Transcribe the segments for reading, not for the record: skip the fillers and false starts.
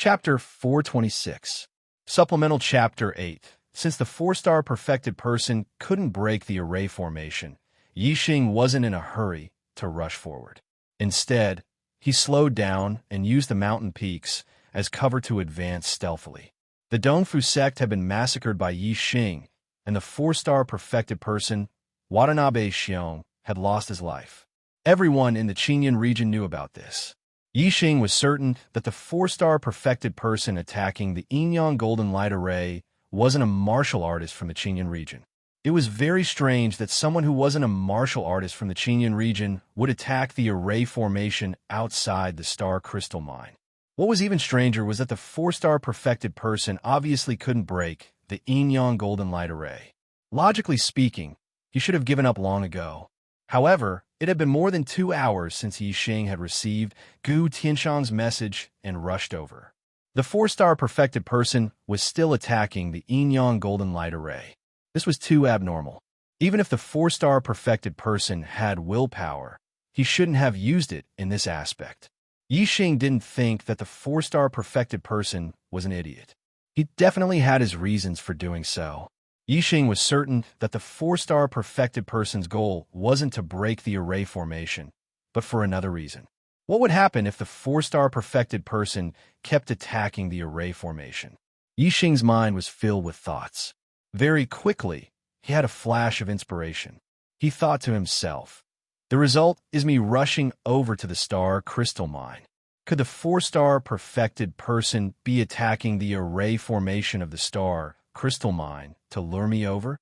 Chapter 426. Supplemental Chapter 8. Since the 4-star perfected person couldn't break the array formation, Yixing wasn't in a hurry to rush forward. Instead, he slowed down and used the mountain peaks as cover to advance stealthily. The Dongfu sect had been massacred by Yixing, and the 4-star perfected person, Watanabe Xiong, had lost his life. Everyone in the Qingyan region knew about this. Yixing was certain that the 4-star perfected person attacking the Enyang Golden Light Array wasn't a martial artist from the Qingyan region. It was very strange that someone who wasn't a martial artist from the Qingyan region would attack the array formation outside the star crystal mine. What was even stranger was that the 4-star perfected person obviously couldn't break the Enyang Golden Light Array. Logically speaking, he should have given up long ago. However, it had been more than 2 hours since Yixing had received Gu Tianshang's message and rushed over. The 4-star perfected person was still attacking the Enyang Golden Light Array. This was too abnormal. Even if the 4-star perfected person had willpower, he shouldn't have used it in this aspect. Yixing didn't think that the 4-star perfected person was an idiot. He definitely had his reasons for doing so. Yixing was certain that the 4-star perfected person's goal wasn't to break the array formation, but for another reason. What would happen if the 4-star perfected person kept attacking the array formation? Yixing's mind was filled with thoughts. Very quickly, he had a flash of inspiration. He thought to himself, the result is me rushing over to the star crystal mine. Could the 4-star perfected person be attacking the array formation of the star crystal mine to lure me over?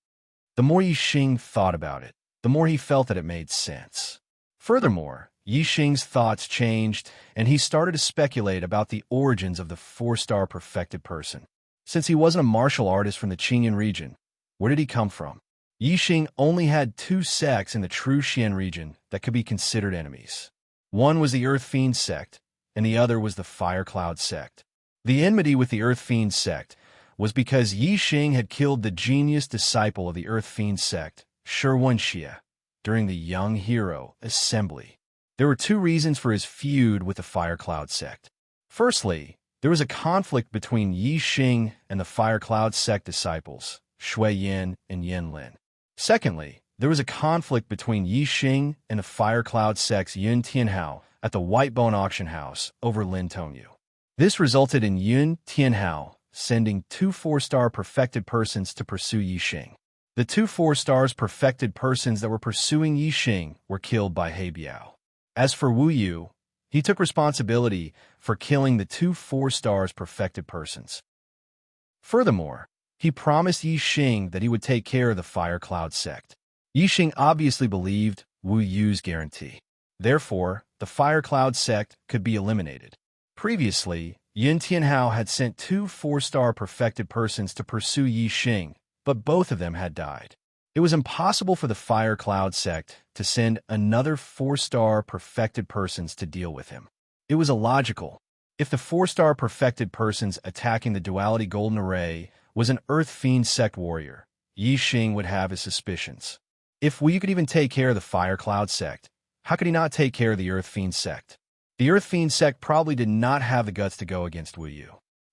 The more Yixing thought about it, the more he felt that it made sense. Furthermore, Yixing's thoughts changed, and he started to speculate about the origins of the 4-star perfected person. Since he wasn't a martial artist from the Qingyan region, where did he come from? Yixing only had 2 sects in the true Xian region that could be considered enemies. One was the Earth Fiend sect, and the other was the Fire Cloud sect. The enmity with the Earth Fiend sect was because Yixing had killed the genius disciple of the Earth Fiend sect, Shi Wenxie, during the Young Hero Assembly. There were 2 reasons for his feud with the Fire Cloud sect. Firstly, there was a conflict between Yixing and the Fire Cloud sect disciples, Shui Yin and Yin Lin. Secondly, there was a conflict between Yixing and the Fire Cloud sect's Yun Tianhao at the White Bone Auction House over Lin Tongyu. This resulted in Yun Tianhao sending 2 4-star perfected persons to pursue Yixing. The 2 4-stars perfected persons that were pursuing Yixing were killed by He Biao. As for Wu Yu, he took responsibility for killing the 2 4-stars perfected persons. Furthermore, he promised Yixing that he would take care of the Fire Cloud sect. Yixing obviously believed Wu Yu's guarantee. Therefore, the Fire Cloud sect could be eliminated. Previously, Yun Tianhao had sent 2 4-star perfected persons to pursue Yixing, but both of them had died. It was impossible for the Fire Cloud sect to send another 4-star perfected persons to deal with him. It was illogical. If the 4-star perfected persons attacking the Duality Golden Array was an Earth Fiend sect warrior, Yixing would have his suspicions. If Wu Yu could even take care of the Fire Cloud sect, how could he not take care of the Earth Fiend sect? The Earth Fiend sect probably did not have the guts to go against Wu Yu.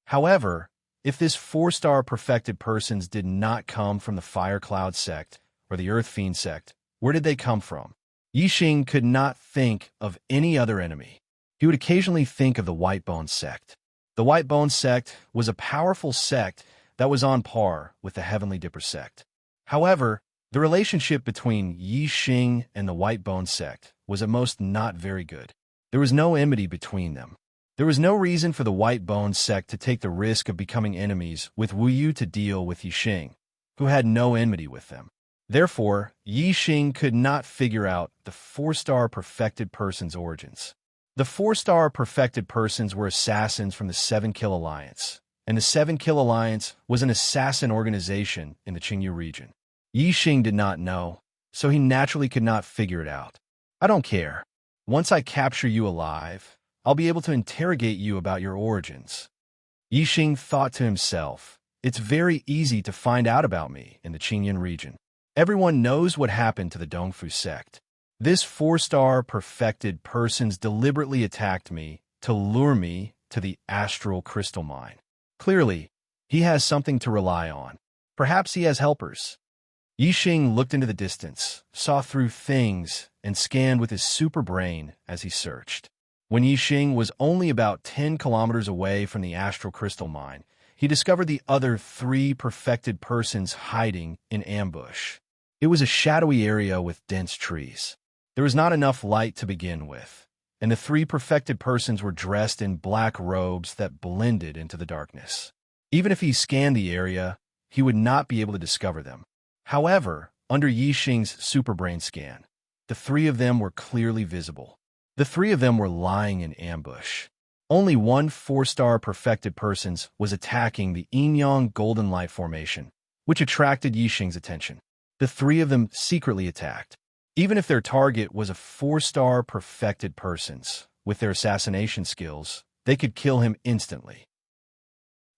However, if this 4-star perfected persons did not come from the Fire Cloud sect or the Earth Fiend sect, where did they come from? Yixing could not think of any other enemy. He would occasionally think of the White Bone sect. The White Bone sect was a powerful sect that was on par with the Heavenly Dipper sect. However, the relationship between Yixing and the White Bone sect was at most not very good. There was no enmity between them. There was no reason for the White Bone sect to take the risk of becoming enemies with Wu Yu to deal with Yixing, who had no enmity with them. Therefore, Yixing could not figure out the 4-star perfected person's origins. The 4-star perfected persons were assassins from the 7 Kill Alliance, and the 7 Kill Alliance was an assassin organization in the Qingyu region. Yixing did not know, so he naturally could not figure it out. I don't care. Once I capture you alive, I'll be able to interrogate you about your origins. Yixing thought to himself, it's very easy to find out about me in the Qingyan region. Everyone knows what happened to the Dongfu sect. This 4-star perfected persons deliberately attacked me to lure me to the astral crystal mine. Clearly, he has something to rely on. Perhaps he has helpers. Yixing looked into the distance, saw through things, and scanned with his super brain as he searched. When Yixing was only about 10 kilometers away from the astral crystal mine, he discovered the other 3 perfected persons hiding in ambush. It was a shadowy area with dense trees. There was not enough light to begin with, and the 3 perfected persons were dressed in black robes that blended into the darkness. Even if he scanned the area, he would not be able to discover them. However, under Yixing's superbrain scan, the 3 of them were clearly visible. The 3 of them were lying in ambush. Only one 4-star perfected person was attacking the Enyang Golden Light Formation, which attracted Yixing's attention. The 3 of them secretly attacked. Even if their target was a 4-star perfected person, with their assassination skills, they could kill him instantly.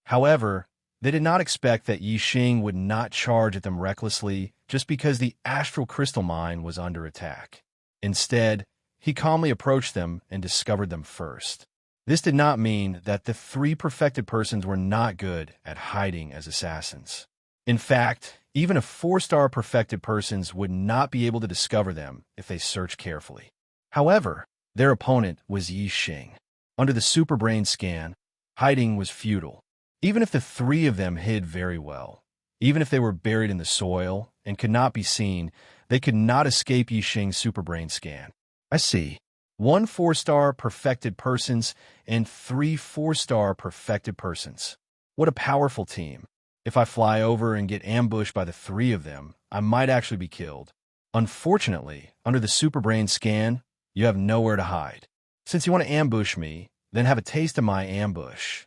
However, they did not expect that Yixing would not charge at them recklessly just because the astral crystal mine was under attack. Instead, he calmly approached them and discovered them first. This did not mean that the 3 perfected persons were not good at hiding as assassins. In fact, even a 4-star perfected persons would not be able to discover them if they searched carefully. However, their opponent was Yixing. Under the superbrain scan, hiding was futile. Even if the 3 of them hid very well, even if they were buried in the soil and could not be seen, they could not escape Yixing's superbrain scan. I see. 1 4-star perfected persons and 3 4-star perfected persons. What a powerful team. If I fly over and get ambushed by the 3 of them, I might actually be killed. Unfortunately, under the superbrain scan, you have nowhere to hide. Since you want to ambush me, then have a taste of my ambush.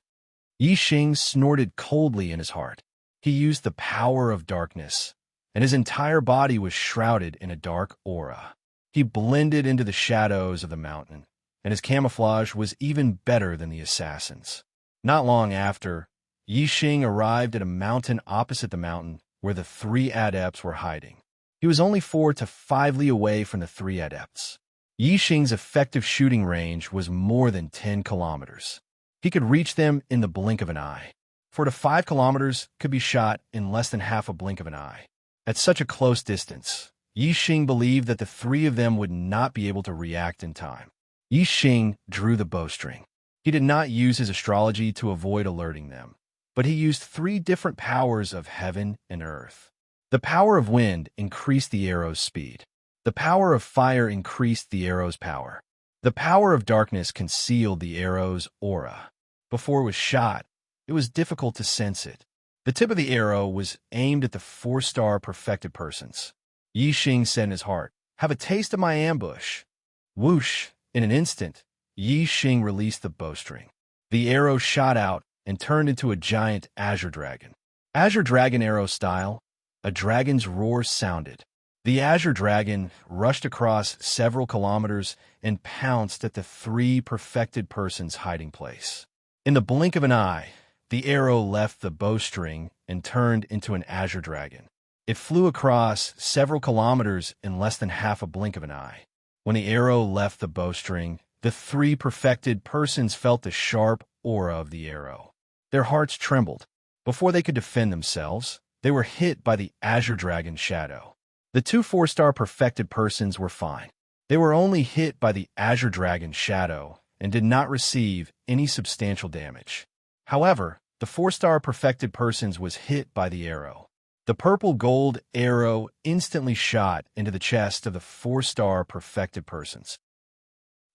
Yixing snorted coldly in his heart. He used the power of darkness, and his entire body was shrouded in a dark aura. He blended into the shadows of the mountain, and his camouflage was even better than the assassins. Not long after, Yixing arrived at a mountain opposite the mountain where the 3 adepts were hiding. He was only 4 to 5 li away from the 3 adepts. Yixing's effective shooting range was more than 10 kilometers. He could reach them in the blink of an eye. 4 to 5 kilometers could be shot in less than half a blink of an eye. At such a close distance, Yixing believed that the 3 of them would not be able to react in time. Yixing drew the bowstring. He did not use his astrology to avoid alerting them, but he used 3 different powers of heaven and earth. The power of wind increased the arrow's speed. The power of fire increased the arrow's power. The power of darkness concealed the arrow's aura. Before it was shot, it was difficult to sense it. The tip of the arrow was aimed at the 4-star perfected persons. Yixing said in his heart, "Have a taste of my ambush." Whoosh! In an instant, Yixing released the bowstring. The arrow shot out and turned into a giant azure dragon. Azure dragon arrow style, a dragon's roar sounded. The azure dragon rushed across several kilometers and pounced at the 3 perfected persons' hiding place. In the blink of an eye, the arrow left the bowstring and turned into an azure dragon. It flew across several kilometers in less than half a blink of an eye. When the arrow left the bowstring, the 3 perfected persons felt the sharp aura of the arrow. Their hearts trembled. Before they could defend themselves, they were hit by the azure dragon shadow. The 2 4-star perfected persons were fine. They were only hit by the azure dragon shadow and did not receive any substantial damage. However, the 4-star perfected persons was hit by the arrow. The purple gold arrow instantly shot into the chest of the 4-star perfected persons.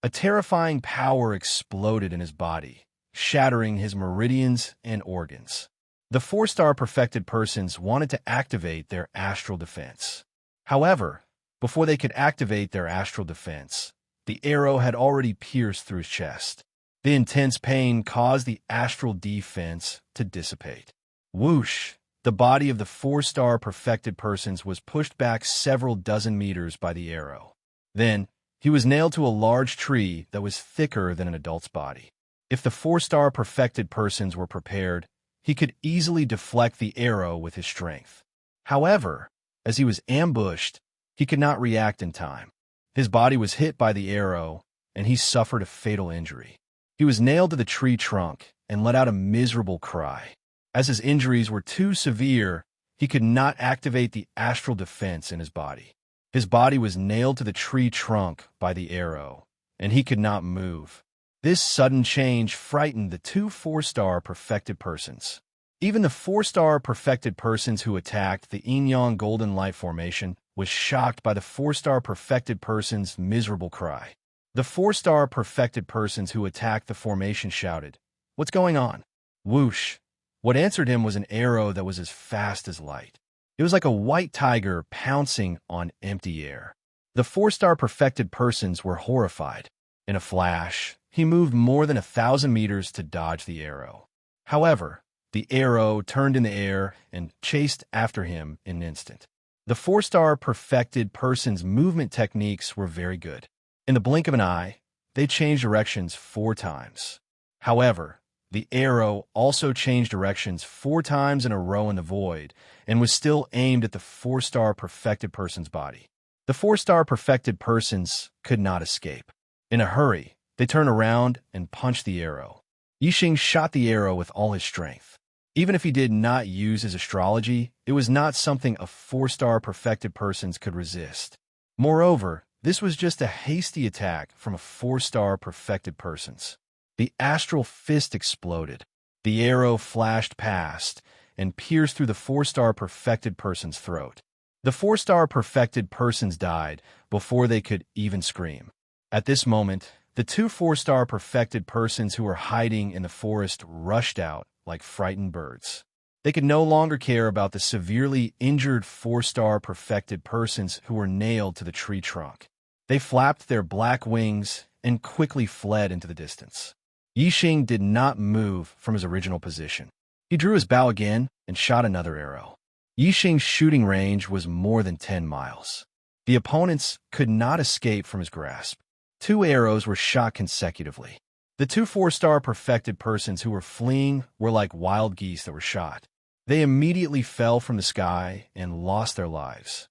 A terrifying power exploded in his body, shattering his meridians and organs. The 4-star perfected persons wanted to activate their astral defense. However, before they could activate their astral defense, the arrow had already pierced through his chest. The intense pain caused the astral defense to dissipate. Whoosh! The body of the 4-star perfected persons was pushed back several dozen meters by the arrow. Then, he was nailed to a large tree that was thicker than an adult's body. If the 4-star perfected persons were prepared, he could easily deflect the arrow with his strength. However, as he was ambushed, he could not react in time. His body was hit by the arrow, and he suffered a fatal injury. He was nailed to the tree trunk and let out a miserable cry. As his injuries were too severe, he could not activate the astral defense in his body. His body was nailed to the tree trunk by the arrow, and he could not move. This sudden change frightened the two 4-star perfected persons. Even the 4-star perfected persons who attacked the yin-yang golden light formation was shocked by the 4-star perfected person's miserable cry. The 4-star perfected persons who attacked the formation shouted, "What's going on?" Whoosh! What answered him was an arrow that was as fast as light. It was like a white tiger pouncing on empty air. The 4-star perfected persons were horrified. In a flash, he moved more than 1,000 meters to dodge the arrow. However, the arrow turned in the air and chased after him in an instant. The 4-star perfected person's movement techniques were very good. In the blink of an eye, they changed directions 4 times. However, the arrow also changed directions 4 times in a row in the void and was still aimed at the 4-star perfected person's body. The 4-star perfected persons could not escape. In a hurry, they turned around and punched the arrow. Yixing shot the arrow with all his strength. Even if he did not use his astrology, it was not something a 4-star perfected persons could resist. Moreover, this was just a hasty attack from a 4-star perfected persons. The astral fist exploded. The arrow flashed past and pierced through the 4-star perfected person's throat. The 4-star perfected persons died before they could even scream. At this moment, the two 4-star perfected persons who were hiding in the forest rushed out like frightened birds. They could no longer care about the severely injured 4-star perfected persons who were nailed to the tree trunk. They flapped their black wings and quickly fled into the distance. Yixing did not move from his original position. He drew his bow again and shot another arrow. Yixing's shooting range was more than 10 miles. The opponents could not escape from his grasp. 2 arrows were shot consecutively. The two 4-star perfected persons who were fleeing were like wild geese that were shot. They immediately fell from the sky and lost their lives.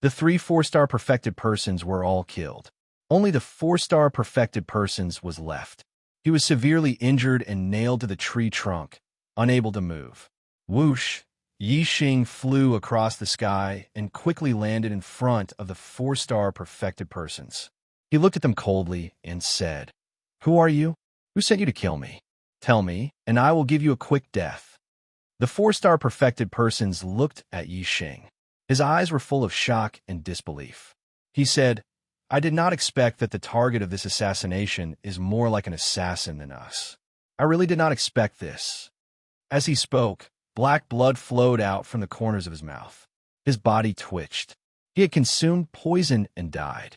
The 3 4-star perfected persons were all killed. Only the 4-star perfected persons was left. He was severely injured and nailed to the tree trunk, unable to move. Whoosh! Yixing flew across the sky and quickly landed in front of the 4-star perfected persons. He looked at them coldly and said, "Who are you? Who sent you to kill me? Tell me, and I will give you a quick death." The 4-star perfected persons looked at Yixing. His eyes were full of shock and disbelief. He said, "I did not expect that the target of this assassination is more like an assassin than us. I really did not expect this." As he spoke, black blood flowed out from the corners of his mouth. His body twitched. He had consumed poison and died.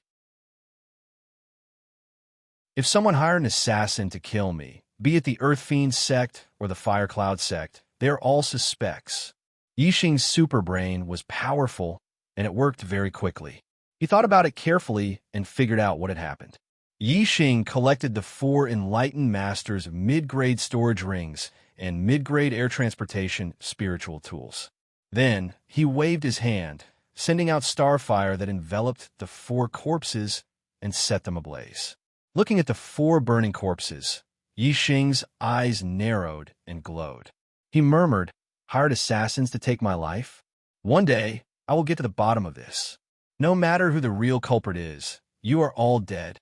If someone hired an assassin to kill me, be it the Earth Fiend sect or the Fire Cloud sect, they are all suspects. Yixing's super brain was powerful, and it worked very quickly. He thought about it carefully and figured out what had happened. Yixing collected the 4 Enlightened Masters' mid-grade storage rings and mid-grade air transportation spiritual tools. Then, he waved his hand, sending out starfire that enveloped the 4 corpses and set them ablaze. Looking at the 4 burning corpses, Yixing's eyes narrowed and glowed. He murmured, "Hired assassins to take my life? One day, I will get to the bottom of this. No matter who the real culprit is, you are all dead."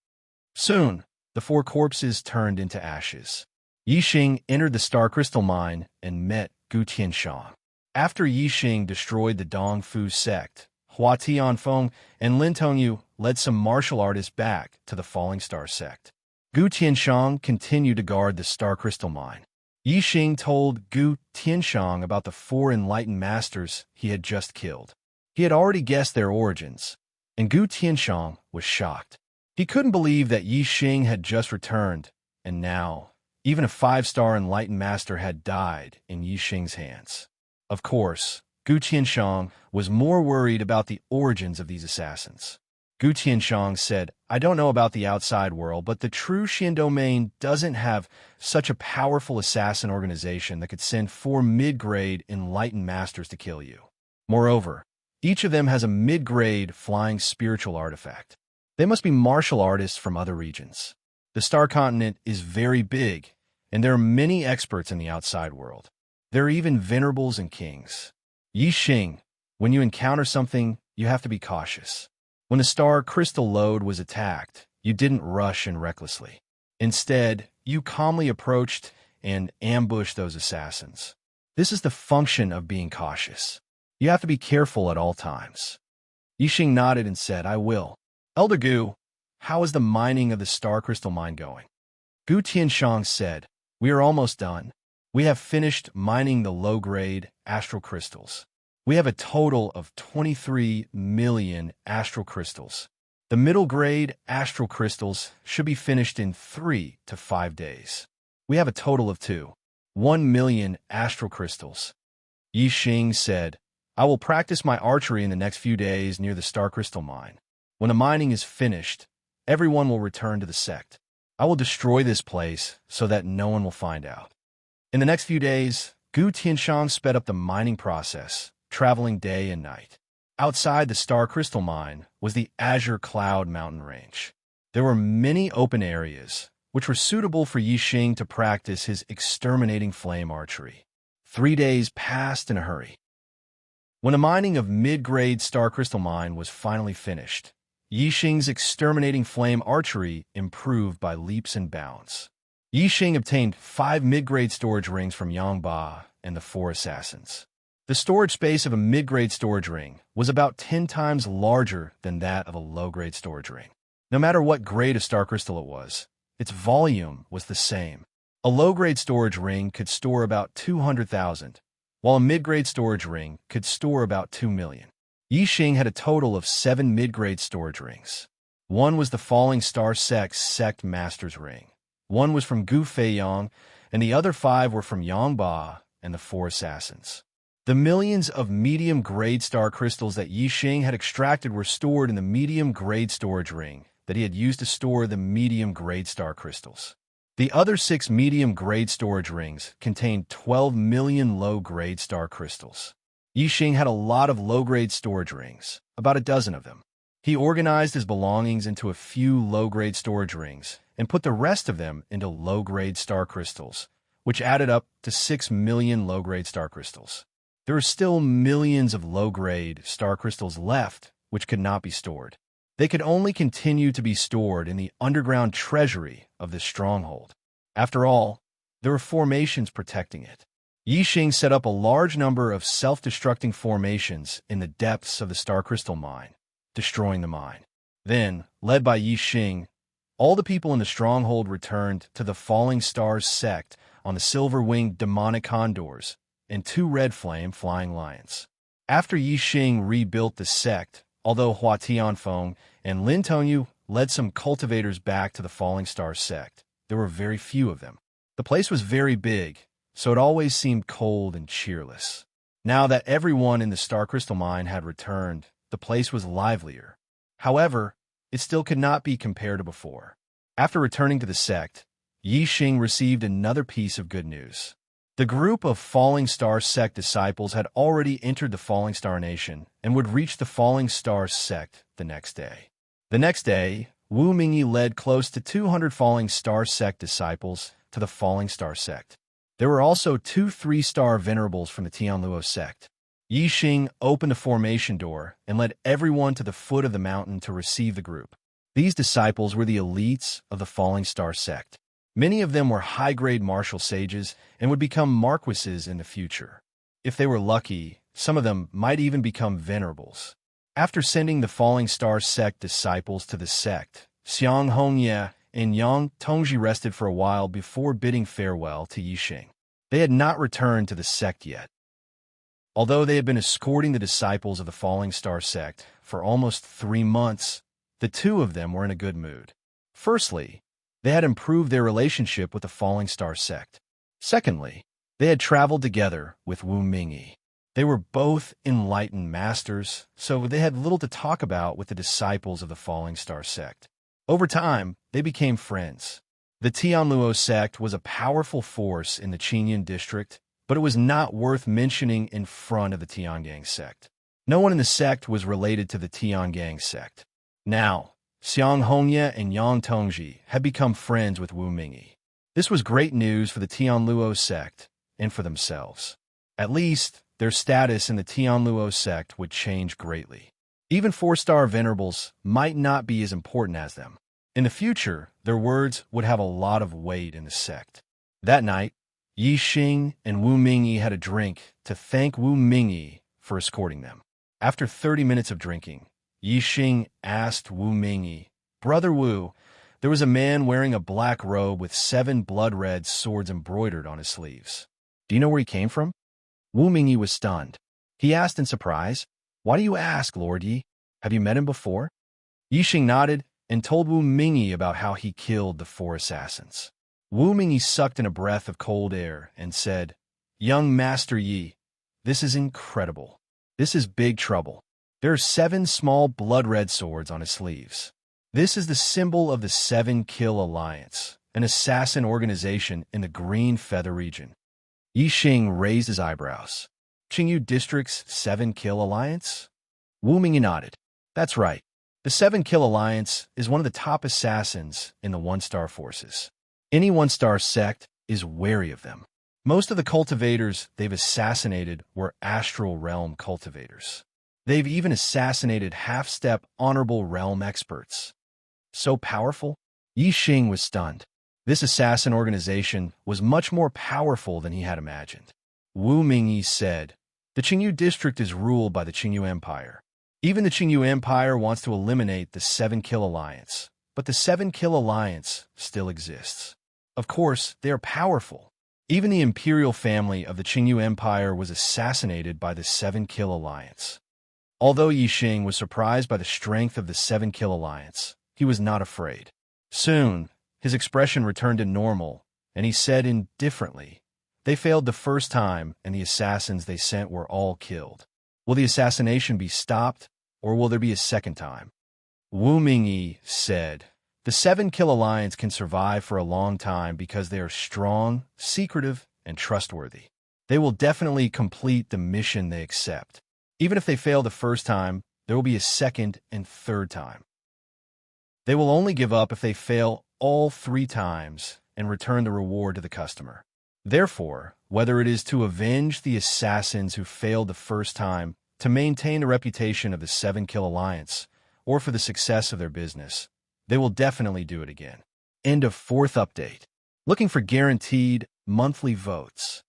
Soon, the 4 corpses turned into ashes. Yixing entered the Star Crystal Mine and met Gu Tianshang. After Yixing destroyed the Dong Fu sect, Hua Tianfeng and Lin Tongyu led some martial artists back to the Falling Star sect. Gu Tianshang continued to guard the Star Crystal Mine. Yixing told Gu Tianshang about the 4 Enlightened Masters he had just killed. He had already guessed their origins, and Gu Tianshang was shocked. He couldn't believe that Yixing had just returned, and now, even a 5-star Enlightened Master had died in Yixing's hands. Of course, Gu Tianshang was more worried about the origins of these assassins. Gu Tianshang said, "I don't know about the outside world, but the true Xian domain doesn't have such a powerful assassin organization that could send 4 mid-grade Enlightened Masters to kill you. Moreover, each of them has a mid-grade flying spiritual artifact. They must be martial artists from other regions. The star continent is very big, and there are many experts in the outside world. There are even venerables and kings. Yi Xing, when you encounter something, you have to be cautious. When the star crystal lode was attacked, you didn't rush in recklessly. Instead, you calmly approached and ambushed those assassins. This is the function of being cautious. You have to be careful at all times. Yi Xing nodded and said, I will. Elder Gu, how is the mining of the star crystal mine going? Gu Tianshang said, we are almost done. We have finished mining the low-grade astral crystals. We have a total of 23 million astral crystals. The middle-grade astral crystals should be finished in 3 to 5 days. We have a total of 1 million astral crystals. Yi Xing said, I will practice my archery in the next few days near the star crystal mine. When the mining is finished, everyone will return to the sect. I will destroy this place so that no one will find out. In the next few days, Gu Tianshang sped up the mining process, traveling day and night. Outside the star crystal mine was the Azure Cloud mountain range. There were many open areas, which were suitable for Yi Xing to practice his exterminating flame archery. 3 days passed in a hurry. When the mining of mid-grade star crystal mine was finally finished, Yi Xing's exterminating flame archery improved by leaps and bounds. Yi Xing obtained 5 mid-grade storage rings from Yang Ba and the 4 assassins. The storage space of a mid-grade storage ring was about 10 times larger than that of a low-grade storage ring. No matter what grade of star crystal it was, its volume was the same. A low-grade storage ring could store about 200,000, while a mid-grade storage ring could store about 2 million. Yi Xing had a total of 7 mid-grade storage rings. One was the Falling Star Sect Master's Ring. One was from Gu Feiyang, and the other 5 were from Yang Ba and the 4 assassins. The millions of medium-grade star crystals that Yi Xing had extracted were stored in the medium-grade storage ring that he had used to store the medium-grade star crystals. The other 6 medium-grade storage rings contained 12 million low-grade star crystals. Yi Xing had a lot of low-grade storage rings, about a dozen of them. He organized his belongings into a few low-grade storage rings and put the rest of them into low-grade star crystals, which added up to 6 million low-grade star crystals. There are still millions of low-grade star crystals left, which could not be stored. They could only continue to be stored in the underground treasury of this stronghold. After all, there were formations protecting it. Yi Xing set up a large number of self-destructing formations in the depths of the star crystal mine, destroying the mine. Then, led by Yi Xing, all the people in the stronghold returned to the Falling Stars sect on the silver-winged demonic condors and 2 red flame flying lions. After Yi Xing rebuilt the sect, although Hua Tianfeng and Lin Tongyu led some cultivators back to the Falling Star sect, there were very few of them. The place was very big, so it always seemed cold and cheerless. Now that everyone in the star crystal mine had returned, the place was livelier. However, it still could not be compared to before. After returning to the sect, Yi Xing received another piece of good news. The group of Falling Star sect disciples had already entered the Falling Star Nation and would reach the Falling Star sect the next day. The next day, Wu Mingyi led close to 200 Falling Star sect disciples to the Falling Star sect. There were also 2 3-star venerables from the Tianluo sect. Yi Xing opened a formation door and led everyone to the foot of the mountain to receive the group. These disciples were the elites of the Falling Star sect. Many of them were high-grade martial sages and would become marquises in the future. If they were lucky, some of them might even become venerables. After sending the Falling Star sect disciples to the sect, Xiang Hongye and Yang Tongji rested for a while before bidding farewell to Yi Xing. They had not returned to the sect yet. Although they had been escorting the disciples of the Falling Star sect for almost 3 months, the 2 of them were in a good mood. Firstly, they had improved their relationship with the Falling Star sect. Secondly, they had traveled together with Wu Mingyi. They were both enlightened masters, so they had little to talk about with the disciples of the Falling Star sect. Over time, they became friends. The Tianluo sect was a powerful force in the Qinyan district, but it was not worth mentioning in front of the Tiangang sect. No one in the sect was related to the Tiangang sect. Now, Xiang Hongye and Yang Tongji had become friends with Wu Mingyi. This was great news for the Tianluo sect and for themselves. At least, their status in the Tianluo sect would change greatly. Even four-star venerables might not be as important as them. In the future, their words would have a lot of weight in the sect. That night, Yi Xing and Wu Mingyi had a drink to thank Wu Mingyi for escorting them. After 30 minutes of drinking, Yi Xing asked Wu Mingyi, "Brother Wu, there was a man wearing a black robe with 7 blood-red swords embroidered on his sleeves. Do you know where he came from?" Wu Mingyi was stunned. He asked in surprise, "Why do you ask, Lord Yi? Have you met him before?" Yi Xing nodded and told Wu Mingyi about how he killed the 4 assassins. Wu Mingyi sucked in a breath of cold air and said, "Young Master Yi, this is incredible. This is big trouble. There are 7 small blood-red swords on his sleeves. This is the symbol of the 7 Kill Alliance, an assassin organization in the Green Feather region." Yi Xing raised his eyebrows. "Qingyu District's 7 Kill Alliance?" Wu Mingyi nodded. "That's right. The 7 Kill Alliance is one of the top assassins in the 1-star forces. Any 1-star sect is wary of them. Most of the cultivators they've assassinated were Astral Realm cultivators. They've even assassinated half-step Honorable Realm experts. So powerful?" Yi Xing was stunned. This assassin organization was much more powerful than he had imagined. Wu Mingyi said, "The Qingyu District is ruled by the Qingyu Empire. Even the Qingyu Empire wants to eliminate the 7 Kill Alliance, but the 7 Kill Alliance still exists. Of course, they are powerful. Even the imperial family of the Qingyu Empire was assassinated by the 7 Kill Alliance." Although Yi Xing was surprised by the strength of the 7 Kill Alliance, he was not afraid. Soon, his expression returned to normal, and he said indifferently, "They failed the first time, and the assassins they sent were all killed. Will the assassination be stopped, or will there be a second time?" Wu Mingyi said, "The 7 Kill Alliance can survive for a long time because they are strong, secretive, and trustworthy. They will definitely complete the mission they accept. Even if they fail the first time, there will be a second and third time. They will only give up if they fail all 3 times and return the reward to the customer. Therefore, whether it is to avenge the assassins who failed the first time, to maintain the reputation of the 7 Kill Alliance, or for the success of their business, they will definitely do it again." End of 4th update. Looking for guaranteed monthly votes.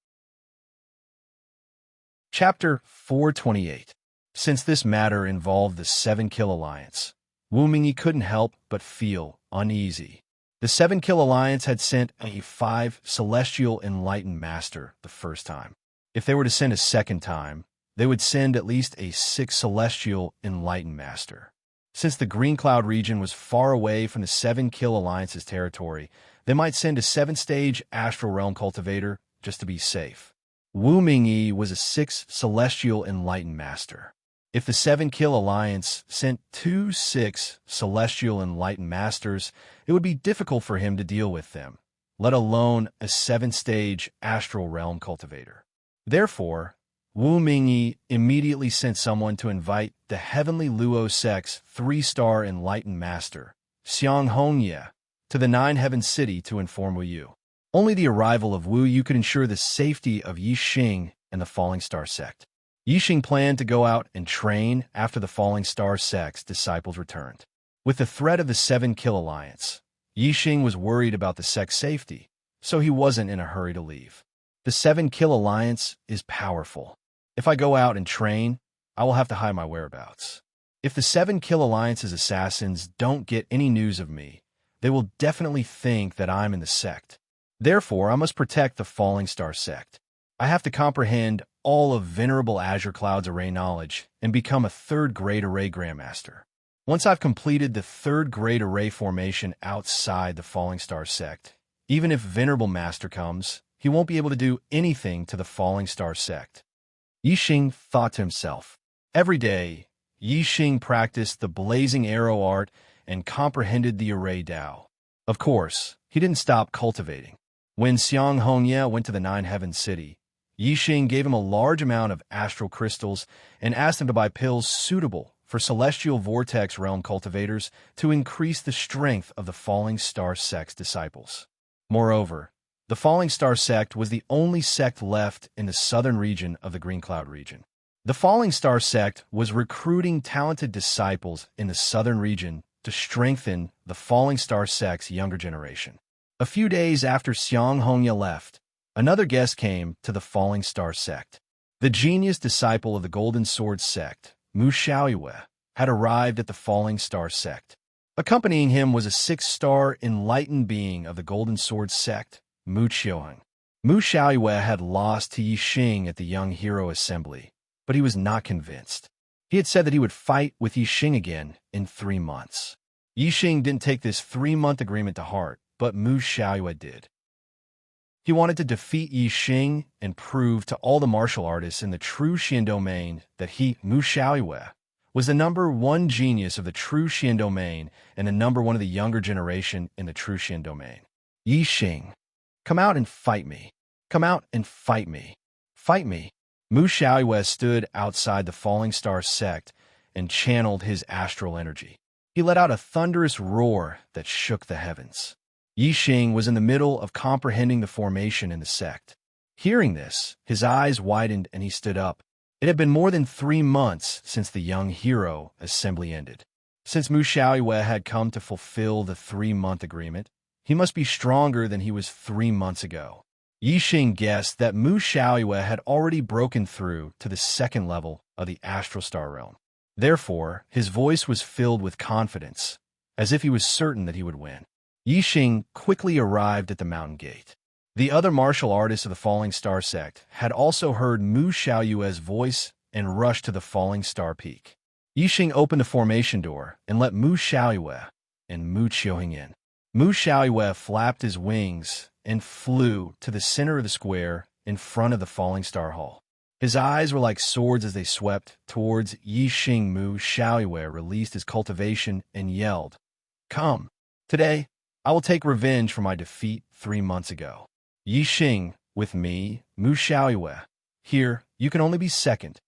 Chapter 428. Since this matter involved the 7 Kill Alliance, Wu Mingyi couldn't help but feel uneasy. The 7 Kill Alliance had sent a 5 Celestial Enlightened Master the first time. If they were to send a second time, they would send at least a 6 Celestial Enlightened Master. Since the Green Cloud region was far away from the 7 Kill Alliance's territory, they might send a 7-stage Astral Realm cultivator just to be safe. Wu Mingyi was a 6 Celestial Enlightened Master. If the 7 Kill Alliance sent 2 6 Celestial Enlightened Masters, it would be difficult for him to deal with them, let alone a 7-stage Astral Realm cultivator. Therefore, Wu Mingyi immediately sent someone to invite the Heavenly Luo Sect's 3-star Enlightened Master, Xiang Hongye, to the 9-Heaven City to inform Wu Yu. Only the arrival of Wu Yu could ensure the safety of Yi Xing and the Falling Star sect. Yi Xing planned to go out and train after the Falling Star sect's disciples returned. With the threat of the 7 Kill Alliance, Yi Xing was worried about the sect's safety, so he wasn't in a hurry to leave. The 7 Kill Alliance is powerful. If I go out and train, I will have to hide my whereabouts. If the 7 Kill Alliance's assassins don't get any news of me, they will definitely think that I'm in the sect. Therefore, I must protect the Falling Star sect. I have to comprehend all of Venerable Azure Cloud's array knowledge and become a 3rd-grade array Grandmaster. Once I've completed the 3rd-grade array formation outside the Falling Star sect, even if Venerable Master comes, he won't be able to do anything to the Falling Star sect. Yi Xing thought to himself. Every day, Yi Xing practiced the blazing arrow art and comprehended the array Tao. Of course, he didn't stop cultivating. When Xiang Hongye went to the 9-Heaven City, Yi Xing gave him a large amount of astral crystals and asked him to buy pills suitable for celestial vortex realm cultivators to increase the strength of the falling star sect's disciples. Moreover, the falling star sect was the only sect left in the southern region of the Green Cloud region. The falling star sect was recruiting talented disciples in the southern region to strengthen the falling star sect's younger generation. A few days after Xiang Hongya left, another guest came to the falling star sect. The genius disciple of the Golden Sword sect, Mu Xiaoyue, had arrived at the falling star sect. Accompanying him was a 6-star enlightened being of the Golden Sword sect, Mu Qiuheng. Mu Xiaoyue had lost to Yixing at the Young Hero Assembly, but he was not convinced. He had said that he would fight with Yixing again in 3 months. Yixing didn't take this 3-month agreement to heart, but Mu Xiaoyue did. He wanted to defeat Yixing and prove to all the martial artists in the true Xian domain that he, Mu Xiaoyue, was the #1 genius of the true Xian domain and the #1 of the younger generation in the true Xian domain. Yixing, come out and fight me. Come out and fight me. Fight me. Mu Xiaoyue stood outside the falling star sect and channeled his astral energy. He let out a thunderous roar that shook the heavens. Yixing was in the middle of comprehending the formation in the sect. Hearing this, his eyes widened and he stood up. It had been more than 3 months since the Young Hero Assembly ended. Since Mu Xiaoyue had come to fulfill the 3-month agreement, he must be stronger than he was 3 months ago. Yixing guessed that Mu Xiaoyue had already broken through to the 2nd level of the astral star realm. Therefore, his voice was filled with confidence, as if he was certain that he would win. Yixing quickly arrived at the mountain gate. The other martial artists of the Falling Star sect had also heard Mu Xiaoyue's voice and rushed to the Falling Star peak. Yixing opened the formation door and let Mu Xiaoyue and Mu Qiuheng in. Mu Xiaoyue flapped his wings and flew to the center of the square in front of the Falling Star Hall. His eyes were like swords as they swept towards Yixing. Mu Xiaoyue released his cultivation and yelled, "Come! Today, I will take revenge for my defeat 3 months ago. Yixing, with me, Mu Xiaoyue. Here, you can only be second."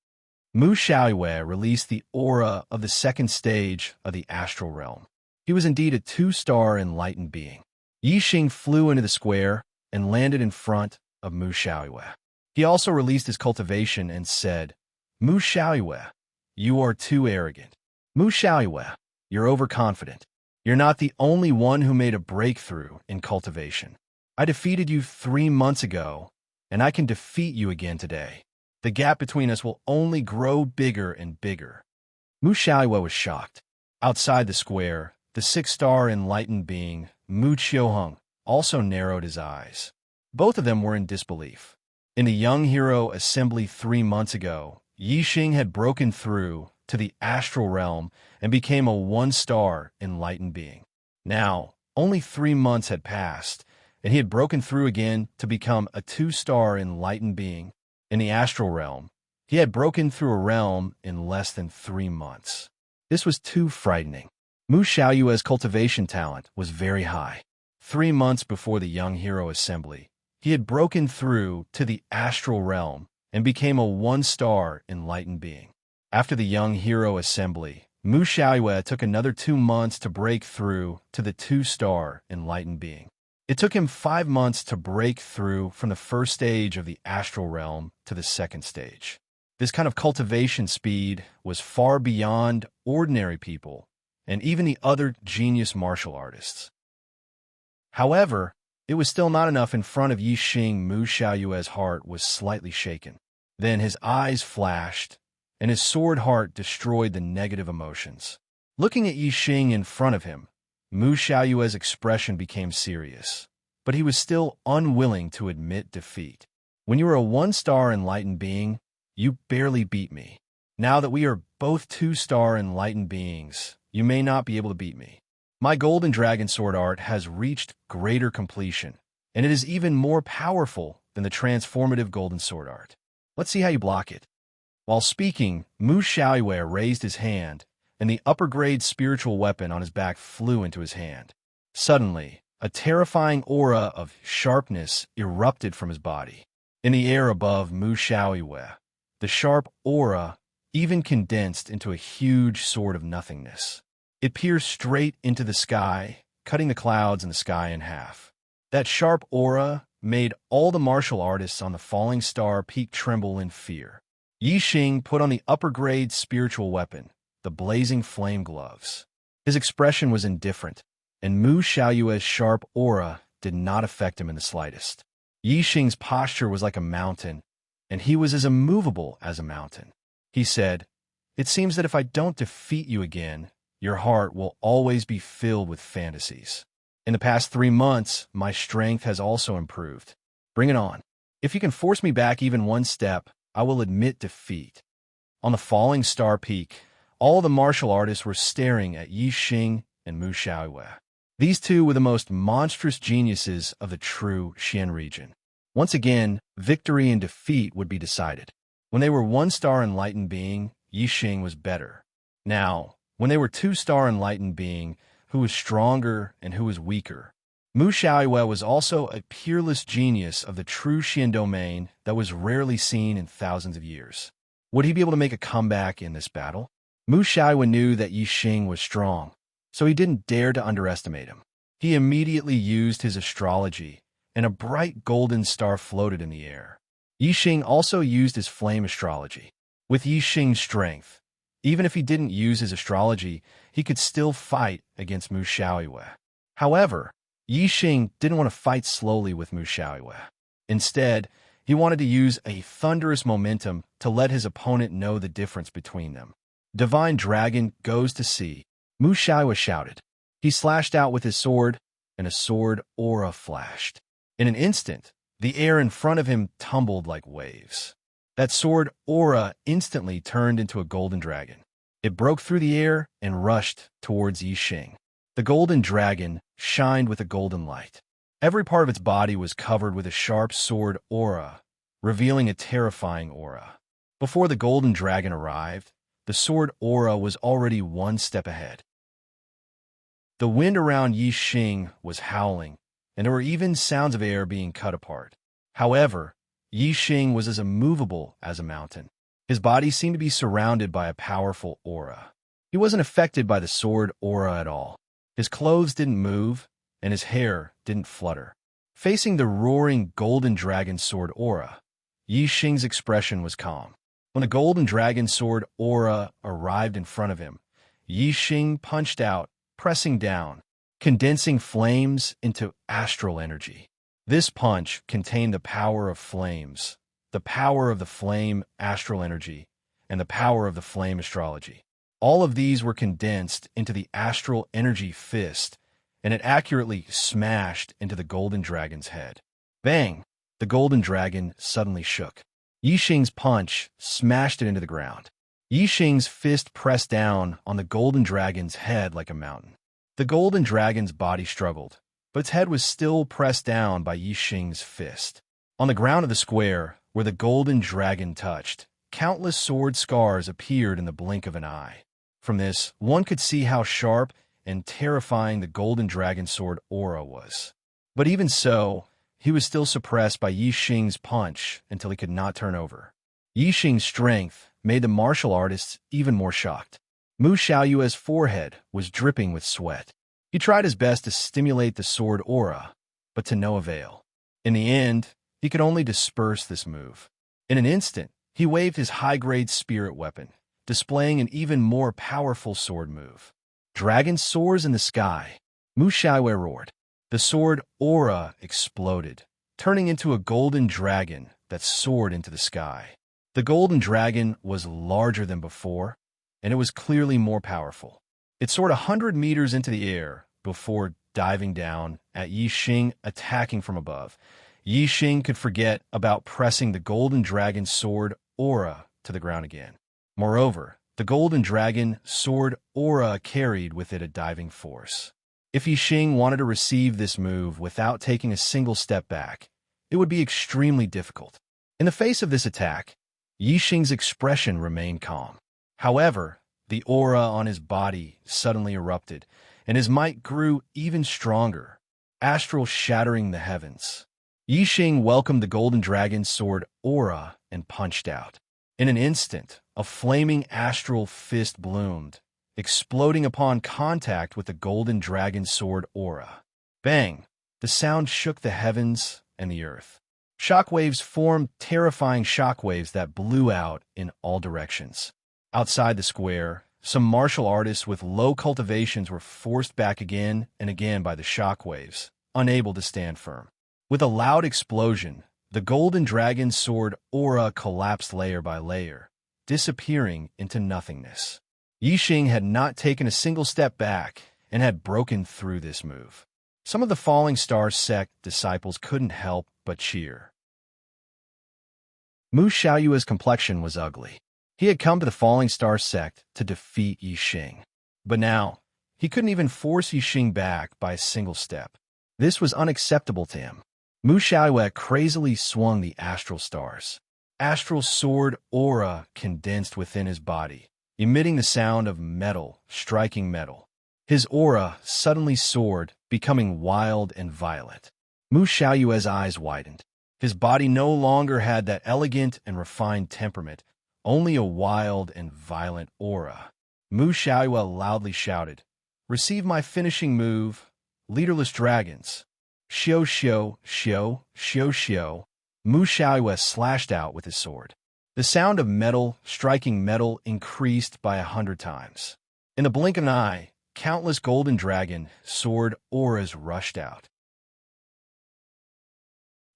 Mu Xiaoyue released the aura of the 2nd stage of the astral realm. He was indeed a 2-star enlightened being. Yixing flew into the square and landed in front of Mu Xiaoyue. He also released his cultivation and said, "Mu Xiaoyue, you are too arrogant. Mu Xiaoyue, you're overconfident. You're not the only one who made a breakthrough in cultivation. I defeated you 3 months ago, and I can defeat you again today. The gap between us will only grow bigger and bigger." Mu Xiaoyue was shocked. Outside the square, the 6-star enlightened being, Mu Qiuheng, also narrowed his eyes. Both of them were in disbelief. In the Young Hero Assembly 3 months ago, Yixing had broken through to the astral realm and became a 1-star enlightened being. Now, only 3 months had passed, and he had broken through again to become a 2-star enlightened being. In the astral realm, he had broken through a realm in less than 3 months. This was too frightening. Mu Xiaoyue's cultivation talent was very high. 3 months before the Young Hero Assembly, he had broken through to the astral realm and became a 1-star enlightened being. After the Young Hero Assembly, Mu Xiaoyue took another 2 months to break through to the 2-star enlightened being. It took him 5 months to break through from the 1st stage of the astral realm to the 2nd stage. This kind of cultivation speed was far beyond ordinary people and even the other genius martial artists. However, it was still not enough in front of Yixing. Mu Xiaoyue's heart was slightly shaken. Then his eyes flashed, and his sword heart destroyed the negative emotions. Looking at Yixing in front of him, Mu Xiaoyue's expression became serious, but he was still unwilling to admit defeat. "When you were a 1-star enlightened being, you barely beat me. Now that we are both 2-star enlightened beings, you may not be able to beat me. My Golden Dragon Sword art has reached greater completion, and it is even more powerful than the transformative Golden Sword art. Let's see how you block it." While speaking, Mu Xiaoyue raised his hand, and the upper-grade spiritual weapon on his back flew into his hand. Suddenly, a terrifying aura of sharpness erupted from his body. In the air above Mu Xiaoyue, the sharp aura even condensed into a huge sword of nothingness. It pierced straight into the sky, cutting the clouds and the sky in half. That sharp aura made all the martial artists on the Falling Star Peak tremble in fear. Yi Xing put on the upper-grade spiritual weapon, the blazing flame gloves. His expression was indifferent, and Mu Xiaoyue's sharp aura did not affect him in the slightest. Yi Xing's posture was like a mountain, and he was as immovable as a mountain. He said, "It seems that if I don't defeat you again, your heart will always be filled with fantasies. In the past 3 months, my strength has also improved. Bring it on. If you can force me back even one step, I will admit defeat." On the Falling Star Peak, all the martial artists were staring at Yi Xing and Mu Xiaoyue. These two were the most monstrous geniuses of the true Xian region. Once again, victory and defeat would be decided. When they were 1-star enlightened being, Yi Xing was better. Now, when they were 2-star enlightened being, who was stronger and who was weaker? Mu Xiaoyue was also a peerless genius of the true Xian domain that was rarely seen in thousands of years. Would he be able to make a comeback in this battle? Mu Xiaoyue knew that Yi Xing was strong, so he didn't dare to underestimate him. He immediately used his astrology, and a bright golden star floated in the air. Yi Xing also used his flame astrology. With Yi Xing's strength, even if he didn't use his astrology, he could still fight against Mu Xiaoyue. However, Yi Xing didn't want to fight slowly with Mu Xiaoyue. Instead, he wanted to use a thunderous momentum to let his opponent know the difference between them. "Divine Dragon goes to sea," Mu Xiaoyue shouted. He slashed out with his sword, and a sword aura flashed. In an instant, the air in front of him tumbled like waves. That sword aura instantly turned into a golden dragon. It broke through the air and rushed towards Yi Xing. The golden dragon shined with a golden light. Every part of its body was covered with a sharp sword aura, revealing a terrifying aura. Before the golden dragon arrived, the sword aura was already 1 step ahead. The wind around Yi Xing was howling, and there were even sounds of air being cut apart. However, Yi Xing was as immovable as a mountain. His body seemed to be surrounded by a powerful aura. He wasn't affected by the sword aura at all. His clothes didn't move, and his hair didn't flutter. Facing the roaring golden dragon sword aura, Yi Xing's expression was calm. When the golden dragon sword aura arrived in front of him, Yi Xing punched out, pressing down, condensing flames into astral energy. This punch contained the power of flames, the power of the flame astral energy, and the power of the flame astrology. All of these were condensed into the astral energy fist, and it accurately smashed into the golden dragon's head. Bang! The golden dragon suddenly shook. Yi Xing's punch smashed it into the ground. Yi Xing's fist pressed down on the golden dragon's head like a mountain. The golden dragon's body struggled, but its head was still pressed down by Yi Xing's fist. On the ground of the square, where the golden dragon touched, countless sword scars appeared in the blink of an eye. From this, one could see how sharp and terrifying the golden dragon sword aura was. But even so, he was still suppressed by Yi Xing's punch until he could not turn over. Yi Xing's strength made the martial artists even more shocked. Mu Xiaoyue's forehead was dripping with sweat. He tried his best to stimulate the sword aura, but to no avail. In the end, he could only disperse this move. In an instant, he waved his high-grade spirit weapon, displaying an even more powerful sword move. "Dragon soars in the sky," Mu Xiaoyue roared. The sword aura exploded, turning into a golden dragon that soared into the sky. The golden dragon was larger than before, and it was clearly more powerful. It soared 100 meters into the air before diving down at Yi Xing, attacking from above. Yi Xing could forget about pressing the golden dragon sword aura to the ground again. Moreover, the golden dragon sword aura carried with it a diving force. If Yi Xing wanted to receive this move without taking a single step back, it would be extremely difficult. In the face of this attack, Yi Xing's expression remained calm. However, the aura on his body suddenly erupted, and his might grew even stronger, astral shattering the heavens. Yi Xing welcomed the golden dragon sword aura and punched out. In an instant, a flaming astral fist bloomed, exploding upon contact with the golden dragon sword aura. Bang! The sound shook the heavens and the earth. Shockwaves formed, terrifying shockwaves that blew out in all directions. Outside the square, some martial artists with low cultivations were forced back again and again by the shockwaves, unable to stand firm. With a loud explosion, the golden dragon sword aura collapsed layer by layer, disappearing into nothingness. Yixing had not taken a single step back and had broken through this move. Some of the Falling Star sect disciples couldn't help but cheer. Mu Xiaoyue's complexion was ugly. He had come to the Falling Star sect to defeat Yixing. But now, he couldn't even force Yixing back by a single step. This was unacceptable to him. Mu Xiaoyue crazily swung the astral stars. Astral sword aura condensed within his body, emitting the sound of metal striking metal. His aura suddenly soared, becoming wild and violent. Mu Xiaoyue's eyes widened. His body no longer had that elegant and refined temperament, only a wild and violent aura. Mu Xiaoyue loudly shouted, "Receive my finishing move, leaderless dragons." Xiao xiao, xiao, xiao xiao. Mu Xiaoyue slashed out with his sword. The sound of metal striking metal increased by 100 times. In the blink of an eye, countless golden dragon sword auras rushed out.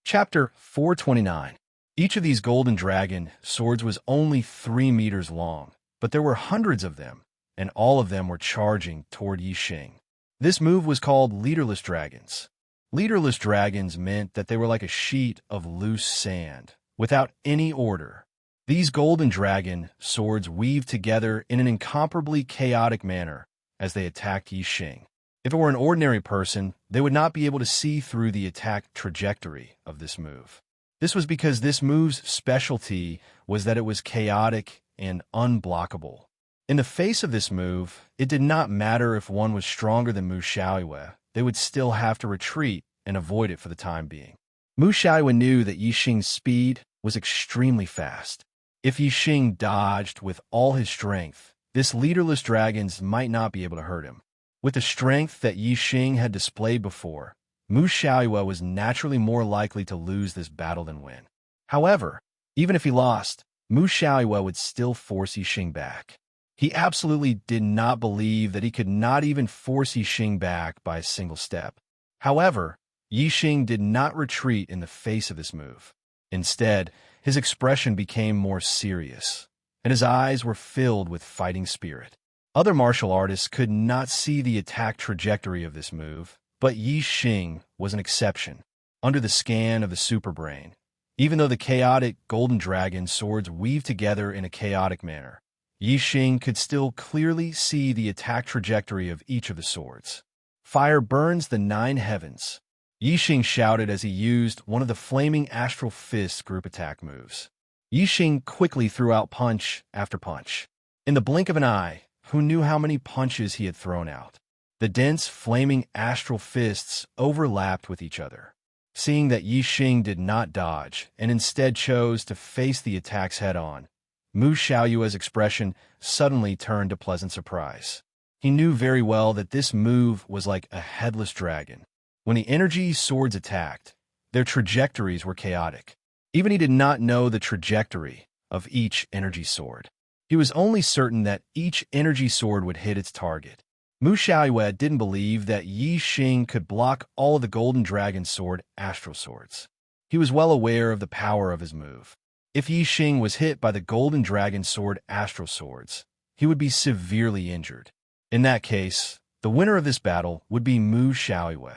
Chapter 429. Each of these golden dragon swords was only 3 meters long, but there were hundreds of them, and all of them were charging toward Yixing. This move was called leaderless dragons. Leaderless dragons meant that they were like a sheet of loose sand, without any order. These golden dragon swords weaved together in an incomparably chaotic manner as they attacked Yixing. If it were an ordinary person, they would not be able to see through the attack trajectory of this move. This was because this move's specialty was that it was chaotic and unblockable. In the face of this move, it did not matter if one was stronger than Mu Xiaoyue, they would still have to retreat and avoid it for the time being. Mu Xiaoyue knew that Yixing's speed was extremely fast. If Yixing dodged with all his strength, this leaderless dragons might not be able to hurt him. With the strength that Yixing had displayed before, Mu Xiaoyue was naturally more likely to lose this battle than win. However, even if he lost, Mu Xiaoyue would still force Yixing back. He absolutely did not believe that he could not even force Yixing back by a single step. However, Yixing did not retreat in the face of this move. Instead, his expression became more serious, and his eyes were filled with fighting spirit. Other martial artists could not see the attack trajectory of this move, but Yixing was an exception, under the scan of the superbrain. Even though the chaotic golden dragon swords weaved together in a chaotic manner, Yixing could still clearly see the attack trajectory of each of the swords. Fire burns the 9 heavens. Yixing shouted as he used one of the flaming astral fist group attack moves. Yixing quickly threw out punch after punch. In the blink of an eye, who knew how many punches he had thrown out? The dense, flaming astral fists overlapped with each other. Seeing that Yixing did not dodge and instead chose to face the attacks head-on, Mu Xiaoyue's expression suddenly turned to pleasant surprise. He knew very well that this move was like a headless dragon. When the energy swords attacked, their trajectories were chaotic. Even he did not know the trajectory of each energy sword. He was only certain that each energy sword would hit its target. Mu Xiaoyue didn't believe that Yixing could block all of the Golden Dragon Sword astral swords. He was well aware of the power of his move. If Yixing was hit by the Golden Dragon Sword astral swords, he would be severely injured. In that case, the winner of this battle would be Mu Xiaoyue.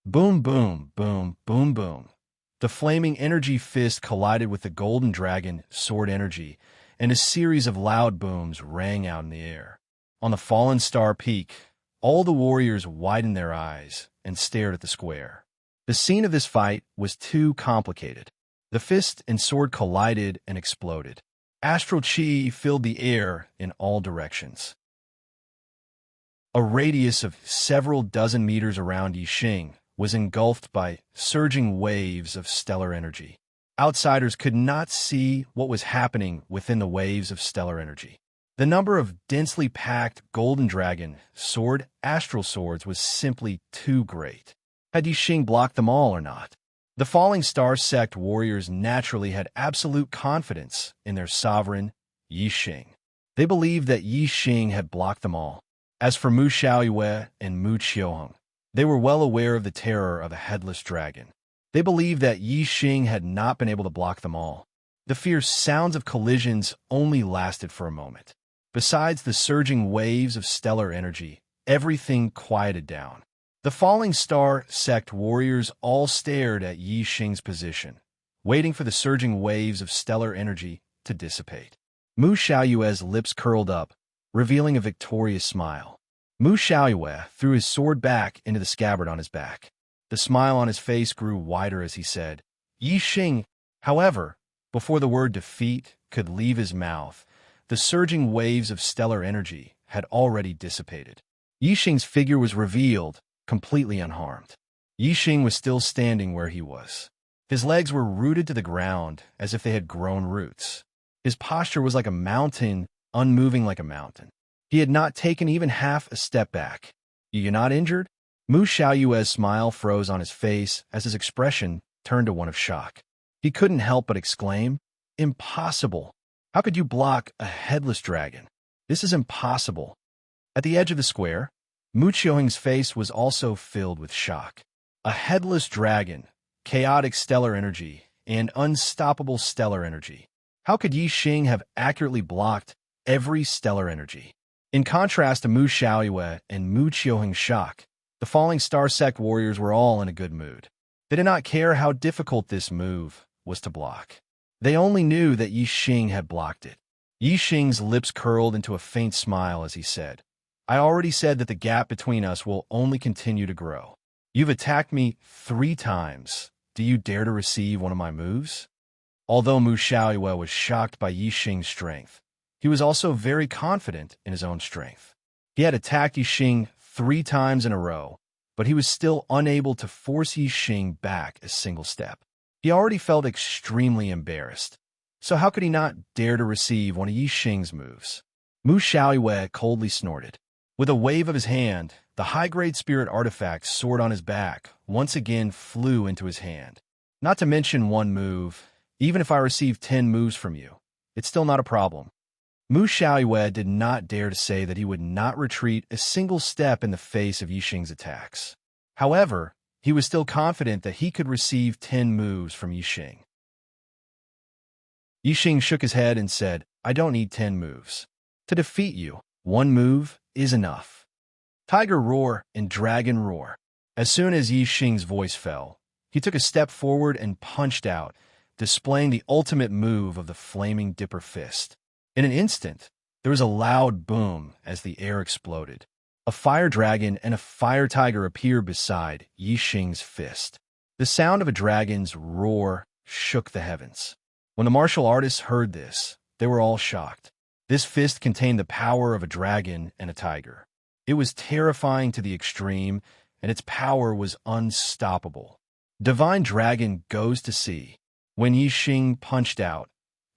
Boom, boom, boom, boom, boom. The flaming energy fist collided with the Golden Dragon Sword energy, and a series of loud booms rang out in the air. On the Fallen Star Peak, all the warriors widened their eyes and stared at the square. The scene of this fight was too complicated. The fist and sword collided and exploded. Astral chi filled the air in all directions. A radius of several dozen meters around Yixing was engulfed by surging waves of stellar energy. Outsiders could not see what was happening within the waves of stellar energy. The number of densely packed golden dragon sword astral swords was simply too great. Had Yixing blocked them all or not? The falling star sect warriors naturally had absolute confidence in their sovereign, Yixing. They believed that Yixing had blocked them all. As for Mu Xiaoyue and Mu Qiuheng, they were well aware of the terror of a headless dragon. They believed that Yixing had not been able to block them all. The fierce sounds of collisions only lasted for a moment. Besides the surging waves of stellar energy, everything quieted down. The falling star sect warriors all stared at Yixing's position, waiting for the surging waves of stellar energy to dissipate. Mu Xiaoyue's lips curled up, revealing a victorious smile. Mu Xiaoyue threw his sword back into the scabbard on his back. The smile on his face grew wider as he said, Yixing. However, before the word defeat could leave his mouth, the surging waves of stellar energy had already dissipated. Yixing's figure was revealed, completely unharmed. Yixing was still standing where he was. His legs were rooted to the ground as if they had grown roots. His posture was like a mountain, unmoving like a mountain. He had not taken even half a step back. "You're not injured?" Mu Xiaoyue's smile froze on his face as his expression turned to one of shock. He couldn't help but exclaim, "Impossible! How could you block a headless dragon? This is impossible." At the edge of the square, Mu Qiuheng's face was also filled with shock. A headless dragon, chaotic stellar energy, and unstoppable stellar energy. How could Yixing have accurately blocked every stellar energy? In contrast to Mu Xiaoyue and Mu Qiuheng's shock, the falling star sect warriors were all in a good mood. They did not care how difficult this move was to block. They only knew that Yixing had blocked it. Yixing's lips curled into a faint smile as he said, "I already said that the gap between us will only continue to grow. You've attacked me 3 times. Do you dare to receive one of my moves?" Although Mu Xiaoyue was shocked by Yixing's strength, he was also very confident in his own strength. He had attacked Yixing 3 times in a row, but he was still unable to force Yixing back a single step. He already felt extremely embarrassed, so how could he not dare to receive one of Yixing's moves? Mu Xiaoyue coldly snorted. With a wave of his hand, the high-grade spirit artifact sword on his back once again flew into his hand. "Not to mention one move, even if I receive 10 moves from you, it's still not a problem." Mu Xiaoyue did not dare to say that he would not retreat a single step in the face of Yixing's attacks. However, he was still confident that he could receive 10 moves from Yixing. Yixing shook his head and said, "I don't need 10 moves. To defeat you, 1 move is enough." Tiger roar and dragon roar. As soon as Yixing's voice fell, he took a step forward and punched out, displaying the ultimate move of the flaming dipper fist. In an instant, there was a loud boom as the air exploded. A fire dragon and a fire tiger appeared beside Yixing's fist. The sound of a dragon's roar shook the heavens. When the martial artists heard this, they were all shocked. This fist contained the power of a dragon and a tiger. It was terrifying to the extreme, and its power was unstoppable. Divine Dragon goes to sea. When Yixing punched out,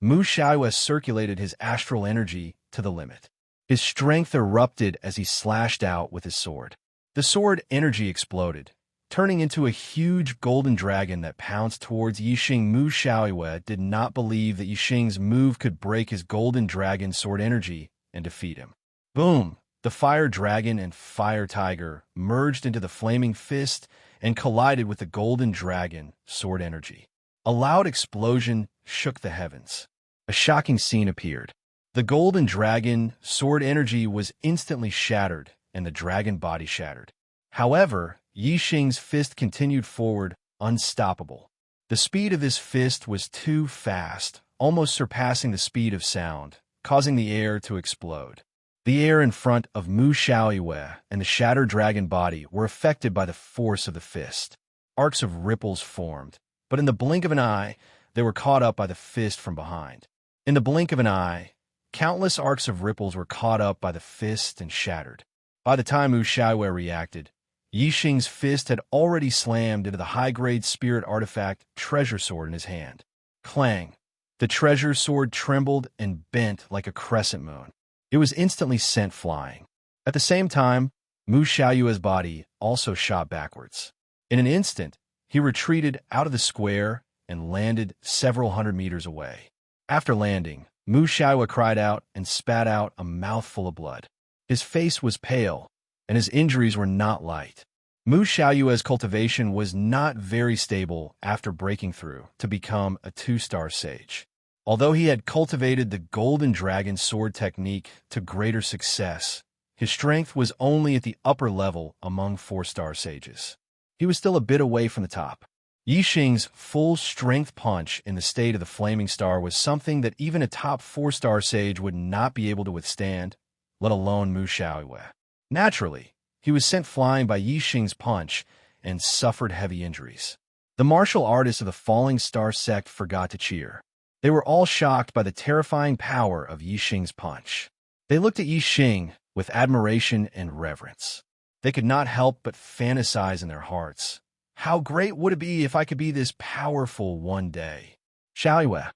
Mu Xiaoyue circulated his astral energy to the limit. His strength erupted as he slashed out with his sword. The sword energy exploded, turning into a huge golden dragon that pounced towards Yixing. Mu Xiaoyue did not believe that Yixing's move could break his golden dragon sword energy and defeat him. Boom! The fire dragon and fire tiger merged into the flaming fist and collided with the golden dragon sword energy. A loud explosion shook the heavens. A shocking scene appeared. The golden dragon sword energy was instantly shattered, and the dragon body shattered. However, Yixing's fist continued forward, unstoppable. The speed of this fist was too fast, almost surpassing the speed of sound, causing the air to explode. The air in front of Mu Xiaoyue and the shattered dragon body were affected by the force of the fist. Arcs of ripples formed, but in the blink of an eye, they were caught up by the fist from behind. In the blink of an eye, countless arcs of ripples were caught up by the fist and shattered. By the time Mu Xiaoyue reacted, Yixing's fist had already slammed into the high-grade spirit artifact treasure sword in his hand. Clang! The treasure sword trembled and bent like a crescent moon. It was instantly sent flying. At the same time, Mu Xiaoyue's body also shot backwards. In an instant, he retreated out of the square and landed several hundred meters away. After landing, Mu Xiaoyue cried out and spat out a mouthful of blood. His face was pale, and his injuries were not light. Mu Xiaoyue's cultivation was not very stable after breaking through to become a 2-star sage. Although he had cultivated the Golden Dragon sword technique to greater success, his strength was only at the upper level among 4-star sages. He was still a bit away from the top. Yixing's full-strength punch in the state of the Flaming Star was something that even a top 4-star sage would not be able to withstand, let alone Mu Xiaoyue. Naturally, he was sent flying by Yixing's punch and suffered heavy injuries. The martial artists of the Falling Star sect forgot to cheer. They were all shocked by the terrifying power of Yixing's punch. They looked at Yixing with admiration and reverence. They could not help but fantasize in their hearts. How great would it be if I could be this powerful one day? Xiaoyue.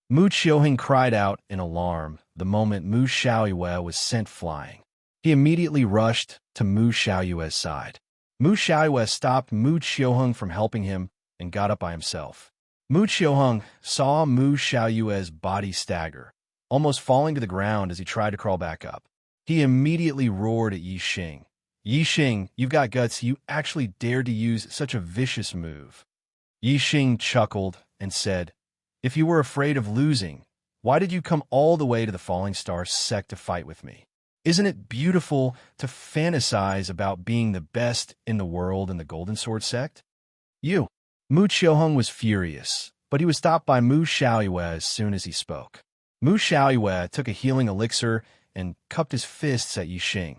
Mu Qiuheng cried out in alarm the moment Mu Xiaoyue was sent flying. He immediately rushed to Mu Xiaoyue's side. Mu Xiaoyue stopped Mu Qiuheng from helping him and got up by himself. Mu Qiuheng saw Mu Xiaoyue's body stagger, almost falling to the ground as he tried to crawl back up. He immediately roared at Yixing. Yixing, you've got guts. You actually dared to use such a vicious move. Yixing chuckled and said, if you were afraid of losing, why did you come all the way to the Falling Star sect to fight with me? Isn't it beautiful to fantasize about being the best in the world in the Golden Sword sect? You. Mu Qiuheng was furious, but he was stopped by Mu Xiaoyue as soon as he spoke. Mu Xiaoyue took a healing elixir and cupped his fists at Yixing.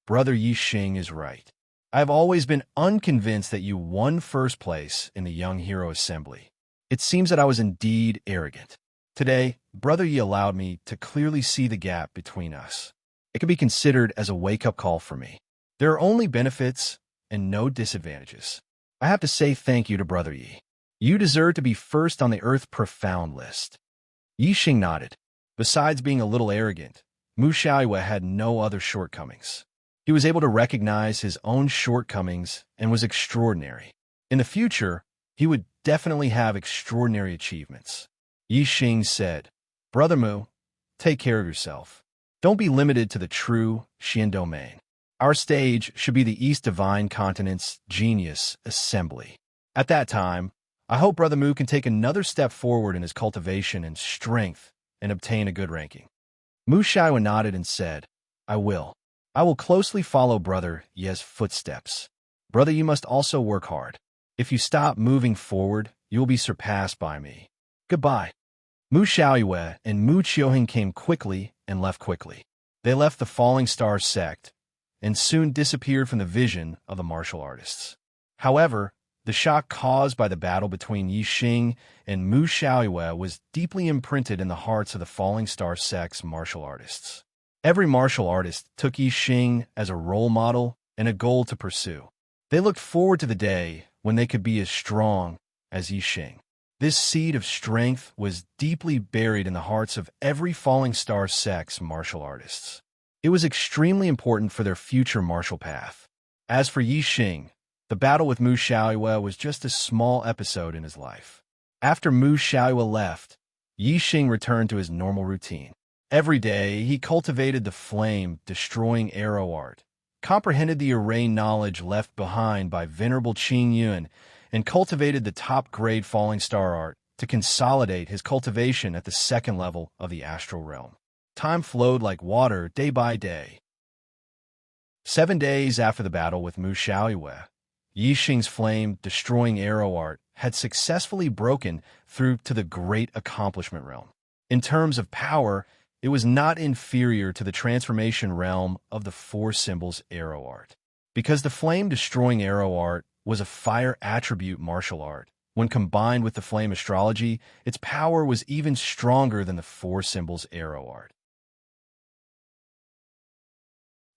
Brother Yixing is right. I have always been unconvinced that you won first place in the Young Hero Assembly. It seems that I was indeed arrogant. Today, Brother Yi allowed me to clearly see the gap between us. It can be considered as a wake-up call for me. There are only benefits and no disadvantages. I have to say thank you to Brother Yi. You deserve to be first on the Earth Profound list. Yixing nodded. Besides being a little arrogant, Mu Xiaoyue had no other shortcomings. He was able to recognize his own shortcomings and was extraordinary. In the future, he would definitely have extraordinary achievements. Yixing said, Brother Mu, take care of yourself. Don't be limited to the true Xian domain. Our stage should be the East Divine Continent's Genius Assembly. At that time, I hope Brother Mu can take another step forward in his cultivation and strength and obtain a good ranking. Mu Xiaoyue nodded and said, I will. I will closely follow Brother Ye's footsteps. Brother, you must also work hard. If you stop moving forward, you will be surpassed by me. Goodbye. Mu Xiaoyue and Mu Qiuheng came quickly and left quickly. They left the Falling Star sect and soon disappeared from the vision of the martial artists. However, the shock caused by the battle between Yixing and Mu Xiaoyue was deeply imprinted in the hearts of the Falling Star sect's martial artists. Every martial artist took Yixing as a role model and a goal to pursue. They looked forward to the day when they could be as strong as Yixing. This seed of strength was deeply buried in the hearts of every Falling Star sect's martial artists. It was extremely important for their future martial path. As for Yixing, the battle with Mu Xiaoyue was just a small episode in his life. After Mu Xiaoyue left, Yixing returned to his normal routine. Every day, he cultivated the flame-destroying arrow art, comprehended the array knowledge left behind by Venerable Qing Yuan, and cultivated the top-grade Falling Star art to consolidate his cultivation at the second level of the astral realm. Time flowed like water day by day. 7 days after the battle with Mu Xiaoyue, Yixing's flame-destroying arrow art had successfully broken through to the great accomplishment realm. In terms of power, it was not inferior to the transformation realm of the Four Symbols arrow art. Because the flame-destroying arrow art was a fire attribute martial art, when combined with the flame astrology, its power was even stronger than the Four Symbols arrow art.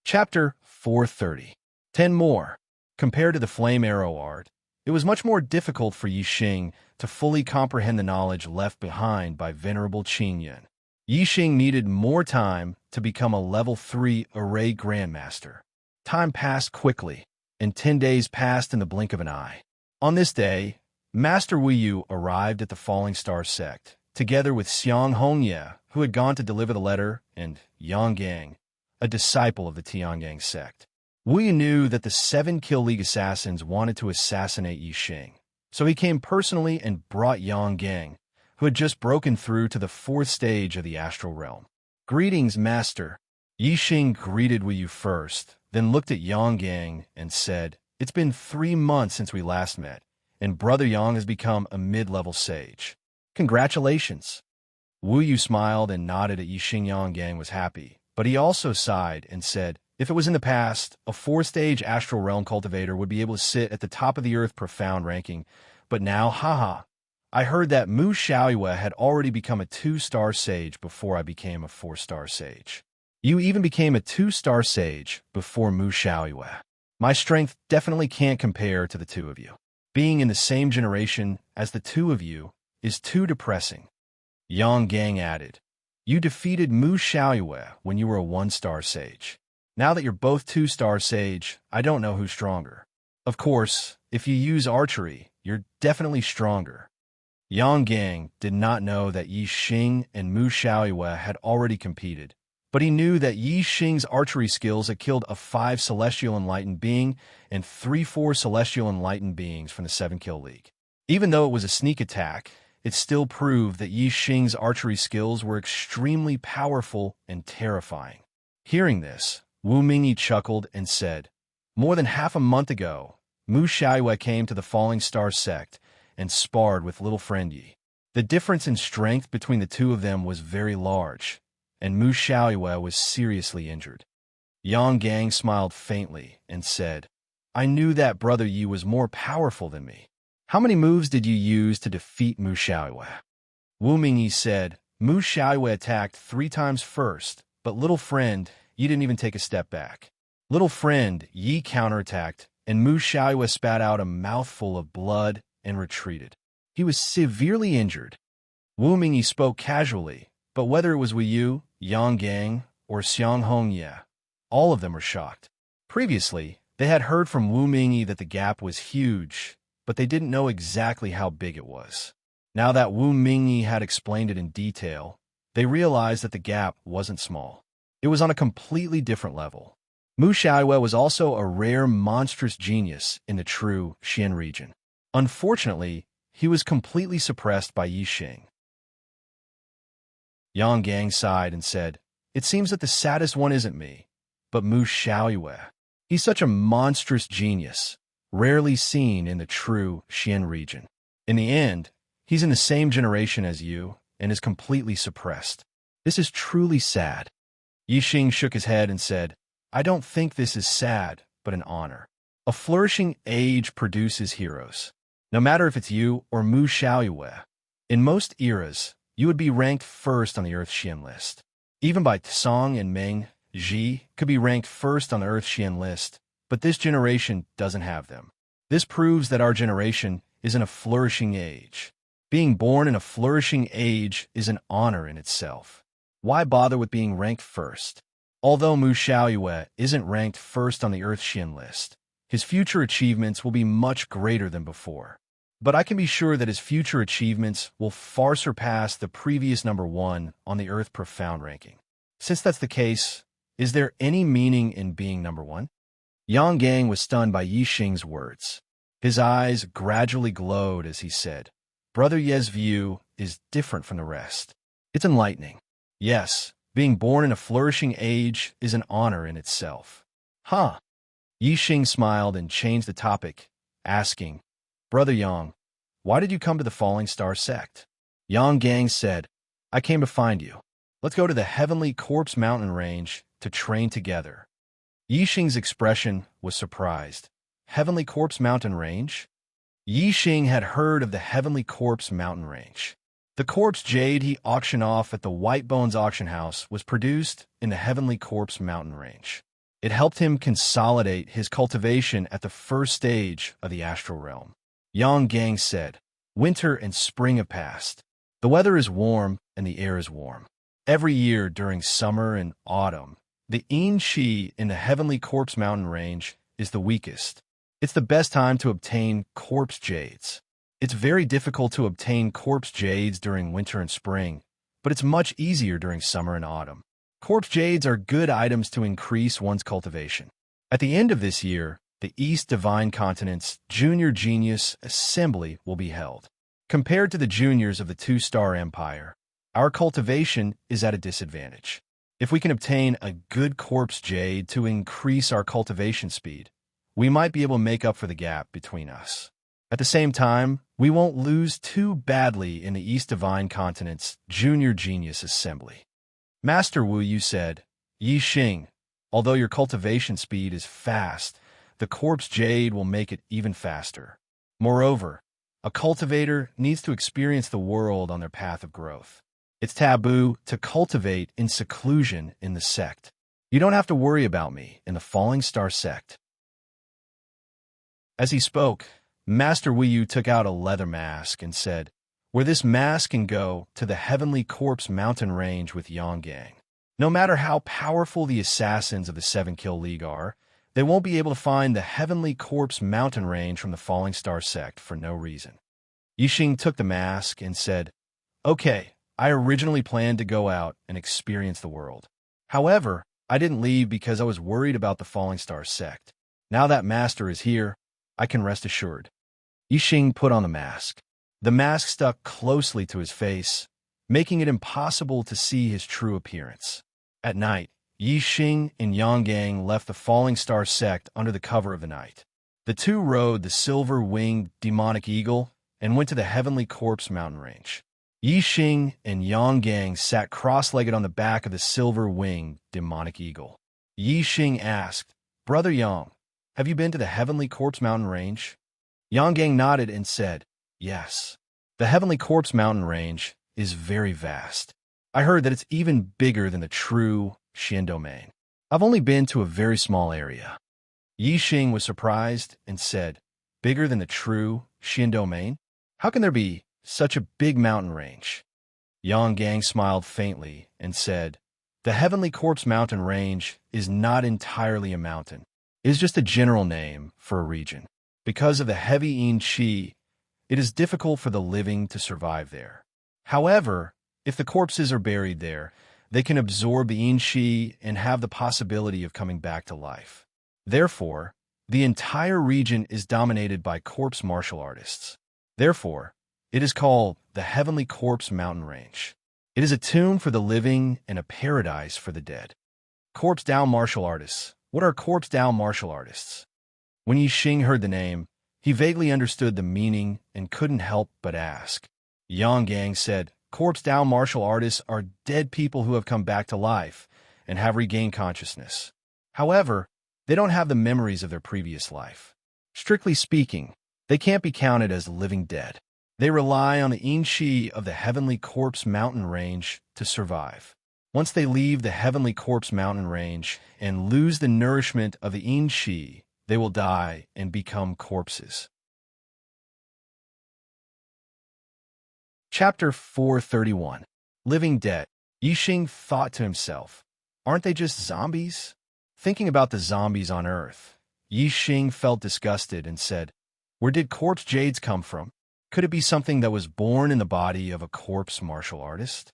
Chapter 430. 10 more. Compared to the flame arrow art, It was much more difficult for Yixing to fully comprehend the knowledge left behind by Venerable Qingyun. Yixing needed more time to become a level 3 array grandmaster. Time passed quickly, and 10 days passed in the blink of an eye. On this day, Master Wu Yu arrived at the Falling Star sect, together with Xiang Hongye, who had gone to deliver the letter, and Yang Gang, a disciple of the Tiangang sect. Wu Yu knew that the 7 Kill League assassins wanted to assassinate Yixing, so he came personally and brought Yang Gang, who had just broken through to the 4th stage of the astral realm. "Greetings, Master." Yixing greeted Wu Yu first, then looked at Yang Gang and said, "It's been 3 months since we last met, and Brother Yang has become a mid-level sage. Congratulations." Wu Yu smiled and nodded at Yixing. Yang Gang was happy, but he also sighed and said, "If it was in the past, a 4th-stage astral realm cultivator would be able to sit at the top of the earth profound ranking, but now, haha, I heard that Mu Xiaoyue had already become a 2-star sage before I became a 4-star sage. You even became a 2-star sage before Mu Xiaoyue. My strength definitely can't compare to the two of you. Being in the same generation as the two of you is too depressing." Yang Gang added, "You defeated Mu Xiaoyue when you were a 1-star sage. Now that you're both 2-star sage, I don't know who's stronger. Of course, if you use archery, you're definitely stronger." Yang Gang did not know that Yixing and Mu Xiaoyue had already competed, but he knew that Yixing's archery skills had killed a 5 Celestial Enlightened being and 3-4 Celestial Enlightened beings from the 7 Kill League. Even though it was a sneak attack, it still proved that Yixing's archery skills were extremely powerful and terrifying. Hearing this, Wu Mingyi chuckled and said, "More than half a month ago, Mu Xiaoyue came to the Falling Star sect and sparred with little friend Yi. The difference in strength between the two of them was very large, and Mu Xiaoyue was seriously injured." Yang Gang smiled faintly and said, "I knew that Brother Yi was more powerful than me. How many moves did you use to defeat Mu Xiaoyue?" Wu Mingyi said, "Mu Xiaoyue attacked 3 times first, but little friend Yi didn't even take a step back. Little friend Yi counterattacked, and Mu Xiaoyue spat out a mouthful of blood and retreated. He was severely injured." Wu Mingyi spoke casually, but whether it was Wu Yu, Yang Gang, or Xiang Hongye, all of them were shocked. Previously, they had heard from Wu Mingyi that the gap was huge, but they didn't know exactly how big it was. Now that Wu Mingyi had explained it in detail, they realized that the gap wasn't small. It was on a completely different level. Mu Xiaoyue was also a rare monstrous genius in the true Xian region. Unfortunately, he was completely suppressed by Yixing. Yang Gang sighed and said, "It seems that the saddest one isn't me, but Mu Xiaoyue. He's such a monstrous genius, rarely seen in the true Xian region. In the end, he's in the same generation as you and is completely suppressed. This is truly sad." Yixing shook his head and said, "I don't think this is sad, but an honor. A flourishing age produces heroes. No matter if it's you or Mu Xiaoyue, in most eras, you would be ranked first on the Earth Xian list. Even by Tsong and Meng, Ji could be ranked first on the Earth Xian list, but this generation doesn't have them. This proves that our generation is in a flourishing age. Being born in a flourishing age is an honor in itself. Why bother with being ranked first?" Although Mu Xiaoyue isn't ranked first on the Earth Xian list, his future achievements will be much greater than before. But I can be sure that his future achievements will far surpass the previous number 1 on the Earth Profound ranking. Since that's the case, is there any meaning in being number 1? Yang Gang was stunned by Yixing's words. His eyes gradually glowed as he said, "Brother Ye's view is different from the rest. It's enlightening. Yes, being born in a flourishing age is an honor in itself." "Huh?" Yixing smiled and changed the topic, asking, "Brother Yang, why did you come to the Falling Star sect?" Yang Gang said, "I came to find you. Let's go to the Heavenly Corpse Mountain Range to train together." Yixing's expression was surprised. Heavenly Corpse Mountain Range? Yixing had heard of the Heavenly Corpse Mountain Range. The corpse jade he auctioned off at the White Bones auction house was produced in the Heavenly Corpse Mountain Range. It helped him consolidate his cultivation at the 1st stage of the astral realm. Yang Gang said, "Winter and spring have passed. The weather is warm and the air is warm. Every year during summer and autumn, the Yin-Shi in the Heavenly Corpse Mountain Range is the weakest. It's the best time to obtain corpse jades. It's very difficult to obtain corpse jades during winter and spring, but it's much easier during summer and autumn. Corpse jades are good items to increase one's cultivation. At the end of this year, the East Divine Continent's Junior Genius Assembly will be held. Compared to the juniors of the Two-Star Empire, our cultivation is at a disadvantage. If we can obtain a good corpse jade to increase our cultivation speed, we might be able to make up for the gap between us. At the same time, we won't lose too badly in the East Divine Continent's Junior Genius Assembly." Master Wu Yu said, "Yi Xing, although your cultivation speed is fast, the corpse jade will make it even faster. Moreover, a cultivator needs to experience the world on their path of growth. It's taboo to cultivate in seclusion in the sect. You don't have to worry about me in the Falling Star sect." As he spoke, Master Wu Yu took out a leather mask and said, "Where this mask can go to the Heavenly Corpse Mountain Range with Yonggang. No matter how powerful the assassins of the Seven Kill League are, they won't be able to find the Heavenly Corpse Mountain Range from the Falling Star sect for no reason." Yixing took the mask and said, "Okay, I originally planned to go out and experience the world. However, I didn't leave because I was worried about the Falling Star sect. Now that Master is here, I can rest assured." Yixing put on the mask. The mask stuck closely to his face, making it impossible to see his true appearance. At night, Yixing and Yonggang left the Falling Star sect under the cover of the night. The two rode the silver-winged demonic eagle and went to the Heavenly Corpse Mountain Range. Yixing and Yonggang sat cross-legged on the back of the silver-winged demonic eagle. Yixing asked, "Brother Yang, have you been to the Heavenly Corpse Mountain Range?" Yonggang nodded and said, "Yes. The Heavenly Corpse Mountain Range is very vast. I heard that it's even bigger than the true Xian domain. I've only been to a very small area." Yixing was surprised and said, "Bigger than the true Xian domain? How can there be such a big mountain range?" Yonggang smiled faintly and said, "The Heavenly Corpse Mountain Range is not entirely a mountain. It is just a general name for a region. Because of the heavy Yin Qi, it is difficult for the living to survive there. However, if the corpses are buried there, they can absorb the Yin Qi and have the possibility of coming back to life. Therefore, the entire region is dominated by corpse martial artists. Therefore, it is called the Heavenly Corpse Mountain Range. It is a tomb for the living and a paradise for the dead." Corpse Down Martial Artists. What are Corpse Down Martial Artists? When Yixing heard the name, he vaguely understood the meaning and couldn't help but ask. Yonggang said, "Corpse Down Martial Artists are dead people who have come back to life and have regained consciousness. However, they don't have the memories of their previous life. Strictly speaking, they can't be counted as living dead. They rely on the Yin Qi of the Heavenly Corpse Mountain Range to survive. Once they leave the Heavenly Corpse Mountain Range and lose the nourishment of the Yin Qi, they will die and become corpses." Chapter 431. Living Dead. Yixing thought to himself, "Aren't they just zombies?" Thinking about the zombies on Earth, Yixing felt disgusted and said, "Where did corpse jades come from? Could it be something that was born in the body of a corpse martial artist?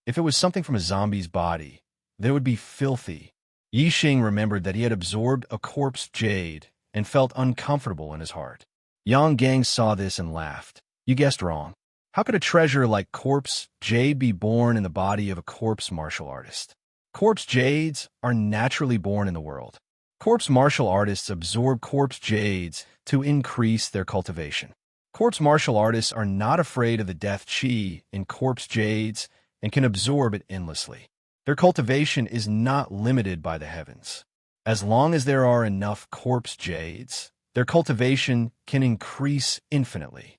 If it was something from a zombie's body, then it would be filthy." Yixing remembered that he had absorbed a corpse jade and felt uncomfortable in his heart. Yonggang saw this and laughed. "You guessed wrong. How could a treasure like corpse jade be born in the body of a corpse martial artist? Corpse jades are naturally born in the world. Corpse martial artists absorb corpse jades to increase their cultivation. Corpse martial artists are not afraid of the death chi in corpse jades and can absorb it endlessly. Their cultivation is not limited by the heavens. As long as there are enough corpse jades, their cultivation can increase infinitely."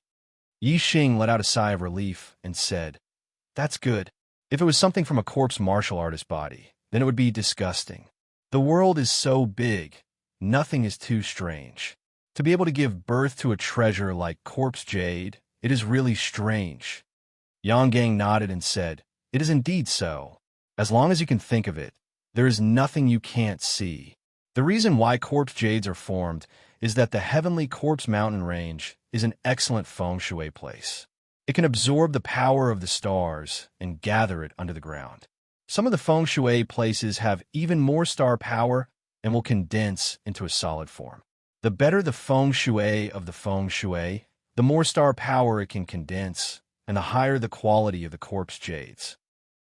Yixing let out a sigh of relief and said, "That's good. If it was something from a corpse martial artist's body, then it would be disgusting. The world is so big, nothing is too strange. To be able to give birth to a treasure like corpse jade, it is really strange. Yang nodded and said, "It is indeed so. As long as you can think of it, there is nothing you can't see." The reason why corpse jades are formed is that the heavenly Corpse Mountain range is an excellent feng shui place. It can absorb the power of the stars and gather it under the ground. Some of the feng shui places have even more star power and will condense into a solid form. The better the feng shui of the feng shui, the more star power it can condense, and the higher the quality of the corpse jades.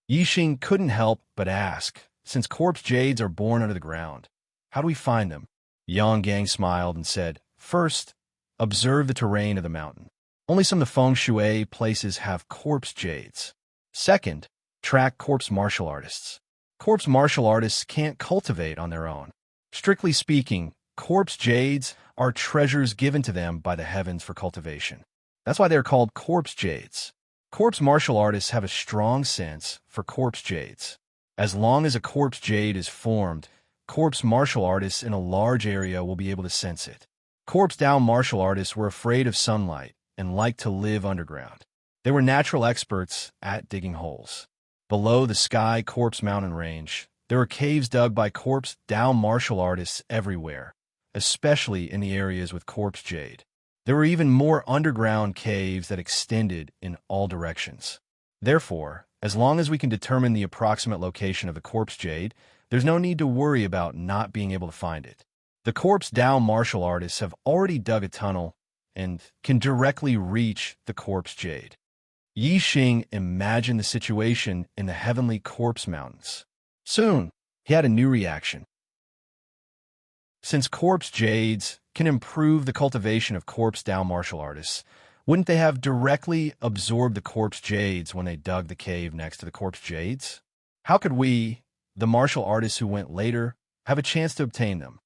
Yixing couldn't help but ask, since corpse jades are born under the ground, how do we find them? Yang smiled and said, "First, observe the terrain of the mountain. Only some of the feng shui places have corpse jades. Second, track corpse martial artists. Corpse martial artists can't cultivate on their own. Strictly speaking, corpse jades are treasures given to them by the heavens for cultivation. That's why they're called corpse jades. Corpse martial artists have a strong sense for corpse jades. As long as a corpse jade is formed, corpse martial artists in a large area will be able to sense it. Corpse down martial artists were afraid of sunlight and liked to live underground. They were natural experts at digging holes. Below the Sky Corpse Mountain Range, there were caves dug by corpse down martial artists everywhere, especially in the areas with corpse jade. There were even more underground caves that extended in all directions. Therefore, as long as we can determine the approximate location of the corpse jade, there's no need to worry about not being able to find it. The corpse down martial artists have already dug a tunnel and can directly reach the corpse jade. Yixing imagined the situation in the heavenly corpse mountains. Soon, he had a new reaction. Since corpse jades can improve the cultivation of corpse down martial artists, wouldn't they have directly absorbed the corpse jades when they dug the cave next to the corpse jades? How could we, the martial artists who went later, have a chance to obtain them?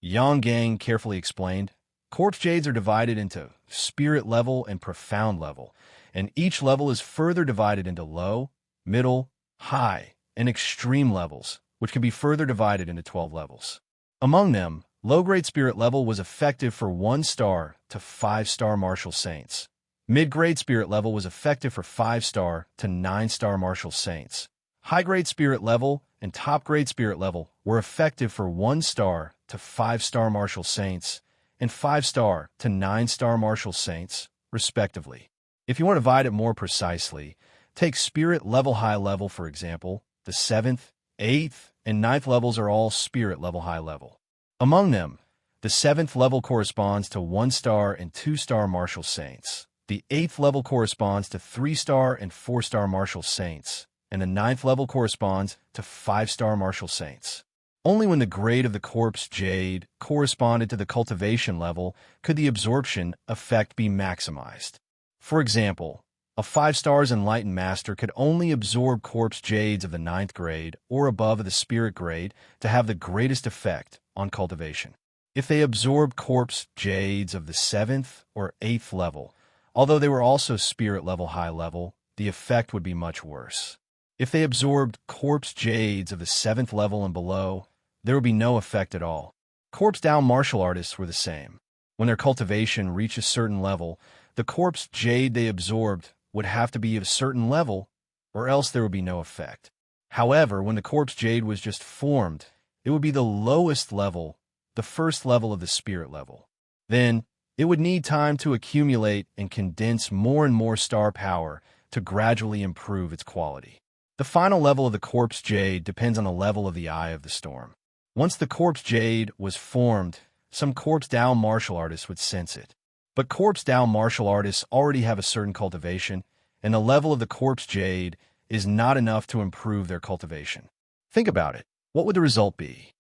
Yang carefully explained, corpse jades are divided into spirit level and profound level, and each level is further divided into low, middle, high, and extreme levels, which can be further divided into 12 levels. Among them, low-grade spirit level was effective for 1-star to 5-star martial saints. Mid-grade spirit level was effective for 5-star to 9-star martial saints. High-grade spirit level and top-grade spirit level were effective for 1-star to 5-star martial saints and 5-star to 9-star martial saints, respectively. If you want to divide it more precisely, take spirit level high level, for example. The 7th, 8th, and 9th levels are all spirit level high level. Among them, the 7th level corresponds to 1-star and 2-star martial saints. The 8th level corresponds to 3-star and 4-star martial saints, and the 9th level corresponds to 5-star martial saints. Only when the grade of the corpse jade corresponded to the cultivation level could the absorption effect be maximized. For example, a 5-stars enlightened master could only absorb corpse jades of the 9th grade or above of the spirit grade to have the greatest effect on cultivation. If they absorbed corpse jades of the 7th or 8th level, although they were also spirit level high level, the effect would be much worse. If they absorbed corpse jades of the 7th level and below, there would be no effect at all. Corpse down martial artists were the same. When their cultivation reached a certain level, the corpse jade they absorbed would have to be of a certain level, or else there would be no effect. However, when the corpse jade was just formed, it would be the lowest level, the first level of the spirit level. Then, it would need time to accumulate and condense more and more star power to gradually improve its quality. The final level of the corpse jade depends on the level of the eye of the storm. Once the corpse jade was formed, some corpse down martial artists would sense it. But corpse down martial artists already have a certain cultivation, and the level of the corpse jade is not enough to improve their cultivation. Think about it. What would the result be?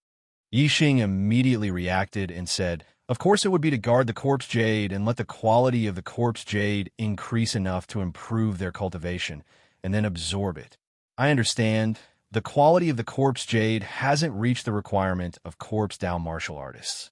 Yixing immediately reacted and said, of course it would be to guard the corpse jade and let the quality of the corpse jade increase enough to improve their cultivation, and then absorb it. I understand. The quality of the corpse jade hasn't reached the requirement of corpse down martial artists.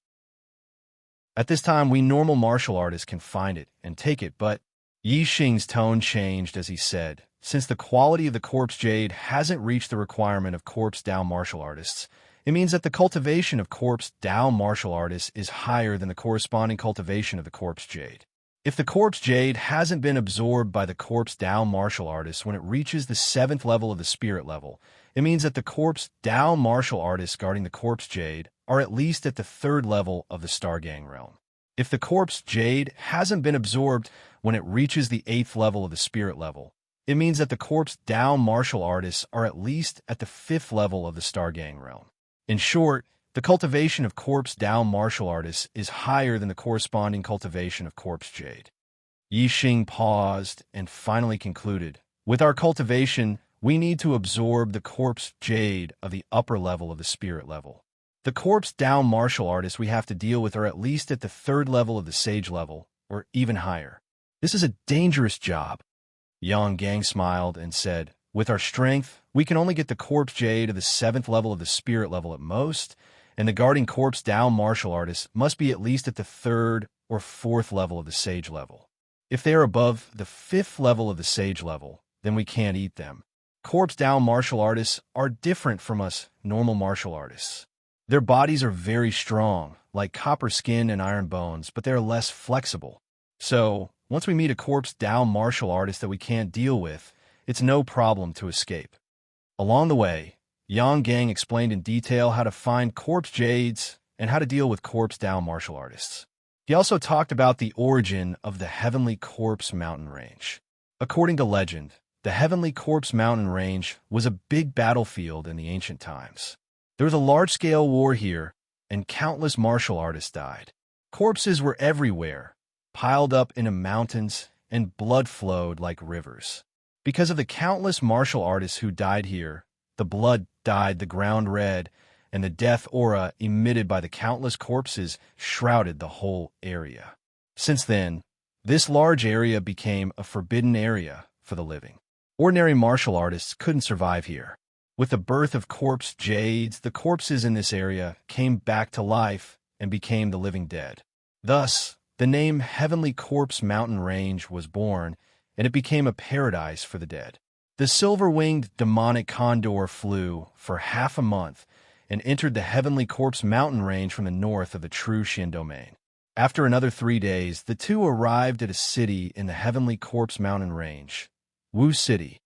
At this time, we normal martial artists can find it and take it, but Yixing's tone changed as he said, since the quality of the corpse jade hasn't reached the requirement of corpse down martial artists, it means that the cultivation of Corpse Tao martial artists is higher than the corresponding cultivation of the Corpse Jade. If the Corpse Jade hasn't been absorbed by the Corpse Tao martial artist when it reaches the 7th level of the spirit level, it means that the Corpse Tao martial artists guarding the Corpse Jade are at least at the 3rd level of the Star Gang realm. If the Corpse Jade hasn't been absorbed when it reaches the 8th level of the spirit level, it means that the Corpse Tao martial artists are at least at the 5th level of the Star Gang realm. In short, the cultivation of Corpse Tao martial artists is higher than the corresponding cultivation of Corpse Jade. Yixing paused and finally concluded, with our cultivation, we need to absorb the Corpse Jade of the upper level of the spirit level. The Corpse Tao martial artists we have to deal with are at least at the 3rd level of the sage level, or even higher. This is a dangerous job. Yang Gang smiled and said, with our strength, we can only get the Corpse Jade of the 7th level of the spirit level at most, and the guarding Corpse Tao martial artists must be at least at the 3rd or 4th level of the sage level. If they are above the 5th level of the sage level, then we can't eat them. Corpse Tao martial artists are different from us normal martial artists. Their bodies are very strong, like copper skin and iron bones, but they are less flexible. So, once we meet a Corpse Tao martial artist that we can't deal with, it's no problem to escape. Along the way, Yang Gang explained in detail how to find Corpse Jades and how to deal with Corpse Tao martial artists. He also talked about the origin of the Heavenly Corpse Mountain Range. According to legend, the Heavenly Corpse Mountain Range was a big battlefield in the ancient times. There was a large-scale war here, and countless martial artists died. Corpses were everywhere, piled up into mountains, and blood flowed like rivers. Because of the countless martial artists who died here, the blood dyed the ground red, and the death aura emitted by the countless corpses shrouded the whole area. Since then, this large area became a forbidden area for the living. Ordinary martial artists couldn't survive here. With the birth of Corpse Jades, the corpses in this area came back to life and became the living dead. Thus, the name Heavenly Corpse Mountain Range was born, and it became a paradise for the dead. The silver-winged demonic condor flew for half a month and entered the Heavenly Corpse Mountain Range from the north of the True Shin domain. After another 3 days, the two arrived at a city in the Heavenly Corpse Mountain Range, Wu City.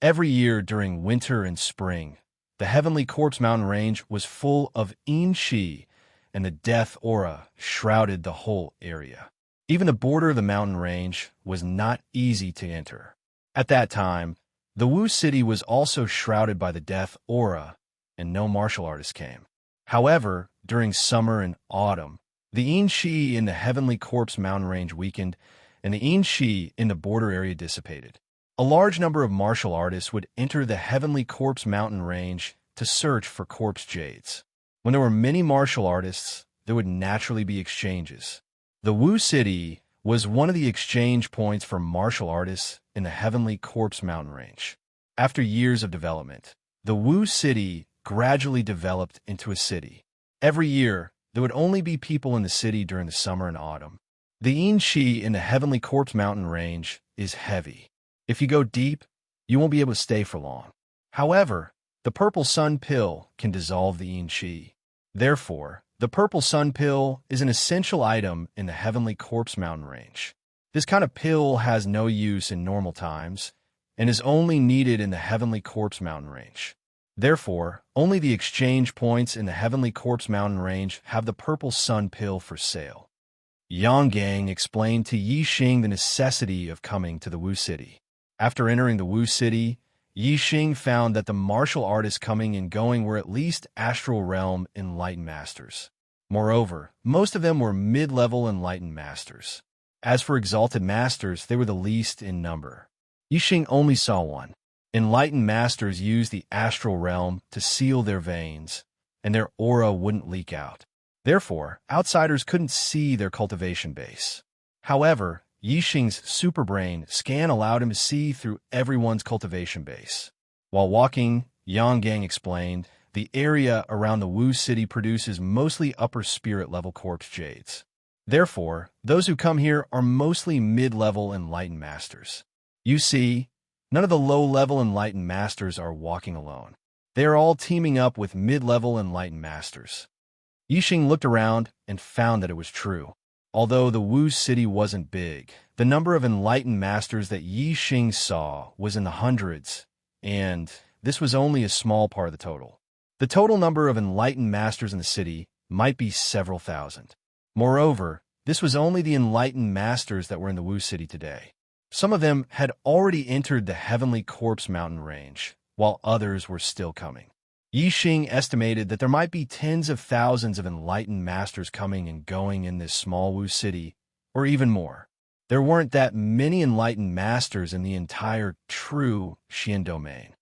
Every year during winter and spring, the Heavenly Corpse Mountain Range was full of Yin-Shi, and the death aura shrouded the whole area. Even the border of the mountain range was not easy to enter. At that time, the Wu City was also shrouded by the death aura, and no martial artists came. However, during summer and autumn, the Yin-Shi in the Heavenly Corpse Mountain Range weakened, and the Yin-Shi in the border area dissipated. A large number of martial artists would enter the Heavenly Corpse Mountain Range to search for Corpse Jades. When there were many martial artists, there would naturally be exchanges. The Wu City was one of the exchange points for martial artists in the Heavenly Corpse Mountain Range. After years of development, the Wu City gradually developed into a city. Every year, there would only be people in the city during the summer and autumn. The Yin-Shi in the Heavenly Corpse Mountain Range is heavy. If you go deep, you won't be able to stay for long. However, the Purple Sun Pill can dissolve the Yin-Shi. Therefore, the Purple Sun Pill is an essential item in the Heavenly Corpse Mountain Range. This kind of pill has no use in normal times and is only needed in the Heavenly Corpse Mountain Range. Therefore, only the exchange points in the Heavenly Corpse Mountain Range have the Purple Sun Pill for sale. Yang Gang explained to Yixing the necessity of coming to the Wu City. After entering the Wu City, Yixing found that the martial artists coming and going were at least Astral Realm Enlightened Masters. Moreover, most of them were mid-level Enlightened Masters. As for Exalted Masters, they were the least in number. Yixing only saw one. Enlightened Masters used the Astral Realm to seal their veins, and their aura wouldn't leak out. Therefore, outsiders couldn't see their cultivation base. However, Yixing's superbrain scan allowed him to see through everyone's cultivation base. While walking, Yang Gang explained, the area around the Wu City produces mostly upper spirit level Corpse Jades. Therefore, those who come here are mostly mid-level Enlightened Masters. You see, none of the low-level Enlightened Masters are walking alone. They are all teaming up with mid-level enlightened masters. Yixing looked around and found that it was true. Although the Wu city wasn't big, the number of enlightened masters that Yixing saw was in the hundreds, and this was only a small part of the total. The total number of enlightened masters in the city might be several thousand. Moreover, this was only the enlightened masters that were in the Wu city today. Some of them had already entered the Heavenly Corpse mountain range, while others were still coming. Yixing estimated that there might be tens of thousands of enlightened masters coming and going in this small Wu city, or even more. There weren't that many enlightened masters in the entire true Xian domain.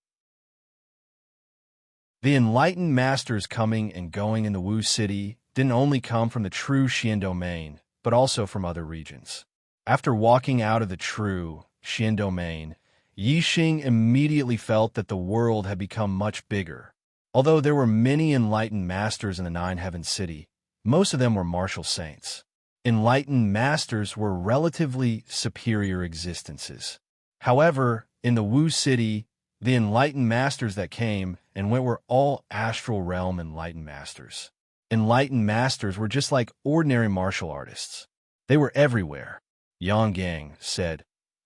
The enlightened masters coming and going in the Wu city didn't only come from the true Xian domain, but also from other regions. After walking out of the true Xian domain, Yixing immediately felt that the world had become much bigger. Although there were many enlightened masters in the Nine Heaven City, most of them were martial saints. Enlightened masters were relatively superior existences. However, in the Wu city, the enlightened masters that came and went were all astral realm enlightened masters. Enlightened masters were just like ordinary martial artists. They were everywhere. Yang Gang said,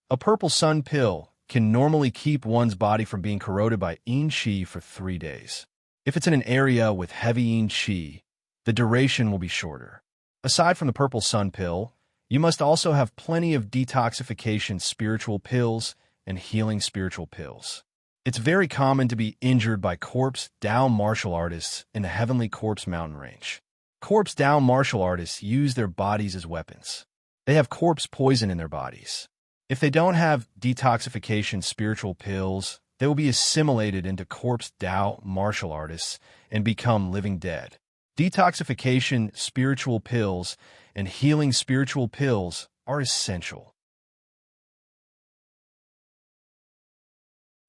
"A purple sun pill can normally keep one's body from being corroded by yin qi for 3 days. If it's in an area with heavy yin qi, the duration will be shorter. Aside from the purple sun pill, you must also have plenty of detoxification spiritual pills and healing spiritual pills. It's very common to be injured by corpse Dao martial artists in the Heavenly Corpse mountain range. Corpse Dao martial artists use their bodies as weapons. They have corpse poison in their bodies. If they don't have detoxification spiritual pills, they will be assimilated into corpse Dao martial artists and become living dead. Detoxification spiritual pills and healing spiritual pills are essential."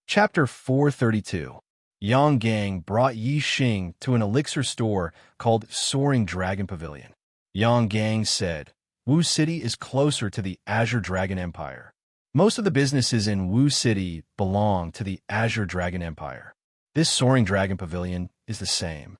Chapter 432. Yang Gang brought Yixing to an elixir store called Soaring Dragon Pavilion. Yang Gang said, "Wu City is closer to the Azure Dragon Empire. Most of the businesses in Wu City belong to the Azure Dragon Empire. This Soaring Dragon Pavilion is the same."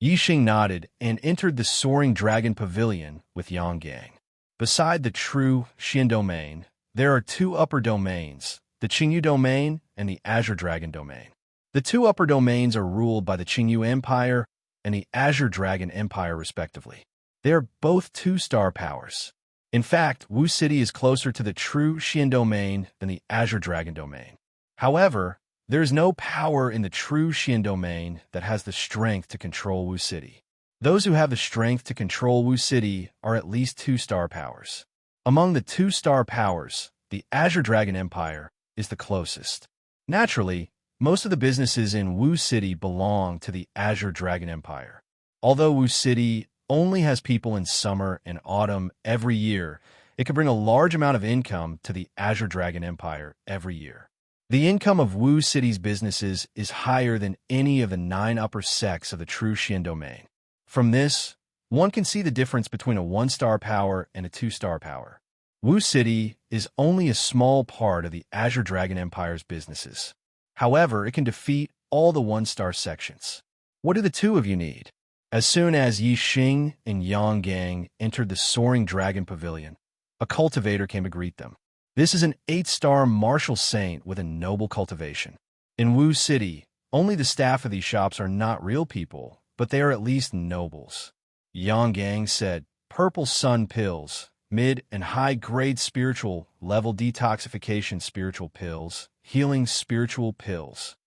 Yixing nodded and entered the Soaring Dragon Pavilion with Yang Gang. Beside the true Xian domain, there are 2 upper domains, the Qingyu domain and the Azure Dragon domain. The 2 upper domains are ruled by the Qingyu Empire and the Azure Dragon Empire respectively. They are both 2-star powers. In fact, Wu City is closer to the true Xian domain than the Azure Dragon domain. However, there is no power in the true Xian domain that has the strength to control Wu City. Those who have the strength to control Wu City are at least 2-star powers. Among the 2-star powers, the Azure Dragon Empire is the closest. Naturally, most of the businesses in Wu City belong to the Azure Dragon Empire. Although Wu City only has people in summer and autumn every year, it can bring a large amount of income to the Azure Dragon Empire every year. The income of Wu City's businesses is higher than any of the 9 upper sects of the true Xian domain. From this, one can see the difference between a 1-star power and a 2-star power. Wu City is only a small part of the Azure Dragon Empire's businesses. However, it can defeat all the 1-star sections. What do the 2 of you need? As soon as Yixing and Yang Gang entered the Soaring Dragon Pavilion, a cultivator came to greet them. This is an 8-star martial saint with a noble cultivation. In Wu City, only the staff of these shops are not real people, but they are at least nobles. Yang Gang said, "Purple sun pills, mid and high-grade spiritual level detoxification spiritual pills, healing spiritual pills."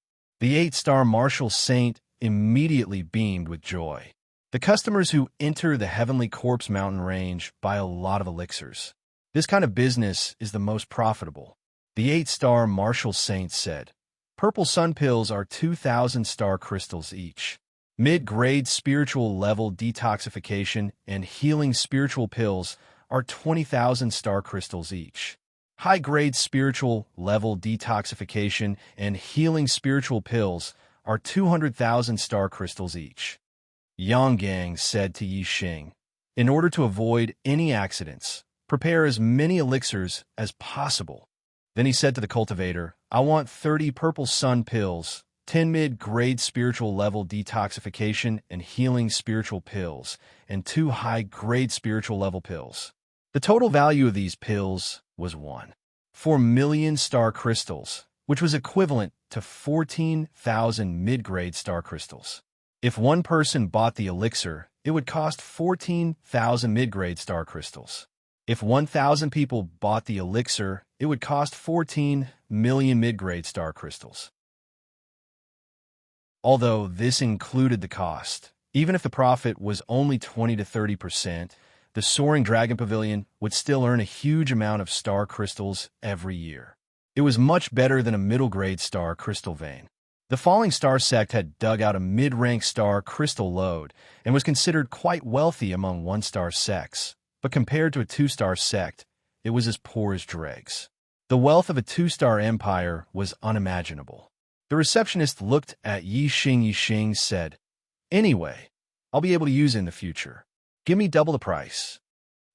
The 8-star martial saint immediately beamed with joy. The customers who enter the Heavenly Corpse mountain range buy a lot of elixirs. This kind of business is the most profitable. The 8-star martial saint said, "Purple sun pills are 2,000 star crystals each. Mid-grade spiritual level detoxification and healing spiritual pills are 20,000 star crystals each. High-grade spiritual level detoxification and healing spiritual pills are 200,000 star crystals each." Yang Gang said to Yixing, "In order to avoid any accidents, prepare as many elixirs as possible." Then he said to the cultivator, "I want 30 purple sun pills, 10 mid-grade spiritual level detoxification and healing spiritual pills, and 2 high-grade spiritual level pills. The total value of these pills was 1.4 million star crystals, which was equivalent to 14,000 mid-grade star crystals. If one person bought the elixir, it would cost 14,000 mid-grade star crystals. If 1,000 people bought the elixir, it would cost 14 million mid-grade star crystals. Although this included the cost, even if the profit was only 20 to 30%, the Soaring Dragon Pavilion would still earn a huge amount of star crystals every year. It was much better than a middle-grade star crystal vein. The Falling Star sect had dug out a mid-rank star crystal lode and was considered quite wealthy among one-star sects, but compared to a two-star sect, it was as poor as dregs. The wealth of a two-star empire was unimaginable. The receptionist looked at Yi Xing. Yi Xing said, "Anyway, I'll be able to use it in the future. Give me double the price."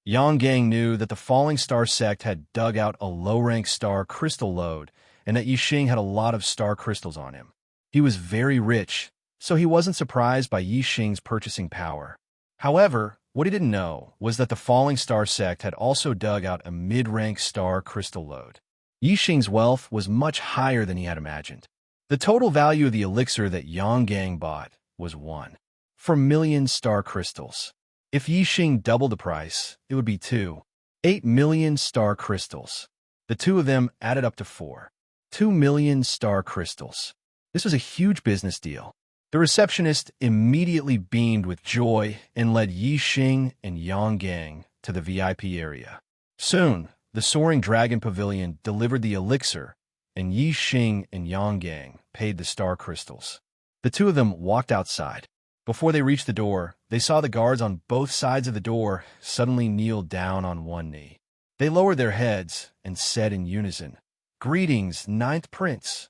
Yang Gang knew that the Falling Star sect had dug out a low-rank star crystal lode and that Yi Xing had a lot of star crystals on him. He was very rich, so he wasn't surprised by Yi Xing's purchasing power. However, what he didn't know was that the Falling Star sect had also dug out a mid-rank star crystal lode. Yi Xing's wealth was much higher than he had imagined. The total value of the elixir that Yang Gang bought was 1.4 million star crystals. If Yi Xing doubled the price, it would be 2.8 million star crystals. The two of them added up to 4.2 million star crystals. This was a huge business deal. The receptionist immediately beamed with joy and led Yi Xing and Yang Gang to the VIP area. Soon, the Soaring Dragon Pavilion delivered the elixir, and Yi Xing and Yang Gang paid the star crystals. The two of them walked outside. Before they reached the door, they saw the guards on both sides of the door suddenly kneel down on one knee. They lowered their heads and said in unison, "Greetings, Ninth Prince."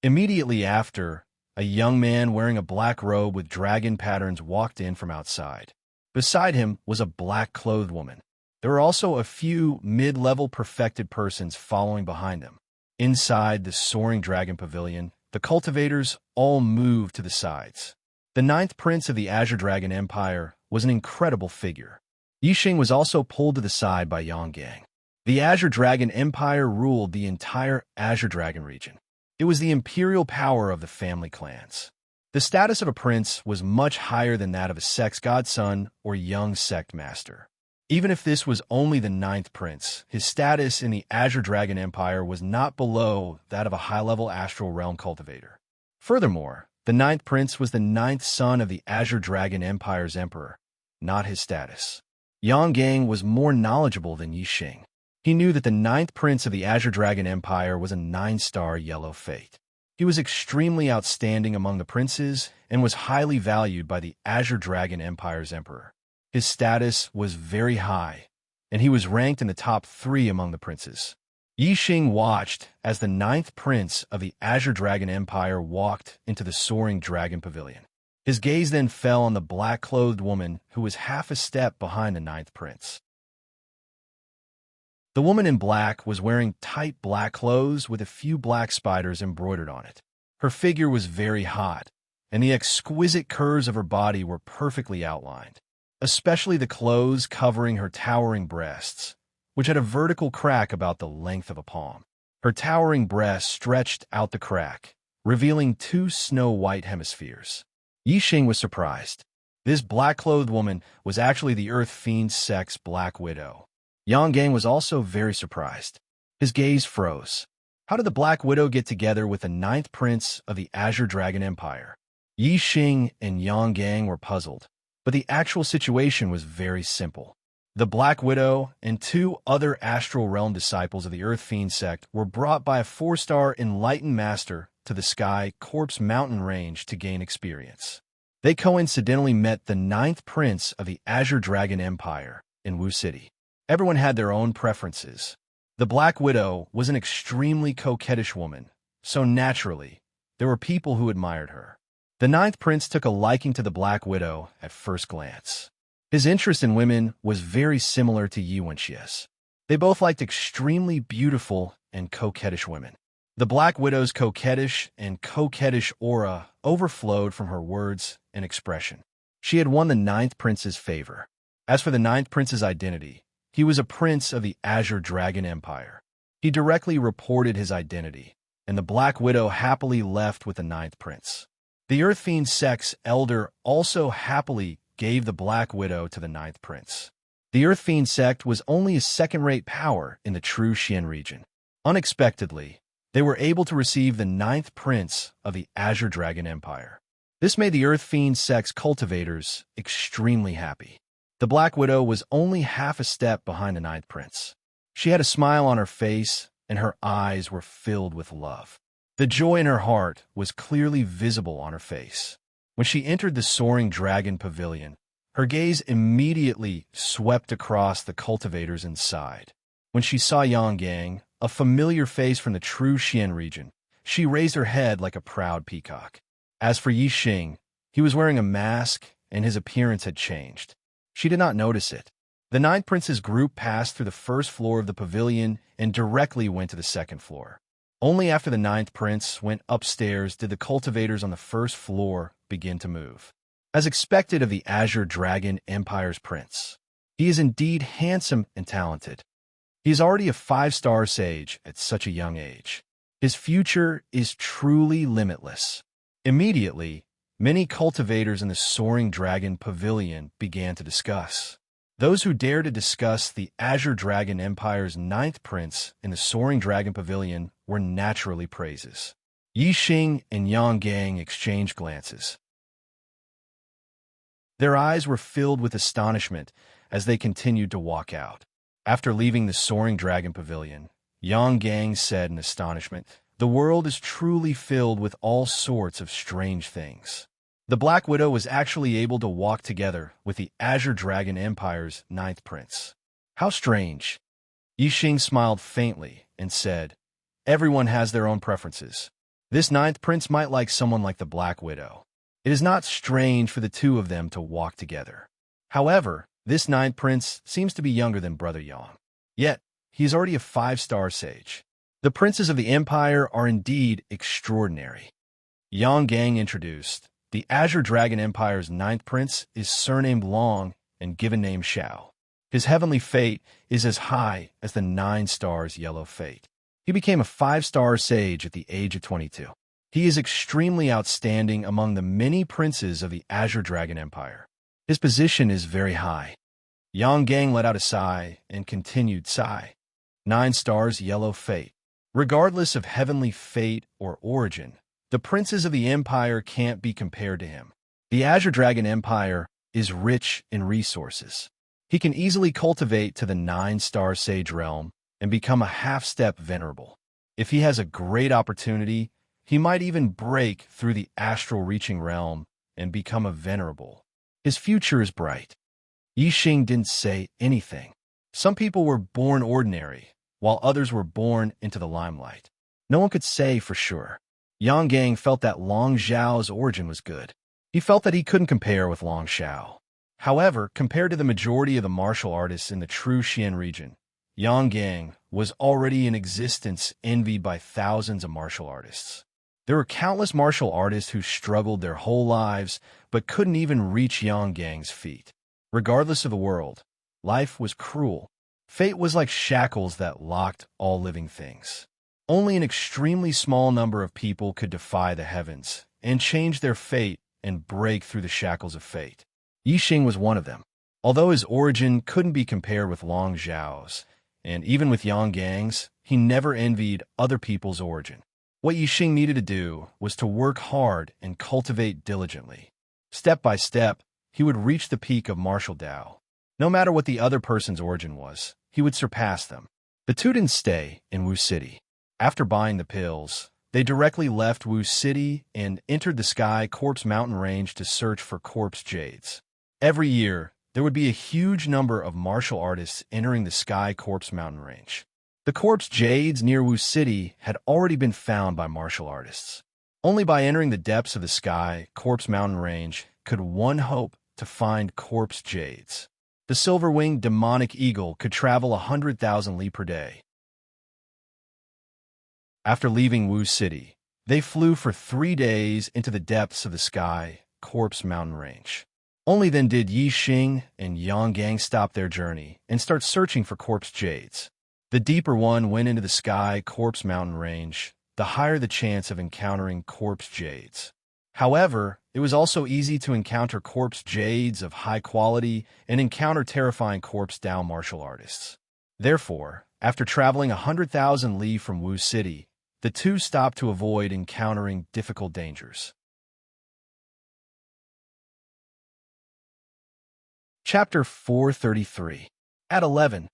Immediately after, a young man wearing a black robe with dragon patterns walked in from outside. Beside him was a black-clothed woman. There were also a few mid-level perfected persons following behind them. Inside the Soaring Dragon Pavilion, the cultivators all moved to the sides. The ninth prince of the Azure Dragon Empire was an incredible figure. Yi Xing was also pulled to the side by Yang Gang. The Azure Dragon Empire ruled the entire Azure Dragon region. It was the imperial power of the family clans. The status of a prince was much higher than that of a sex godson or young sect master. Even if this was only the ninth prince, his status in the Azure Dragon Empire was not below that of a high-level astral realm cultivator. Furthermore, the ninth prince was the ninth son of the Azure Dragon Empire's emperor, not his status. Yang Gang was more knowledgeable than Yi Xing. He knew that the ninth prince of the Azure Dragon Empire was a 9-star yellow fate. He was extremely outstanding among the princes and was highly valued by the Azure Dragon Empire's emperor. His status was very high, and he was ranked in the top 3 among the princes. Yi Xing watched as the ninth prince of the Azure Dragon Empire walked into the Soaring Dragon Pavilion. His gaze then fell on the black-clothed woman who was half a step behind the ninth prince. The woman in black was wearing tight black clothes with a few black spiders embroidered on it. Her figure was very hot, and the exquisite curves of her body were perfectly outlined, especially the clothes covering her towering breasts, which had a vertical crack about the length of a palm. Her towering breasts stretched out the crack, revealing 2 snow-white hemispheres. Yi Xing was surprised. This black-clothed woman was actually the Earth Fiend sect's Black Widow. Yang Gang was also very surprised. His gaze froze. How did the Black Widow get together with the ninth prince of the Azure Dragon Empire? Yi Xing and Yang Gang were puzzled, but the actual situation was very simple. The Black Widow and 2 other Astral Realm disciples of the Earth Fiend sect were brought by a 4-star Enlightened Master to the Sky Corpse Mountain Range to gain experience. They coincidentally met the ninth prince of the Azure Dragon Empire in Wu City. Everyone had their own preferences. The Black Widow was an extremely coquettish woman, so naturally, there were people who admired her. The ninth prince took a liking to the Black Widow at first glance. His interest in women was very similar to Yi Wenxia's. They both liked extremely beautiful and coquettish women. The Black Widow's coquettish aura overflowed from her words and expression. She had won the Ninth Prince's favor. As for the Ninth Prince's identity, he was a prince of the Azure Dragon Empire. He directly reported his identity, and the Black Widow happily left with the Ninth Prince. The Earth Fiend Sect's elder also happily gave the Black Widow to the Ninth Prince. The Earth Fiend Sect was only a second-rate power in the true Xian region. Unexpectedly, they were able to receive the Ninth Prince of the Azure Dragon Empire. This made the Earth Fiend Sect's cultivators extremely happy. The Black Widow was only half a step behind the Ninth Prince. She had a smile on her face, and her eyes were filled with love. The joy in her heart was clearly visible on her face. When she entered the Soaring Dragon Pavilion, her gaze immediately swept across the cultivators inside. When she saw Yang Gang, a familiar face from the true Xian region, she raised her head like a proud peacock. As for Yi Xing, he was wearing a mask, and his appearance had changed. She did not notice it. The Ninth Prince's group passed through the first floor of the pavilion and directly went to the second floor. Only after the Ninth Prince went upstairs did the cultivators on the first floor begin to move. As expected of the Azure Dragon Empire's prince, he is indeed handsome and talented. He is already a 5-star sage at such a young age. His future is truly limitless. Immediately, many cultivators in the Soaring Dragon Pavilion began to discuss. Those who dared to discuss the Azure Dragon Empire's Ninth Prince in the Soaring Dragon Pavilion were naturally praises. Yi Xing and Yang Gang exchanged glances. Their eyes were filled with astonishment as they continued to walk out. After leaving the Soaring Dragon Pavilion, Yang Gang said in astonishment, "The world is truly filled with all sorts of strange things." The Black Widow was actually able to walk together with the Azure Dragon Empire's Ninth Prince. How strange. Yi Xing smiled faintly and said, "Everyone has their own preferences. This Ninth Prince might like someone like the Black Widow. It is not strange for the two of them to walk together. However, this Ninth Prince seems to be younger than Brother Yang. Yet, he is already a 5-star sage. The princes of the Empire are indeed extraordinary." Yang Gang introduced. The Azure Dragon Empire's Ninth Prince is surnamed Long and given name Xiao. His heavenly fate is as high as the 9 stars yellow fate. He became a 5-star sage at the age of 22. He is extremely outstanding among the many princes of the Azure Dragon Empire. His position is very high. Yang Gang let out a sigh and continued, "Sigh. 9 stars yellow fate. Regardless of heavenly fate or origin, the princes of the Empire can't be compared to him. The Azure Dragon Empire is rich in resources. He can easily cultivate to the 9-star sage realm and become a half-step venerable. If he has a great opportunity, he might even break through the astral reaching realm and become a venerable. His future is bright." Yi Xing didn't say anything. Some people were born ordinary, while others were born into the limelight. No one could say for sure. Yang Gang felt that Long Xiao's origin was good. He felt that he couldn't compare with Long Xiao. However, compared to the majority of the martial artists in the true Xian region, Yang Gang was already in existence, envied by thousands of martial artists. There were countless martial artists who struggled their whole lives but couldn't even reach Yang Gang's feet. Regardless of the world, life was cruel. Fate was like shackles that locked all living things. Only an extremely small number of people could defy the heavens and change their fate and break through the shackles of fate. Yi Xing was one of them. Although his origin couldn't be compared with Long Xiao's, and even with Yang Gang's, he never envied other people's origin. What Yi Xing needed to do was to work hard and cultivate diligently. Step by step, he would reach the peak of martial Dao. No matter what the other person's origin was, he would surpass them. The two didn't stay in Wu City. After buying the pills, they directly left Wu City and entered the Sky Corpse Mountain Range to search for corpse jades. Every year, there would be a huge number of martial artists entering the Sky Corpse Mountain Range. The corpse jades near Wu City had already been found by martial artists. Only by entering the depths of the Sky Corpse Mountain Range could one hope to find corpse jades. The silver-winged demonic eagle could travel 100,000 li per day. After leaving Wu City, they flew for 3 days into the depths of the sky, Corpse Mountain Range. Only then did Yi Xing and Yang Gang stop their journey and start searching for corpse jades. The deeper one went into the sky, Corpse Mountain Range, the higher the chance of encountering corpse jades. However, it was also easy to encounter corpse jades of high quality and encounter terrifying corpse Dao martial artists. Therefore, after traveling 100,000 li from Wu City, the two stopped to avoid encountering difficult dangers. Chapter 433. At 11.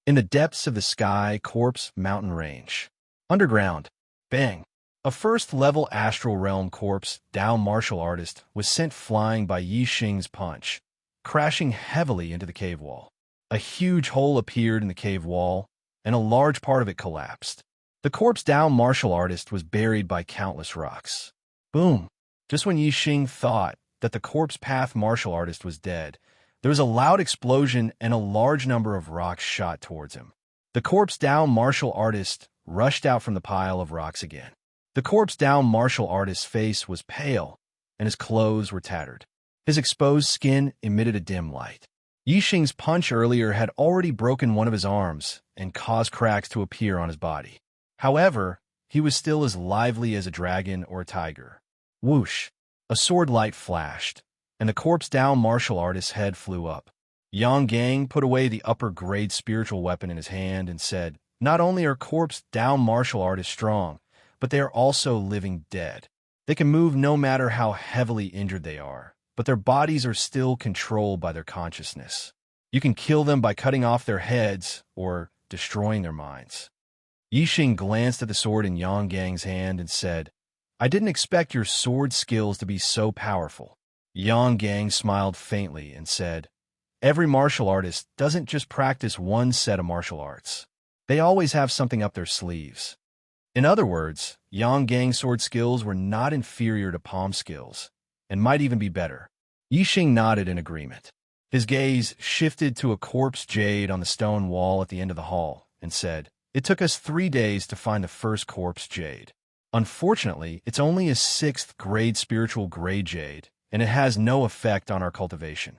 In the depths of the sky, Corpse Mountain Range. Underground. Bang. A first-level astral realm corpse Dao martial artist was sent flying by Yi Xing's punch, crashing heavily into the cave wall. A huge hole appeared in the cave wall, and a large part of it collapsed. The corpse Dao martial artist was buried by countless rocks. Boom! Just when Yi Xing thought that the corpse path martial artist was dead, there was a loud explosion and a large number of rocks shot towards him. The corpse Dao martial artist rushed out from the pile of rocks again. The corpse Dao martial artist's face was pale, and his clothes were tattered. His exposed skin emitted a dim light. Yi Xing's punch earlier had already broken one of his arms and caused cracks to appear on his body. However, he was still as lively as a dragon or a tiger. Whoosh! A sword light flashed, and the corpse Dao martial artist's head flew up. Yang Gang put away the upper-grade spiritual weapon in his hand and said, "Not only are corpse Dao martial artists strong, but they are also living dead. They can move no matter how heavily injured they are, but their bodies are still controlled by their consciousness. You can kill them by cutting off their heads or destroying their minds." Yi Xing glanced at the sword in Yang Gang's hand and said, "I didn't expect your sword skills to be so powerful." Yang Gang smiled faintly and said, "Every martial artist doesn't just practice one set of martial arts. They always have something up their sleeves." In other words, Yang Gang's sword skills were not inferior to palm skills, and might even be better. Yi Xing nodded in agreement. His gaze shifted to a corpse jade on the stone wall at the end of the hall, and said, "It took us 3 days to find the first corpse jade. Unfortunately, it's only a 6th grade spiritual grade jade, and it has no effect on our cultivation."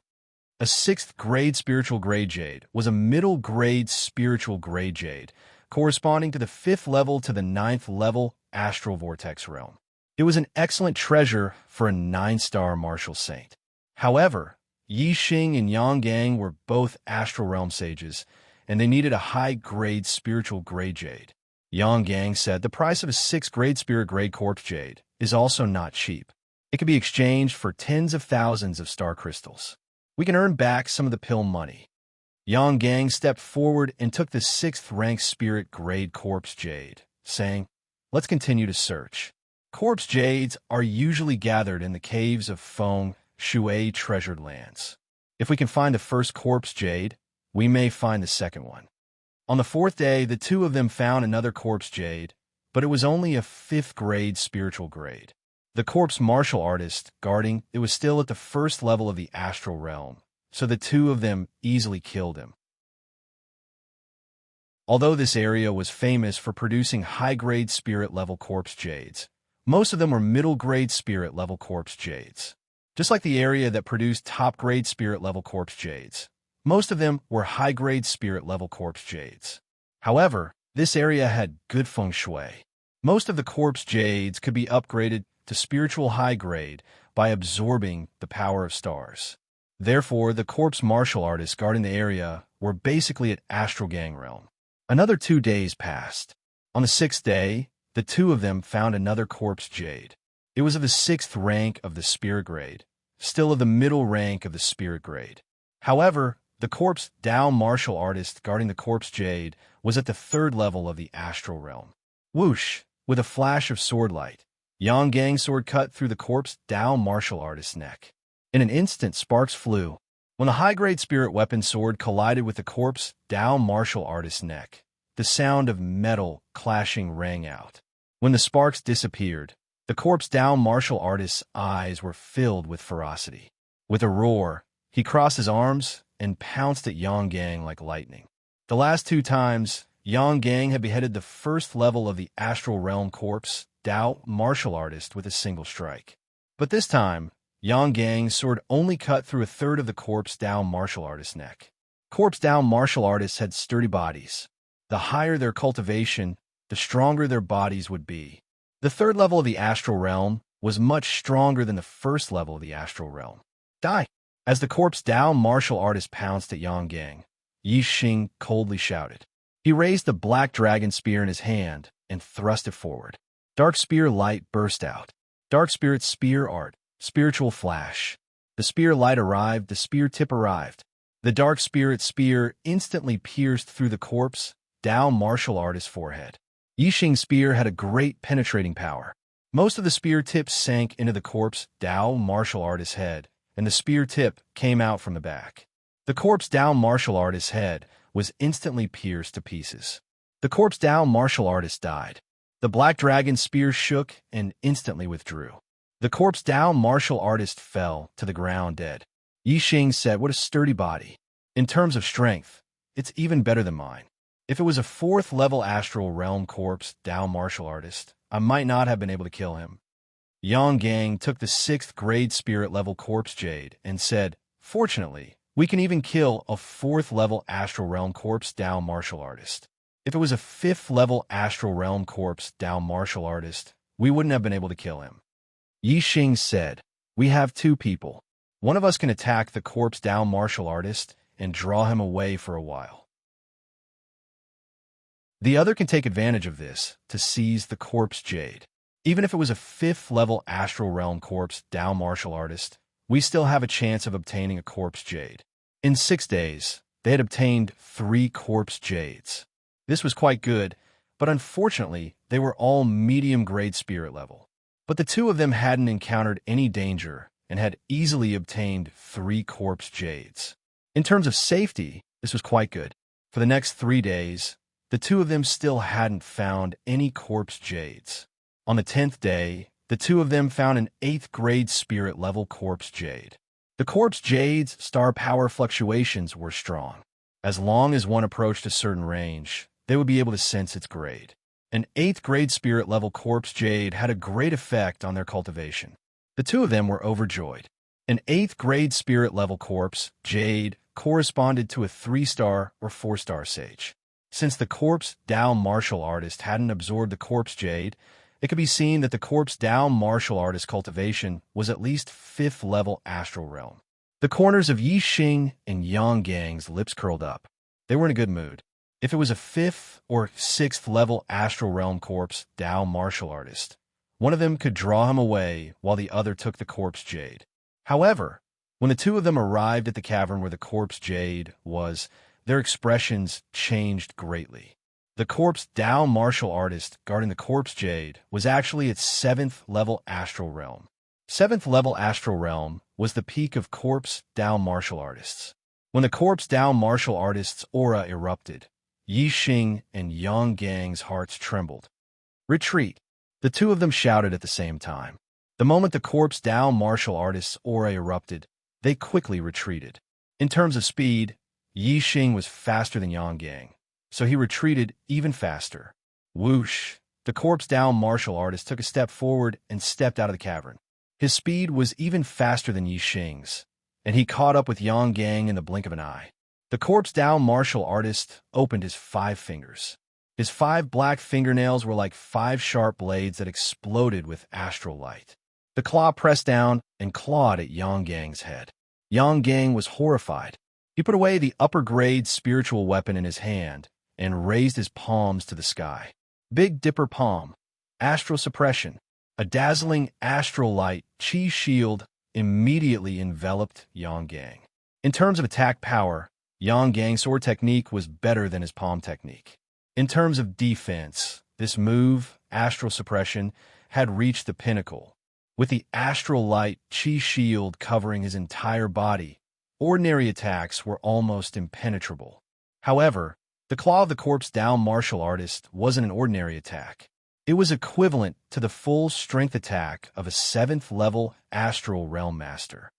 A 6th grade spiritual grade jade was a middle grade spiritual grade jade, corresponding to the 5th level to the 9th level astral vortex realm. It was an excellent treasure for a 9-star martial saint. However, Yi Xing and Yang Gang were both astral realm sages, and they needed a high-grade spiritual grade jade. Yang Gang said the price of a 6th grade spirit grade corpse jade is also not cheap. It can be exchanged for tens of thousands of star crystals. We can earn back some of the pill money. Yang Gang stepped forward and took the 6th ranked spirit grade corpse jade, saying, "Let's continue to search." Corpse jades are usually gathered in the caves of Feng Shui treasured lands. If we can find the first corpse jade, we may find the second one. On the 4th day, the two of them found another corpse jade, but it was only a 5th grade spiritual grade. The corpse martial artist guarding it was still at the 1st level of the astral realm, so the two of them easily killed him. Although this area was famous for producing high-grade spirit-level corpse jades, most of them were middle-grade spirit-level corpse jades. Just like the area that produced top-grade spirit-level corpse jades, most of them were high-grade spirit-level corpse jades. However, this area had good feng shui. Most of the corpse jades could be upgraded to spiritual high-grade by absorbing the power of stars. Therefore, the corpse martial artists guarding the area were basically at Astral Gang realm. Another 2 days passed. On the 6th day, the two of them found another corpse jade. It was of the 6th rank of the spirit grade, still of the middle rank of the spirit grade. However, the corpse Dao martial artist guarding the corpse jade was at the 3rd level of the astral realm. Whoosh! With a flash of sword light, Yang Gang's sword cut through the corpse Dao martial artist's neck. In an instant, sparks flew. When the high-grade spirit weapon sword collided with the corpse Dao martial artist's neck, the sound of metal clashing rang out. When the sparks disappeared, the corpse Dao martial artist's eyes were filled with ferocity. With a roar, he crossed his arms and pounced at Yang Gang like lightning. The last 2 times, Yang Gang had beheaded the first level of the Astral Realm Corpse Dao martial artist with a single strike. But this time, Yang Gang's sword only cut through a third of the Corpse Dao martial artist's neck. Corpse Dao martial artists had sturdy bodies. The higher their cultivation, the stronger their bodies would be. The third level of the Astral Realm was much stronger than the first level of the Astral Realm. Die! As the Corpse Dao martial artist pounced at Yang Gang, Yi Xing coldly shouted. He raised the black dragon spear in his hand and thrust it forward. Dark spear light burst out. Dark spirit spear art, spiritual flash. The spear light arrived, the spear tip arrived. The dark spirit spear instantly pierced through the Corpse Dao martial artist's forehead. Yi Xing's spear had a great penetrating power. Most of the spear tips sank into the Corpse Dao martial artist's head, and the spear tip came out from the back. The Corpse Dao martial artist's head was instantly pierced to pieces. The Corpse Dao martial artist died. The black dragon spear shook and instantly withdrew. The Corpse Dao martial artist fell to the ground dead. Yi Xing said, "What a sturdy body. In terms of strength, it's even better than mine. If it was a fourth-level Astral Realm Corpse Dao martial artist, I might not have been able to kill him." Yang Gang took the 6th grade spirit-level Corpse Jade and said, "Fortunately, we can even kill a 4th-level Astral Realm Corpse Dao martial artist. If it was a 5th-level Astral Realm Corpse Dao martial artist, we wouldn't have been able to kill him." Yi Xing said, "We have 2 people. One of us can attack the Corpse Dao martial artist and draw him away for a while. The other can take advantage of this to seize the Corpse Jade. Even if it was a 5th-level Astral Realm Corpse Dao martial artist, we still have a chance of obtaining a Corpse Jade." In 6 days, they had obtained 3 Corpse Jades. This was quite good, but unfortunately, they were all medium-grade spirit level. But the 2 of them hadn't encountered any danger and had easily obtained 3 Corpse Jades. In terms of safety, this was quite good. For the next 3 days, the 2 of them still hadn't found any Corpse Jades. On the 10th day, the 2 of them found an 8th-grade spirit-level Corpse Jade. The Corpse Jade's star power fluctuations were strong. As long as one approached a certain range, they would be able to sense its grade. An 8th-grade spirit-level Corpse Jade had a great effect on their cultivation. The 2 of them were overjoyed. An 8th-grade spirit-level Corpse Jade corresponded to a 3-star or 4-star sage. Since the Corpse Dao martial artist hadn't absorbed the Corpse Jade, it could be seen that the Corpse Dao martial artist cultivation was at least 5th-level Astral Realm. The corners of Yi Xing and Yang Gang's lips curled up. They were in a good mood. If it was a 5th or 6th-level Astral Realm Corpse Dao martial artist, one of them could draw him away while the other took the Corpse Jade. However, when the 2 of them arrived at the cavern where the Corpse Jade was, their expressions changed greatly. The Corpse Dao martial artist guarding the Corpse Jade was actually its 7th-level Astral Realm. 7th-level Astral Realm was the peak of Corpse Dao martial artists. When the Corpse Dao martial artist's aura erupted, Yi Xing and Yang Gang's hearts trembled. "Retreat!" The 2 of them shouted at the same time. The moment the Corpse Dao martial artist's aura erupted, they quickly retreated. In terms of speed, Yi Xing was faster than Yang Gang, so he retreated even faster. Whoosh! The Corpse Dao martial artist took a step forward and stepped out of the cavern. His speed was even faster than Yi Xing's, and he caught up with Yang Gang in the blink of an eye. The Corpse Dao martial artist opened his 5 fingers. His 5 black fingernails were like 5 sharp blades that exploded with astral light. The claw pressed down and clawed at Yang Gang's head. Yang Gang was horrified. He put away the upper-grade spiritual weapon in his hand and raised his palms to the sky. Big Dipper Palm. Astral Suppression. A dazzling astral light chi shield immediately enveloped Yang Gang. In terms of attack power, Yang Gang's sword technique was better than his palm technique. In terms of defense, this move, Astral Suppression, had reached the pinnacle. With the astral light chi shield covering his entire body, ordinary attacks were almost impenetrable. However, the claw of the Corpse Dao martial artist wasn't an ordinary attack. It was equivalent to the full strength attack of a 7th-level Astral Realm Master.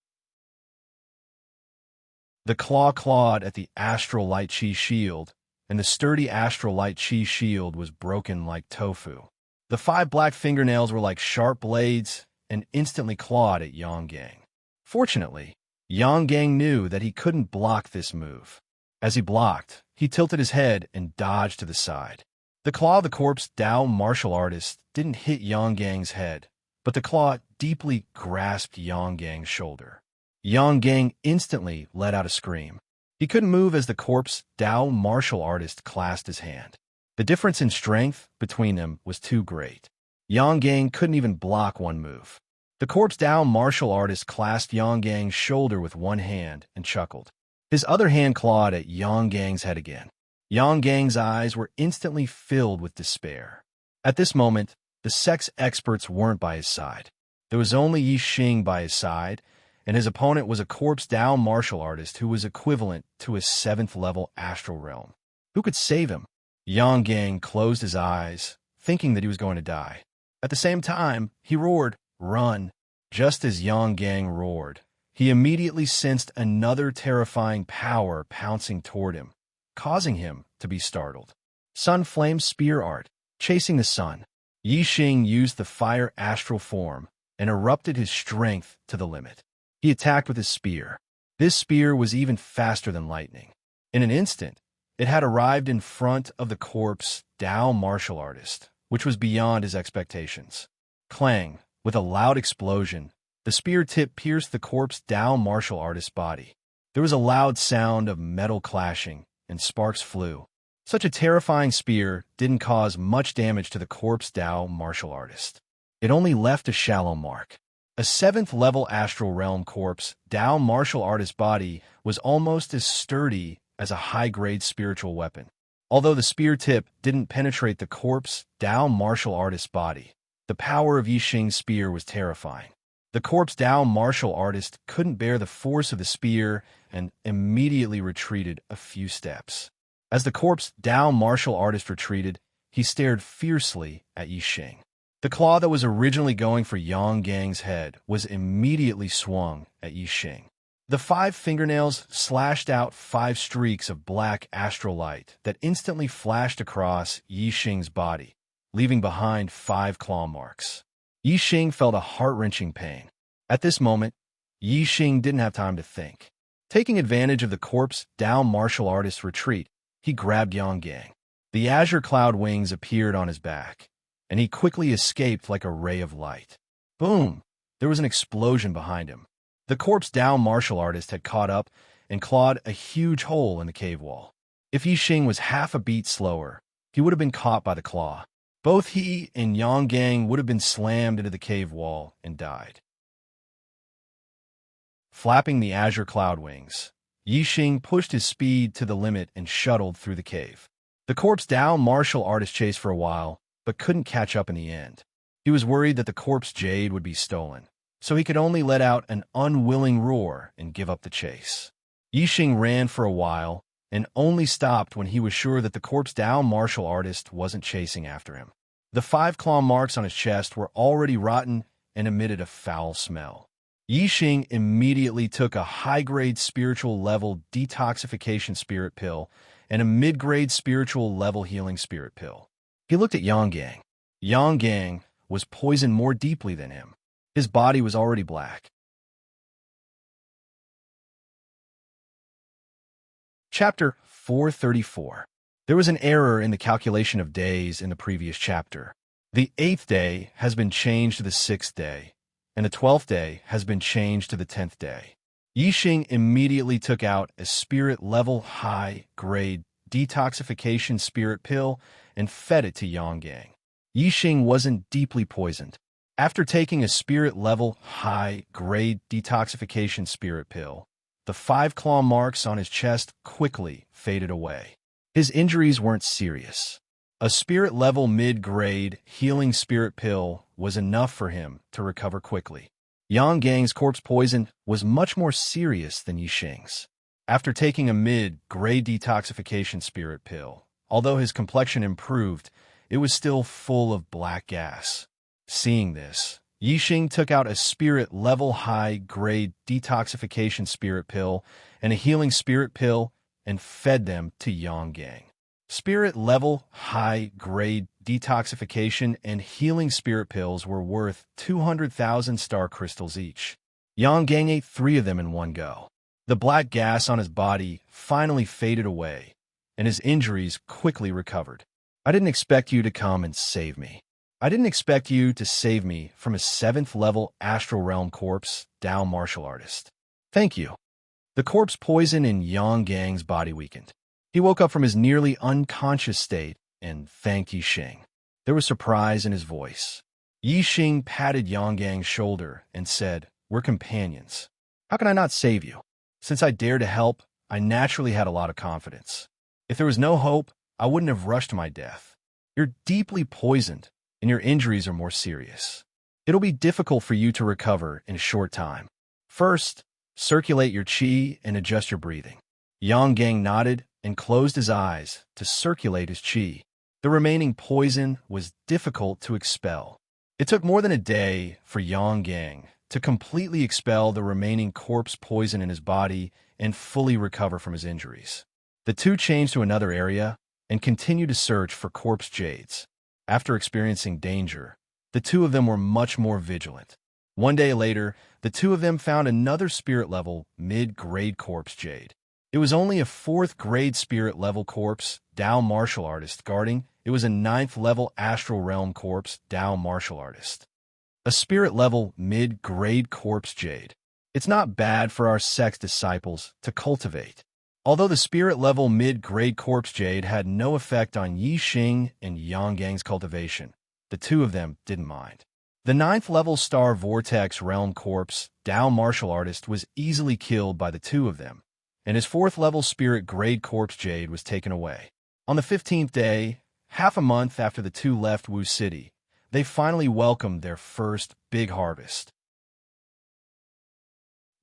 The claw clawed at the astral light chi shield, and the sturdy astral light chi shield was broken like tofu. The 5 black fingernails were like sharp blades and instantly clawed at Yang. Fortunately, Yang knew that he couldn't block this move. As he blocked, he tilted his head and dodged to the side. The claw of the corpse Dao martial artist didn't hit Yang's head, but the claw deeply grasped Yang's shoulder. Yang instantly let out a scream. He couldn't move as the corpse Dao martial artist clasped his hand. The difference in strength between them was too great. Yang couldn't even block one move. The corpse Dao martial artist clasped Yang's shoulder with one hand and chuckled. His other hand clawed at Yang's head again. Yang's eyes were instantly filled with despair. At this moment, the sex experts weren't by his side. There was only Yixing by his side, and his opponent was a corpse Dao martial artist who was equivalent to his 7th level astral realm. Who could save him? Yang closed his eyes, thinking that he was going to die. At the same time, he roared, "Run!" Just as Yang roared, he immediately sensed another terrifying power pouncing toward him, causing him to be startled. Sun Flame Spear Art, chasing the sun. Yixing used the fire astral form and erupted his strength to the limit. He attacked with his spear. This spear was even faster than lightning. In an instant, it had arrived in front of the corpse Dao martial artist, which was beyond his expectations. Clang! With a loud explosion, the spear tip pierced the corpse Dao martial artist's body. There was a loud sound of metal clashing, and sparks flew. Such a terrifying spear didn't cause much damage to the corpse Dao martial artist. It only left a shallow mark. A 7th level astral realm corpse Dao martial artist's body was almost as sturdy as a high-grade spiritual weapon. Although the spear tip didn't penetrate the corpse Dao martial artist's body, the power of Yixing's spear was terrifying. The corpse Dao martial artist couldn't bear the force of the spear and immediately retreated a few steps. As the corpse Dao martial artist retreated, he stared fiercely at Yixing. The claw that was originally going for Yang's head was immediately swung at Yixing. The 5 fingernails slashed out 5 streaks of black astral light that instantly flashed across Yixing's body, leaving behind 5 claw marks. Yixing felt a heart-wrenching pain. At this moment, Yixing didn't have time to think. Taking advantage of the corpse Dao martial artist's retreat, he grabbed Yang. The azure cloud wings appeared on his back, and he quickly escaped like a ray of light. Boom! There was an explosion behind him. The corpse Dao martial artist had caught up and clawed a huge hole in the cave wall. If Yixing was half a beat slower, he would have been caught by the claw. Both he and Yang would have been slammed into the cave wall and died. Flapping the azure cloud wings, Yixing pushed his speed to the limit and shuttled through the cave. The corpse Dao martial artist chased for a while, but couldn't catch up in the end. He was worried that the corpse jade would be stolen, so he could only let out an unwilling roar and give up the chase. Yixing ran for a while and only stopped when he was sure that the corpse Dao martial artist wasn't chasing after him. The 5 claw marks on his chest were already rotten and emitted a foul smell. Yixing immediately took a high-grade spiritual level detoxification spirit pill and a mid-grade spiritual level healing spirit pill. He looked at Yang. Yang was poisoned more deeply than him. His body was already black. Chapter 434. There was an error in the calculation of days in the previous chapter. The 8th day has been changed to the 6th day, and the 12th day has been changed to the 10th day. Yixing immediately took out a spirit-level high-grade detoxification spirit pill and fed it to Yang. Yixing wasn't deeply poisoned. After taking a spirit-level high-grade detoxification spirit pill, the 5 claw marks on his chest quickly faded away. His injuries weren't serious. A spirit-level mid-grade healing spirit pill was enough for him to recover quickly. Yang's corpse poison was much more serious than Yixing's. After taking a mid-grade detoxification spirit pill, although his complexion improved, it was still full of black gas. Seeing this, Yixing took out a spirit-level high-grade detoxification spirit pill and a healing spirit pill and fed them to Yang. Spirit level, high-grade detoxification and healing spirit pills were worth 200,000 star crystals each. Yang Gang ate 3 of them in one go. The black gas on his body finally faded away, and his injuries quickly recovered. I didn't expect you to come and save me. I didn't expect you to save me from a 7th-level astral realm corpse, Dao martial artist. Thank you. The corpse poison in Yang Gang's body weakened. He woke up from his nearly unconscious state and thanked Yixing. There was surprise in his voice. Yixing patted Yang Gang's shoulder and said, "We're companions. How can I not save you? Since I dared to help, I naturally had a lot of confidence. If there was no hope, I wouldn't have rushed to my death. You're deeply poisoned, and your injuries are more serious. It'll be difficult for you to recover in a short time. First, circulate your qi and adjust your breathing." Yang Gang nodded and closed his eyes to circulate his qi. The remaining poison was difficult to expel. It took more than a day for Yang Gang to completely expel the remaining corpse poison in his body and fully recover from his injuries. The two changed to another area and continued to search for corpse jades. After experiencing danger, the two of them were much more vigilant. One day later, the two of them found another spirit-level, mid-grade corpse jade. It was only a 4th-grade spirit-level corpse, Dao martial artist, guarding. It was a 9th-level astral realm corpse, Dao martial artist. A spirit-level, mid-grade corpse jade. It's not bad for our sex disciples to cultivate. Although the spirit-level, mid-grade corpse jade had no effect on Yixing and Yang Gang's cultivation, the two of them didn't mind. The 9th-level star vortex realm corpse, Dao martial artist, was easily killed by the two of them, and his 4th-level spirit-grade corpse jade was taken away. On the 15th day, half a month after the two left Wu City, they finally welcomed their first big harvest.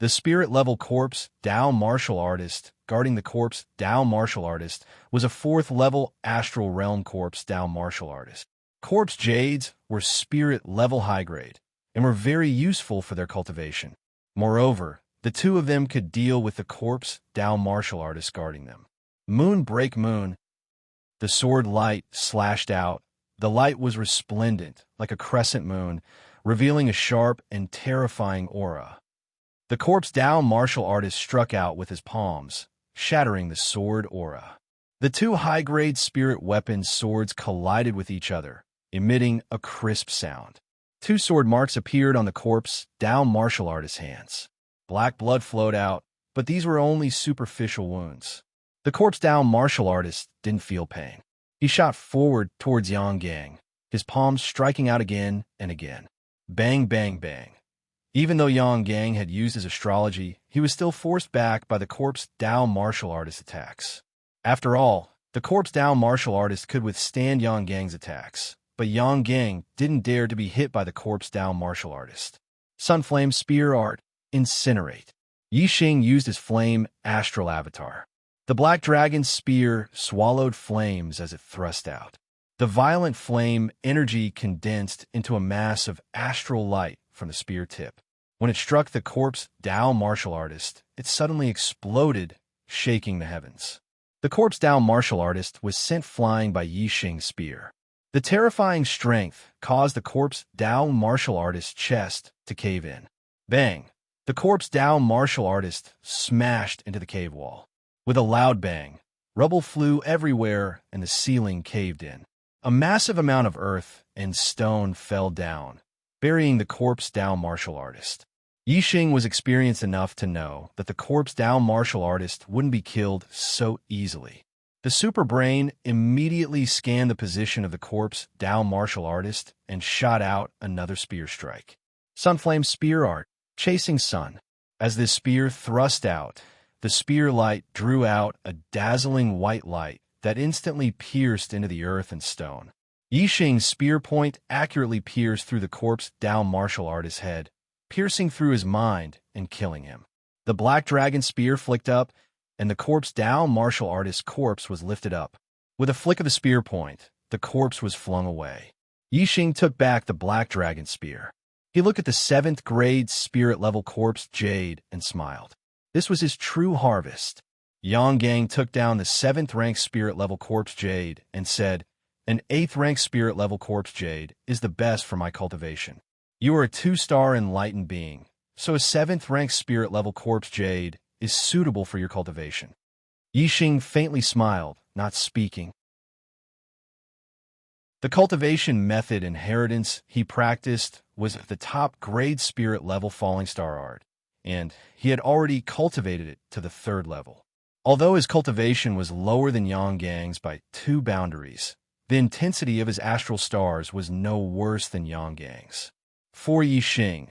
The spirit-level corpse, Dao martial artist, guarding the corpse, Dao martial artist, was a 4th-level astral realm corpse, Dao martial artist. Corpse jades were spirit-level high-grade and were very useful for their cultivation. Moreover, the two of them could deal with the corpse, Dao martial artist, guarding them. Moon break moon. The sword light slashed out. The light was resplendent, like a crescent moon, revealing a sharp and terrifying aura. The corpse Dao martial artist struck out with his palms, shattering the sword aura. The two high-grade spirit weapon swords collided with each other, emitting a crisp sound. 2 sword marks appeared on the corpse Dao martial artist's hands. Black blood flowed out, but these were only superficial wounds. The corpse Dao martial artist didn't feel pain. He shot forward towards Yang Gang, his palms striking out again and again. Bang, bang, bang. Even though Yang Gang had used his astrology, he was still forced back by the corpse Dao martial artist's attacks. After all, the corpse Dao martial artist could withstand Yang Gang's attacks, but Yang Gang didn't dare to be hit by the corpse Dao martial artist. Sunflame Spear Art. Incinerate. Yixing used his flame astral avatar. The black dragon's spear swallowed flames as it thrust out. The violent flame energy condensed into a mass of astral light from the spear tip. When it struck the corpse Dao martial artist, it suddenly exploded, shaking the heavens. The corpse Dao martial artist was sent flying by Yixing's spear. The terrifying strength caused the corpse Dao martial artist's chest to cave in. Bang! The corpse Dao martial artist smashed into the cave wall. With a loud bang, rubble flew everywhere and the ceiling caved in. A massive amount of earth and stone fell down, burying the corpse Dao martial artist. Yixing was experienced enough to know that the corpse Dao martial artist wouldn't be killed so easily. The super brain immediately scanned the position of the corpse Dao martial artist and shot out another spear strike. Sunflame Spear Art. Chasing Sun. As this spear thrust out, the spear light drew out a dazzling white light that instantly pierced into the earth and stone. Yixing's spear point accurately pierced through the corpse Dao martial artist's head, piercing through his mind and killing him. The black dragon spear flicked up, and the corpse Dao martial artist's corpse was lifted up. With a flick of the spear point, the corpse was flung away. Yixing took back the black dragon spear. He looked at the 7th-grade spirit-level corpse Jade and smiled. This was his true harvest. Yang Gang took down the 7th-ranked spirit-level corpse jade and said, "An 8th-ranked spirit-level corpse jade is the best for my cultivation. You are a 2-star enlightened being, so a 7th-ranked spirit-level corpse jade is suitable for your cultivation." Yixing faintly smiled, not speaking. The cultivation method inheritance he practiced was the top-grade spirit-level falling star art, and he had already cultivated it to the 3rd level. Although his cultivation was lower than Yang Gang's by 2 boundaries, the intensity of his astral stars was no worse than Yang Gang's. For Yixing,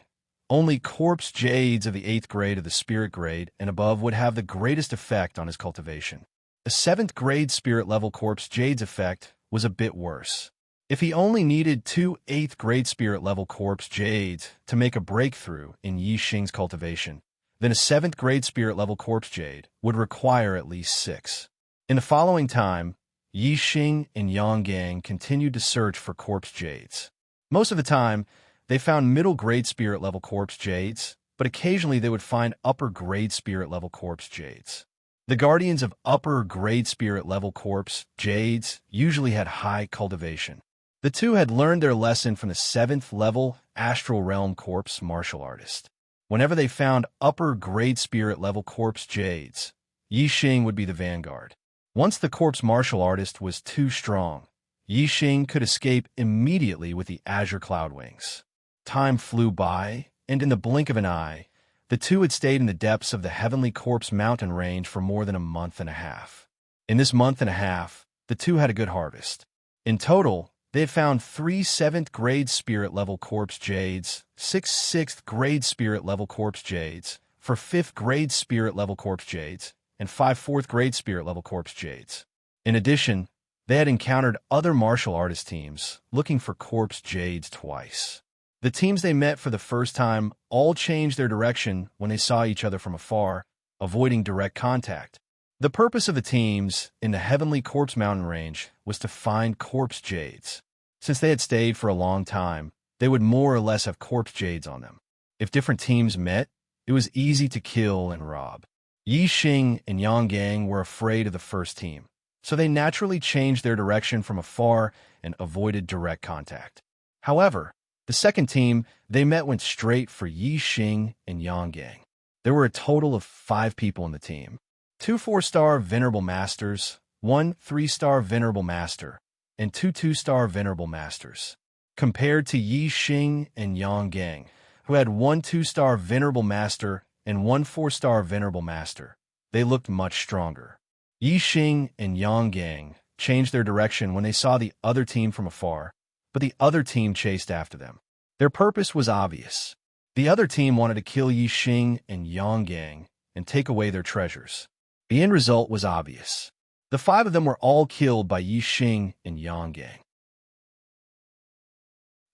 only corpse jades of the 8th grade of the spirit grade and above would have the greatest effect on his cultivation. A 7th grade spirit level corpse jades effect was a bit worse. If he only needed 2 8th grade spirit level corpse jades to make a breakthrough in Yixing's cultivation, then a 7th grade spirit level corpse jade would require at least 6. In the following time, Yixing and Yang Gang continued to search for corpse jades. Most of the time, they found middle-grade spirit-level corpse jades, but occasionally they would find upper-grade spirit-level corpse jades. The guardians of upper-grade spirit-level corpse jades usually had high cultivation. The two had learned their lesson from the 7th-level astral realm corpse martial artist. Whenever they found upper-grade spirit-level corpse jades, Yixing would be the vanguard. Once the corpse martial artist was too strong, Yixing could escape immediately with the azure cloud wings. Time flew by, and in the blink of an eye, the two had stayed in the depths of the Heavenly Corpse mountain range for more than a month and a half. In this month and a half, the two had a good harvest. In total, they had found 3 7th-grade spirit-level corpse jades, 6 6th-grade spirit-level corpse jades, 4 5th-grade spirit-level corpse jades, and 5 4th-grade spirit-level corpse jades. In addition, they had encountered other martial artist teams looking for corpse jades twice. The teams they met for the first time all changed their direction when they saw each other from afar, avoiding direct contact. The purpose of the teams in the Heavenly Corpse mountain range was to find corpse jades. Since they had stayed for a long time, they would more or less have corpse jades on them. If different teams met, it was easy to kill and rob. Yixing and Yang Gang were afraid of the first team, so they naturally changed their direction from afar and avoided direct contact. However, the second team they met went straight for Yixing and Yang Gang. There were a total of 5 people in the team. 2 4-star Venerable Masters, 1 3-star Venerable Master, and 2 2-star Venerable Masters. Compared to Yixing and Yang Gang, who had 1 2-star Venerable Master and 1 4-star Venerable Master, they looked much stronger. Yixing and Yang Gang changed their direction when they saw the other team from afar, but the other team chased after them. Their purpose was obvious. The other team wanted to kill Yixing and Yang Gang and take away their treasures. The end result was obvious. The 5 of them were all killed by Yixing and Yang Gang.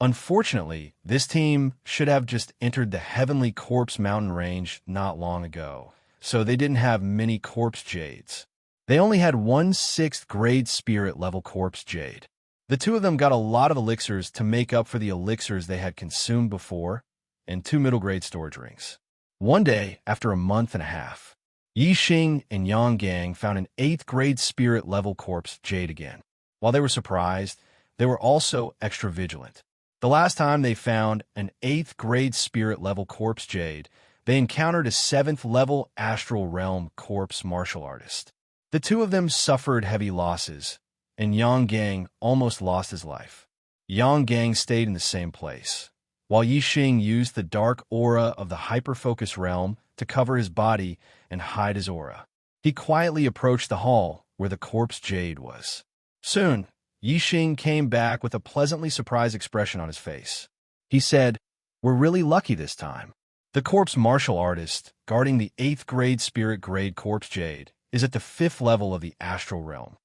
Unfortunately, this team should have just entered the Heavenly Corpse mountain range not long ago, so they didn't have many corpse jades. They only had 1 6th-grade spirit-level corpse jade. The 2 of them got a lot of elixirs to make up for the elixirs they had consumed before, and 2 middle-grade storage rings. One day, after a month and a half, Yixing and Yang Gang found an 8th-grade spirit-level corpse jade again. While they were surprised, they were also extra vigilant. The last time they found an 8th-grade spirit-level corpse jade, they encountered a 7th-level astral realm corpse martial artist. The 2 of them suffered heavy losses, and Yang Gang almost lost his life. Yang Gang stayed in the same place, while Yixing used the dark aura of the hyperfocus realm to cover his body and hide his aura. He quietly approached the hall where the corpse jade was. Soon, Yixing came back with a pleasantly surprised expression on his face. He said, "We're really lucky this time. The corpse martial artist, guarding the 8th-grade spirit grade corpse jade, is at the 5th level of the astral realm."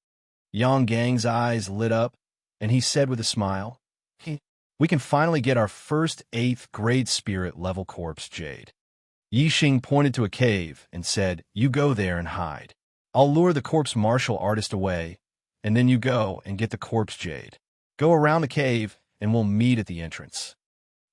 Yang Gang's eyes lit up, and he said with a smile, "We can finally get our first 8th-grade spirit-level corpse jade." Yixing pointed to a cave and said, "You go there and hide. I'll lure the corpse martial artist away, and then you go and get the corpse jade. Go around the cave, and we'll meet at the entrance."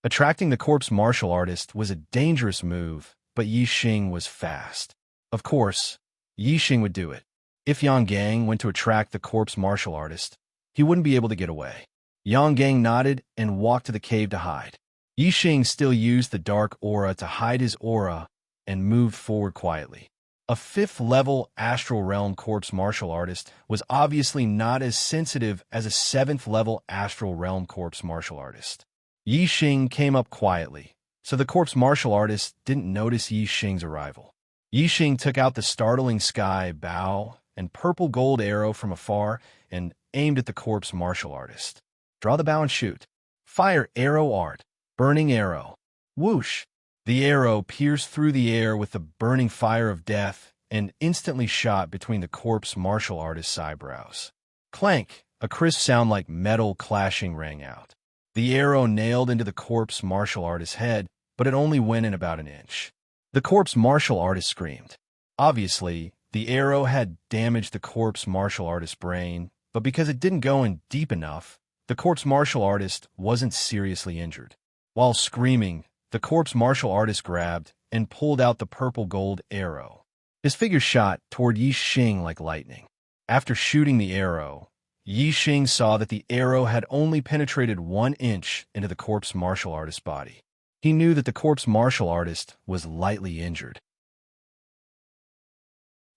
Attracting the corpse martial artist was a dangerous move, but Yixing was fast. Of course, Yixing would do it. If Yang Gang went to attract the corpse martial artist, he wouldn't be able to get away. Yang Gang nodded and walked to the cave to hide. Yixing still used the dark aura to hide his aura and moved forward quietly. A 5th-level astral realm corpse martial artist was obviously not as sensitive as a 7th-level astral realm corpse martial artist. Yixing came up quietly, so the corpse martial artist didn't notice Yixing's arrival. Yixing took out the startling sky bow and purple gold arrow from afar and aimed at the corpse martial artist. Draw the bow and shoot. Fire arrow art. Burning arrow. Whoosh! The arrow pierced through the air with the burning fire of death and instantly shot between the corpse martial artist's eyebrows. Clank! A crisp sound like metal clashing rang out. The arrow nailed into the corpse martial artist's head, but it only went in about an inch. The corpse martial artist screamed. Obviously, the arrow had damaged the corpse martial artist's brain, but because it didn't go in deep enough, the corpse martial artist wasn't seriously injured. While screaming, the corpse martial artist grabbed and pulled out the purple gold arrow. His figure shot toward Yixing like lightning. After shooting the arrow, Yixing saw that the arrow had only penetrated 1 inch into the corpse martial artist's body. He knew that the corpse martial artist was lightly injured.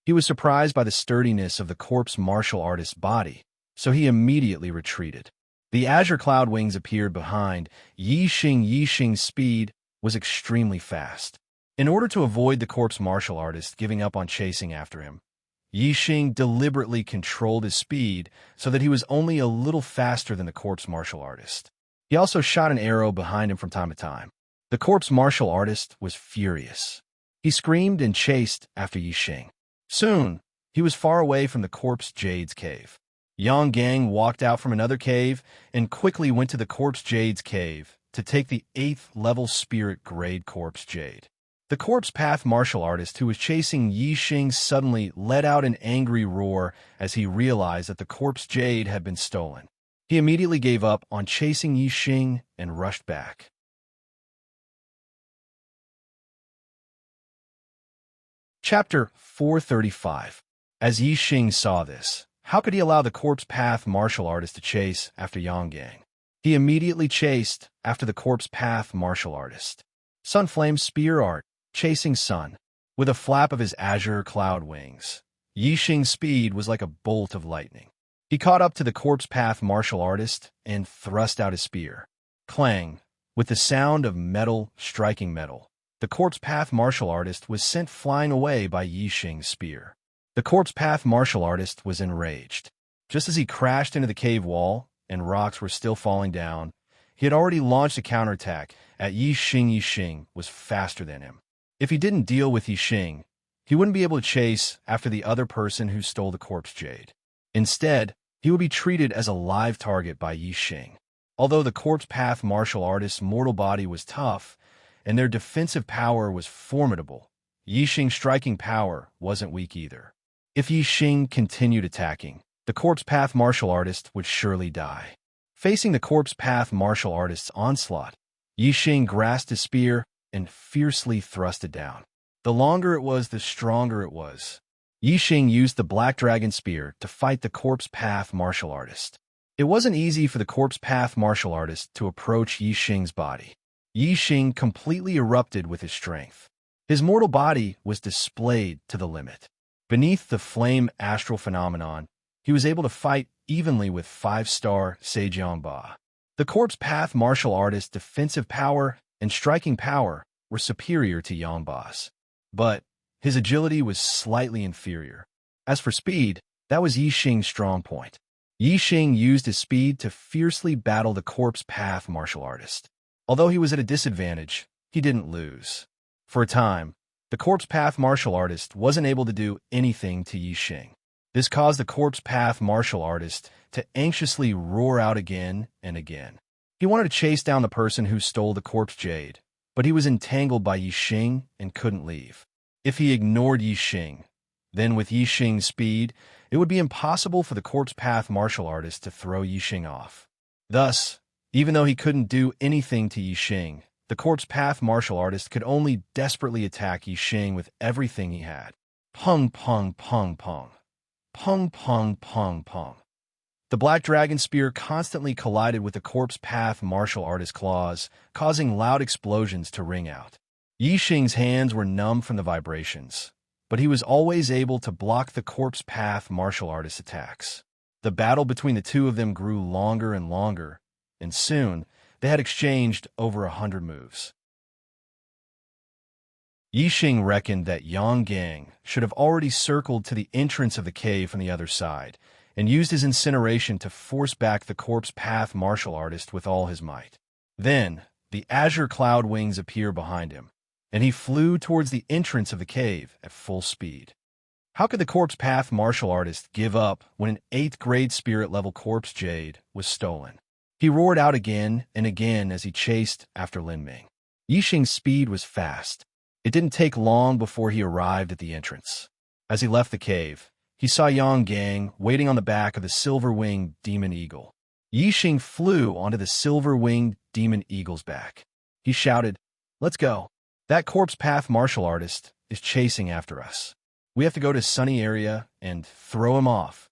He was surprised by the sturdiness of the corpse martial artist's body, so he immediately retreated. The azure cloud wings appeared behind Yixing. Yixing's speed was extremely fast. In order to avoid the corpse martial artist giving up on chasing after him, Yixing deliberately controlled his speed so that he was only a little faster than the corpse martial artist. He also shot an arrow behind him from time to time. The corpse martial artist was furious. He screamed and chased after Yixing. Soon, he was far away from the corpse jade's cave. Yang Gang walked out from another cave and quickly went to the corpse jade's cave to take the 8th-level spirit grade corpse jade. The corpse path martial artist who was chasing Yixing suddenly let out an angry roar as he realized that the corpse jade had been stolen. He immediately gave up on chasing Yixing and rushed back. Chapter 435. As Yixing saw this, how could he allow the corpse path martial artist to chase after Yang Gang? He immediately chased after the corpse path martial artist. Sunflame spear art, chasing sun. With a flap of his azure cloud wings, Yixing's speed was like a bolt of lightning. He caught up to the corpse path martial artist and thrust out his spear. Clang! With the sound of metal striking metal, the corpse path martial artist was sent flying away by Yixing's spear. The corpse path martial artist was enraged. Just as he crashed into the cave wall and rocks were still falling down, he had already launched a counterattack at Yixing. Yixing was faster than him. If he didn't deal with Yixing, he wouldn't be able to chase after the other person who stole the corpse jade. Instead, he would be treated as a live target by Yixing. Although the corpse path martial artist's mortal body was tough, and their defensive power was formidable, Yixing's striking power wasn't weak either. If Yixing continued attacking, the corpse path martial artist would surely die. Facing the corpse path martial artist's onslaught, Yixing grasped his spear and fiercely thrust it down. The longer it was, the stronger it was. Yixing used the Black Dragon Spear to fight the corpse path martial artist. It wasn't easy for the corpse path martial artist to approach Yixing's body. Yixing completely erupted with his strength. His mortal body was displayed to the limit. Beneath the flame astral phenomenon, he was able to fight evenly with 5-star Sejong Ba. The corpse path martial artist's defensive power and striking power were superior to Yangba's, but his agility was slightly inferior. As for speed, that was Yixing's strong point. Yixing used his speed to fiercely battle the corpse path martial artist. Although he was at a disadvantage, he didn't lose. For a time, the corpse path martial artist wasn't able to do anything to Yixing. This caused the corpse path martial artist to anxiously roar out again and again. He wanted to chase down the person who stole the corpse jade, but he was entangled by Yixing and couldn't leave. If he ignored Yixing, then with Yixing's speed, it would be impossible for the corpse path martial artist to throw Yixing off. Thus, even though he couldn't do anything to Yixing, the corpse path martial artist could only desperately attack Yixing with everything he had. Pung, pung, pung, pung. Pung, pung, pung, pung. The black dragon spear constantly collided with the corpse path martial artist's claws, causing loud explosions to ring out. Yi Xing's hands were numb from the vibrations, but he was always able to block the corpse path martial artist's attacks. The battle between the two of them grew longer and longer, and soon they had exchanged over 100 moves. Yi Xing reckoned that Yang Gang should have already circled to the entrance of the cave from the other side, and used his incineration to force back the corpse path martial artist with all his might. Then, the azure cloud wings appear behind him, and he flew towards the entrance of the cave at full speed. How could the corpse path martial artist give up when an 8th grade spirit level corpse jade was stolen? He roared out again and again as he chased after Lin Ming. Yi Xing's speed was fast. It didn't take long before he arrived at the entrance. As he left the cave, he saw Yang Gang waiting on the back of the silver-winged demon eagle. Yi Xing flew onto the silver-winged demon eagle's back. He shouted, "Let's go. That corpse path martial artist is chasing after us. We have to go to sunny area and throw him off."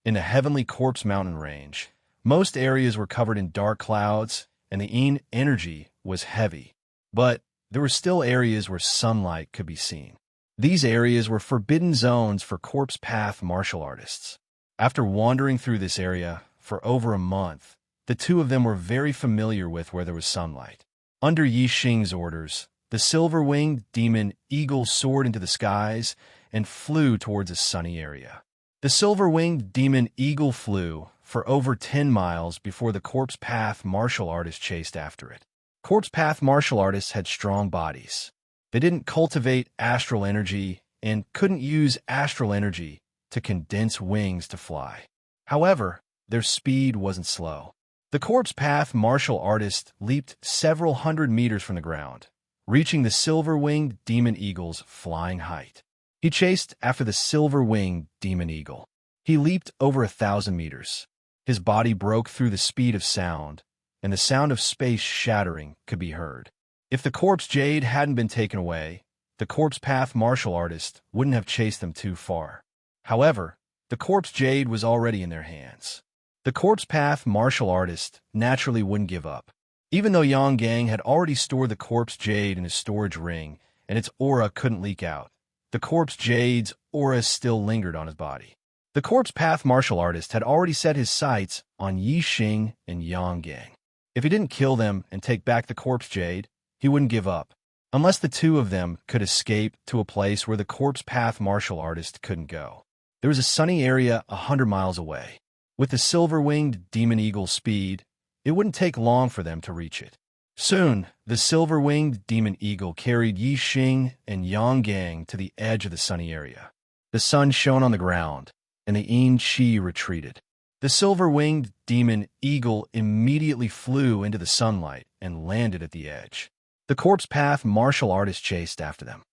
In the heavenly corpse mountain range, most areas were covered in dark clouds, and the Yin energy was heavy. But there were still areas where sunlight could be seen. These areas were forbidden zones for corpse path martial artists. After wandering through this area for over a month, the two of them were very familiar with where there was sunlight. Under Yi Xing's orders, the silver-winged demon eagle soared into the skies and flew towards a sunny area. The silver-winged demon eagle flew for over 10 miles before the corpse path martial artist chased after it. Corpse path martial artists had strong bodies. They didn't cultivate astral energy and couldn't use astral energy to condense wings to fly. However, their speed wasn't slow. The corpse path martial artist leaped several hundred meters from the ground, reaching the silver-winged demon eagle's flying height. He chased after the silver-winged demon eagle. He leaped over 1,000 meters. His body broke through the speed of sound, and the sound of space shattering could be heard. If the corpse jade hadn't been taken away, the corpse path martial artist wouldn't have chased them too far. However, the corpse jade was already in their hands. The corpse path martial artist naturally wouldn't give up. Even though Yang Gang had already stored the corpse jade in his storage ring and its aura couldn't leak out, the corpse jade's aura still lingered on his body. The corpse path martial artist had already set his sights on Yi Xing and Yang Gang. If he didn't kill them and take back the corpse jade, he wouldn't give up, unless the two of them could escape to a place where the corpse path martial artist couldn't go. There was a sunny area 100 miles away. With the silver-winged demon eagle's speed, it wouldn't take long for them to reach it. Soon, the silver-winged demon eagle carried Yi Xing and Yang Gang to the edge of the sunny area. The sun shone on the ground, and the Yin Qi retreated. The silver-winged demon eagle immediately flew into the sunlight and landed at the edge. The corpse path martial artist chased after them.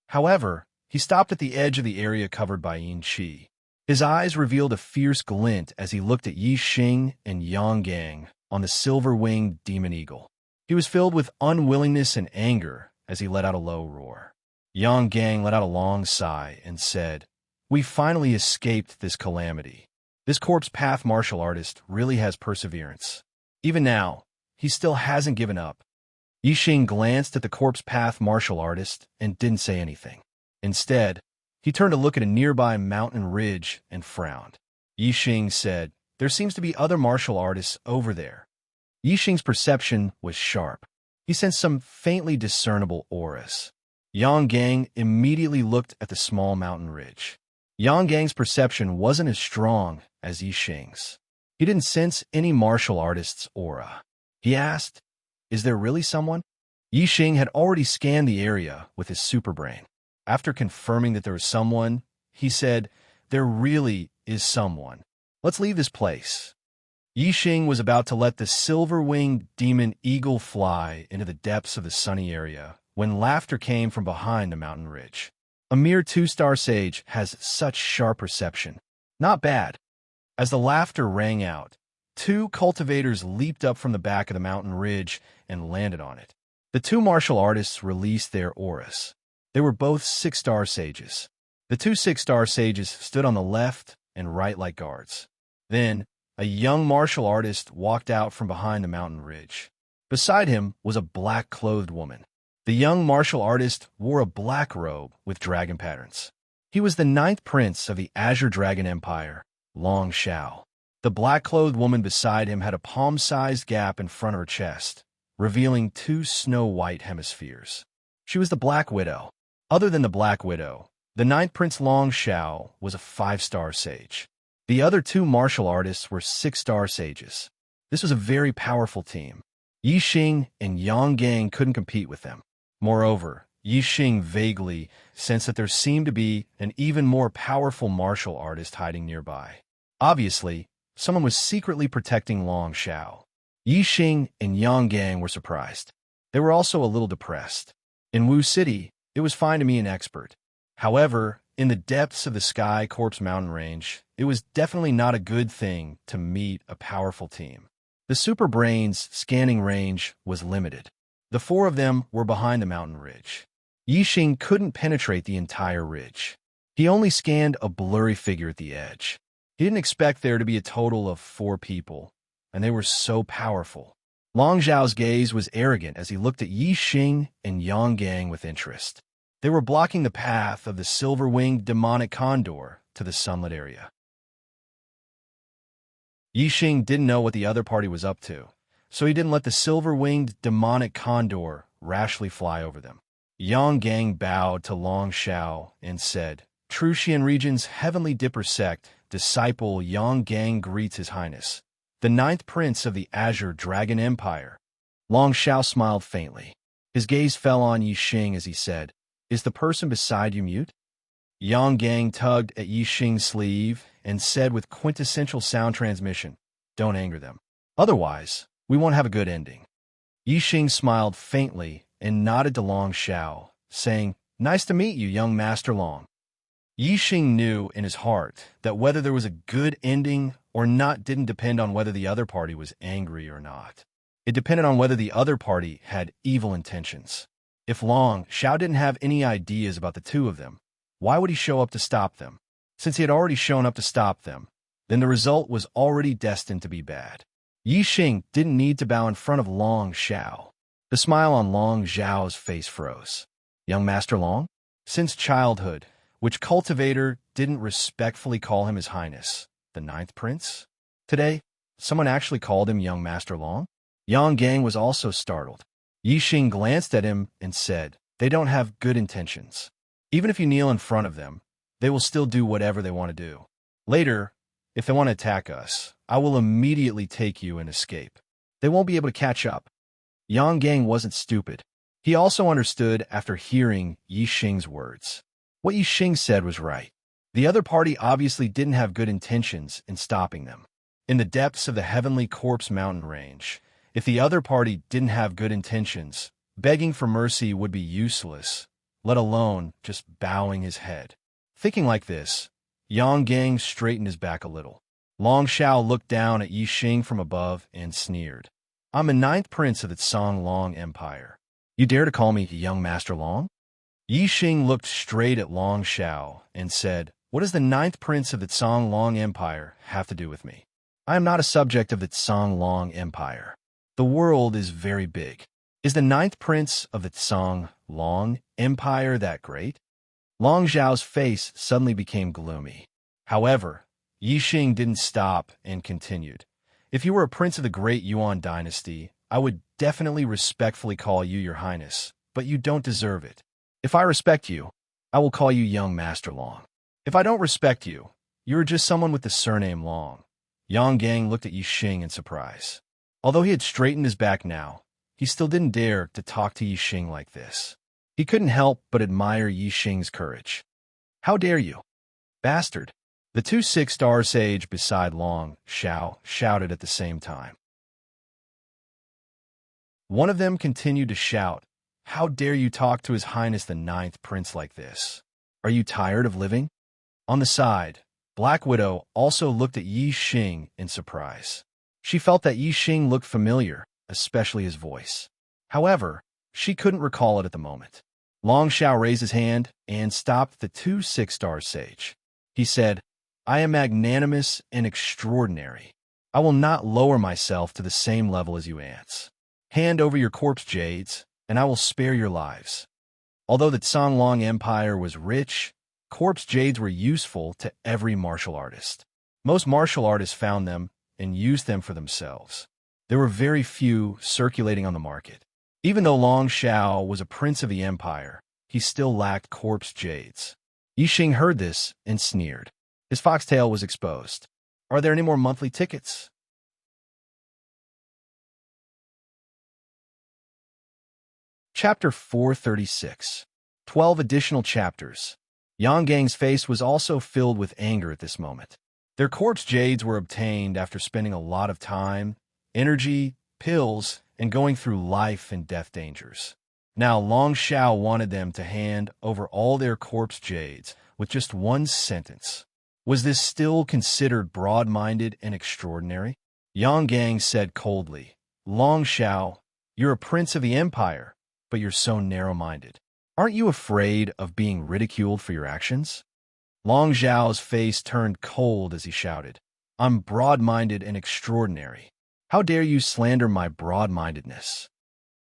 However, he stopped at the edge of the area covered by Yin Qi. His eyes revealed a fierce glint as he looked at Yi Xing and Yang Gang on the silver-winged demon eagle. He was filled with unwillingness and anger as he let out a low roar. Yang Gang let out a long sigh and said, "We finally escaped this calamity. This corpse path martial artist really has perseverance. Even now, he still hasn't given up." Yi Xing glanced at the corpse path martial artist and didn't say anything. Instead, he turned to look at a nearby mountain ridge and frowned. Yi Xing said, "There seems to be other martial artists over there." Yi Xing's perception was sharp. He sensed some faintly discernible auras. Yang Gang immediately looked at the small mountain ridge. Yang Gang's perception wasn't as strong as Yi Xing's. He didn't sense any martial artist's aura. He asked, "Is there really someone?" Yi Xing had already scanned the area with his superbrain. After confirming that there was someone, he said, "There really is someone. Let's leave this place." Yi Xing was about to let the silver-winged demon eagle fly into the depths of the sunny area when laughter came from behind the mountain ridge. A mere 2-star sage has such sharp perception. Not bad. As the laughter rang out, 2 cultivators leaped up from the back of the mountain ridge and landed on it. The 2 martial artists released their auras. They were both six-star sages. The two six-star sages stood on the left and right like guards. Then, a young martial artist walked out from behind the mountain ridge. Beside him was a black-clothed woman. The young martial artist wore a black robe with dragon patterns. He was the ninth prince of the Azure Dragon Empire, Long Shao. The black-clothed woman beside him had a palm-sized gap in front of her chest, revealing two snow-white hemispheres. She was the Black Widow. Other than the Black Widow, the ninth prince Long Shao was a five-star sage. The other two martial artists were six-star sages. This was a very powerful team. Yi Xing and Yang Gang couldn't compete with them. Moreover, Yi Xing vaguely sensed that there seemed to be an even more powerful martial artist hiding nearby. Obviously, someone was secretly protecting Long Shao. Yi Xing and Yang Gang were surprised. They were also a little depressed. In Wu City, it was fine to be an expert. However, in the depths of the Sky Corpse mountain range, it was definitely not a good thing to meet a powerful team. The Super Brain's scanning range was limited. The four of them were behind the mountain ridge. Yi Xing couldn't penetrate the entire ridge. He only scanned a blurry figure at the edge. He didn't expect there to be a total of 4 people, and they were so powerful. Long Zhao's gaze was arrogant as he looked at Yi Xing and Yang Gang with interest. They were blocking the path of the silver-winged demonic condor to the sunlit area. Yi Xing didn't know what the other party was up to, so he didn't let the silver-winged demonic condor rashly fly over them. Yang Gang bowed to Long Shao and said, "Truxian region's heavenly dipper sect, disciple Yang Gang greets His Highness, the ninth prince of the Azure Dragon Empire." Long Shao smiled faintly. His gaze fell on Yi Xing as he said, "Is the person beside you mute?" Yang Gang tugged at Yi Xing's sleeve and said with quintessential sound transmission, "Don't anger them. Otherwise, we won't have a good ending." Yi Xing smiled faintly and nodded to Long Shao, saying, "Nice to meet you, young Master Long." Yi Xing knew in his heart that whether there was a good ending or not didn't depend on whether the other party was angry or not. It depended on whether the other party had evil intentions. If Long Shao didn't have any ideas about the two of them, why would he show up to stop them? Since he had already shown up to stop them, then the result was already destined to be bad. Yi Xing didn't need to bow in front of Long Shao. The smile on Long Zhao's face froze. Young Master Long? Since childhood, which cultivator didn't respectfully call him His Highness, the ninth prince? Today, someone actually called him Young Master Long? Yang Gang was also startled. Yi Xing glanced at him and said, "They don't have good intentions. Even if you kneel in front of them, they will still do whatever they want to do. Later, if they want to attack us, I will immediately take you and escape. They won't be able to catch up." Yang Gang wasn't stupid. He also understood after hearing Yi Xing's words. What Yi Xing said was right. The other party obviously didn't have good intentions in stopping them. In the depths of the Heavenly Corpse mountain range, if the other party didn't have good intentions, begging for mercy would be useless, let alone just bowing his head. Thinking like this, Yang Gang straightened his back a little. Long Shao looked down at Yi Xing from above and sneered. "I'm the ninth prince of the Song Long Empire. You dare to call me Young Master Long?" Yi Xing looked straight at Long Shao and said, "What does the ninth prince of the Song Long Empire have to do with me? I am not a subject of the Song Long Empire. The world is very big. Is the ninth prince of the Song Long Empire that great?" Long Zhao's face suddenly became gloomy. However, Yi Xing didn't stop and continued. "If you were a prince of the great Yuan dynasty, I would definitely respectfully call you Your Highness, but you don't deserve it. If I respect you, I will call you Young Master Long. If I don't respect you, you are just someone with the surname Long." Yang Gang looked at Yi Xing in surprise. Although he had straightened his back now, he still didn't dare to talk to Yi Xing like this. He couldn't help but admire Yi Xing's courage. "How dare you, bastard!" The two six-star sage beside Long Shao shouted at the same time. One of them continued to shout, "How dare you talk to His Highness the ninth prince like this? Are you tired of living?" On the side, Black Widow also looked at Yi Xing in surprise. She felt that Yi Xing looked familiar, especially his voice. However, she couldn't recall it at the moment. Long Shao raised his hand and stopped the two six-star sage. He said, I am magnanimous and extraordinary. I will not lower myself to the same level as you ants. Hand over your corpse jades, and I will spare your lives. Although the Songlong Empire was rich, corpse jades were useful to every martial artist. Most martial artists found them and used them for themselves. There were very few circulating on the market. Even though Long Shao was a prince of the empire, he still lacked corpse jades. Yixing heard this and sneered. His foxtail was exposed. Are there any more monthly tickets? Chapter 436. 12 additional chapters. Yang Gang's face was also filled with anger at this moment. Their corpse jades were obtained after spending a lot of time, energy, pills, and going through life and death dangers. Now Long Shao wanted them to hand over all their corpse jades with just one sentence. Was this still considered broad-minded and extraordinary? Yang Gang said coldly, Long Shao, you're a prince of the empire, but you're so narrow-minded. Aren't you afraid of being ridiculed for your actions? Long Zhao's face turned cold as he shouted, I'm broad-minded and extraordinary. How dare you slander my broad-mindedness?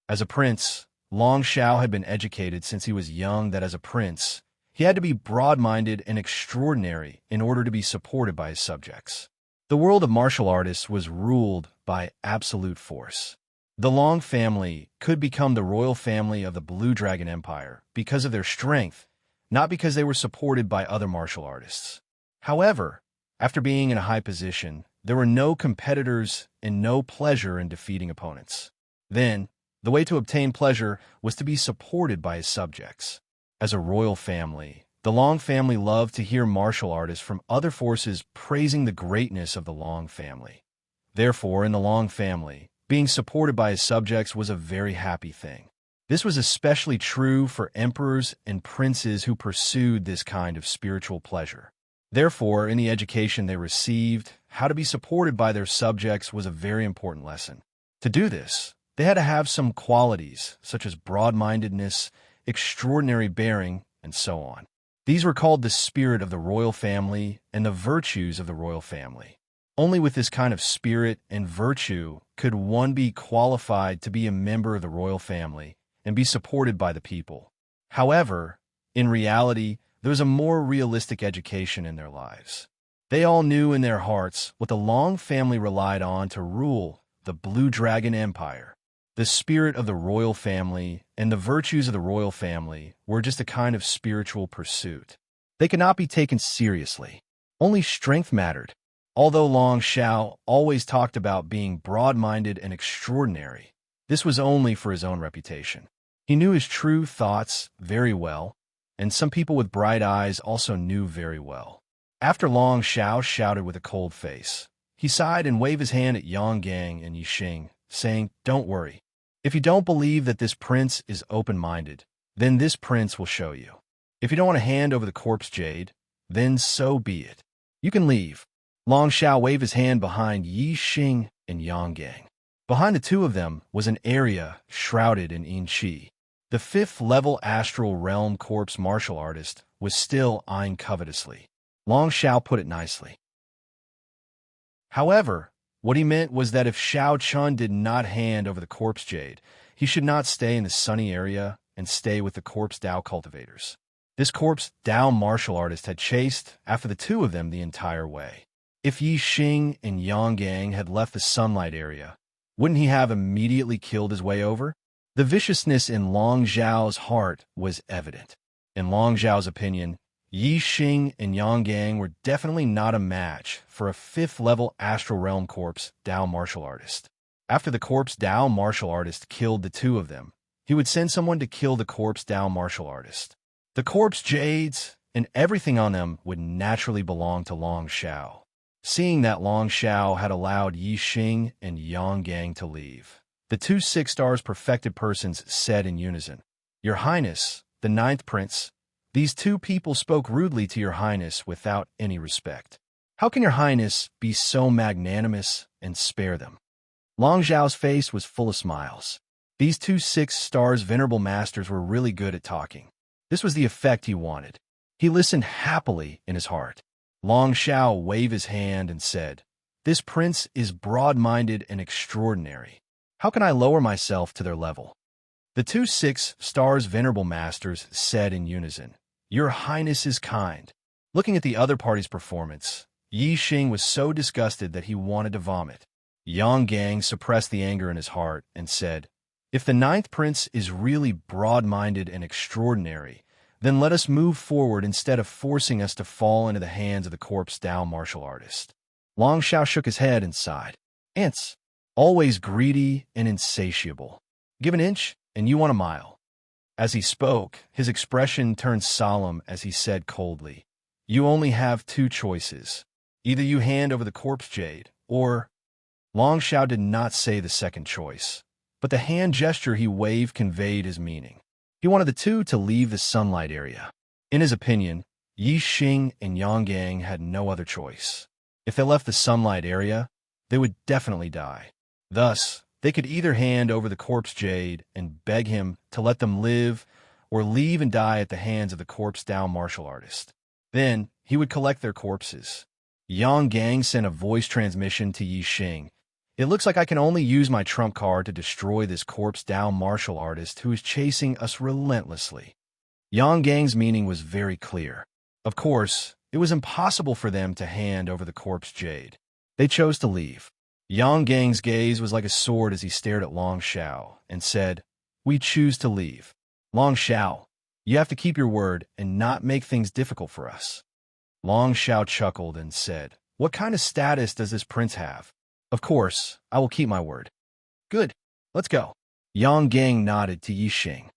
As a prince, Long Shao had been educated since he was young that as a prince, he had to be broad-minded and extraordinary in order to be supported by his subjects. The world of martial artists was ruled by absolute force. The Long family could become the royal family of the Blue Dragon Empire because of their strength, not because they were supported by other martial artists. However, after being in a high position, there were no competitors and no pleasure in defeating opponents. Then, the way to obtain pleasure was to be supported by his subjects. As a royal family, the Long family loved to hear martial artists from other forces praising the greatness of the Long family. Therefore, in the Long family, being supported by his subjects was a very happy thing. This was especially true for emperors and princes who pursued this kind of spiritual pleasure. Therefore, in the education they received, how to be supported by their subjects was a very important lesson. To do this, they had to have some qualities, such as broad-mindedness, extraordinary bearing, and so on. These were called the spirit of the royal family and the virtues of the royal family. Only with this kind of spirit and virtue could one be qualified to be a member of the royal family and be supported by the people. However, in reality, there was a more realistic education in their lives. They all knew in their hearts what the Long family relied on to rule the Blue Dragon Empire. The spirit of the royal family and the virtues of the royal family were just a kind of spiritual pursuit. They could not be taken seriously. Only strength mattered. Although Long Shao always talked about being broad-minded and extraordinary, this was only for his own reputation. He knew his true thoughts very well, and some people with bright eyes also knew very well. After Long Shao shouted with a cold face, he sighed and waved his hand at Yang Gang and Yixing, saying, Don't worry. If you don't believe that this prince is open-minded, then this prince will show you. If you don't want to hand over the corpse jade, then so be it. You can leave. Long Shao waved his hand behind Yixing and Yang Gang. Behind the two of them was an area shrouded in yin qi. The fifth-level astral realm corpse martial artist was still eyeing covetously. Long Shao put it nicely. However, what he meant was that if Shao Chun did not hand over the corpse jade, he should not stay in the sunny area and stay with the corpse Dao cultivators. This corpse Dao martial artist had chased after the two of them the entire way. If Yixing and Yang Gang had left the sunlight area, wouldn't he have immediately killed his way over? The viciousness in Long Zhao's heart was evident. In Long Zhao's opinion, Yixing and Yang Gang were definitely not a match for a fifth-level astral realm corpse Dao martial artist. After the corpse Dao martial artist killed the two of them, he would send someone to kill the corpse Dao martial artist. The corpse jades and everything on them would naturally belong to Long Shao. Seeing that Long Shao had allowed Yixing and Yang Gang to leave, the two six-stars perfected persons said in unison, Your Highness, the ninth prince, these two people spoke rudely to Your Highness without any respect. How can Your Highness be so magnanimous and spare them? Long Zhao's face was full of smiles. These two six-stars venerable masters were really good at talking. This was the effect he wanted. He listened happily in his heart. Long Shao waved his hand and said, "This prince is broad-minded and extraordinary. How can I lower myself to their level?" The 2 6-stars venerable masters said in unison, "Your Highness is kind." Looking at the other party's performance, Yi Xing was so disgusted that he wanted to vomit. Yang Gang suppressed the anger in his heart and said, "If the 9th prince is really broad-minded and extraordinary, then let us move forward instead of forcing us to fall into the hands of the corpse Dao martial artist." Long Shao shook his head and sighed. "Ants, always greedy and insatiable. Give an inch, and you want a mile." As he spoke, his expression turned solemn as he said coldly, "You only have 2 choices. Either you hand over the corpse jade, or—" Long Shao did not say the second choice, but the hand gesture he waved conveyed his meaning. He wanted the 2 to leave the sunlight area. In his opinion, Yi Xing and Yang Gang had no other choice. If they left the sunlight area, they would definitely die. Thus, they could either hand over the corpse jade and beg him to let them live, or leave and die at the hands of the corpse Dao martial artist. Then, he would collect their corpses. Yang Gang sent a voice transmission to Yi Xing. "It looks like I can only use my trump card to destroy this corpse Dao martial artist who is chasing us relentlessly." Yang Gang's meaning was very clear. Of course, it was impossible for them to hand over the corpse jade. They chose to leave. Yang Gang's gaze was like a sword as he stared at Long Shao and said, "We choose to leave. Long Shao, you have to keep your word and not make things difficult for us." Long Shao chuckled and said, "What kind of status does this prince have? Of course, I will keep my word." "Good. Let's go." Yang Gang nodded to Yi Xing.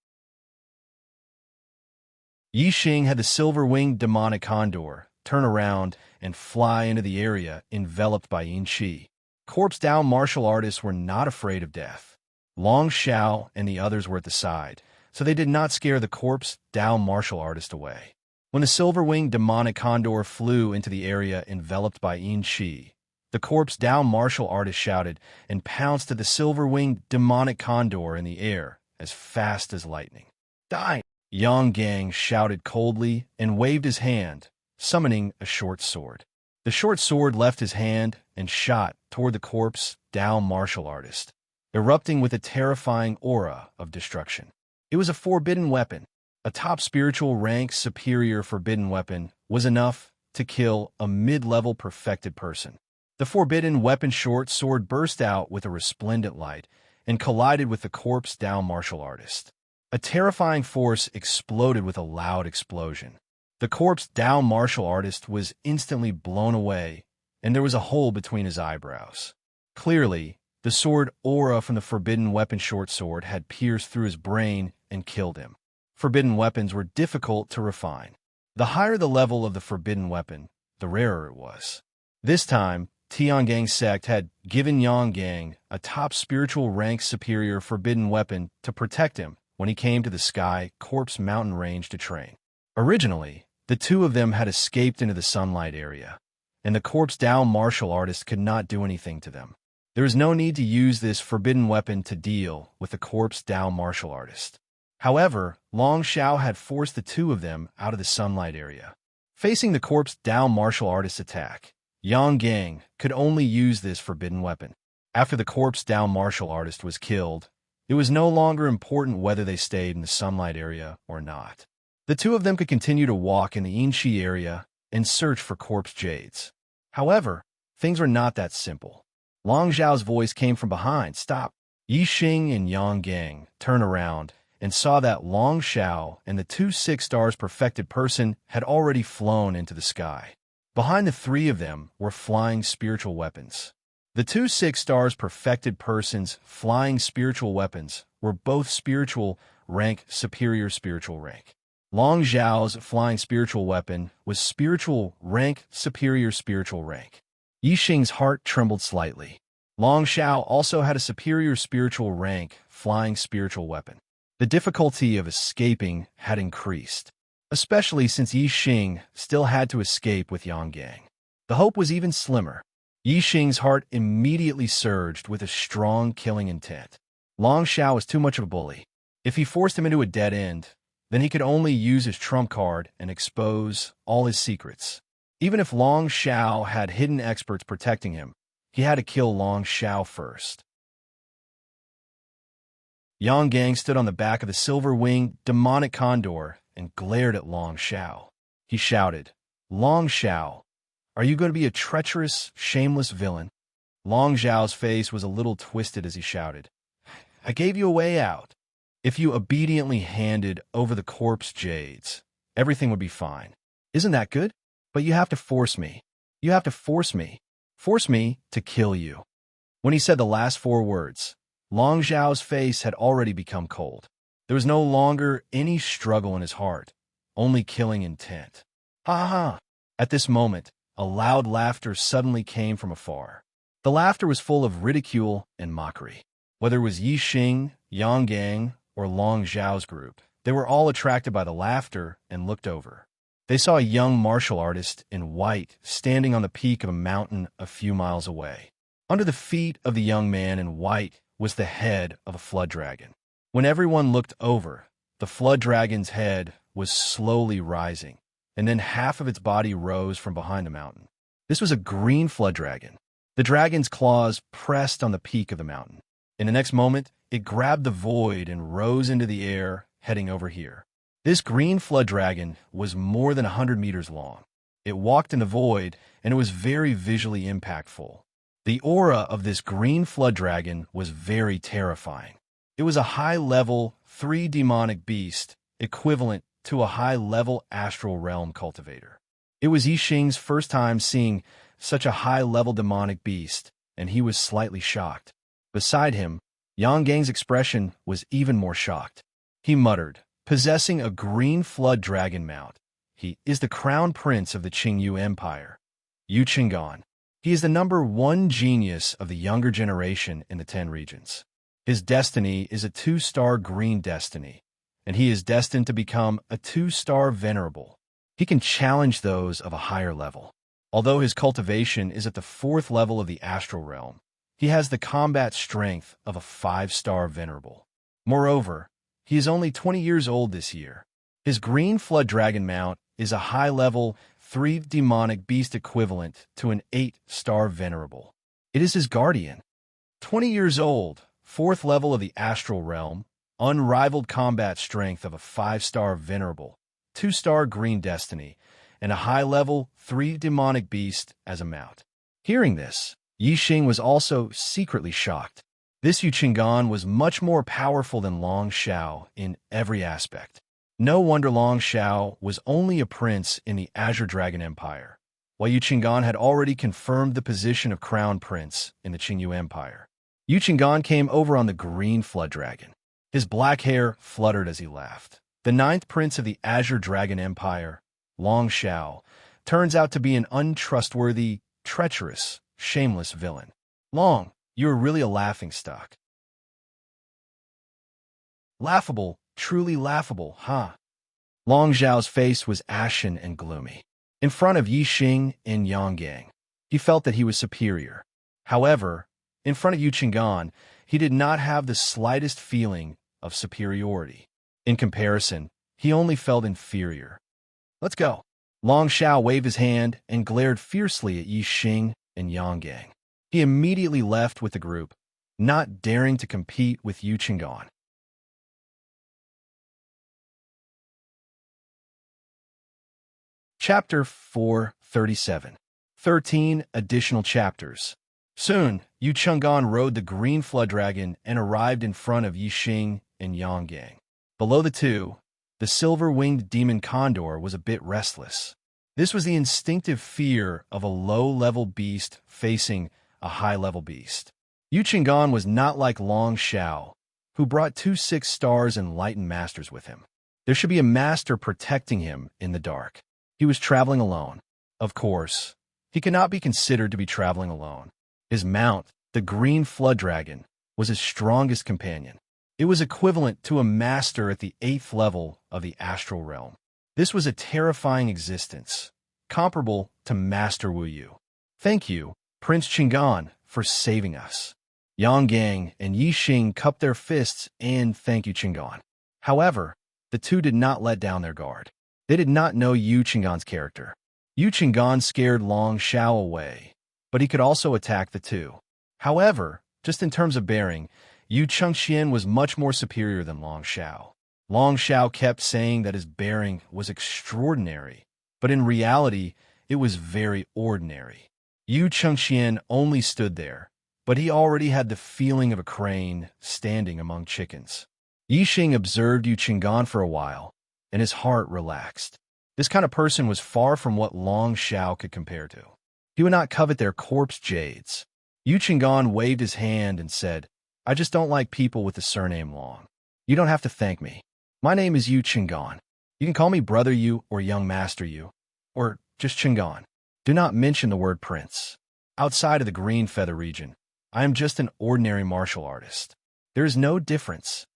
Yi Xing had the silver-winged demonic condor turn around and fly into the area enveloped by Yin Qi. Corpse Dao martial artists were not afraid of death. Long Shao and the others were at the side, so they did not scare the corpse Dao martial artist away. When the silver-winged demonic condor flew into the area enveloped by Yin Qi, the corpse Dao martial artist shouted and pounced at the silver-winged demonic condor in the air as fast as lightning. "Die!" Yang Gang shouted coldly and waved his hand, summoning a short sword. The short sword left his hand and shot toward the corpse Dao martial artist, erupting with a terrifying aura of destruction. It was a forbidden weapon. A top spiritual rank superior forbidden weapon was enough to kill a mid-level perfected person. The forbidden weapon short sword burst out with a resplendent light and collided with the corpse Dao martial artist. A terrifying force exploded with a loud explosion. The corpse Dao martial artist was instantly blown away, and there was a hole between his eyebrows. Clearly, the sword aura from the forbidden weapon short sword had pierced through his brain and killed him. Forbidden weapons were difficult to refine. The higher the level of the forbidden weapon, the rarer it was. This time, Tiangang's sect had given Yang Gang a top spiritual rank superior forbidden weapon to protect him when he came to the Sky Corpse Mountain Range to train. Originally, the 2 of them had escaped into the sunlight area, and the corpse Dao martial artist could not do anything to them. There is no need to use this forbidden weapon to deal with the corpse Dao martial artist. However, Long Shao had forced the 2 of them out of the sunlight area. Facing the corpse Dao martial artist's attack, Yang Gang could only use this forbidden weapon. After the corpse Dao martial artist was killed, it was no longer important whether they stayed in the sunlight area or not. The 2 of them could continue to walk in the Yin Qi area and search for corpse jades. However, things were not that simple. Long Zhao's voice came from behind. "Stop!" Yi Xing and Yang Gang turned around and saw that Long Shao and the 2 6-stars perfected person had already flown into the sky. Behind the 3 of them were flying spiritual weapons. The 2 6-stars perfected person's flying spiritual weapons were both spiritual rank superior spiritual rank. Long Zhao's flying spiritual weapon was spiritual rank superior spiritual rank. Yi Xing's heart trembled slightly. Long Shao also had a superior spiritual rank flying spiritual weapon. The difficulty of escaping had increased, especially since Yi Xing still had to escape with Yang Gang. The hope was even slimmer. Yi Xing's heart immediately surged with a strong killing intent. Long Shao was too much of a bully. If he forced him into a dead end, then he could only use his trump card and expose all his secrets. Even if Long Xiao had hidden experts protecting him, he had to kill Long Xiao first. Yang Gang stood on the back of the silver-winged demonic condor and glared at Long Xiao. He shouted, "Long Xiao, are you going to be a treacherous, shameless villain?" Long Xiao's face was a little twisted as he shouted, "I gave you a way out. If you obediently handed over the corpse jades, everything would be fine. Isn't that good? But you have to force me. You have to force me. Force me to kill you." When he said the last four words, Long Xiao's face had already become cold. There was no longer any struggle in his heart, only killing intent. Ha ha! At this moment, a loud laughter suddenly came from afar. The laughter was full of ridicule and mockery. Whether it was Yi Xing, Yang Gang, or Long Xiao's group, they were all attracted by the laughter and looked over. They saw a young martial artist in white standing on the peak of a mountain a few miles away. Under the feet of the young man in white was the head of a flood dragon. When everyone looked over, the flood dragon's head was slowly rising, and then half of its body rose from behind the mountain. This was a green flood dragon. The dragon's claws pressed on the peak of the mountain. In the next moment, it grabbed the void and rose into the air, heading over here. This green flood dragon was more than 100 meters long. It walked in the void, and it was very visually impactful. The aura of this green flood dragon was very terrifying. It was a high-level, 3 demonic beast, equivalent to a high-level astral realm cultivator. It was Yi Xing's first time seeing such a high-level demonic beast, and he was slightly shocked. Beside him, Yang Gang's expression was even more shocked. He muttered, "Possessing a green flood dragon mount, he is the crown prince of the Qingyu Empire, Yu Qinggan. He is the #1 genius of the younger generation in the 10 regions. His destiny is a 2-star green destiny, and he is destined to become a 2-star venerable. He can challenge those of a higher level. Although his cultivation is at the 4th level of the astral realm, he has the combat strength of a 5-star venerable. Moreover, he is only 20 years old this year. His green flood dragon mount is a high-level 3 demonic beast equivalent to an 8-star venerable. It is his guardian. 20 years old, 4th level of the astral realm, unrivaled combat strength of a 5-star venerable, 2-star green destiny, and a high-level 3 demonic beast as a mount." Hearing this, Yi Xing was also secretly shocked. This Yu Qinggan was much more powerful than Long Xiao in every aspect. No wonder Long Xiao was only a prince in the Azure Dragon Empire, while Yu Qinggan had already confirmed the position of crown prince in the Qingyu Empire. Yu Qinggan came over on the green flood dragon. His black hair fluttered as he laughed. The 9th prince of the Azure Dragon Empire, Long Xiao, turns out to be an untrustworthy, treacherous, shameless villain. Long, you are really a laughingstock. Laughable, truly laughable, huh? Long Xiao's face was ashen and gloomy. In front of Yi Xing and Yang Gang, he felt that he was superior. However, in front of Yu Qinggan, he did not have the slightest feeling of superiority. In comparison, he only felt inferior. "Let's go." Long Xiao waved his hand and glared fiercely at Yi Xing and Yang Gang. He immediately left with the group, not daring to compete with Yu Qinggan. Chapter 437. 13 additional chapters. Soon, Yu Qinggan rode the green flood dragon and arrived in front of Yi Xing and Yang Gang. Below the two, the silver-winged demon condor was a bit restless. This was the instinctive fear of a low-level beast facing a high-level beast. Yu Qinggan was not like Long Xiao, who brought 2 6-stars enlightened masters with him. There should be a master protecting him in the dark. He was traveling alone. Of course, he could not be considered to be traveling alone. His mount, the green flood dragon, was his strongest companion. It was equivalent to a master at the 8th level of the astral realm. This was a terrifying existence, comparable to Master Wu Yu. "Thank you, Prince Qinggan, for saving us." Yang Gang and Yi Xing cupped their fists and thanked Yu Qinggan. However, The two did not let down their guard. They did not know Yu Qinggan's character. Yu Qinggan scared Long Shao away, but he could also attack the two. However, just in terms of bearing, Yu Chengxian was much more superior than Long Shao. Long Shao kept saying that his bearing was extraordinary, but in reality, it was very ordinary. Yu Chengxian only stood there, but he already had the feeling of a crane standing among chickens. Yixing observed Yu Qinggan for a while, and his heart relaxed. This kind of person was far from what Long Shao could compare to. He would not covet their corpse jades. Yu Qinggan waved his hand and said, "I just don't like people with the surname Long. You don't have to thank me. My name is Yu Qinggan. You can call me Brother Yu or Young Master Yu, or just Qinggan. Do not mention the word prince. Outside of the green feather region, I am just an ordinary martial artist. There is no difference.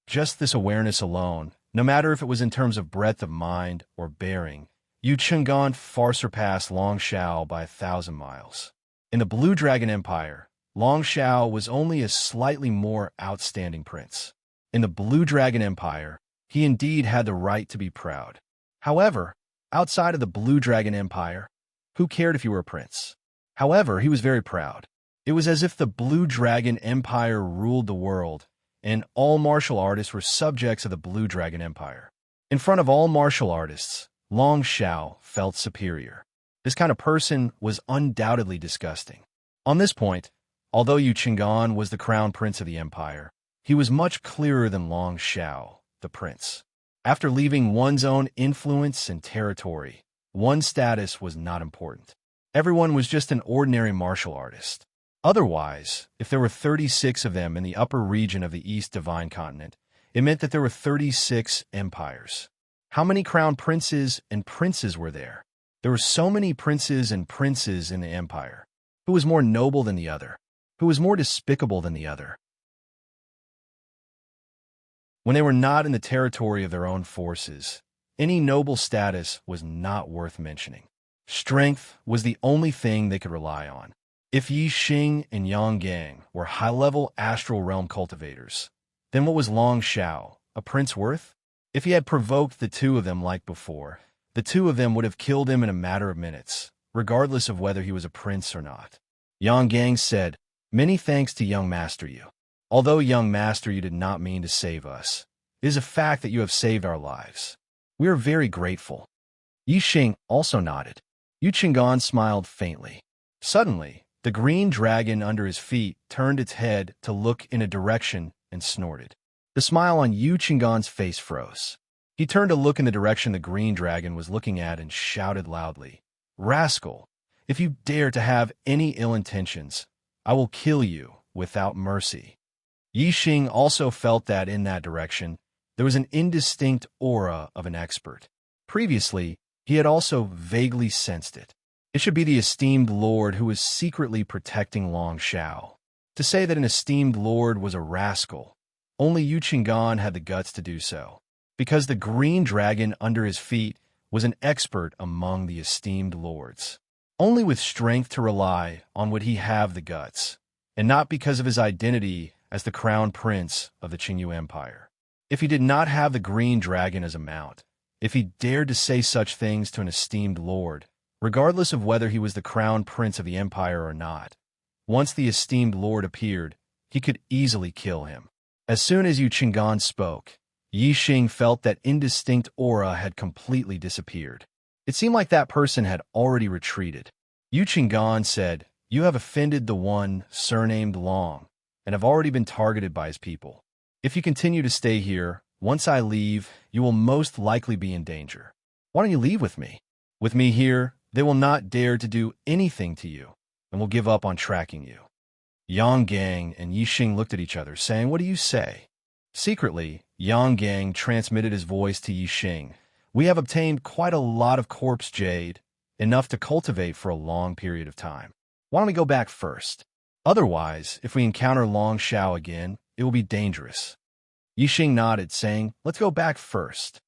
Just this awareness alone, no matter if it was in terms of breadth of mind or bearing, Yu Qinggan far surpassed Long Shao by 1,000 miles. In the Blue Dragon Empire, Long Shao was only a slightly more outstanding prince. In the Blue Dragon Empire, he indeed had the right to be proud. However, outside of the Blue Dragon Empire, who cared if you were a prince? However, he was very proud. It was as if the Blue Dragon Empire ruled the world, and all martial artists were subjects of the Blue Dragon Empire. In front of all martial artists, Long Shao felt superior. This kind of person was undoubtedly disgusting. On this point, although Yu Qinggan was the crown prince of the empire, he was much clearer than Long Shao, the prince. After leaving one's own influence and territory, one's status was not important. Everyone was just an ordinary martial artist. Otherwise, if there were 36 of them in the upper region of the East Divine Continent, it meant that there were 36 empires. How many crown princes and princes were there? There were so many princes and princes in the empire. Who was more noble than the other? Who was more despicable than the other? When they were not in the territory of their own forces, any noble status was not worth mentioning. Strength was the only thing they could rely on. If Yixing and Yang Gang were high-level astral realm cultivators, then what was Long Shao, a prince worth? If he had provoked the two of them like before, the two of them would have killed him in a matter of minutes, regardless of whether he was a prince or not. Yang Gang said, "Many thanks to Young Master Yu. Although Young Master Yu did not mean to save us, it is a fact that you have saved our lives. We are very grateful." Yixing also nodded. Yu Qinggan smiled faintly. Suddenly, the green dragon under his feet turned its head to look in a direction and snorted. The smile on Yu Qinggan's face froze. He turned to look in the direction the green dragon was looking at and shouted loudly, "Rascal, if you dare to have any ill intentions, I will kill you without mercy." Yixing also felt that in that direction, there was an indistinct aura of an expert. Previously, he had also vaguely sensed it. It should be the esteemed lord who was secretly protecting Long Shao. To say that an esteemed lord was a rascal, only Yu Qinggan had the guts to do so, because the green dragon under his feet was an expert among the esteemed lords. Only with strength to rely on would he have the guts, and not because of his identity as the crown prince of the Qingyu Empire. If he did not have the green dragon as a mount, if he dared to say such things to an esteemed lord, regardless of whether he was the crown prince of the empire or not, once the esteemed lord appeared, he could easily kill him. As soon as Yu Qinggan spoke, Yixing felt that indistinct aura had completely disappeared. It seemed like that person had already retreated. Yu Qinggan said, "You have offended the one surnamed Long, and have already been targeted by his people. If you continue to stay here, once I leave, you will most likely be in danger. Why don't you leave with me? With me here, they will not dare to do anything to you, and will give up on tracking you." Yang Gang and Yixing looked at each other, saying, "What do you say?" Secretly, Yang Gang transmitted his voice to Yixing. "We have obtained quite a lot of corpse jade, enough to cultivate for a long period of time. Why don't we go back first? Otherwise, if we encounter Long Shao again, it will be dangerous." Yixing nodded, saying, "Let's go back first."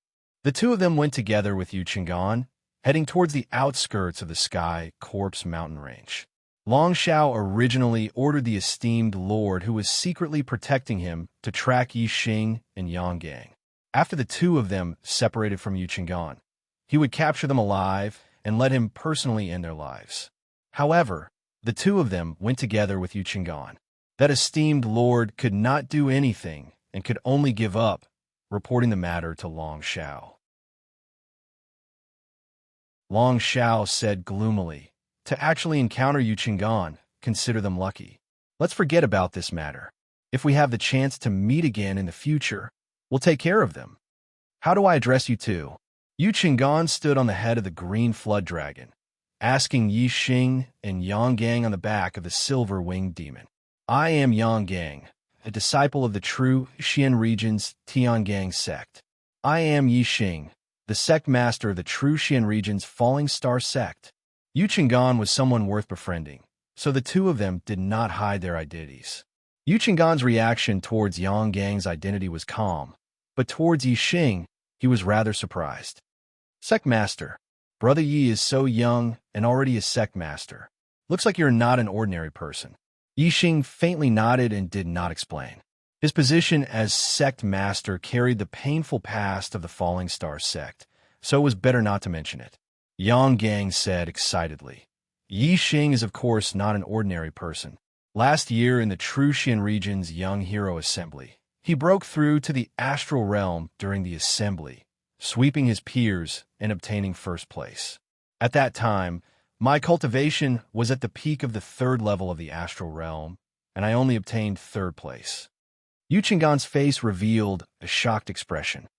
The two of them went together with Yu Qinggan, heading towards the outskirts of the Sky Corpse mountain range. Long Shao originally ordered the esteemed lord who was secretly protecting him to track Yixing and Yang Gang. After the two of them separated from Yu Qinggan, he would capture them alive and let him personally end their lives. However, the two of them went together with Yu Qinggan. That esteemed lord could not do anything and could only give up, reporting the matter to Long Shao. Long Shao said gloomily, "To actually encounter Yu Qinggan, consider them lucky. Let's forget about this matter. If we have the chance to meet again in the future, we'll take care of them. How do I address you two?" Yu Qinggan stood on the head of the green flood dragon, asking Yi Xing and Yang Gang on the back of the silver-winged demon. "I am Yang Gang, a disciple of the true Xian region's Tiangang sect. I am Yi Xing, the sect master of the true Xian region's Falling Star sect." Yu Qinggan was someone worth befriending, so the two of them did not hide their identities. Yu Qinggan's reaction towards Yang Gang's identity was calm, but towards Yi Xing, he was rather surprised. "Sect master, Brother Yi is so young and already a sect master. Looks like you're not an ordinary person." Yi Xing faintly nodded and did not explain. His position as sect master carried the painful past of the Falling Star sect, so it was better not to mention it. Yang Gang said excitedly, "Yi Xing is of course not an ordinary person. Last year in the True Xian region's Young Hero Assembly, he broke through to the astral realm during the assembly, sweeping his peers and obtaining first place. At that time, my cultivation was at the peak of the third level of the astral realm, and I only obtained third place." Yu Qinggan's face revealed a shocked expression.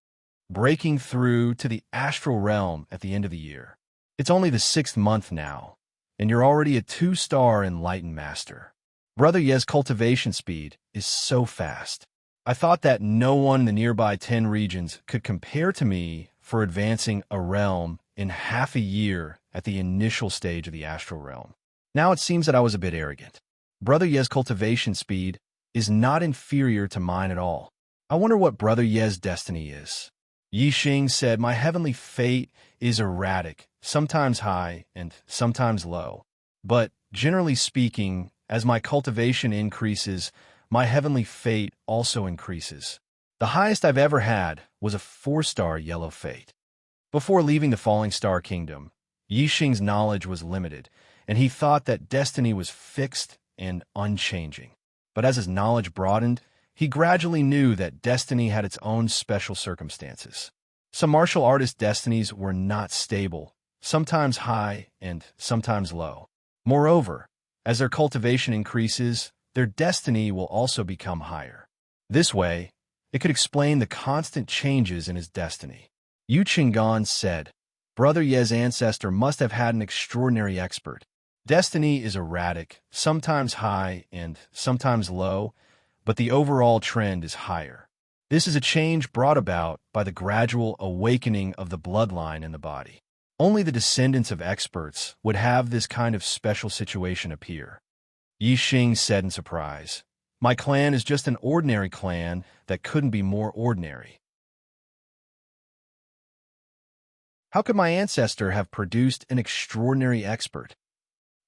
"Breaking through to the astral realm at the end of the year. It's only the 6th month now, and you're already a 2-star enlightened master. Brother Ye's cultivation speed is so fast. I thought that no one in the nearby 10 regions could compare to me for advancing a realm in half a year at the initial stage of the astral realm. Now it seems that I was a bit arrogant. Brother Ye's cultivation speed is not inferior to mine at all. I wonder what Brother Ye's destiny is." Yi Xing said, "My heavenly fate is erratic, sometimes high and sometimes low. But generally speaking, as my cultivation increases, my heavenly fate also increases. The highest I've ever had was a 4-star yellow fate." Before leaving the Falling Star Kingdom, Yi Xing's knowledge was limited, and he thought that destiny was fixed and unchanging. But as his knowledge broadened, he gradually knew that destiny had its own special circumstances. Some martial artists' destinies were not stable, sometimes high and sometimes low. Moreover, as their cultivation increases, their destiny will also become higher. This way, it could explain the constant changes in his destiny. Yu Qinggan said, "Brother Ye's ancestor must have had an extraordinary expert. Destiny is erratic, sometimes high and sometimes low, but the overall trend is higher. This is a change brought about by the gradual awakening of the bloodline in the body. Only the descendants of experts would have this kind of special situation appear." Yi Xing said in surprise, "My clan is just an ordinary clan that couldn't be more ordinary. How could my ancestor have produced an extraordinary expert?"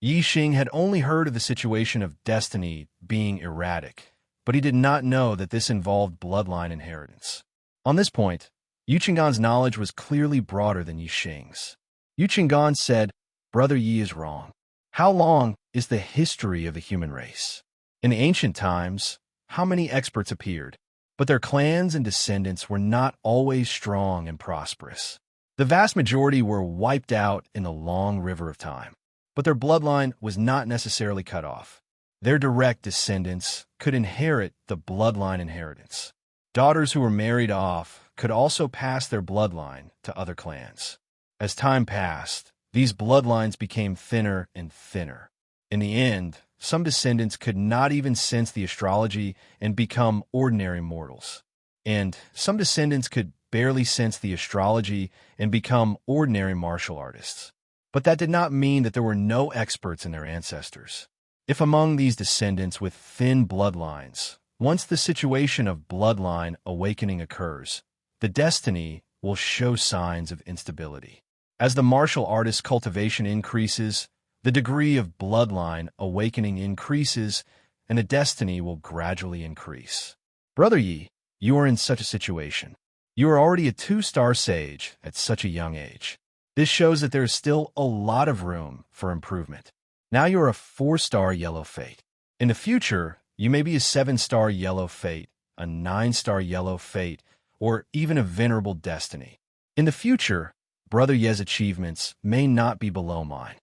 Yi Xing had only heard of the situation of destiny being erratic, but he did not know that this involved bloodline inheritance. On this point, Yu Qinggan's knowledge was clearly broader than Yi Xing's. Yu Qinggan said, "Brother Yi is wrong. How long is the history of the human race? In the ancient times, how many experts appeared? But their clans and descendants were not always strong and prosperous. The vast majority were wiped out in the long river of time. But their bloodline was not necessarily cut off. Their direct descendants could inherit the bloodline inheritance. Daughters who were married off could also pass their bloodline to other clans. As time passed, these bloodlines became thinner and thinner. In the end, some descendants could not even sense the astrology and become ordinary mortals. And some descendants could barely sense the astrology and become ordinary martial artists. But that did not mean that there were no experts in their ancestors. If among these descendants with thin bloodlines, once the situation of bloodline awakening occurs, the destiny will show signs of instability. As the martial artist's cultivation increases, the degree of bloodline awakening increases, and the destiny will gradually increase. Brother Yi, you are in such a situation. You are already a 2-star sage at such a young age. This shows that there is still a lot of room for improvement. Now you are a 4-star yellow fate. In the future, you may be a 7-star yellow fate, a 9-star yellow fate, or even a venerable destiny. In the future, Brother Ye's achievements may not be below mine.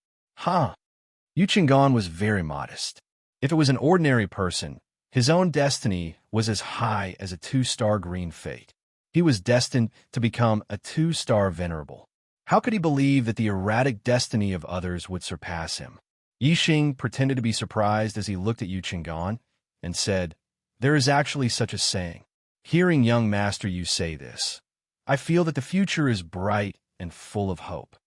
Yu Chingan was very modest. If it was an ordinary person, his own destiny was as high as a 2-star green fate. He was destined to become a 2-star venerable. How could he believe that the erratic destiny of others would surpass him? Yixing pretended to be surprised as he looked at Yu Chingan and said, "There is actually such a saying. Hearing young Master Yu say this, I feel that the future is bright and full of hope."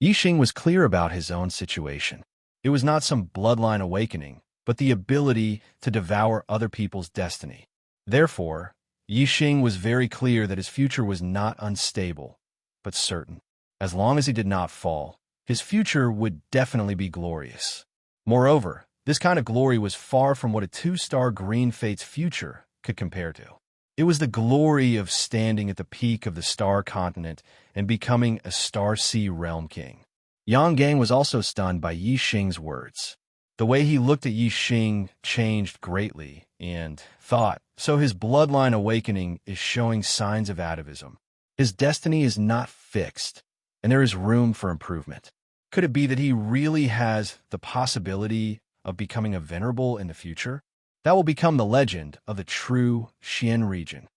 Yixing was clear about his own situation. It was not some bloodline awakening, but the ability to devour other people's destiny. Therefore, Yixing was very clear that his future was not unstable, but certain. As long as he did not fall, his future would definitely be glorious. Moreover, this kind of glory was far from what a 2-star green fate's future could compare to. It was the glory of standing at the peak of the star continent and becoming a star sea realm king. Yang Gang was also stunned by Yixing's words. The way he looked at Yixing changed greatly and thought, so his bloodline awakening is showing signs of atavism. His destiny is not fixed, and there is room for improvement. Could it be that he really has the possibility of becoming a venerable in the future? That will become the legend of the true Xian region.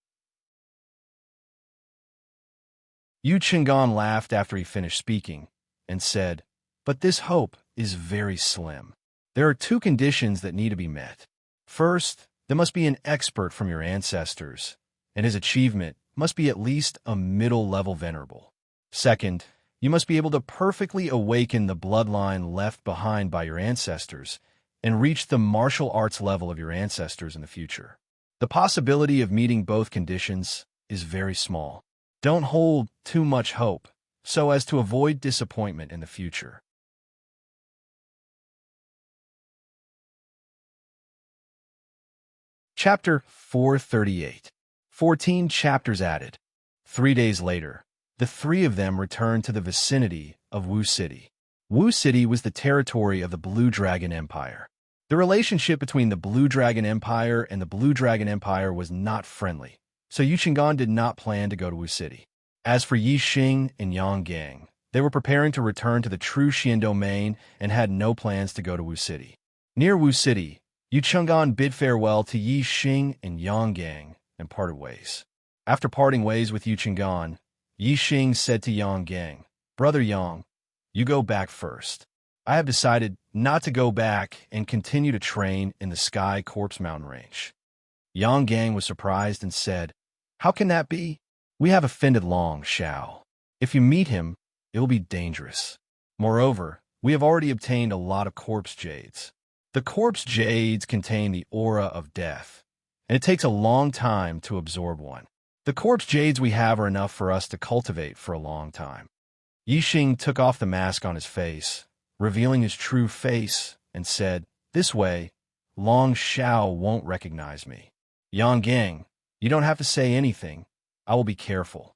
Yu Chingan laughed after he finished speaking and said, "But this hope is very slim. There are 2 conditions that need to be met. First, there must be an expert from your ancestors, and his achievement must be at least a middle-level venerable. Second, you must be able to perfectly awaken the bloodline left behind by your ancestors and reach the martial arts level of your ancestors in the future. The possibility of meeting both conditions is very small. Don't hold too much hope so as to avoid disappointment in the future." Chapter 438. 14 chapters added. 3 days later, the 3 of them returned to the vicinity of Wu City. Wu City was the territory of the Blue Dragon Empire. The relationship between the Blue Dragon Empire and the Blue Dragon Empire was not friendly, so Yu Chingan did not plan to go to Wu City. As for Yixing and Yang Gang, they were preparing to return to the true Xian domain and had no plans to go to Wu City. Near Wu City, Yu Chingan bid farewell to Yixing and Yang Gang and parted ways. After parting ways with Yu Chingan, Yixing said to Yang Gang, "Brother Yang, you go back first. I have decided not to go back and continue to train in the Sky Corpse Mountain Range." Yang Gang was surprised and said, "How can that be? We have offended Long Xiao. If you meet him, it will be dangerous. Moreover, we have already obtained a lot of corpse jades. The corpse jades contain the aura of death, and it takes a long time to absorb one. The corpse jades we have are enough for us to cultivate for a long time." Yixing took off the mask on his face, revealing his true face, and said, "This way, Long Xiao won't recognize me. Yang Gang, you don't have to say anything. I will be careful."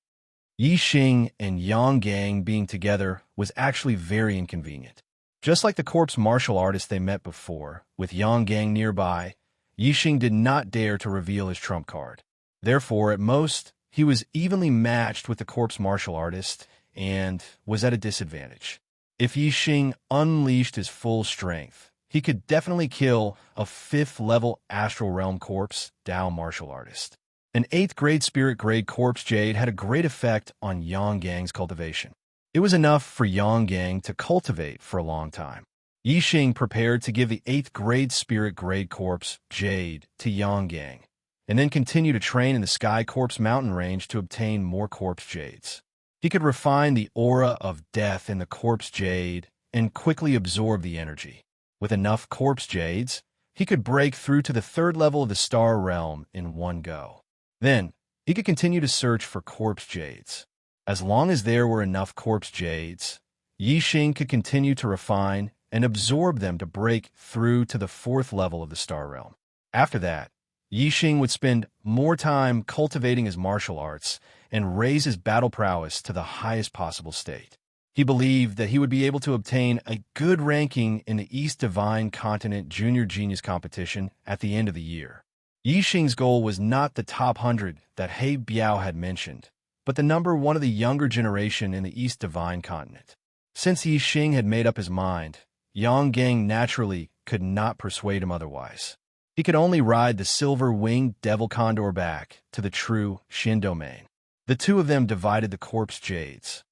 Yixing and Yang Gang being together was actually very inconvenient. Just like the corpse martial artist they met before, with Yang Gang nearby, Yixing did not dare to reveal his trump card. Therefore, at most, he was evenly matched with the corpse martial artist and was at a disadvantage. If Yixing unleashed his full strength, he could definitely kill a 5th-level astral realm corpse Dao martial artist. An 8th grade spirit grade corpse jade had a great effect on Yang Gang's cultivation. It was enough for Yang Gang to cultivate for a long time. Yixing prepared to give the 8th grade spirit grade corpse jade to Yang Gang, and then continue to train in the Sky Corpse Mountain Range to obtain more corpse jades. He could refine the aura of death in the corpse jade and quickly absorb the energy. With enough corpse jades, he could break through to the 3rd level of the star realm in one go. Then, he could continue to search for corpse jades. As long as there were enough corpse jades, Yixing could continue to refine and absorb them to break through to the 4th level of the star realm. After that, Yixing would spend more time cultivating his martial arts and raise his battle prowess to the highest possible state. He believed that he would be able to obtain a good ranking in the East Divine Continent Junior Genius Competition at the end of the year. Yixing's goal was not the top 100 that He Biao had mentioned, but the number one of the younger generation in the East Divine Continent. Since Yixing had made up his mind, Yang Gang naturally could not persuade him otherwise. He could only ride the silver-winged devil condor back to the true Xin domain. The two of them divided the corpse jades.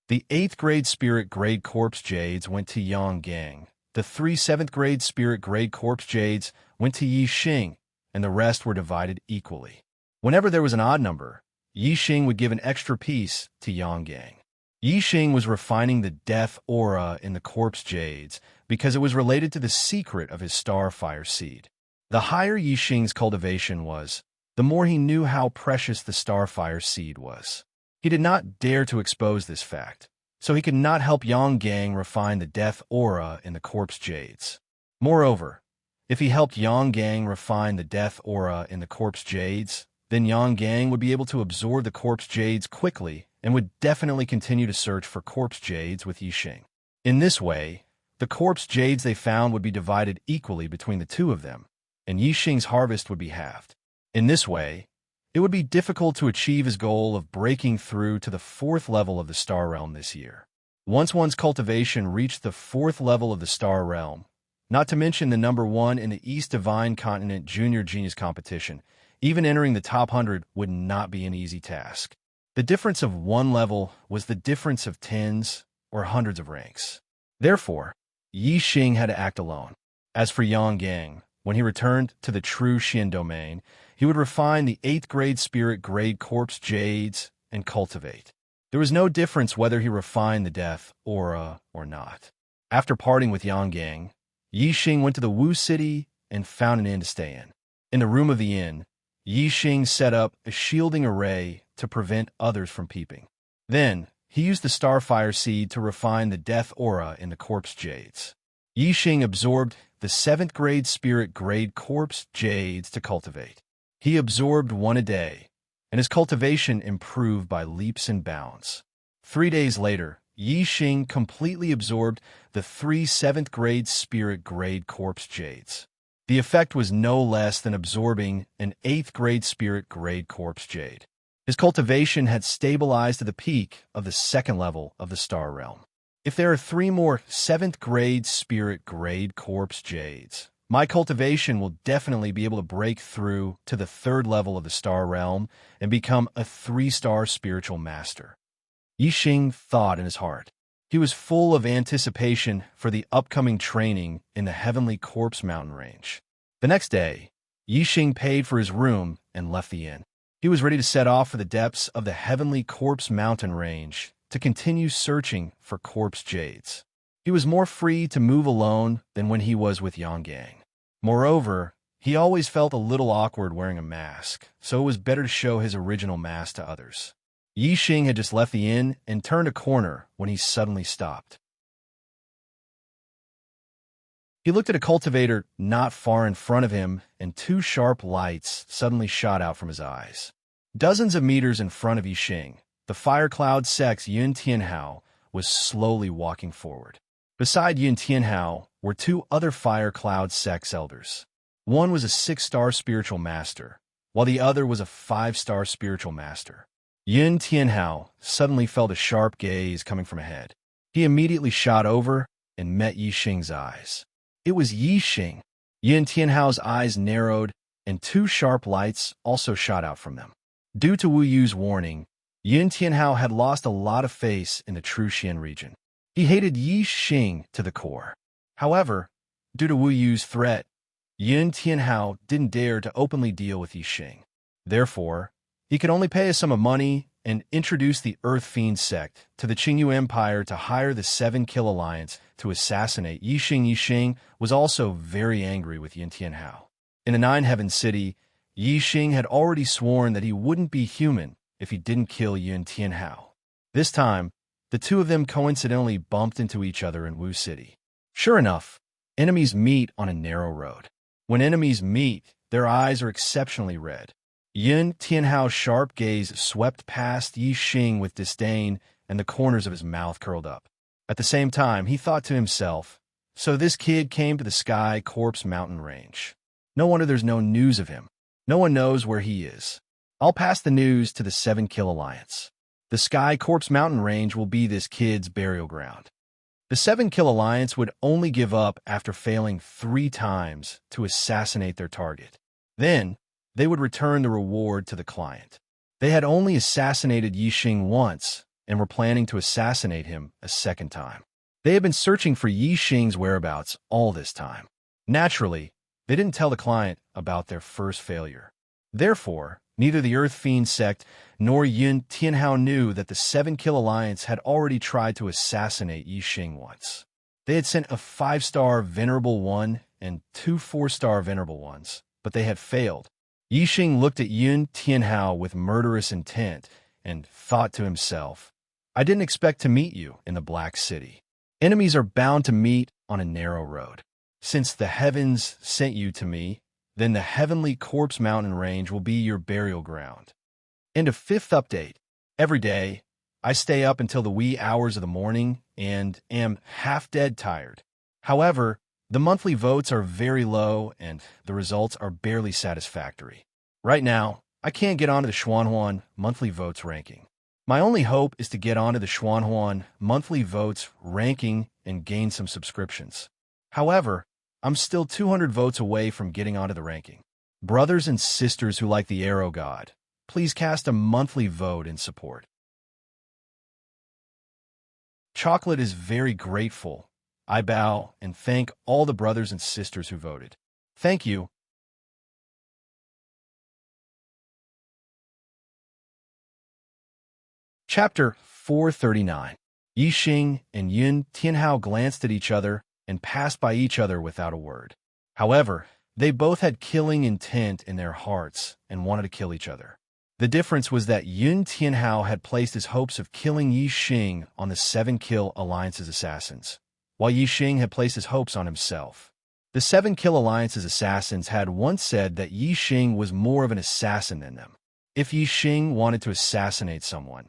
The 8th grade spirit grade corpse jades went to Yang Gang. The 3 7th grade spirit grade corpse jades went to Yixing, and the rest were divided equally. Whenever there was an odd number, Yixing would give an extra piece to Yang Gang. Yixing was refining the death aura in the corpse jades because it was related to the secret of his starfire seed. The higher Yixing's cultivation was, the more he knew how precious the starfire seed was. He did not dare to expose this fact, so he could not help Yang Gang refine the death aura in the corpse jades. Moreover, if he helped Yang Gang refine the death aura in the corpse jades, then Yang Gang would be able to absorb the corpse jades quickly and would definitely continue to search for corpse jades with Yixing. In this way, the corpse jades they found would be divided equally between the two of them, and Yixing's harvest would be halved. In this way, it would be difficult to achieve his goal of breaking through to the 4th level of the Star Realm this year. Once one's cultivation reached the 4th level of the Star Realm, not to mention the number 1 in the East Divine Continent Junior Genius Competition, even entering the top 100 would not be an easy task. The difference of 1 level was the difference of tens or hundreds of ranks. Therefore, Yixing had to act alone. As for Yang Gang, when he returned to the true Xian domain, he would refine the 8th grade spirit grade corpse jades and cultivate. There was no difference whether he refined the death aura or not. After parting with Yang Gang, Yixing went to the Wu City and found an inn to stay in. In the room of the inn, Yixing set up a shielding array to prevent others from peeping. Then, he used the starfire seed to refine the death aura in the corpse jades. Yixing absorbed the 7th grade spirit grade corpse jades to cultivate. He absorbed 1 a day, and his cultivation improved by leaps and bounds. 3 days later, Yixing completely absorbed the 3 7th grade spirit grade corpse jades. The effect was no less than absorbing an 8th grade spirit grade corpse jade. His cultivation had stabilized to the peak of the 2nd level of the Star Realm. If there are 3 more 7th grade spirit grade corpse jades, my cultivation will definitely be able to break through to the 3rd level of the Star Realm and become a 3-star spiritual master. Yixing thought in his heart. He was full of anticipation for the upcoming training in the Heavenly Corpse Mountain Range. The next day, Yixing paid for his room and left the inn. He was ready to set off for the depths of the Heavenly Corpse Mountain Range to continue searching for corpse jades. He was more free to move alone than when he was with Yang Gang. Moreover, he always felt a little awkward wearing a mask, so it was better to show his original mask to others. Yixing had just left the inn and turned a corner when he suddenly stopped. He looked at a cultivator not far in front of him, and 2 sharp lights suddenly shot out from his eyes. Dozens of meters in front of Yixing, the fire cloud sex Yun Tianhao was slowly walking forward. Beside Yun Tianhao were 2 other fire cloud sex elders. One was a 6-star spiritual master, while the other was a 5-star spiritual master. Yun Tianhao suddenly felt a sharp gaze coming from ahead. He immediately shot over and met Yixing's eyes. It was Yixing. Yun Tianhao's eyes narrowed, and 2 sharp lights also shot out from them. Due to Wu Yu's warning, Yun Tianhao had lost a lot of face in the true Xian region. He hated Yixing to the core. However, due to Wu Yu's threat, Yun Tianhao didn't dare to openly deal with Yixing. Therefore, he could only pay a sum of money and introduce the Earth Fiend sect to the Qingyu Empire to hire the 7 Kill Alliance to assassinate Yixing. Yixing was also very angry with Yun Tianhao. In the 9 Heaven City, Yixing had already sworn that he wouldn't be human if he didn't kill Yun Tianhao. This time, the two of them coincidentally bumped into each other in Wu City. Sure enough, enemies meet on a narrow road. When enemies meet, their eyes are exceptionally red. Yun Tianhao's sharp gaze swept past Yi Xing with disdain, and the corners of his mouth curled up. At the same time, he thought to himself, so this kid came to the Sky Corpse mountain range. No wonder there's no news of him. No one knows where he is. I'll pass the news to the Seven Kill Alliance. The Sky Corpse mountain range will be this kid's burial ground. The Seven Kill Alliance would only give up after failing 3 times to assassinate their target. Then, they would return the reward to the client. They had only assassinated Yi Xing once and were planning to assassinate him a second time. They had been searching for Yi Xing's whereabouts all this time. Naturally, they didn't tell the client about their first failure. Therefore, neither the Earth Fiend sect nor Yun Tianhao knew that the Seven Kill Alliance had already tried to assassinate Yi Xing once. They had sent a 5-star Venerable One and 2 4-star Venerable Ones, but they had failed. Yi Xing looked at Yun Tianhao with murderous intent and thought to himself, I didn't expect to meet you in the Black City. Enemies are bound to meet on a narrow road. Since the heavens sent you to me, then the Heavenly Corpse mountain range will be your burial ground. And a 5th update. Every day, I stay up until the wee hours of the morning and am half-dead tired. However, the monthly votes are very low and the results are barely satisfactory. Right now, I can't get onto the Xuanhuan monthly votes ranking. My only hope is to get onto the Xuanhuan monthly votes ranking and gain some subscriptions. However, I'm still 200 votes away from getting onto the ranking. Brothers and sisters who like the Arrow God, please cast a monthly vote in support. Chocolate is very grateful. I bow and thank all the brothers and sisters who voted. Thank you. Chapter 439. Yi Xing and Yun Tianhao glanced at each other and passed by each other without a word. However, they both had killing intent in their hearts and wanted to kill each other. The difference was that Yun Tianhao had placed his hopes of killing Yi Xing on the Seven Kill Alliance's assassins, while Yi Xing had placed his hopes on himself. The Seven Kill Alliance's assassins had once said that Yi Xing was more of an assassin than them. If Yi Xing wanted to assassinate someone,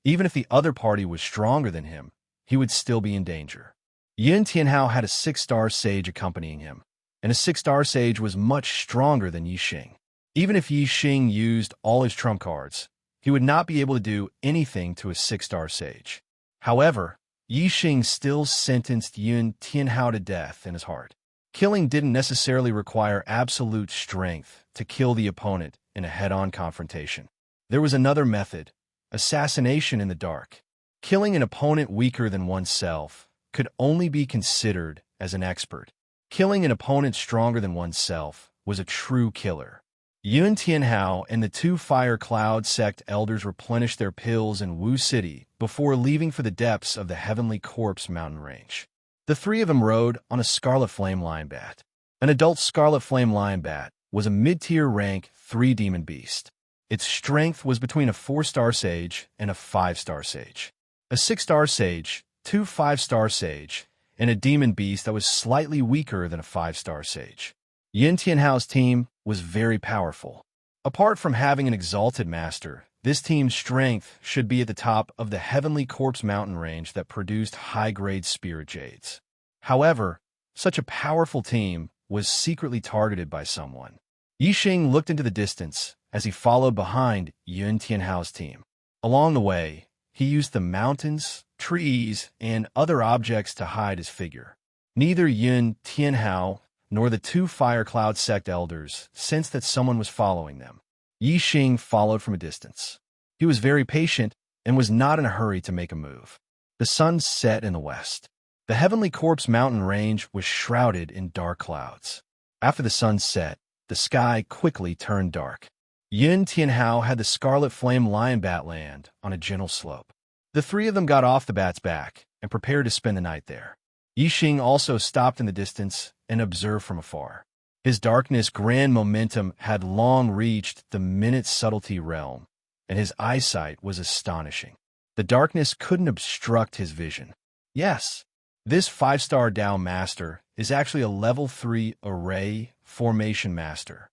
even if the other party was stronger than him, he would still be in danger. Yun Tianhao had a 6-star sage accompanying him, and a 6-star sage was much stronger than Yi Xing. Even if Yi Xing used all his trump cards, he would not be able to do anything to a 6-star sage. However, Yi Xing still sentenced Yun Tianhao to death in his heart. Killing didn't necessarily require absolute strength to kill the opponent in a head-on confrontation. There was another method, assassination in the dark. Killing an opponent weaker than oneself could only be considered as an expert. Killing an opponent stronger than oneself was a true killer. Yun Tianhao and the 2 Fire Cloud sect elders replenished their pills in Wu City before leaving for the depths of the Heavenly Corpse mountain range. The 3 of them rode on a Scarlet Flame Lion Bat. An adult Scarlet Flame Lion Bat was a mid-tier rank 3 demon beast. Its strength was between a 4-star sage and a 5-star sage. A 6-star sage, 2 5-star sage, and a demon beast that was slightly weaker than a 5-star sage. Yun Tianhao's team was very powerful. Apart from having an exalted master, this team's strength should be at the top of the Heavenly Corpse mountain range that produced high-grade spirit jades. However, such a powerful team was secretly targeted by someone. Yi Xing looked into the distance as he followed behind Yun Tianhao's team. Along the way, he used the mountains, trees, and other objects to hide his figure. Neither Yun Tianhao nor the 2 Fire Cloud sect elders sensed that someone was following them. Yi Xing followed from a distance. He was very patient and was not in a hurry to make a move. The sun set in the west. The Heavenly Corpse mountain range was shrouded in dark clouds. After the sun set, the sky quickly turned dark. Yun Tianhao had the Scarlet Flame Lion Bat land on a gentle slope. The 3 of them got off the bat's back and prepared to spend the night there. Yi Xing also stopped in the distance and observed from afar. His darkness grand momentum had long reached the minute subtlety realm, and his eyesight was astonishing. The darkness couldn't obstruct his vision. Yes, this 5-star Dao Master is actually a level 3 array Formation Master.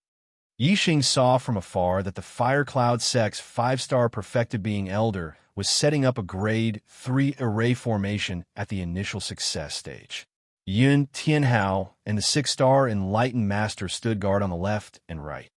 Yixing saw from afar that the Fire Cloud Sect's 5-star perfected being Elder was setting up a Grade 3 array formation at the initial success stage. Yun Tianhao and the 6-star Enlightened Master stood guard on the left and right.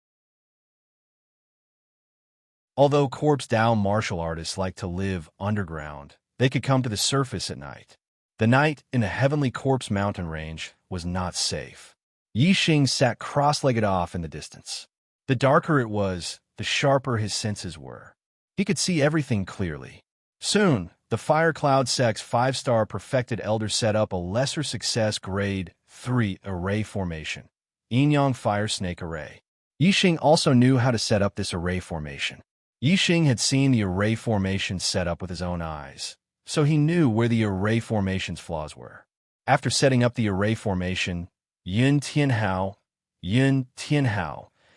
Although Corpse Dao martial artists like to live underground, they could come to the surface at night. The night in the Heavenly Corpse mountain range was not safe. Yixing sat cross-legged off in the distance. The darker it was, the sharper his senses were. He could see everything clearly. Soon, the Fire Cloud Sect's 5-star perfected Elder set up a lesser success Grade 3 array formation, Yin-Yang Fire Snake Array. Yixing also knew how to set up this array formation. Yixing had seen the array formation set up with his own eyes, so he knew where the array formation's flaws were. After setting up the array formation, Yun Tianhao,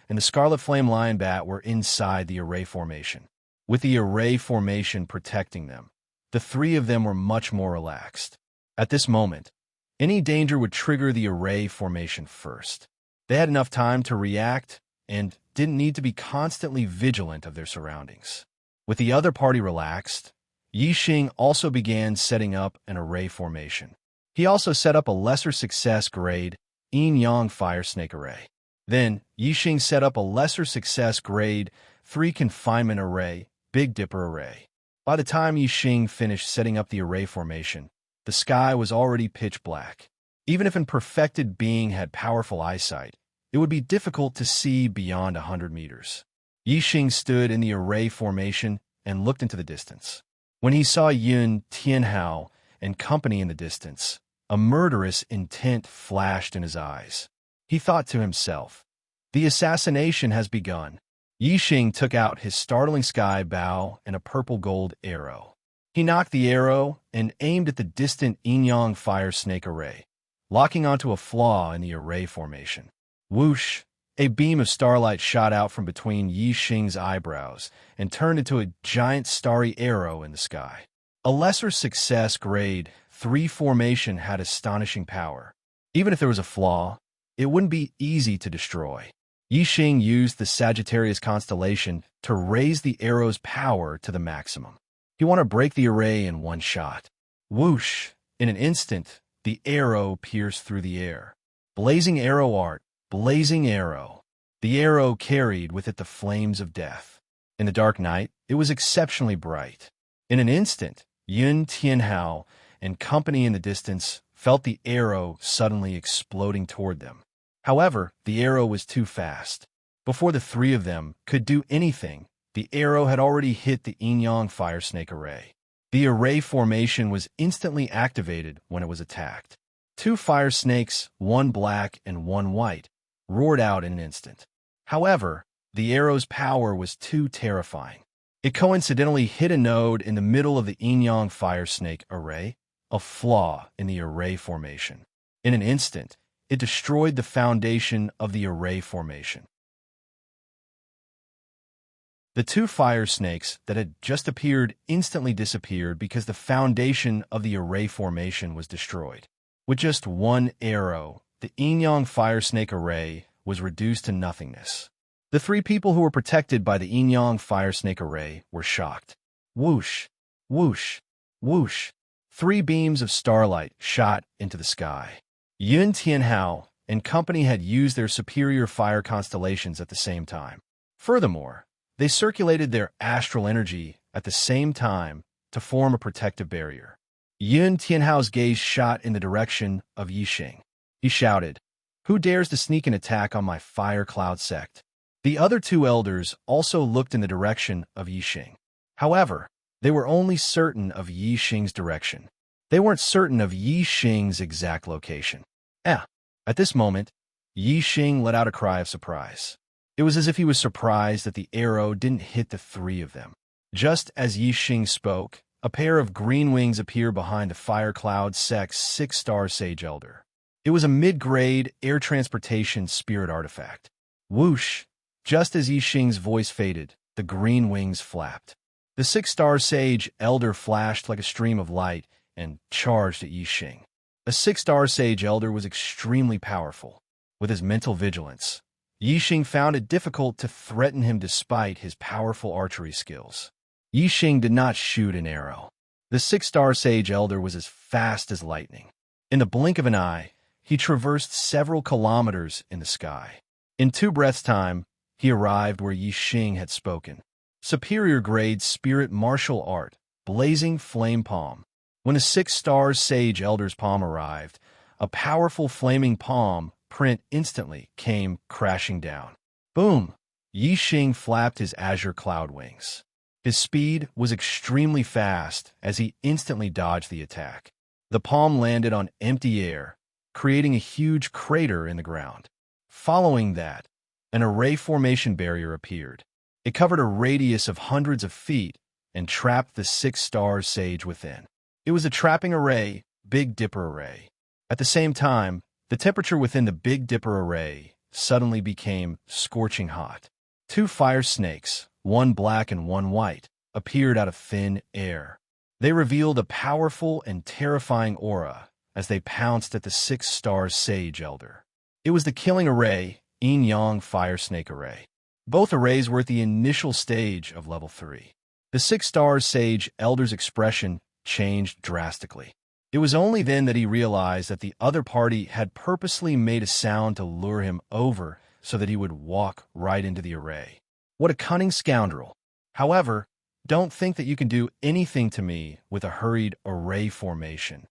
and the Scarlet Flame Lion Bat were inside the array formation. With the array formation protecting them, the three of them were much more relaxed. At this moment, any danger would trigger the array formation first. They had enough time to react and didn't need to be constantly vigilant of their surroundings. With the other party relaxed, Yixing also began setting up an array formation. He also set up a lesser success grade Yin-Yang Fire Snake Array. Then, Yixing set up a lesser success grade 3 Confinement Array, Big Dipper Array. By the time Yixing finished setting up the array formation, the sky was already pitch black. Even if an perfected being had powerful eyesight, it would be difficult to see beyond 100 meters. Yixing stood in the array formation and looked into the distance. When he saw Yun Tianhao and company in the distance, a murderous intent flashed in his eyes. He thought to himself, "The assassination has begun." Yixing took out his startling sky bow and a purple-gold arrow. He knocked the arrow and aimed at the distant Yin-Yang Fire Snake Array, locking onto a flaw in the array formation. Whoosh! A beam of starlight shot out from between Yixing's eyebrows and turned into a giant starry arrow in the sky. A lesser success grade 3 formation had astonishing power. Even if there was a flaw, it wouldn't be easy to destroy. Yixing used the Sagittarius constellation to raise the arrow's power to the maximum. He wanted to break the array in one shot. Whoosh! In an instant, the arrow pierced through the air. Blazing arrow art, blazing arrow. The arrow carried with it the flames of death. In the dark night, it was exceptionally bright. In an instant, Yun Tianhao and company in the distance felt the arrow suddenly exploding toward them. However, the arrow was too fast. Before the three of them could do anything, the arrow had already hit the Yin-Yang Fire Snake Array. The array formation was instantly activated when it was attacked. 2 fire snakes, one black and one white, roared out in an instant. However, the arrow's power was too terrifying. It coincidentally hit a node in the middle of the Yin-Yang Fire Snake Array, a flaw in the array formation. In an instant, it destroyed the foundation of the array formation. The 2 fire snakes that had just appeared instantly disappeared because the foundation of the array formation was destroyed. With just one arrow, the Yin-Yang Fire Snake Array was reduced to nothingness. The 3 people who were protected by the Yin-Yang Fire Snake Array were shocked. Whoosh! Whoosh! Whoosh! 3 beams of starlight shot into the sky. Yun Tianhao and company had used their superior fire constellations at the same time. Furthermore, they circulated their astral energy at the same time to form a protective barrier. Yun Tianhao's gaze shot in the direction of Yixing. He shouted, "Who dares to sneak an attack on my Fire Cloud sect?" The other 2 elders also looked in the direction of Yixing. However, they were only certain of Yixing's direction. They weren't certain of Yixing's exact location. At this moment, Yixing let out a cry of surprise. It was as if he was surprised that the arrow didn't hit the 3 of them. Just as Yixing spoke, a pair of green wings appeared behind the Fire Cloud sect's 6-star Sage Elder. It was a mid-grade air transportation spirit artifact. Whoosh! Just as Yixing's voice faded, the green wings flapped. The 6-star Sage Elder flashed like a stream of light and charged at Yixing. A 6-star Sage Elder was extremely powerful. With his mental vigilance, Yixing found it difficult to threaten him despite his powerful archery skills. Yixing did not shoot an arrow. The six-star sage elder was as fast as lightning. In the blink of an eye, he traversed several kilometers in the sky. In 2 breaths' time, he arrived where Yixing had spoken. Superior-grade spirit martial art, blazing flame palm. When the six-star sage elder's palm arrived, a powerful flaming palm print instantly came crashing down. Boom! Yixing flapped his azure cloud wings. His speed was extremely fast as he instantly dodged the attack. The palm landed on empty air, creating a huge crater in the ground. Following that, an array formation barrier appeared. It covered a radius of hundreds of feet and trapped the six-star sage within. It was a trapping array, Big Dipper array. At the same time, the temperature within the Big Dipper array suddenly became scorching hot. 2 fire snakes, one black and one white, appeared out of thin air. They revealed a powerful and terrifying aura as they pounced at the six-star sage elder. It was the killing array, Yin-Yang fire snake array. Both arrays were at the initial stage of level 3. The six-star sage elder's expression changed drastically. It was only then that he realized that the other party had purposely made a sound to lure him over so that he would walk right into the array. What a cunning scoundrel! However, don't think that you can do anything to me with a hurried array formation.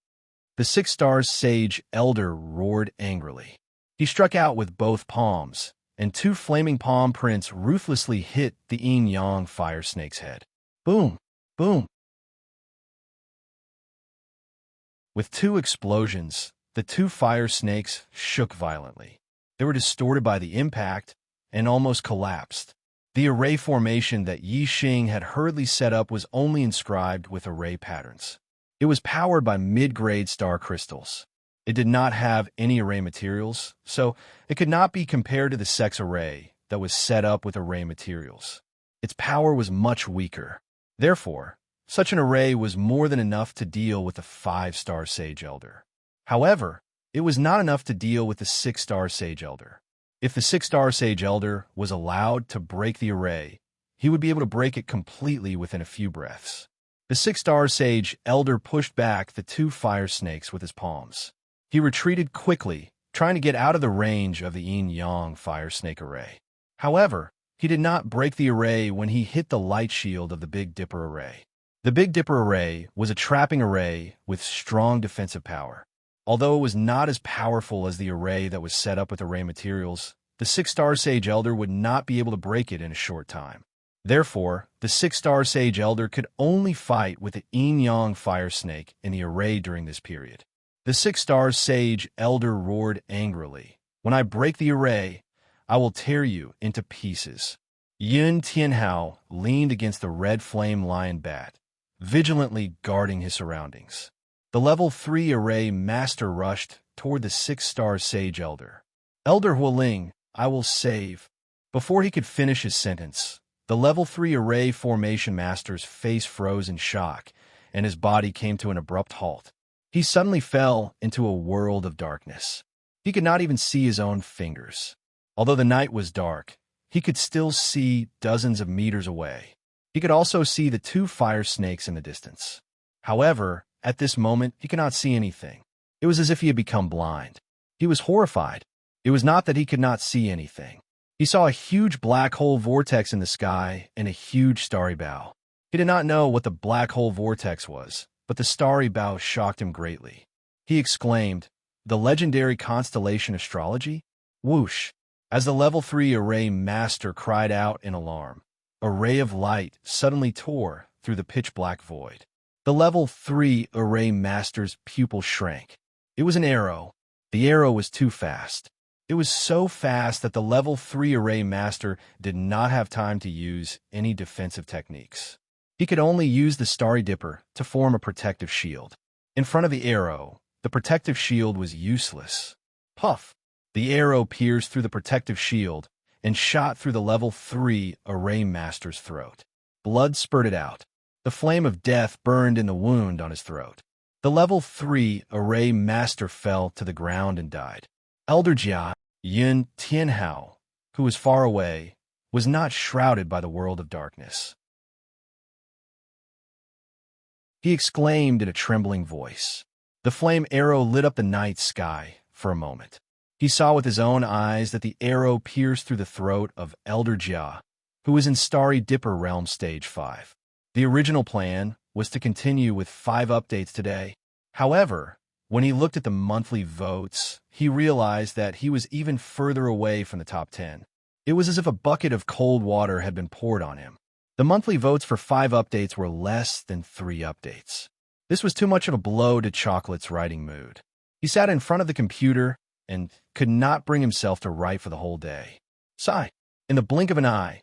The six-star sage elder roared angrily. He struck out with both palms, and 2 flaming palm prints ruthlessly hit the yin-yang fire snake's head. Boom! Boom! With 2 explosions, the 2 fire snakes shook violently. They were distorted by the impact and almost collapsed. The array formation that Yixing had hurriedly set up was only inscribed with array patterns. It was powered by mid-grade star crystals. It did not have any array materials, so it could not be compared to the sex array that was set up with array materials. Its power was much weaker. Therefore, such an array was more than enough to deal with the 5-star Sage Elder. However, it was not enough to deal with the 6-star Sage Elder. If the 6-star Sage Elder was allowed to break the array, he would be able to break it completely within a few breaths. The 6-star Sage Elder pushed back the 2 fire snakes with his palms. He retreated quickly, trying to get out of the range of the yin-yang fire snake array. However, he did not break the array when he hit the light shield of the Big Dipper array. The Big Dipper array was a trapping array with strong defensive power. Although it was not as powerful as the array that was set up with array materials, the 6-star Sage Elder would not be able to break it in a short time. Therefore, the 6-star Sage Elder could only fight with the yin-yang fire snake in the array during this period. The 6-star Sage Elder roared angrily, "When I break the array, I will tear you into pieces." Yun Tianhao leaned against the red flame lion bat, vigilantly guarding his surroundings. The level 3 array master rushed toward the 6-star Sage Elder. "Elder Hualing, I will save." Before he could finish his sentence, the level 3 array formation master's face froze in shock, and his body came to an abrupt halt. He suddenly fell into a world of darkness. He could not even see his own fingers. Although the night was dark, he could still see dozens of meters away. He could also see the 2 fire snakes in the distance. However, at this moment, he could not see anything. It was as if he had become blind. He was horrified. It was not that he could not see anything. He saw a huge black hole vortex in the sky and a huge starry bow. He did not know what the black hole vortex was, but the starry bow shocked him greatly. He exclaimed, "The legendary constellation astrology?" Whoosh! As the level 3 array master cried out in alarm, a ray of light suddenly tore through the pitch-black void. The level 3 array master's pupil shrank. It was an arrow. The arrow was too fast. It was so fast that the level 3 array master did not have time to use any defensive techniques. He could only use the Starry Dipper to form a protective shield. In front of the arrow, the protective shield was useless. Puff! The arrow pierced through the protective shield and shot through the level 3 array master's throat. Blood spurted out. The flame of death burned in the wound on his throat. The level 3 array master fell to the ground and died. Elder Jia, Yun Tianhao, who was far away, was not shrouded by the world of darkness. He exclaimed in a trembling voice. The flame arrow lit up the night sky for a moment. He saw with his own eyes that the arrow pierced through the throat of Elder Jia, who was in Starry Dipper Realm Stage 5. The original plan was to continue with 5 updates today. However, when he looked at the monthly votes, he realized that he was even further away from the top 10. It was as if a bucket of cold water had been poured on him. The monthly votes for 5 updates were less than 3 updates. This was too much of a blow to Chocolate's writing mood. He sat in front of the computer and could not bring himself to write for the whole day. Sigh. In the blink of an eye,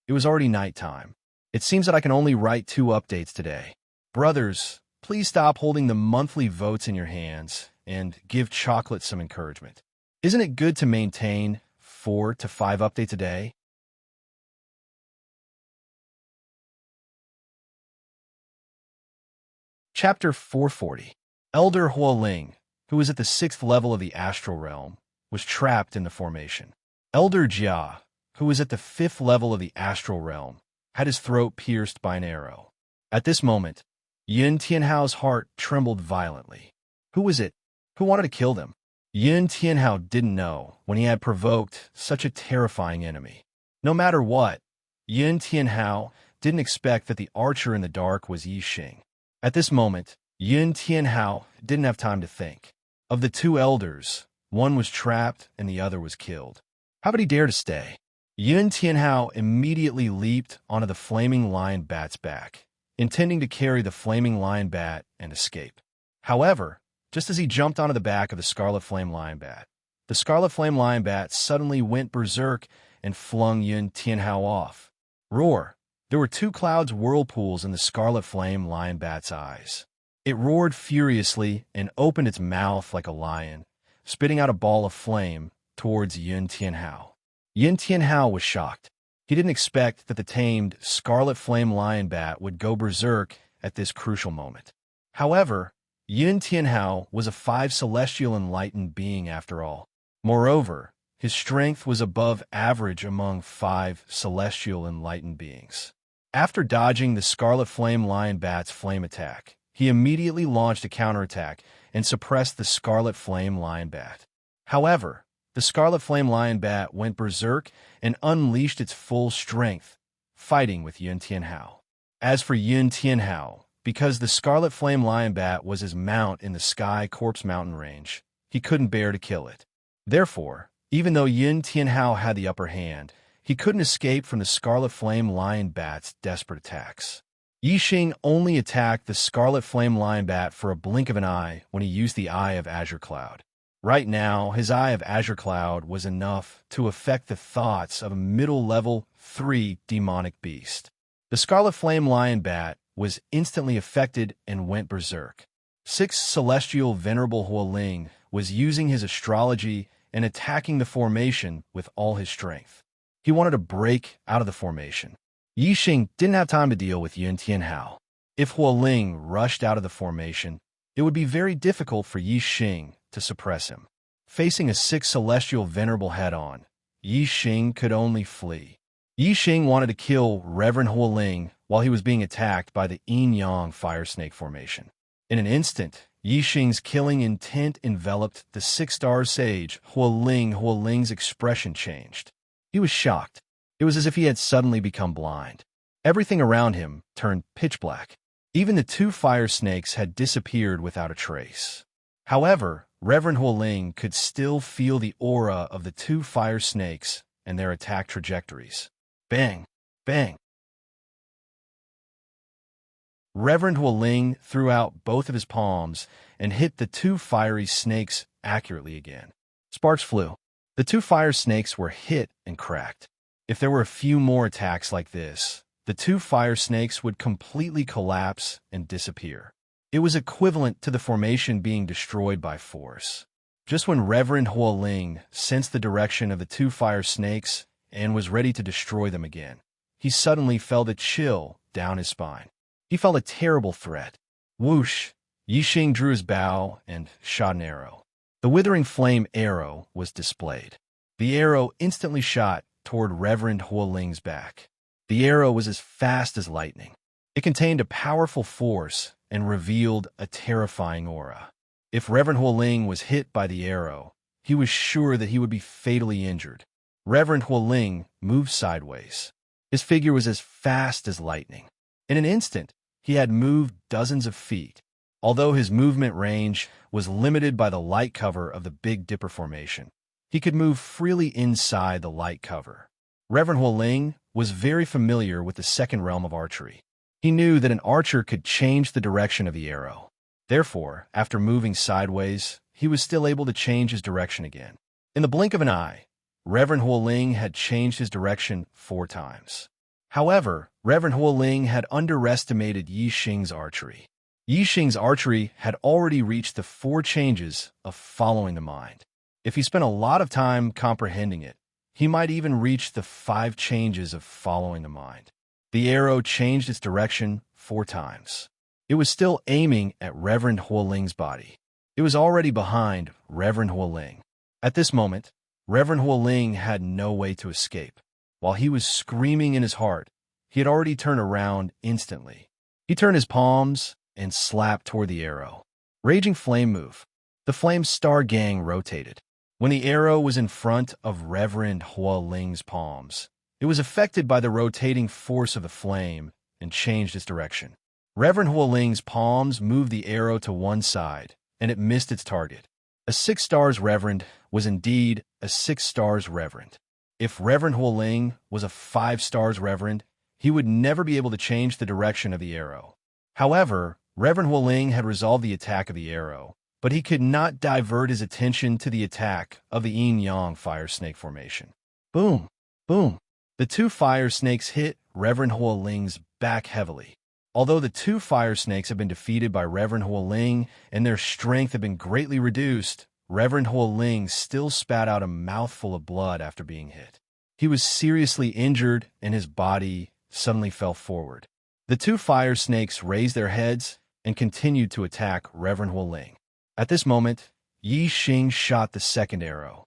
it was already nighttime. It seems that I can only write 2 updates today. Brothers, please stop holding the monthly votes in your hands and give Chocolate some encouragement. Isn't it good to maintain 4 to 5 updates a day? Chapter 440. Elder Huoling, who was at the 6th level of the astral realm, was trapped in the formation. Elder Jia, who was at the 5th level of the astral realm, had his throat pierced by an arrow. At this moment, Yun Tianhao's heart trembled violently. Who was it? Who wanted to kill them? Yun Tianhao didn't know when he had provoked such a terrifying enemy. No matter what, Yun Tianhao didn't expect that the archer in the dark was Yi Xing. At this moment, Yun Tianhao didn't have time to think. Of the 2 elders, one was trapped and the other was killed. How would he dare to stay? Yun Tianhao immediately leaped onto the flaming lion bat's back, intending to carry the flaming lion bat and escape. However, just as he jumped onto the back of the scarlet flame lion bat, the scarlet flame lion bat suddenly went berserk and flung Yun Tianhao off. Roar! There were 2 clouds whirlpools in the scarlet flame lion bat's eyes. It roared furiously and opened its mouth like a lion, spitting out a ball of flame towards Yun Tianhao. Yun Tianhao was shocked. He didn't expect that the tamed scarlet flame lion bat would go berserk at this crucial moment. However, Yun Tianhao was a 5 celestial enlightened being after all. Moreover, his strength was above average among 5 celestial enlightened beings. After dodging the scarlet flame lion bat's flame attack, he immediately launched a counterattack and suppressed the scarlet flame lion bat. However, the scarlet flame lion bat went berserk and unleashed its full strength, fighting with Yun Tianhao. As for Yun Tianhao, because the scarlet flame lion bat was his mount in the Sky Corpse Mountain range, he couldn't bear to kill it. Therefore, even though Yun Tianhao had the upper hand, he couldn't escape from the scarlet flame lion bat's desperate attacks. Yi Xing only attacked the scarlet flame lion bat for a blink of an eye when he used the Eye of Azure Cloud. Right now, his Eye of Azure Cloud was enough to affect the thoughts of a middle-level 3 demonic beast. The scarlet flame lion bat was instantly affected and went berserk. 6 celestial venerable Huoling was using his astrology and attacking the formation with all his strength. He wanted to break out of the formation. Yi Xing didn't have time to deal with Yun Tianhao. If Huoling rushed out of the formation, it would be very difficult for Yi Xing to suppress him. Facing a 6 celestial venerable head-on, Yi Xing could only flee. Yi Xing wanted to kill Reverend Huoling while he was being attacked by the Yin-Yang fire snake formation. In an instant, Yi Xing's killing intent enveloped the 6-star sage Huoling. Huoling's expression changed. He was shocked. It was as if he had suddenly become blind. Everything around him turned pitch black. Even the 2 fire snakes had disappeared without a trace. However, Reverend Huoling could still feel the aura of the 2 fire snakes and their attack trajectories. Bang! Bang! Reverend Huoling threw out both of his palms and hit the 2 fiery snakes accurately again. Sparks flew. The 2 fire snakes were hit and cracked. If there were a few more attacks like this, the 2 fire snakes would completely collapse and disappear. It was equivalent to the formation being destroyed by force. Just when Reverend Huoling sensed the direction of the 2 fire snakes and was ready to destroy them again, he suddenly felt a chill down his spine. He felt a terrible threat. Whoosh! Yi Xing drew his bow and shot an arrow. The withering flame arrow was displayed. The arrow instantly shot toward Reverend Huoling's back. The arrow was as fast as lightning. It contained a powerful force and revealed a terrifying aura. If Reverend Huoling was hit by the arrow, he was sure that he would be fatally injured. Reverend Huoling moved sideways. His figure was as fast as lightning. In an instant, he had moved dozens of feet. Although his movement range was limited by the light cover of the Big Dipper Formation, he could move freely inside the light cover. Reverend Huoling was very familiar with the second realm of archery. He knew that an archer could change the direction of the arrow. Therefore, after moving sideways, he was still able to change his direction again. In the blink of an eye, Reverend Huoling had changed his direction 4 times. However, Reverend Huoling had underestimated Yi Xing's archery. Yi Xing's archery had already reached the 4 changes of following the mind. If he spent a lot of time comprehending it, he might even reach the 5 changes of following the mind. The arrow changed its direction 4 times. It was still aiming at Reverend Huoling's body. It was already behind Reverend Huoling. At this moment, Reverend Huoling had no way to escape. While he was screaming in his heart, he had already turned around instantly. He turned his palms and slapped toward the arrow. Raging flame move. The flame star gang rotated. When the arrow was in front of Reverend Huoling's palms, it was affected by the rotating force of the flame and changed its direction. Reverend Huoling's palms moved the arrow to one side, and it missed its target. A 6 stars Reverend was indeed a 6 stars Reverend. If Reverend Huoling was a 5 stars Reverend, he would never be able to change the direction of the arrow. However, Reverend Huoling had resolved the attack of the arrow, but he could not divert his attention to the attack of the yin-yang fire snake formation. Boom! Boom! The 2 fire snakes hit Reverend Huoling's back heavily. Although the 2 fire snakes had been defeated by Reverend Huoling and their strength had been greatly reduced, Reverend Huoling still spat out a mouthful of blood after being hit. He was seriously injured and his body suddenly fell forward. The 2 fire snakes raised their heads and continued to attack Reverend Huoling. At this moment, Yi Xing shot the second arrow.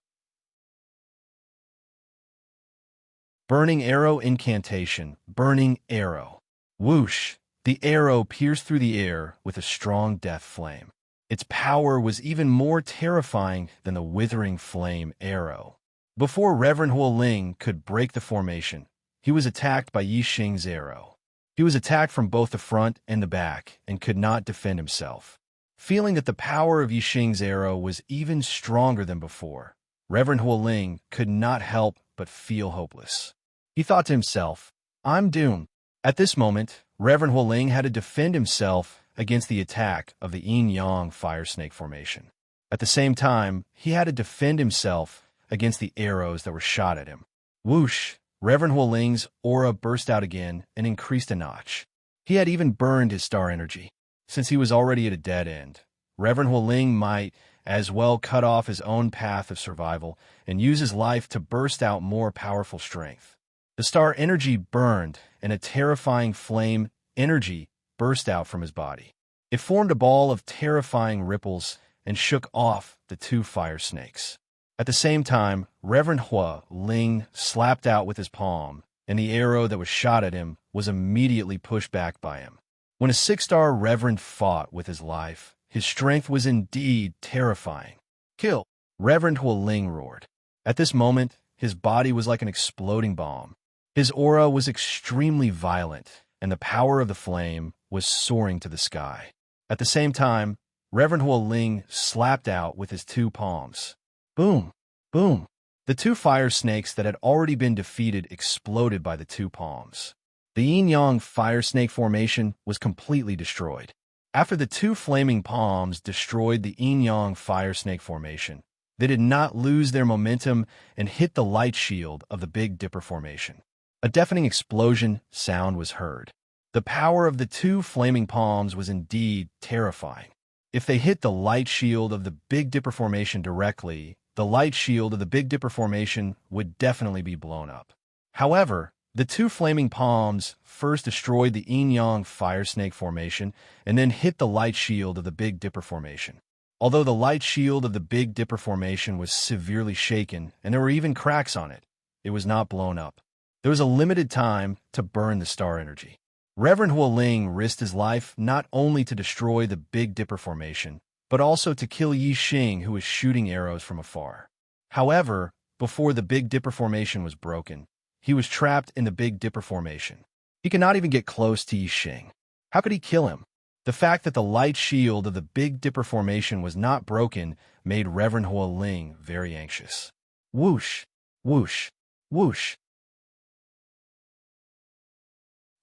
Burning Arrow Incantation. Burning Arrow. Whoosh! The arrow pierced through the air with a strong death flame. Its power was even more terrifying than the withering flame arrow. Before Reverend Huoling could break the formation, he was attacked by Yi Xing's arrow. He was attacked from both the front and the back and could not defend himself. Feeling that the power of Yi Xing's arrow was even stronger than before, Reverend Huoling could not help but feel hopeless. He thought to himself, "I'm doomed." At this moment, Reverend Huoling had to defend himself against the attack of the yin-yang fire snake formation. At the same time, he had to defend himself against the arrows that were shot at him. Whoosh! Reverend Huoling's aura burst out again and increased a notch. He had even burned his star energy. Since he was already at a dead end, Reverend Huoling might as well cut off his own path of survival and use his life to burst out more powerful strength. The star energy burned, and a terrifying flame energy burst out from his body. It formed a ball of terrifying ripples and shook off the 2 fire snakes. At the same time, Reverend Huoling slapped out with his palm, and the arrow that was shot at him was immediately pushed back by him. When a 6-star Reverend fought with his life, his strength was indeed terrifying. "Kill!" Reverend Huoling roared. At this moment, his body was like an exploding bomb. His aura was extremely violent, and the power of the flame was soaring to the sky. At the same time, Reverend Huoling slapped out with his 2 palms. Boom! Boom! The 2 fire snakes that had already been defeated exploded by the 2 palms. The yin-yang fire snake formation was completely destroyed. After the 2 flaming palms destroyed the yin-yang fire snake formation, they did not lose their momentum and hit the light shield of the Big Dipper Formation. A deafening explosion sound was heard. The power of the 2 flaming palms was indeed terrifying. If they hit the light shield of the Big Dipper Formation directly, the light shield of the Big Dipper Formation would definitely be blown up. However, the 2 flaming palms first destroyed the yin-yang fire snake formation and then hit the light shield of the Big Dipper Formation. Although the light shield of the Big Dipper formation was severely shaken, and there were even cracks on it, it was not blown up. There was a limited time to burn the star energy. Reverend Hualing risked his life not only to destroy the Big Dipper formation, but also to kill Yi Xing, who was shooting arrows from afar. However, before the Big Dipper formation was broken, he was trapped in the Big Dipper formation. He could not even get close to Yi Xing. How could he kill him? The fact that the light shield of the Big Dipper formation was not broken made Reverend Hualing very anxious. Whoosh, whoosh, whoosh.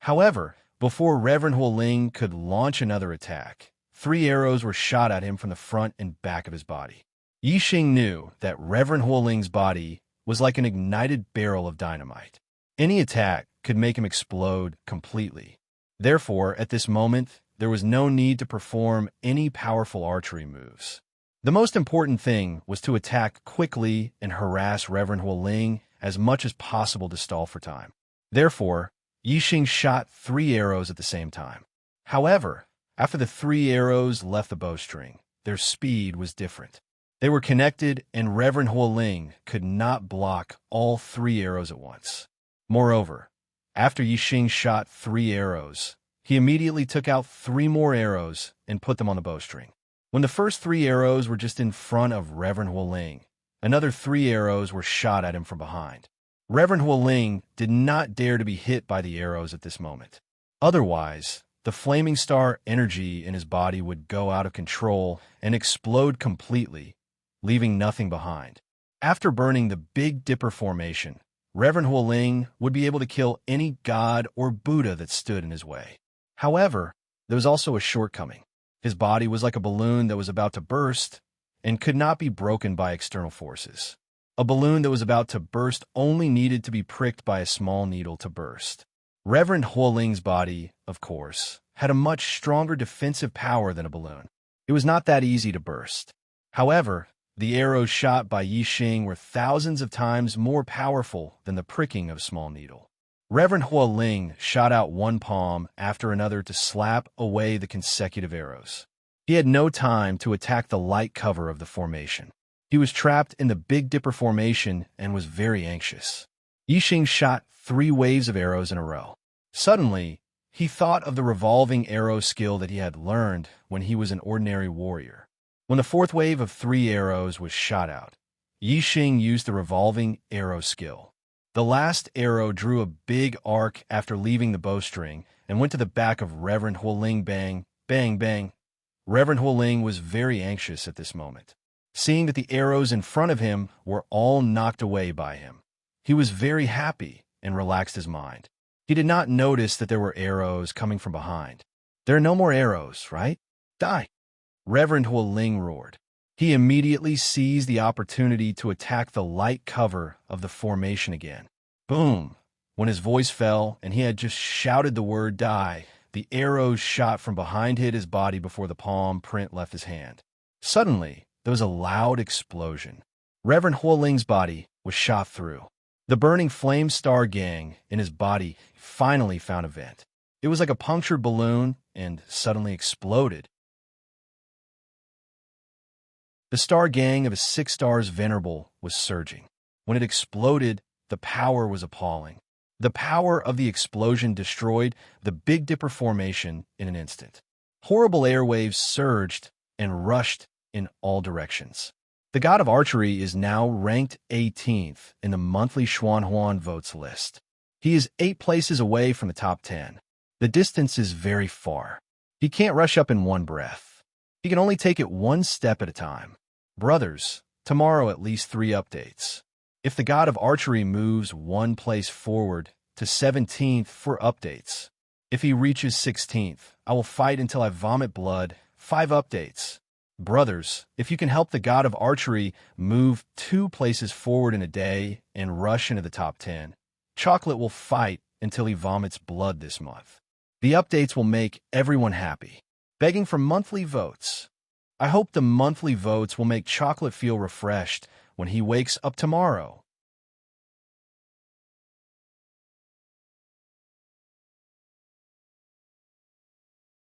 However, before Reverend Hualing could launch another attack, 3 arrows were shot at him from the front and back of his body. Yi Xing knew that Reverend Hualing's body was like an ignited barrel of dynamite. Any attack could make him explode completely. Therefore, at this moment, there was no need to perform any powerful archery moves. The most important thing was to attack quickly and harass Reverend Hualing as much as possible to stall for time. Therefore, Yi Xing shot 3 arrows at the same time. However, after the 3 arrows left the bowstring, their speed was different. They were connected, and Reverend Hualing could not block all 3 arrows at once. Moreover, after Yi Xing shot 3 arrows, he immediately took out 3 more arrows and put them on the bowstring. When the first 3 arrows were just in front of Reverend Hualing, another 3 arrows were shot at him from behind. Reverend Hualing did not dare to be hit by the arrows at this moment. Otherwise, the flaming star energy in his body would go out of control and explode completely, leaving nothing behind. After burning the Big Dipper formation, Reverend Hualing would be able to kill any god or Buddha that stood in his way. However, there was also a shortcoming. His body was like a balloon that was about to burst and could not be broken by external forces. A balloon that was about to burst only needed to be pricked by a small needle to burst. Reverend Hualing's body, of course, had a much stronger defensive power than a balloon. It was not that easy to burst. However, the arrows shot by Yi Xing were thousands of times more powerful than the pricking of a small needle. Reverend Hualing shot out one palm after another to slap away the consecutive arrows. He had no time to attack the light cover of the formation. He was trapped in the Big Dipper formation and was very anxious. Yi Xing shot 3 waves of arrows in a row. Suddenly, he thought of the revolving arrow skill that he had learned when he was an ordinary warrior. When the 4th wave of 3 arrows was shot out, Yi Xing used the revolving arrow skill. The last arrow drew a big arc after leaving the bowstring and went to the back of Reverend Hualing. Bang, bang, bang. Reverend Hualing was very anxious at this moment. Seeing that the arrows in front of him were all knocked away by him, he was very happy and relaxed his mind. He did not notice that there were arrows coming from behind. There are no more arrows, right? Die! Reverend Hualing roared. He immediately seized the opportunity to attack the light cover of the formation again. Boom! When his voice fell and he had just shouted the word die, the arrows shot from behind hit his body before the palm print left his hand. Suddenly, there was a loud explosion. Reverend Hualing's body was shot through. The burning flame star gang in his body finally found a vent. It was like a punctured balloon and suddenly exploded. The star gang of his 6 stars venerable was surging. When it exploded, the power was appalling. The power of the explosion destroyed the Big Dipper formation in an instant. Horrible airwaves surged and rushed in all directions. The god of archery is now ranked 18th in the monthly Xuanhuan votes list. He is 8 places away from the top 10. The distance is very far. He can't rush up in one breath. He can only take it one step at a time. Brothers, tomorrow at least 3 updates. If the god of archery moves 1 place forward to 17th for updates. If he reaches 16th, I will fight until I vomit blood. 5 updates. Brothers, if you can help the god of archery move 2 places forward in a day and rush into the top 10, Chocolate will fight until he vomits blood this month. The updates will make everyone happy. Begging for monthly votes. I hope the monthly votes will make Chocolate feel refreshed when he wakes up tomorrow.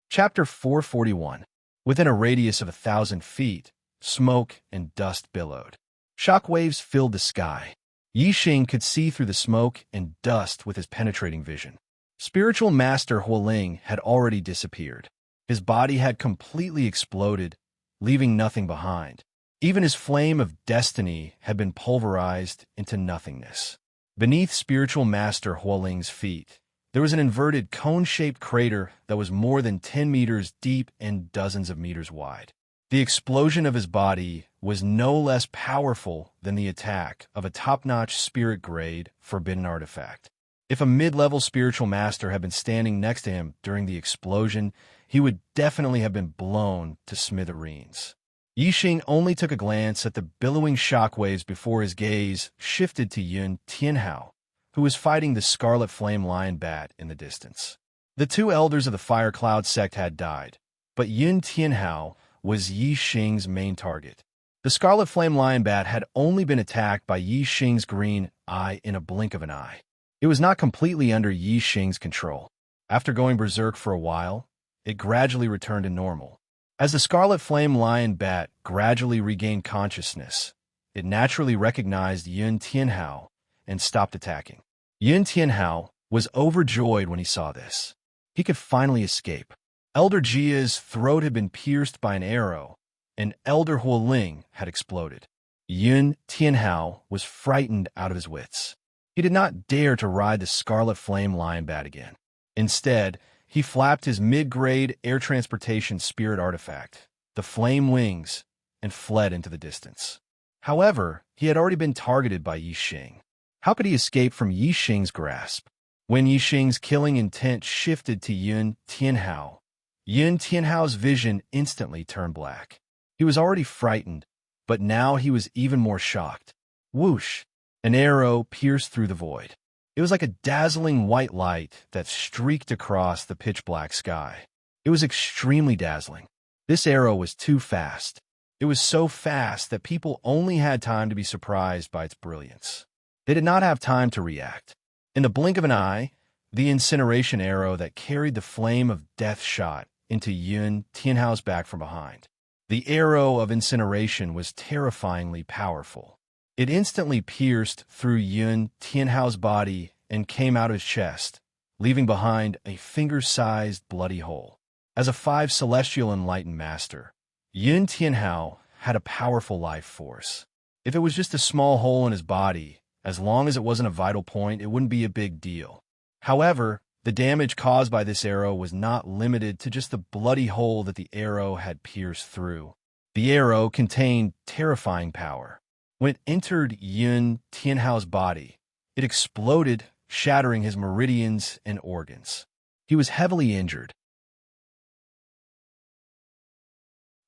Chapter 441. Within a radius of 1,000 feet, smoke and dust billowed. Shock waves filled the sky. Yixing could see through the smoke and dust with his penetrating vision. Spiritual Master Hualing had already disappeared. His body had completely exploded, leaving nothing behind. Even his flame of destiny had been pulverized into nothingness. Beneath Spiritual Master Hualing's feet, there was an inverted cone-shaped crater that was more than 10 meters deep and dozens of meters wide. The explosion of his body was no less powerful than the attack of a top-notch spirit-grade forbidden artifact. If a mid-level spiritual master had been standing next to him during the explosion, he would definitely have been blown to smithereens. Yixing only took a glance at the billowing shockwaves before his gaze shifted to Yun Tianhao, who was fighting the scarlet flame lion bat in the distance. The two elders of the Fire Cloud sect had died, but Yun Tianhao was Yixing's main target. The scarlet flame lion bat had only been attacked by Yixing's green eye in a blink of an eye. It was not completely under Yixing's control. After going berserk for a while, it gradually returned to normal. As the scarlet flame lion bat gradually regained consciousness, it naturally recognized Yun Tianhao and stopped attacking. Yun Tianhao was overjoyed when he saw this. He could finally escape. Elder Jia's throat had been pierced by an arrow, and Elder Hualing had exploded. Yun Tianhao was frightened out of his wits. He did not dare to ride the scarlet flame lion bat again. Instead, he flapped his mid-grade air transportation spirit artifact, the flame wings, and fled into the distance. However, he had already been targeted by Yixing. How could he escape from Yixing's grasp? When Yixing's killing intent shifted to Yun Tianhao's vision instantly turned black. He was already frightened, but now he was even more shocked. Whoosh! An arrow pierced through the void. It was like a dazzling white light that streaked across the pitch-black sky. It was extremely dazzling. This arrow was too fast. It was so fast that people only had time to be surprised by its brilliance. They did not have time to react. In the blink of an eye, the incineration arrow that carried the flame of death shot into Yun Tianhao's back from behind. The arrow of incineration was terrifyingly powerful. It instantly pierced through Yun Tianhao's body and came out of his chest, leaving behind a finger-sized bloody hole. As a 5 celestial enlightened master, Yun Tianhao had a powerful life force. If it was just a small hole in his body, as long as it wasn't a vital point, it wouldn't be a big deal. However, the damage caused by this arrow was not limited to just the bloody hole that the arrow had pierced through. The arrow contained terrifying power. When it entered Yun Tianhao's body, it exploded, shattering his meridians and organs. He was heavily injured.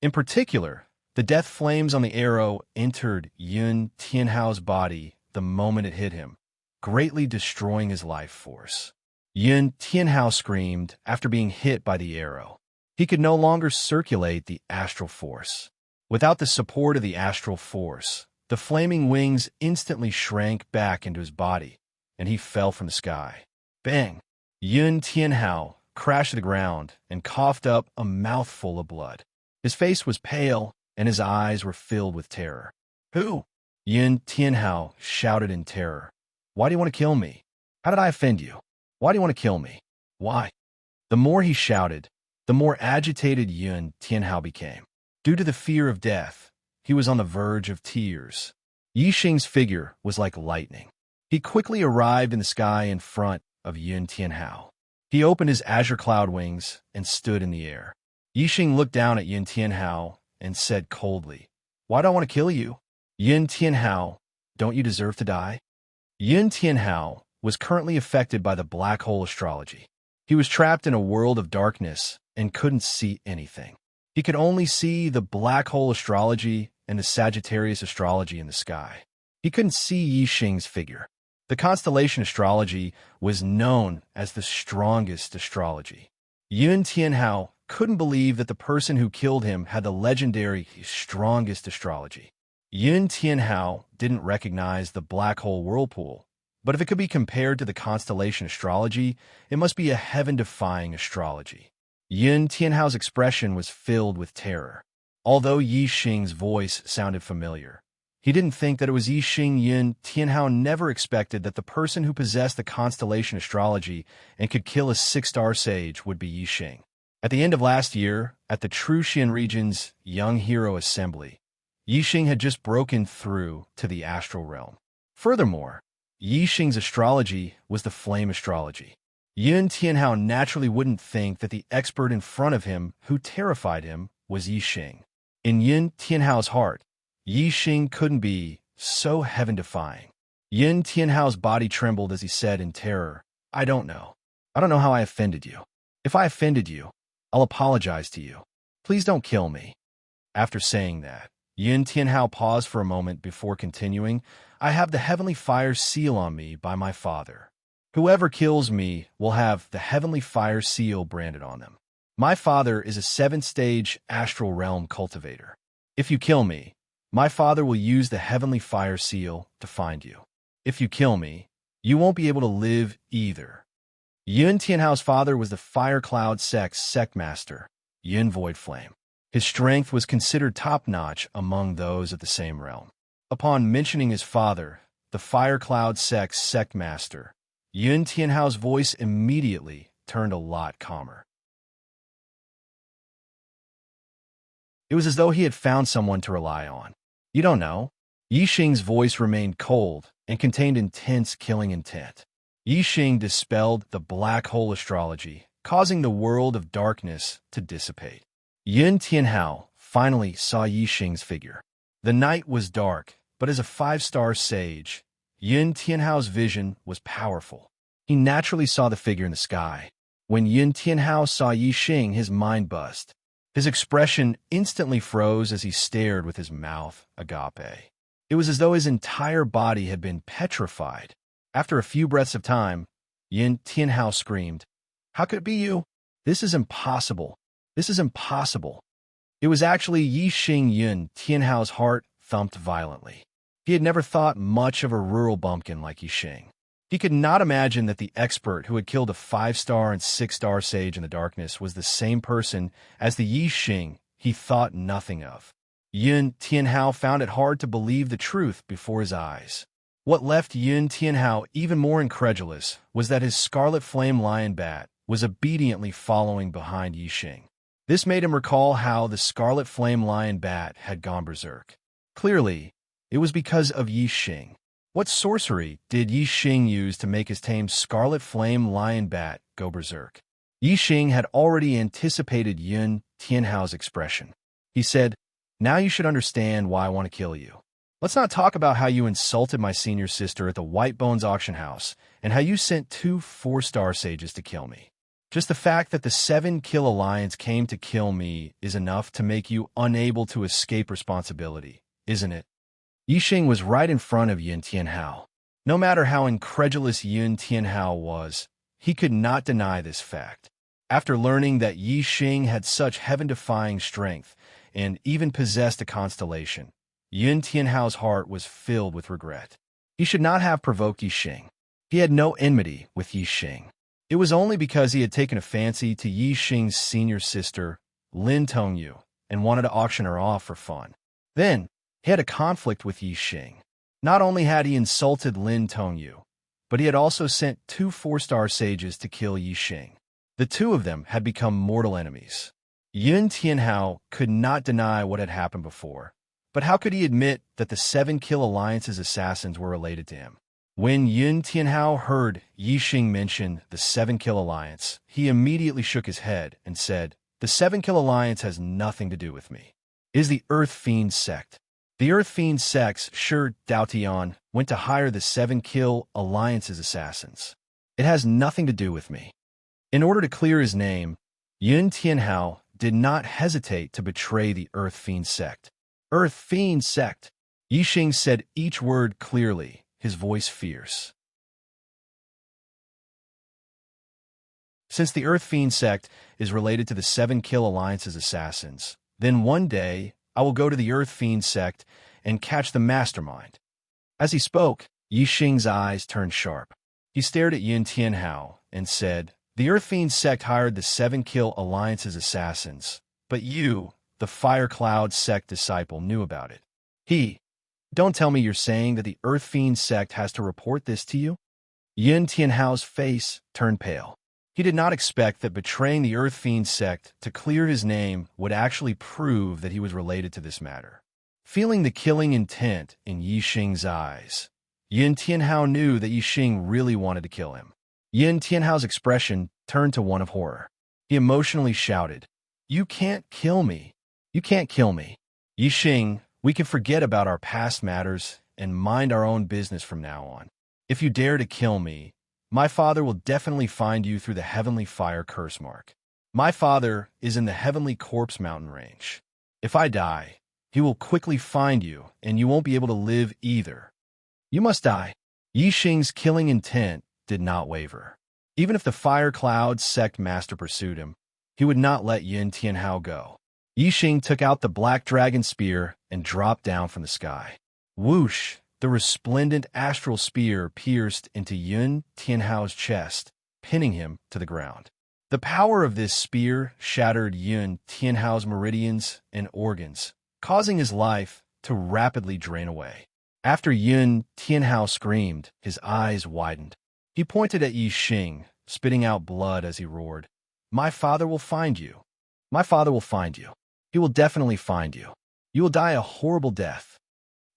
In particular, the death flames on the arrow entered Yun Tianhao's body the moment it hit him, greatly destroying his life force. Yun Tianhao screamed after being hit by the arrow. He could no longer circulate the astral force. Without the support of the astral force, the flaming wings instantly shrank back into his body, and he fell from the sky. Bang! Yun Tianhao crashed to the ground and coughed up a mouthful of blood. His face was pale, and his eyes were filled with terror. Who? Yun Tianhao shouted in terror. Why do you want to kill me? How did I offend you? Why do you want to kill me? Why? The more he shouted, the more agitated Yun Tianhao became. Due to the fear of death, he was on the verge of tears. Yixing's figure was like lightning. He quickly arrived in the sky in front of Yun Tianhao. He opened his azure cloud wings and stood in the air. Yixing looked down at Yun Tianhao and said coldly, Why do I want to kill you? Yun Tianhao, don't you deserve to die? Yun Tianhao was currently affected by the black hole astrology. He was trapped in a world of darkness and couldn't see anything. He could only see the black hole astrology and the Sagittarius astrology in the sky. He couldn't see Yixing's figure. The constellation astrology was known as the strongest astrology. Yun Tianhao couldn't believe that the person who killed him had the legendary strongest astrology. Yun Tianhao didn't recognize the black hole whirlpool, but if it could be compared to the constellation astrology, it must be a heaven-defying astrology. Yun Tianhao's expression was filled with terror. Although Yi Xing's voice sounded familiar, he didn't think that it was Yi Xing. Yun Tianhao never expected that the person who possessed the constellation astrology and could kill a six-star sage would be Yi Xing. At the end of last year, at the Truxian region's Young Hero Assembly, Yi Xing had just broken through to the astral realm. Furthermore, Yi Xing's astrology was the flame astrology. Yun Tianhao naturally wouldn't think that the expert in front of him who terrified him was Yi Xing. In Yun Tianhao's heart, Yi Xing couldn't be so heaven-defying. Yun Tianhao's body trembled as he said in terror, I don't know. I don't know how I offended you. If I offended you, I'll apologize to you. Please don't kill me. After saying that, Yun Tianhao paused for a moment before continuing, I have the heavenly fire seal on me by my father. Whoever kills me will have the heavenly fire seal branded on them. My father is a seventh-stage astral realm cultivator. If you kill me, my father will use the heavenly fire seal to find you. If you kill me, you won't be able to live either. Yun Tianhao's father was the Fire Cloud sect master, Yun Void Flame. His strength was considered top-notch among those of the same realm. Upon mentioning his father, the Fire Cloud sect master, Yun Tianhao's voice immediately turned a lot calmer. It was as though he had found someone to rely on. You don't know. Yi Xing's voice remained cold and contained intense killing intent. Yi Xing dispelled the black hole astrology, causing the world of darkness to dissipate. Yun Tianhao finally saw Yi Xing's figure. The night was dark, but as a five-star sage, Yun Tianhao's vision was powerful. He naturally saw the figure in the sky. When Yun Tianhao saw Yi Xing, his mind buzzed. His expression instantly froze as he stared with his mouth agape. It was as though his entire body had been petrified. After a few breaths of time, Yun Tianhao screamed, How could it be you? This is impossible. This is impossible. It was actually Yi Xing. Yun Tianhao's heart thumped violently. He had never thought much of a rural bumpkin like Yi Xing. He could not imagine that the expert who had killed a 5-star and 6-star sage in the darkness was the same person as the Yi Xing he thought nothing of. Yun Tianhao found it hard to believe the truth before his eyes. What left Yun Tianhao even more incredulous was that his scarlet flame lion bat was obediently following behind Yi Xing. This made him recall how the scarlet flame lion bat had gone berserk. Clearly, it was because of Yi Xing. What sorcery did Yi Xing use to make his tame scarlet flame lion bat go berserk? Yi Xing had already anticipated Yun Tianhao's expression. He said, Now you should understand why I want to kill you. Let's not talk about how you insulted my senior sister at the White Bones auction house and how you sent 2 4-star sages to kill me. Just the fact that the 7-kill alliance came to kill me is enough to make you unable to escape responsibility, isn't it? Yi Xing was right in front of Yun Tianhao. No matter how incredulous Yun Tianhao was, he could not deny this fact. After learning that Yi Xing had such heaven-defying strength and even possessed a constellation, Yun Tianhao's heart was filled with regret. He should not have provoked Yi Xing. He had no enmity with Yi Xing. It was only because he had taken a fancy to Yi Xing's senior sister, Lin Tongyu, and wanted to auction her off for fun. Then, he had a conflict with Yi Xing. Not only had he insulted Lin Tongyu, but he had also sent 2 4-star sages to kill Yi Xing. The two of them had become mortal enemies. Yun Tianhao could not deny what had happened before, but how could he admit that the 7-kill alliance's assassins were related to him? When Yun Tianhao heard Yi Xing mention the 7-kill alliance, he immediately shook his head and said, The 7-kill alliance has nothing to do with me. It is the Earth Fiend sect. The Earth Fiend sect's Shi Daotian went to hire the 7-kill alliance's assassins. It has nothing to do with me. In order to clear his name, Yun Tianhao did not hesitate to betray the Earth Fiend sect. Earth Fiend sect. Yi Xing said each word clearly, his voice fierce. Since the Earth Fiend sect is related to the 7-kill alliance's assassins, then one day I will go to the Earth Fiend sect and catch the mastermind. As he spoke, Yi Xing's eyes turned sharp. He stared at Yun Tianhao and said, The Earth Fiend sect hired the 7-kill alliance's assassins, but you, the Fire Cloud sect disciple, knew about it. Don't tell me you're saying that the Earth Fiend sect has to report this to you? Yun Tianhao's face turned pale. He did not expect that betraying the Earth Fiend sect to clear his name would actually prove that he was related to this matter. Feeling the killing intent in Yixing's eyes, Yun Tianhao knew that Yixing really wanted to kill him. Yun Tianhao's expression turned to one of horror. He emotionally shouted, "You can't kill me. You can't kill me. Yixing, we can forget about our past matters and mind our own business from now on. If you dare to kill me, my father will definitely find you through the Heavenly Fire curse mark. My father is in the Heavenly Corpse mountain range. If I die, he will quickly find you, and you won't be able to live either. You must die." Yixing's killing intent did not waver. Even if the Fire Cloud sect master pursued him, he would not let Yun Tianhao go. Yixing took out the black dragon spear and dropped down from the sky. Whoosh! The resplendent astral spear pierced into Yun Tianhao's chest, pinning him to the ground. The power of this spear shattered Yun Tianhao's meridians and organs, causing his life to rapidly drain away. After Yun Tianhao screamed, his eyes widened. He pointed at Yixing, spitting out blood as he roared, "My father will find you. My father will find you. He will definitely find you. You will die a horrible death."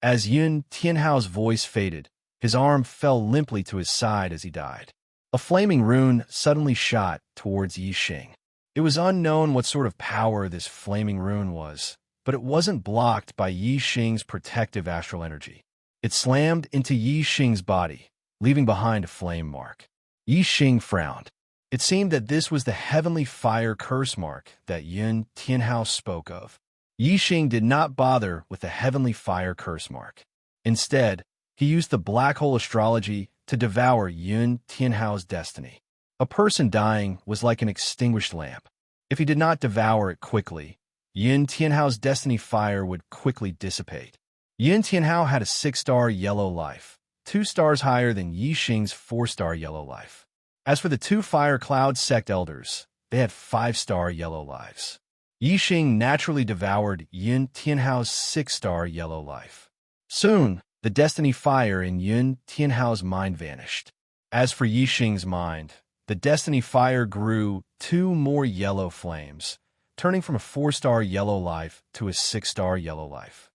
As Yun Tianhao's voice faded, his arm fell limply to his side as he died. A flaming rune suddenly shot towards Yixing. It was unknown what sort of power this flaming rune was, but it wasn't blocked by Yixing's protective astral energy. It slammed into Yixing's body, leaving behind a flame mark. Yixing frowned. It seemed that this was the Heavenly Fire curse mark that Yun Tianhao spoke of. Yixing did not bother with the Heavenly Fire curse mark. Instead, he used the black hole astrology to devour Yun Tianhao's destiny. A person dying was like an extinguished lamp. If he did not devour it quickly, Yun Tianhao's destiny fire would quickly dissipate. Yun Tianhao had a 6-star yellow life, 2 stars higher than Yixing's 4-star yellow life. As for the 2 Fire Cloud sect elders, they had 5-star yellow lives. Yixing naturally devoured Yun Tianhao's 6-star yellow life. Soon, the destiny fire in Yun Tianhao's mind vanished. As for Yixing's mind, the destiny fire grew 2 more yellow flames, turning from a 4-star yellow life to a 6-star yellow life.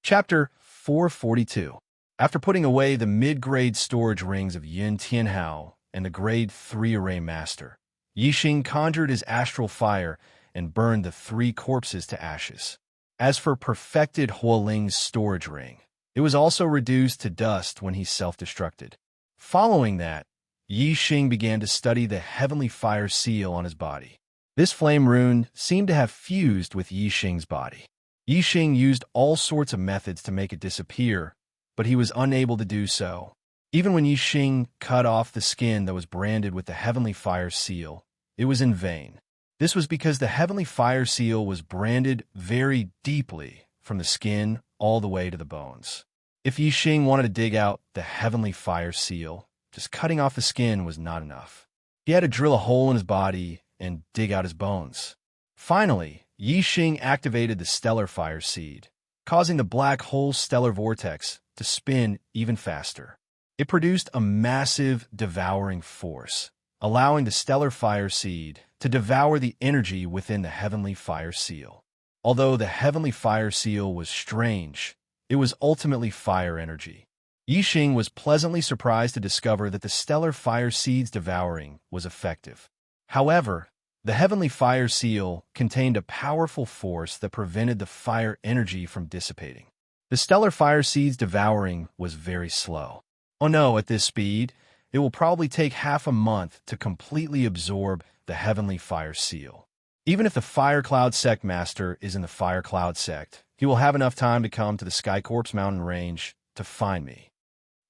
Chapter 442. After putting away the mid-grade storage rings of Yun Tianhao and the grade 3 array master, Yixing conjured his astral fire and burned the 3 corpses to ashes. As for perfected Huoling's storage ring, it was also reduced to dust when he self-destructed. Following that, Yixing began to study the Heavenly Fire seal on his body. This flame rune seemed to have fused with Yixing's body. Yixing used all sorts of methods to make it disappear, but he was unable to do so. Even when Yixing cut off the skin that was branded with the Heavenly Fire seal, it was in vain. This was because the Heavenly Fire seal was branded very deeply from the skin all the way to the bones. If Yixing wanted to dig out the Heavenly Fire seal, just cutting off the skin was not enough. He had to drill a hole in his body and dig out his bones. Finally, Yixing activated the Stellar Fire Seed, causing the black hole stellar vortex to spin even faster. It produced a massive devouring force, allowing the Stellar Fire Seed to devour the energy within the Heavenly Fire Seal. Although the Heavenly Fire Seal was strange, it was ultimately fire energy. Yixing was pleasantly surprised to discover that the Stellar Fire Seed's devouring was effective. However, the Heavenly Fire Seal contained a powerful force that prevented the fire energy from dissipating. The Stellar Fire Seed's devouring was very slow. Oh no, at this speed, it will probably take half a month to completely absorb the Heavenly Fire Seal. Even if the Fire Cloud Sect Master is in the Fire Cloud Sect, he will have enough time to come to the Sky Corpse Mountain Range to find me.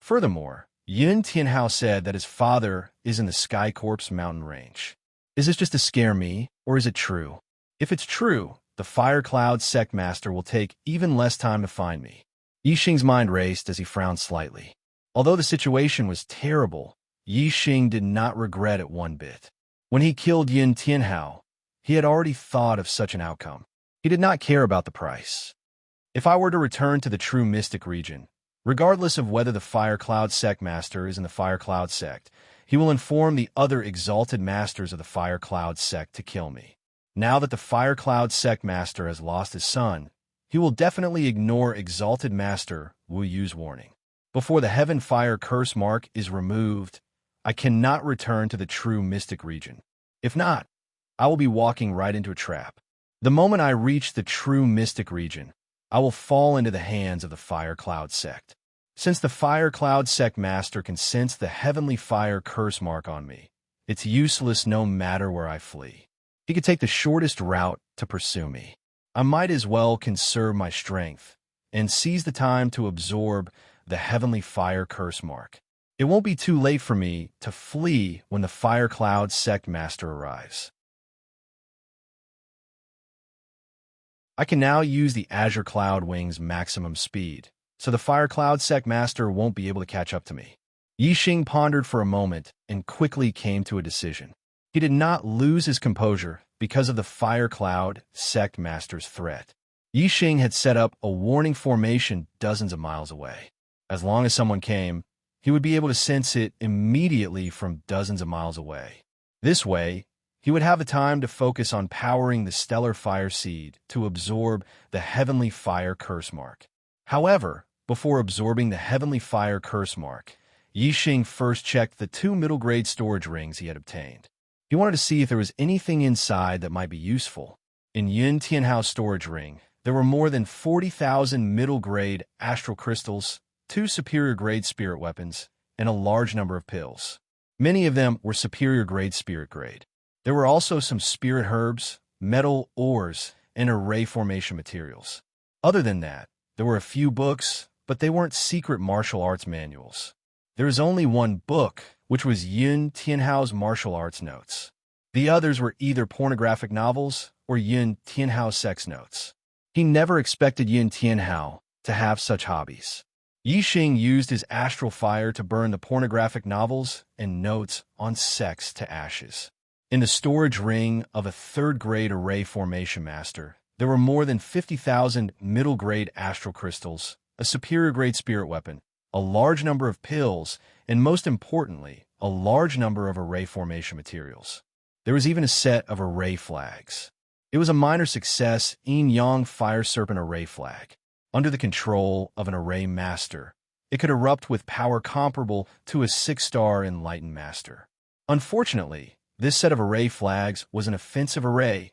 Furthermore, Yun Tianhao said that his father is in the Sky Corpse Mountain Range. Is this just to scare me, or is it true? If it's true, the Fire Cloud Sect Master will take even less time to find me. Yixing's mind raced as he frowned slightly. Although the situation was terrible, Yi Xing did not regret it one bit. When he killed Yin Tianhao, he had already thought of such an outcome. He did not care about the price. If I were to return to the true mystic region, regardless of whether the Fire Cloud Sect Master is in the Fire Cloud Sect, he will inform the other exalted masters of the Fire Cloud Sect to kill me. Now that the Fire Cloud Sect Master has lost his son, he will definitely ignore Exalted Master Wu Yu's warning. Before the Heaven Fire Curse mark is removed, I cannot return to the true mystic region. If not, I will be walking right into a trap. The moment I reach the true mystic region, I will fall into the hands of the Fire Cloud Sect. Since the Fire Cloud Sect Master can sense the Heavenly Fire Curse mark on me, it's useless no matter where I flee. He could take the shortest route to pursue me. I might as well conserve my strength and seize the time to absorb the Heavenly Fire Curse mark. It won't be too late for me to flee when the Fire Cloud Sect Master arrives. I can now use the Azure Cloud Wing's maximum speed, so the Fire Cloud Sect Master won't be able to catch up to me. Yi Xing pondered for a moment and quickly came to a decision. He did not lose his composure because of the Fire Cloud Sect Master's threat. Yi Xing had set up a warning formation dozens of miles away. As long as someone came, he would be able to sense it immediately from dozens of miles away. This way, he would have the time to focus on powering the Stellar Fire Seed to absorb the Heavenly Fire Curse mark. However, before absorbing the Heavenly Fire Curse mark, Yi Xing first checked the 2 middle-grade storage rings he had obtained. He wanted to see if there was anything inside that might be useful. In Yin Tianhao's storage ring, there were more than 40,000 middle-grade astral crystals, 2 superior-grade spirit weapons, and a large number of pills. Many of them were superior-grade spirit grade. There were also some spirit herbs, metal ores, and array formation materials. Other than that, there were a few books, but they weren't secret martial arts manuals. There was only one book, which was Yin Tianhao's martial arts notes. The others were either pornographic novels or Yin Tianhao sex notes. He never expected Yin Tianhao to have such hobbies. Yi Xing used his astral fire to burn the pornographic novels and notes on sex to ashes. In the storage ring of a 3rd-grade array formation master, there were more than 50,000 middle-grade astral crystals, a superior-grade spirit weapon, a large number of pills, and most importantly, a large number of array formation materials. There was even a set of array flags. It was a minor success Yin-Yang Fire Serpent array flag. Under the control of an array master, it could erupt with power comparable to a 6-star enlightened master. Unfortunately, this set of array flags was an offensive array,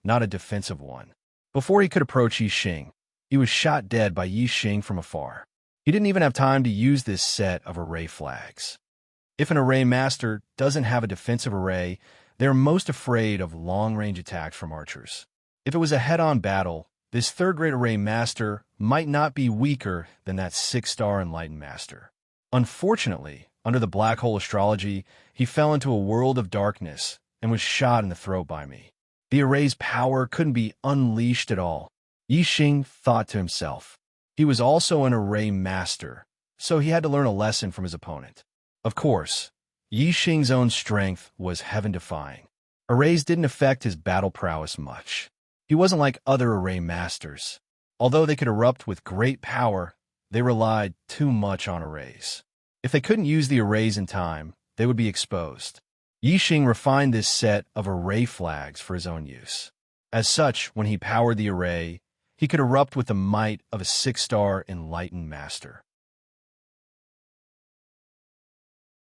not a defensive one. Before he could approach Yi Xing, he was shot dead by Yi Xing from afar. He didn't even have time to use this set of array flags. If an array master doesn't have a defensive array, they're most afraid of long-range attacks from archers. If it was a head-on battle, this 3rd-grade array master might not be weaker than that 6-star enlightened master. Unfortunately, under the black hole astrology, he fell into a world of darkness and was shot in the throat by me. The array's power couldn't be unleashed at all. Yi Xing thought to himself. He was also an array master, so he had to learn a lesson from his opponent. Of course, Yi Xing's own strength was heaven-defying. Arrays didn't affect his battle prowess much. He wasn't like other array masters. Although they could erupt with great power, they relied too much on arrays. If they couldn't use the arrays in time, they would be exposed. Yi Xing refined this set of array flags for his own use. As such, when he powered the array, he could erupt with the might of a 6-star enlightened master.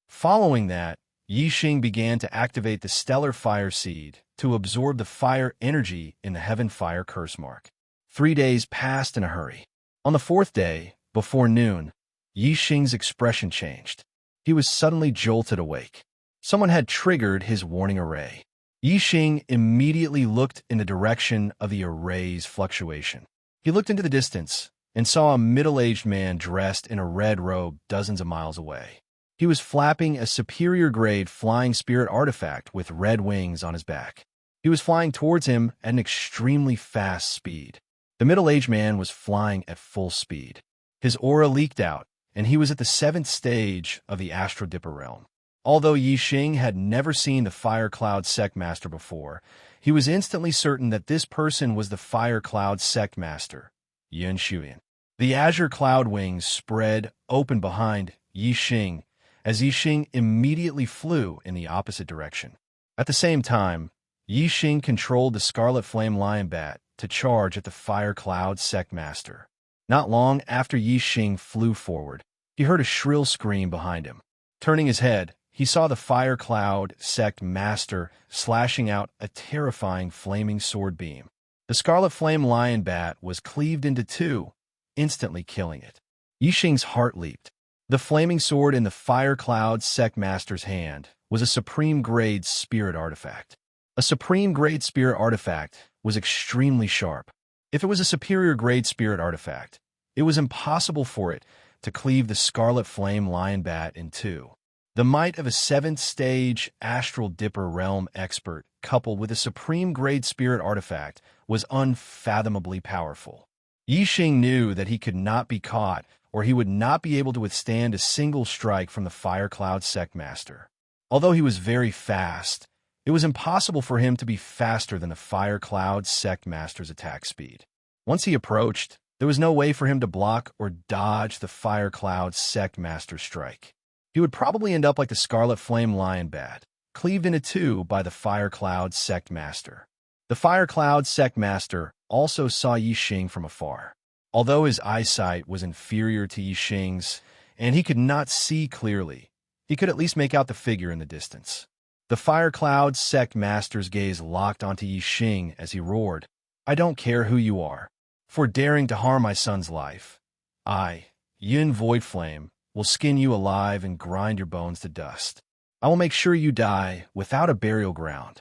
Following that, Yi Xing began to activate the Stellar Fire Seed to absorb the fire energy in the Heaven Fire Curse mark. 3 days passed in a hurry. On the 4th day, before noon, Yi Xing's expression changed. He was suddenly jolted awake. Someone had triggered his warning array. Yi Xing immediately looked in the direction of the array's fluctuation. He looked into the distance and saw a middle-aged man dressed in a red robe dozens of miles away. He was flapping a superior-grade flying spirit artifact with red wings on his back. He was flying towards him at an extremely fast speed. The middle-aged man was flying at full speed. His aura leaked out, and he was at the 7th stage of the Astro Dipper realm. Although Yi Xing had never seen the Fire Cloud Sect Master before, he was instantly certain that this person was the Fire Cloud Sect Master, Yun Shuyan. The azure cloud wings spread open behind Yi Xing as Yi Xing immediately flew in the opposite direction. At the same time, Yi Xing controlled the Scarlet Flame Lion Bat to charge at the Fire Cloud Sect Master. Not long after Yi Xing flew forward, he heard a shrill scream behind him. Turning his head, he saw the Fire Cloud Sect Master slashing out a terrifying flaming sword beam. The Scarlet Flame Lion Bat was cleaved into two, instantly killing it. Yi Xing's heart leaped. The flaming sword in the Fire Cloud Sect Master's hand was a supreme-grade spirit artifact. A supreme-grade spirit artifact was extremely sharp. If it was a superior-grade spirit artifact, it was impossible for it to cleave the Scarlet Flame Lion Bat in two. The might of a 7th-stage Astral Dipper Realm expert coupled with a supreme-grade spirit artifact was unfathomably powerful. Yi Xing knew that he could not be caught, or he would not be able to withstand a single strike from the Fire Cloud Sect Master. Although he was very fast, it was impossible for him to be faster than the Fire Cloud Sect Master's attack speed. Once he approached, there was no way for him to block or dodge the Fire Cloud Sect Master's strike. He would probably end up like the Scarlet Flame Lion Bat, cleaved into two by the Fire Cloud Sect Master. The Fire Cloud Sect Master also saw Yi Xing from afar. Although his eyesight was inferior to Yi Xing's, and he could not see clearly, he could at least make out the figure in the distance. The Fire Cloud Sect Master's gaze locked onto Yi Xing as he roared, "I don't care who you are. For daring to harm my son's life, I, Yin Void Flame, will skin you alive and grind your bones to dust. I will make sure you die without a burial ground."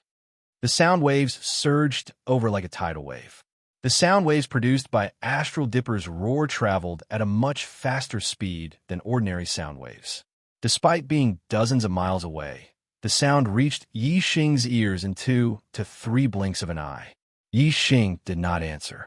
The sound waves surged over like a tidal wave. The sound waves produced by Astral Dipper's roar traveled at a much faster speed than ordinary sound waves. Despite being dozens of miles away, the sound reached Yi Xing's ears in 2 to 3 blinks of an eye. Yi Xing did not answer.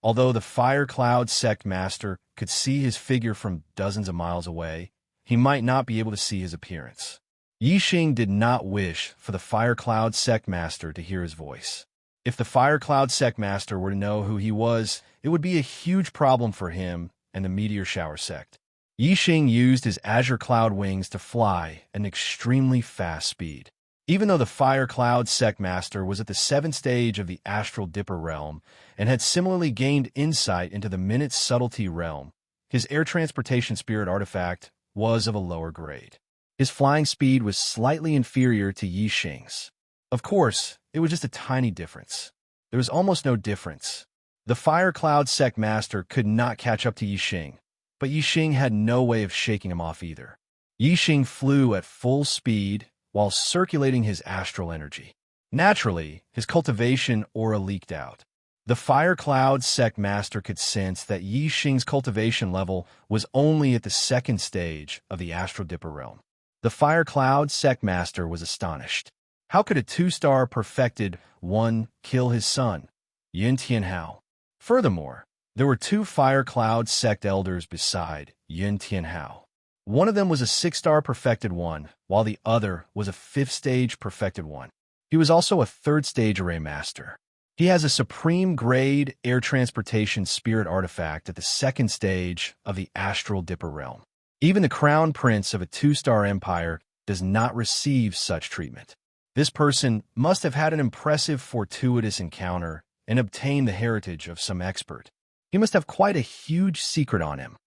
Although the Fire Cloud Sect Master could see his figure from dozens of miles away, he might not be able to see his appearance. Yi Xing did not wish for the Fire Cloud Sect Master to hear his voice. If the Fire Cloud Sect Master were to know who he was, it would be a huge problem for him and the Meteor Shower Sect. Yi Xing used his azure cloud wings to fly at an extremely fast speed. Even though the Fire Cloud Sect Master was at the 7th stage of the Astral Dipper realm and had similarly gained insight into the Minute Subtlety realm, his air transportation spirit artifact was of a lower grade. His flying speed was slightly inferior to Yi Xing's. Of course, it was just a tiny difference. There was almost no difference. The Fire Cloud Sect Master could not catch up to Yi Xing, but Yi Xing had no way of shaking him off either. Yi Xing flew at full speed while circulating his astral energy. Naturally, his cultivation aura leaked out. The Fire Cloud Sect Master could sense that Yi Xing's cultivation level was only at the 2nd stage of the Astral Dipper realm. The Fire Cloud Sect Master was astonished. How could a 2-star perfected one kill his son, Yin Tianhao? Furthermore, there were 2 Fire Cloud Sect Elders beside Yin Tianhao. One of them was a 6-star perfected one, while the other was a 5th-stage perfected one. He was also a 3rd-stage array master. He has a supreme-grade air transportation spirit artifact at the 2nd stage of the Astral Dipper realm. Even the crown prince of a 2-star empire does not receive such treatment. This person must have had an impressive fortuitous encounter and obtained the heritage of some expert. He must have quite a huge secret on him.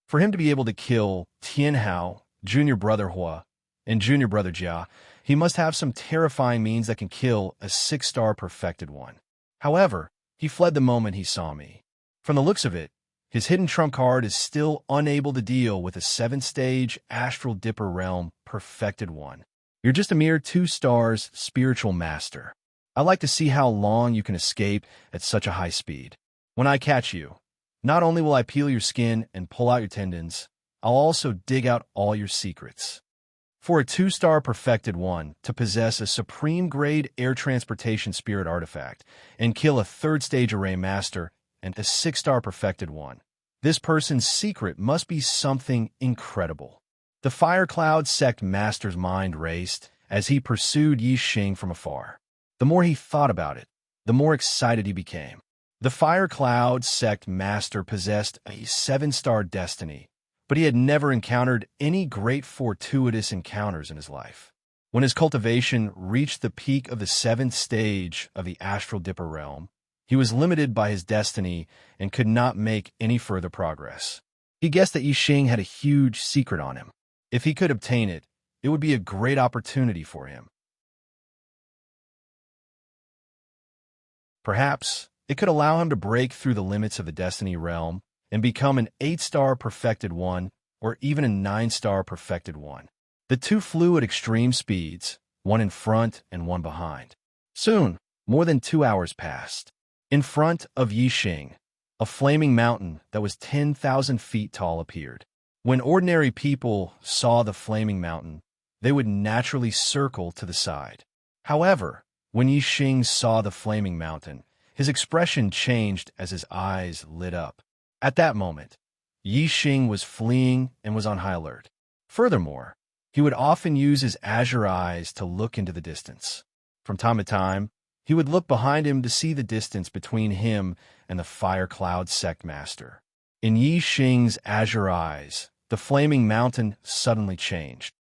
For him to be able to kill Tianhao, junior brother Hua, and junior brother Jia, he must have some terrifying means that can kill a 6-star perfected one. However, he fled the moment he saw me. From the looks of it, his hidden trump card is still unable to deal with a 7th-stage Astral Dipper realm perfected one. You're just a mere 2 stars spiritual master. I'd like to see how long you can escape at such a high speed. When I catch you, not only will I peel your skin and pull out your tendons, I'll also dig out all your secrets. For a 2-star perfected one to possess a supreme-grade air transportation spirit artifact and kill a 3rd-stage array master and a 6-star perfected one, This person's secret must be something incredible. The fire cloud sect master's mind raced as he pursued Yi Xing from afar. The more he thought about it, the more excited he became. The fire cloud sect master possessed a 7-star destiny, but he had never encountered any great fortuitous encounters in his life. When his cultivation reached the peak of the 7th stage of the astral dipper realm, he was limited by his destiny and could not make any further progress. He guessed that Yi Xing had a huge secret on him. If he could obtain it, it would be a great opportunity for him. Perhaps it could allow him to break through the limits of the destiny realm and become an 8-star perfected one or even a 9-star perfected one. The two flew at extreme speeds, one in front and one behind. Soon, more than 2 hours passed. In front of Yi Xing, a flaming mountain that was 10,000 feet tall appeared. When ordinary people saw the flaming mountain, they would naturally circle to the side. However, when Yi Xing saw the flaming mountain, his expression changed as his eyes lit up. At that moment, Yi Xing was fleeing and was on high alert. Furthermore, he would often use his azure eyes to look into the distance. From time to time, he would look behind him to see the distance between him and the fire cloud sect master. In Yi Xing's azure eyes, the flaming mountain suddenly changed.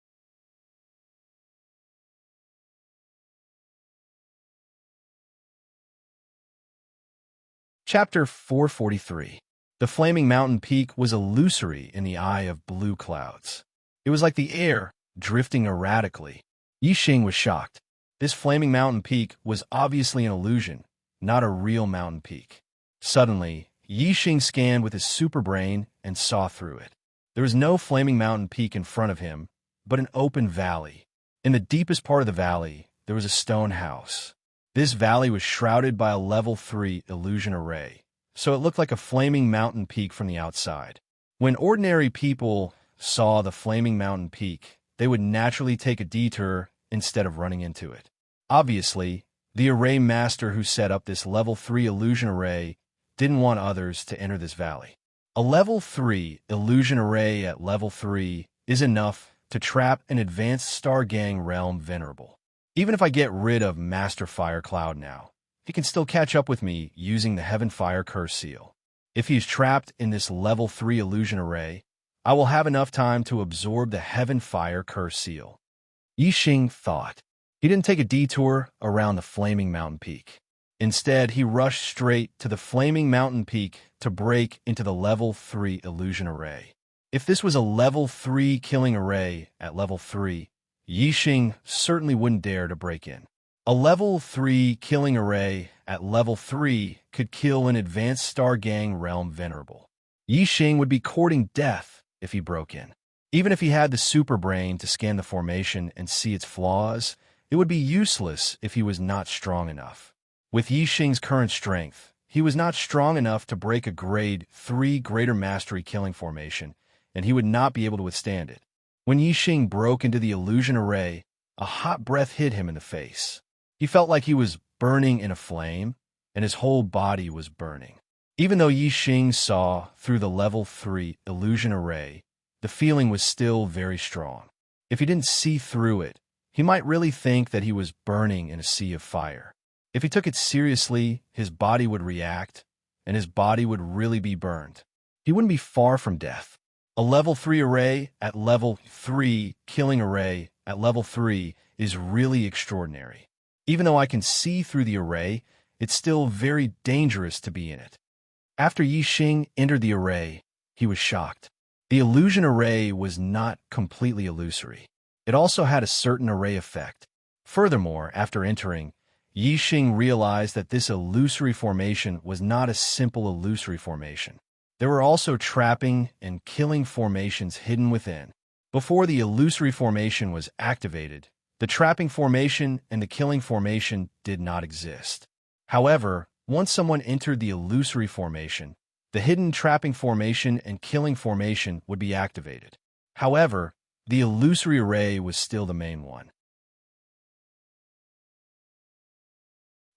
Chapter 443. The flaming mountain peak was illusory in the eye of blue clouds. It was like the air drifting erratically. Yi Xing was shocked. This flaming mountain peak was obviously an illusion, not a real mountain peak. Suddenly, Yi Xing scanned with his super brain and saw through it. There was no flaming mountain peak in front of him, but an open valley. In the deepest part of the valley, there was a stone house. This valley was shrouded by a level 3 illusion array, so it looked like a flaming mountain peak from the outside. When ordinary people saw the flaming mountain peak, they would naturally take a detour instead of running into it. Obviously, the array master who set up this level 3 illusion array didn't want others to enter this valley. A level 3 illusion array at level 3 is enough to trap an advanced Star Gang realm venerable. Even if I get rid of Master Fire Cloud now, he can still catch up with me using the Heaven Fire Curse Seal. If he is trapped in this level 3 illusion array, I will have enough time to absorb the Heaven Fire Curse Seal. Yi Xing thought. He didn't take a detour around the flaming mountain peak. Instead, he rushed straight to the flaming mountain peak to break into the level 3 illusion array. If this was a level 3 killing array at level 3, Yi Xing certainly wouldn't dare to break in. A level 3 killing array at level 3 could kill an advanced Star Gang realm venerable. Yi Xing would be courting death if he broke in. Even if he had the super brain to scan the formation and see its flaws, it would be useless if he was not strong enough. With Yi Xing's current strength, he was not strong enough to break a grade 3 greater mastery killing formation, and he would not be able to withstand it. When Yi Xing broke into the illusion array, a hot breath hit him in the face. He felt like he was burning in a flame, and his whole body was burning. Even though Yi Xing saw through the level 3 illusion array, the feeling was still very strong. If he didn't see through it, he might really think that he was burning in a sea of fire. If he took it seriously, his body would react, and his body would really be burned. He wouldn't be far from death. A level 3 array at level 3 killing array at level 3 is really extraordinary. Even though I can see through the array, it's still very dangerous to be in it. After Yi Xing entered the array, he was shocked. The illusion array was not completely illusory. It also had a certain array effect. Furthermore, after entering, Yi Xing realized that this illusory formation was not a simple illusory formation. There were also trapping and killing formations hidden within. Before the illusory formation was activated, the trapping formation and the killing formation did not exist. However, once someone entered the illusory formation, the hidden trapping formation and killing formation would be activated. However, the illusory array was still the main one.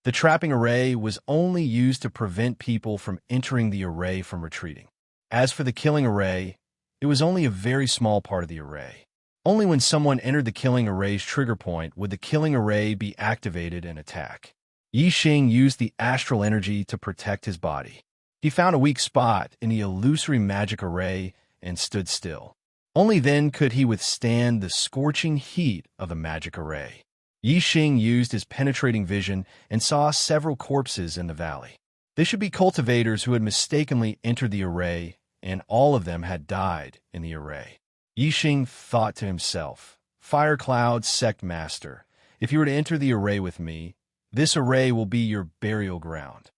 The trapping array was only used to prevent people from entering the array from retreating. As for the killing array, it was only a very small part of the array. Only when someone entered the killing array's trigger point would the killing array be activated and attack. Yixing used the astral energy to protect his body. He found a weak spot in the illusory magic array and stood still. Only then could he withstand the scorching heat of the magic array. Yixing used his penetrating vision and saw several corpses in the valley. They should be cultivators who had mistakenly entered the array, and all of them had died in the array. Yixing thought to himself, "Fire Cloud Sect Master, if you were to enter the array with me, this array will be your burial ground."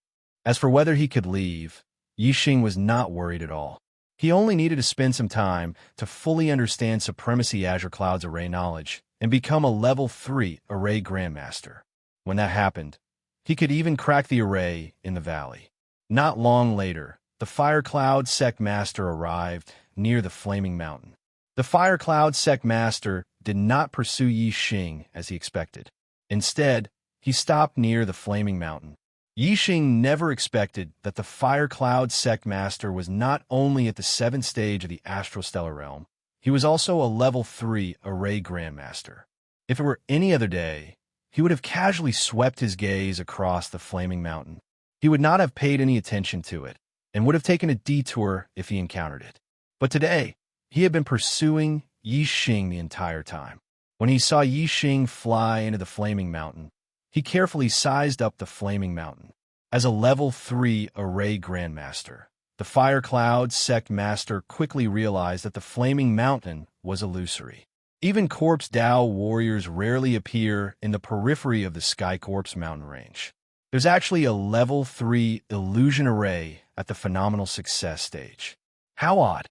As for whether he could leave, Yixing was not worried at all. He only needed to spend some time to fully understand Supremacy Azure Cloud's array knowledge and become a level 3 array grandmaster. When that happened, he could even crack the array in the valley. Not long later, the Fire Cloud Sect Master arrived near the Flaming Mountain. The Fire Cloud Sect Master did not pursue Yixing as he expected. Instead, he stopped near the Flaming Mountain. Yixing never expected that the Fire Cloud Sect Master was not only at the 7th stage of the Astral Stellar Realm, he was also a level 3 array grandmaster. If it were any other day, he would have casually swept his gaze across the Flaming Mountain. He would not have paid any attention to it, and would have taken a detour if he encountered it. But today, he had been pursuing Yixing the entire time. When he saw Yixing fly into the Flaming Mountain, he carefully sized up the Flaming Mountain. As a level 3 array grandmaster, the Fire Cloud Sect Master quickly realized that the Flaming Mountain was illusory. Even Corpse Dao warriors rarely appear in the periphery of the Sky Corpse mountain range. There's actually a level 3 illusion array at the phenomenal success stage. How odd.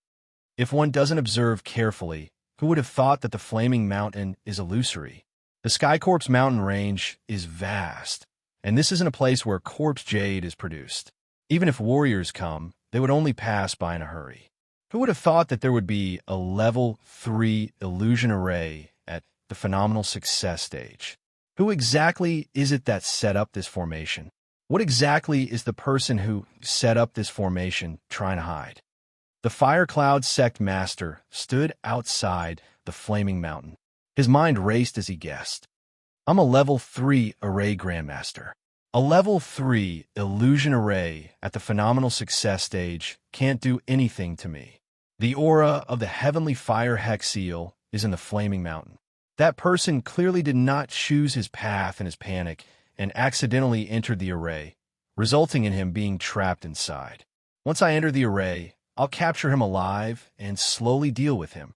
If one doesn't observe carefully, who would have thought that the Flaming Mountain is illusory? The Sky Corpse mountain range is vast, and this isn't a place where corpse jade is produced. Even if warriors come, they would only pass by in a hurry. Who would have thought that there would be a level 3 illusion array at the phenomenal success stage? Who exactly is it that set up this formation? What exactly is the person who set up this formation trying to hide? The Fire Cloud Sect Master stood outside the Flaming Mountain. His mind raced as he guessed. I'm a level 3 array grandmaster. A level 3 illusion array at the phenomenal success stage can't do anything to me. The aura of the heavenly fire hex seal is in the Flaming Mountain. That person clearly did not choose his path in his panic and accidentally entered the array, resulting in him being trapped inside. Once I enter the array, I'll capture him alive and slowly deal with him.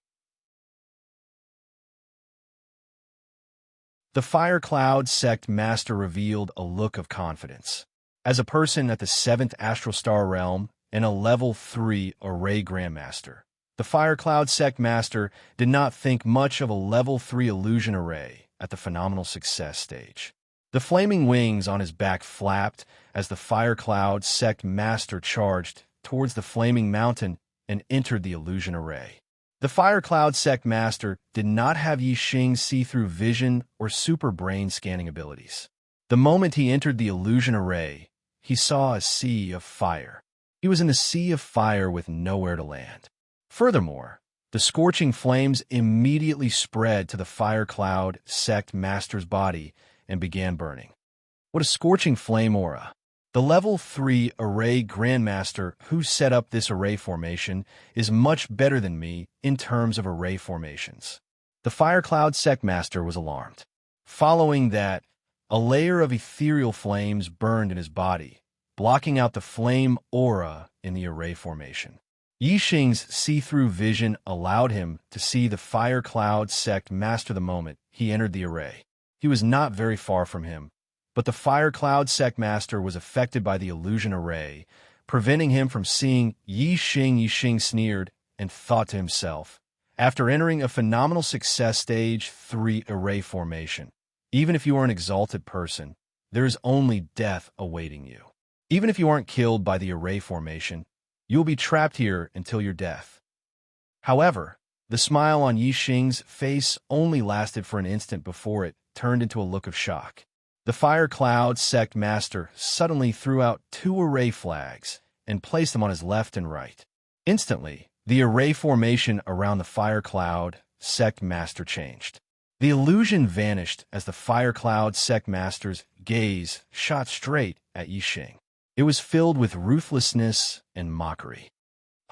The Fire Cloud Sect Master revealed a look of confidence. As a person at the 7th Astral Star Realm and a level 3 array grandmaster, the Fire Cloud Sect Master did not think much of a level 3 illusion array at the phenomenal success stage. The flaming wings on his back flapped as the Fire Cloud Sect Master charged towards the Flaming Mountain and entered the illusion array. The Fire Cloud Sect Master did not have Yixing's see-through vision or super brain scanning abilities. The moment he entered the illusion array, he saw a sea of fire. He was in a sea of fire with nowhere to land. Furthermore, the scorching flames immediately spread to the Fire Cloud Sect Master's body and began burning. What a scorching flame aura! The level 3 array grandmaster who set up this array formation is much better than me in terms of array formations. The Fire Cloud Sect Master was alarmed. Following that, a layer of ethereal flames burned in his body, blocking out the flame aura in the array formation. Yixing's see-through vision allowed him to see the Fire Cloud Sect Master the moment he entered the array. He was not very far from him, but the Fire Cloud Sect Master was affected by the illusion array, preventing him from seeing Yixing. Yixing sneered and thought to himself, after entering a phenomenal success stage 3 array formation, even if you are an exalted person, there is only death awaiting you. Even if you aren't killed by the array formation, you will be trapped here until your death. However, the smile on Yixing's face only lasted for an instant before it turned into a look of shock. The Fire Cloud Sect Master suddenly threw out 2 array flags and placed them on his left and right. Instantly, the array formation around the fire cloud sect master changed. The illusion vanished as the fire cloud sect master's gaze shot straight at Yixing. It was filled with ruthlessness and mockery.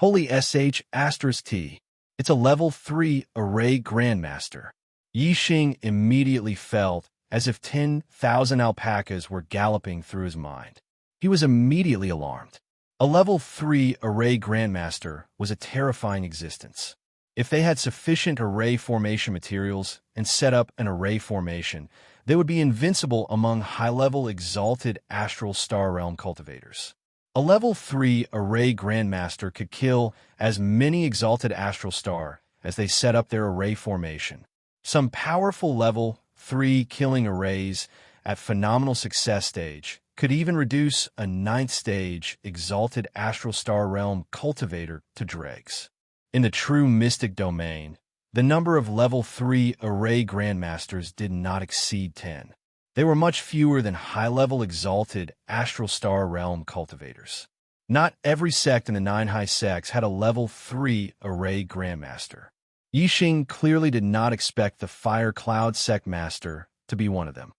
Holy *T. It's a level 3 array grandmaster. Yixing immediately felt as if 10,000 alpacas were galloping through his mind. He was immediately alarmed. A level 3 array grandmaster was a terrifying existence. If they had sufficient array formation materials and set up an array formation, they would be invincible among high-level exalted astral star realm cultivators. A level 3 array grandmaster could kill as many exalted astral star as they set up their array formation. Some powerful level 3 killing arrays at phenomenal success stage could even reduce a 9th stage exalted astral star realm cultivator to dregs. In the true mystic domain, the number of level 3 array grandmasters did not exceed 10. They were much fewer than high-level exalted astral star realm cultivators. Not every sect in the 9 high sects had a level 3 array grandmaster. Yixing clearly did not expect the fire cloud sect master to be one of them.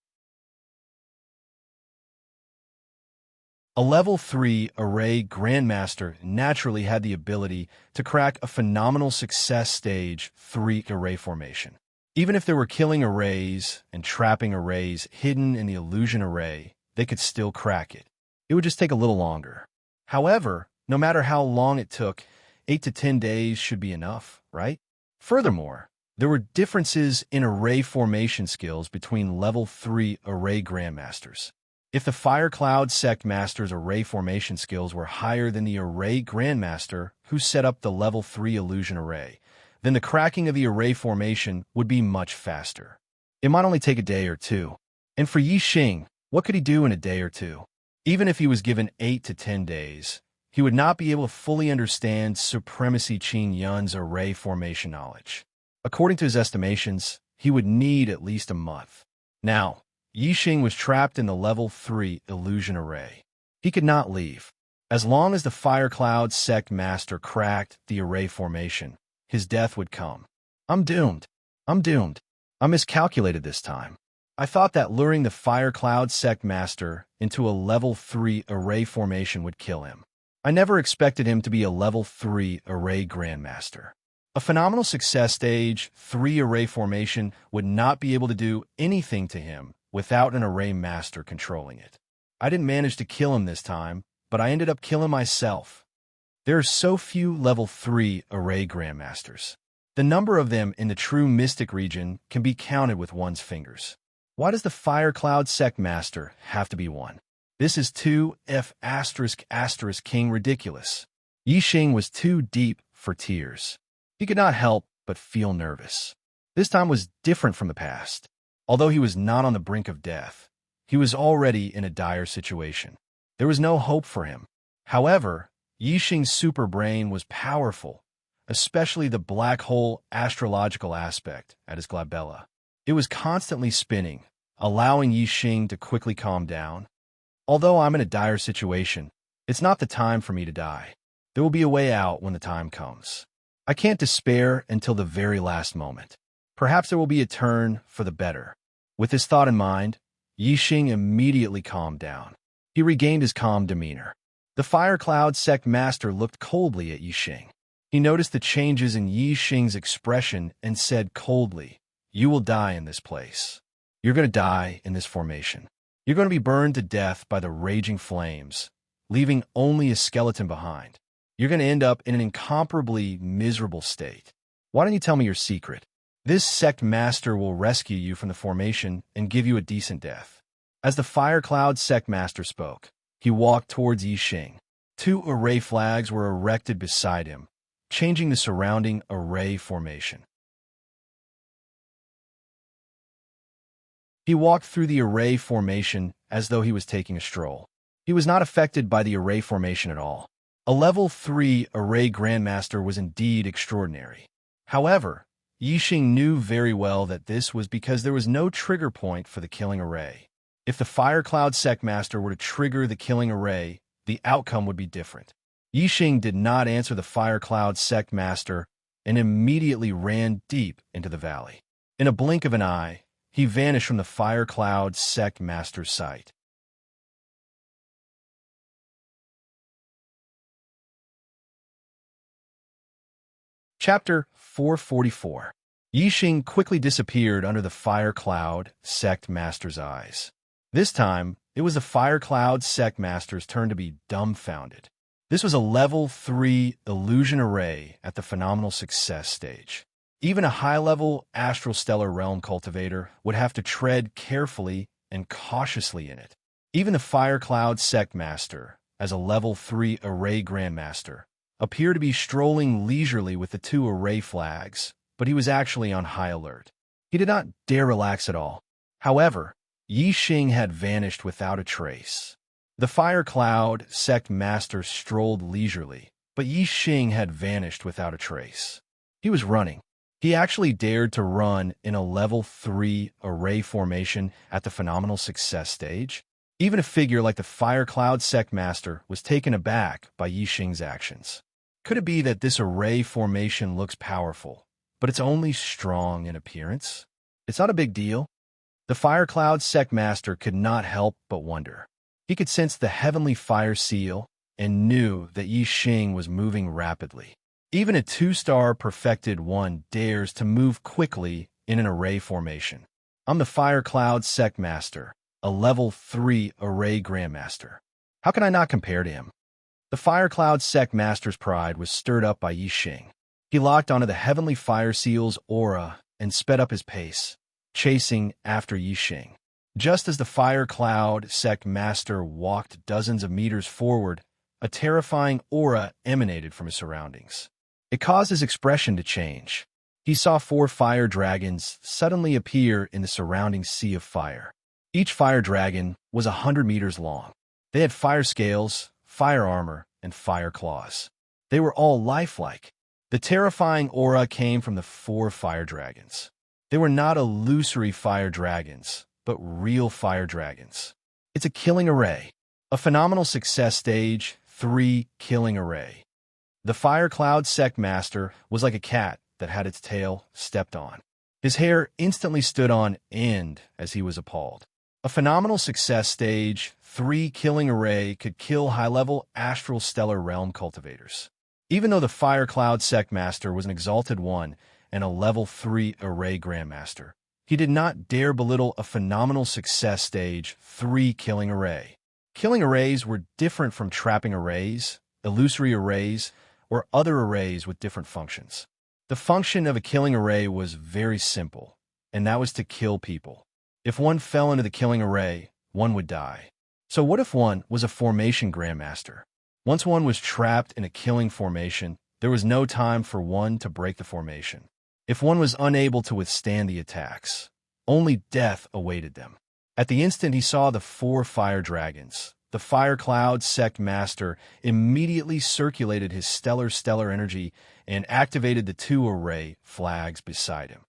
A level 3 array grandmaster naturally had the ability to crack a phenomenal success stage 3 array formation. Even if there were killing arrays and trapping arrays hidden in the illusion array, they could still crack it. It would just take a little longer. However, no matter how long it took, 8 to 10 days should be enough, right? Furthermore, there were differences in array formation skills between level 3 array grandmasters. If the Fire Cloud Sect Master's array formation skills were higher than the Array Grandmaster who set up the level 3 illusion array, then the cracking of the array formation would be much faster. It might only take a day or two. And for Yixing, what could he do in a day or two? Even if he was given 8 to 10 days, he would not be able to fully understand Supremacy Qin Yun's array formation knowledge. According to his estimations, he would need at least a month. Now, Yixing was trapped in the level 3 illusion array. He could not leave. As long as the Fire Cloud Sect Master cracked the array formation, his death would come. I'm doomed. I'm doomed. I miscalculated this time. I thought that luring the Fire Cloud Sect Master into a level 3 array formation would kill him. I never expected him to be a level 3 array Grandmaster. A phenomenal success stage 3 array formation would not be able to do anything to him without an array master controlling it. I didn't manage to kill him this time, but I ended up killing myself. There are so few level 3 array grandmasters. The number of them in the true mystic region can be counted with one's fingers. Why does the Fire Cloud Sect Master have to be one? This is too King ridiculous. Yixing was too deep for tears. He could not help but feel nervous. This time was different from the past. Although he was not on the brink of death, he was already in a dire situation. There was no hope for him. However, Yixing's super brain was powerful, especially the black hole astrological aspect at his glabella. It was constantly spinning, allowing Yixing to quickly calm down. Although I'm in a dire situation, it's not the time for me to die. There will be a way out when the time comes. I can't despair until the very last moment. Perhaps there will be a turn for the better. With this thought in mind, Yixing immediately calmed down. He regained his calm demeanor. The Fire Cloud Sect Master looked coldly at Yixing. He noticed the changes in Yixing's expression and said coldly, "You will die in this place. You're going to die in this formation. You're going to be burned to death by the raging flames, leaving only a skeleton behind. You're going to end up in an incomparably miserable state. Why don't you tell me your secret? This sect master will rescue you from the formation and give you a decent death." As the Fire Cloud Sect Master spoke, he walked towards Yixing. 2 array flags were erected beside him, changing the surrounding array formation. He walked through the array formation as though he was taking a stroll. He was not affected by the array formation at all. A level 3 array Grandmaster was indeed extraordinary. However, Yixing knew very well that this was because there was no trigger point for the killing array. If the Fire Cloud Sect Master were to trigger the killing array, the outcome would be different. Yixing did not answer the Fire Cloud Sect Master and immediately ran deep into the valley. In a blink of an eye, he vanished from the Fire Cloud Sect Master's sight. Chapter 444. Yixing quickly disappeared under the Fire Cloud Sect Master's eyes. This time, it was the Fire Cloud Sect Master's turn to be dumbfounded. This was a level 3 illusion array at the phenomenal success stage. Even a high-level astral stellar realm cultivator would have to tread carefully and cautiously in it. Even the Fire Cloud Sect Master, as a level 3 array grandmaster, appeared to be strolling leisurely with the 2 array flags, but he was actually on high alert. He did not dare relax at all. However, Yixing had vanished without a trace. The Fire Cloud Sect Master strolled leisurely, but Yixing had vanished without a trace. He was running. He actually dared to run in a level 3 array formation at the phenomenal success stage. Even a figure like the Fire Cloud Sect Master was taken aback by Yixing's actions. Could it be that this array formation looks powerful, but it's only strong in appearance? It's not a big deal. The Fire Cloud Sect Master could not help but wonder. He could sense the heavenly fire seal and knew that Yixing was moving rapidly. Even a 2-star perfected one dares to move quickly in an array formation. I'm the Fire Cloud Sect Master, a level 3 array grandmaster. How can I not compare to him? The Fire Cloud Sect Master's pride was stirred up by Yixing. He locked onto the heavenly fire seal's aura and sped up his pace, chasing after Yixing. Just as the Fire Cloud Sect Master walked dozens of meters forward, a terrifying aura emanated from his surroundings. It caused his expression to change. He saw 4 fire dragons suddenly appear in the surrounding sea of fire. Each fire dragon was 100 meters long. They had fire scales, fire armor, and fire claws. They were all lifelike. The terrifying aura came from the 4 fire dragons. They were not illusory fire dragons, but real fire dragons. It's a killing array. A phenomenal success stage, 3 killing array. The Fire Cloud Sect Master was like a cat that had its tail stepped on. His hair instantly stood on end as he was appalled. A phenomenal success stage, 3 killing array could kill high-level astral stellar realm cultivators. Even though the Fire Cloud Sect Master was an exalted one and a level 3 array grandmaster, he did not dare belittle a phenomenal success stage, 3 killing array. Killing arrays were different from trapping arrays, illusory arrays, or other arrays with different functions. The function of a killing array was very simple, and that was to kill people. If one fell into the killing array, one would die. So what if one was a formation grandmaster? Once one was trapped in a killing formation, there was no time for one to break the formation. If one was unable to withstand the attacks, only death awaited them. At the instant he saw the 4 fire dragons, the Fire Cloud Sect Master immediately circulated his stellar energy and activated the 2 array flags beside him.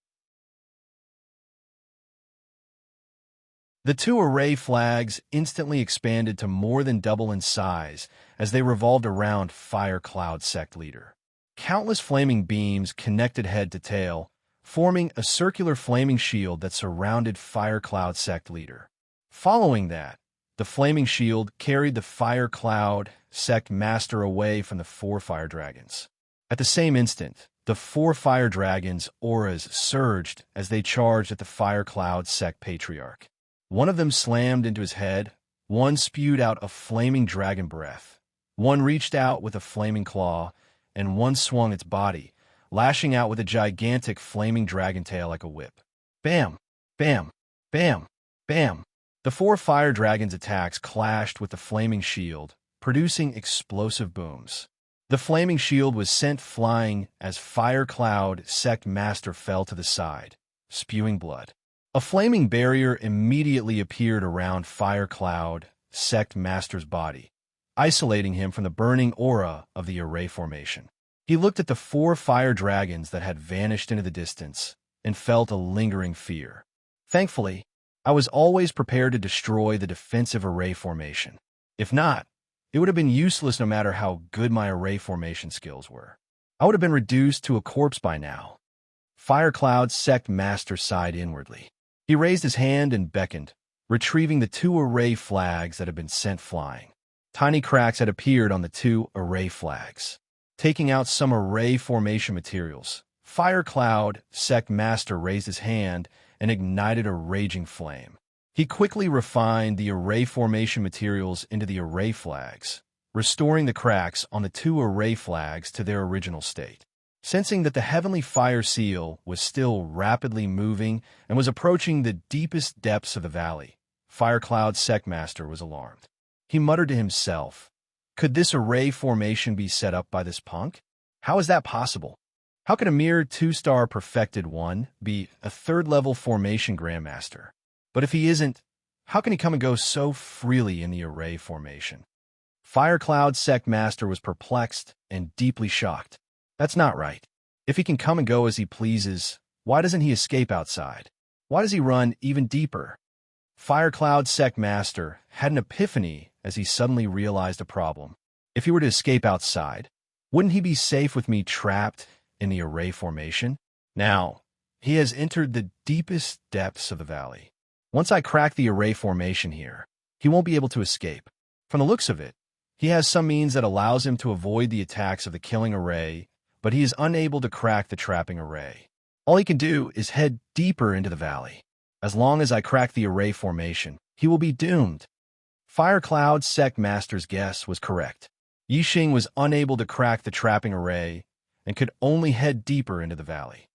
The 2 array flags instantly expanded to more than double in size as they revolved around Fire Cloud Sect leader. Countless flaming beams connected head to tail, forming a circular flaming shield that surrounded Fire Cloud Sect leader. Following that, the flaming shield carried the Fire Cloud Sect Master away from the 4 fire dragons. At the same instant, the 4 fire dragons' auras surged as they charged at the Fire Cloud Sect Patriarch. One of them slammed into his head, one spewed out a flaming dragon breath, one reached out with a flaming claw, and one swung its body, lashing out with a gigantic flaming dragon tail like a whip. Bam! Bam! Bam! Bam! The 4 fire dragons' attacks clashed with the flaming shield, producing explosive booms. The flaming shield was sent flying as Fire Cloud Sect Master fell to the side, spewing blood. A flaming barrier immediately appeared around Fire Cloud Sect Master's body, isolating him from the burning aura of the array formation. He looked at the 4 fire dragons that had vanished into the distance and felt a lingering fear. Thankfully, I was always prepared to destroy the defensive array formation. If not, It would have been useless no matter how good my array formation skills were. I would have been reduced to a corpse by now. Firecloud's sect master sighed inwardly. He raised his hand and beckoned, retrieving the 2 array flags that had been sent flying. Tiny cracks had appeared on the 2 array flags. Taking out some array formation materials, Firecloud sect master raised his hand and ignited a raging flame. He quickly refined the array formation materials into the array flags, restoring the cracks on the 2 array flags to their original state. Sensing that the heavenly fire seal was still rapidly moving and was approaching the deepest depths of the valley, Firecloud's Sectmaster was alarmed. He muttered to himself, "Could this array formation be set up by this punk? How is that possible? How can a mere 2-star perfected one be a 3rd-level formation grandmaster? But if he isn't, how can he come and go so freely in the array formation?" Firecloud's Sectmaster was perplexed and deeply shocked. That's not right. If he can come and go as he pleases, why doesn't he escape outside? Why does he run even deeper? Firecloud's Sectmaster had an epiphany as he suddenly realized a problem. If he were to escape outside, wouldn't he be safe with me trapped in the array formation? Now, he has entered the deepest depths of the valley. Once I crack the array formation here, he won't be able to escape. From the looks of it, he has some means that allows him to avoid the attacks of the killing array, but he is unable to crack the trapping array. All he can do is head deeper into the valley. As long as I crack the array formation, he will be doomed. Firecloud's Sectmaster's guess was correct. Yixing was unable to crack the trapping array and could only head deeper into the valley.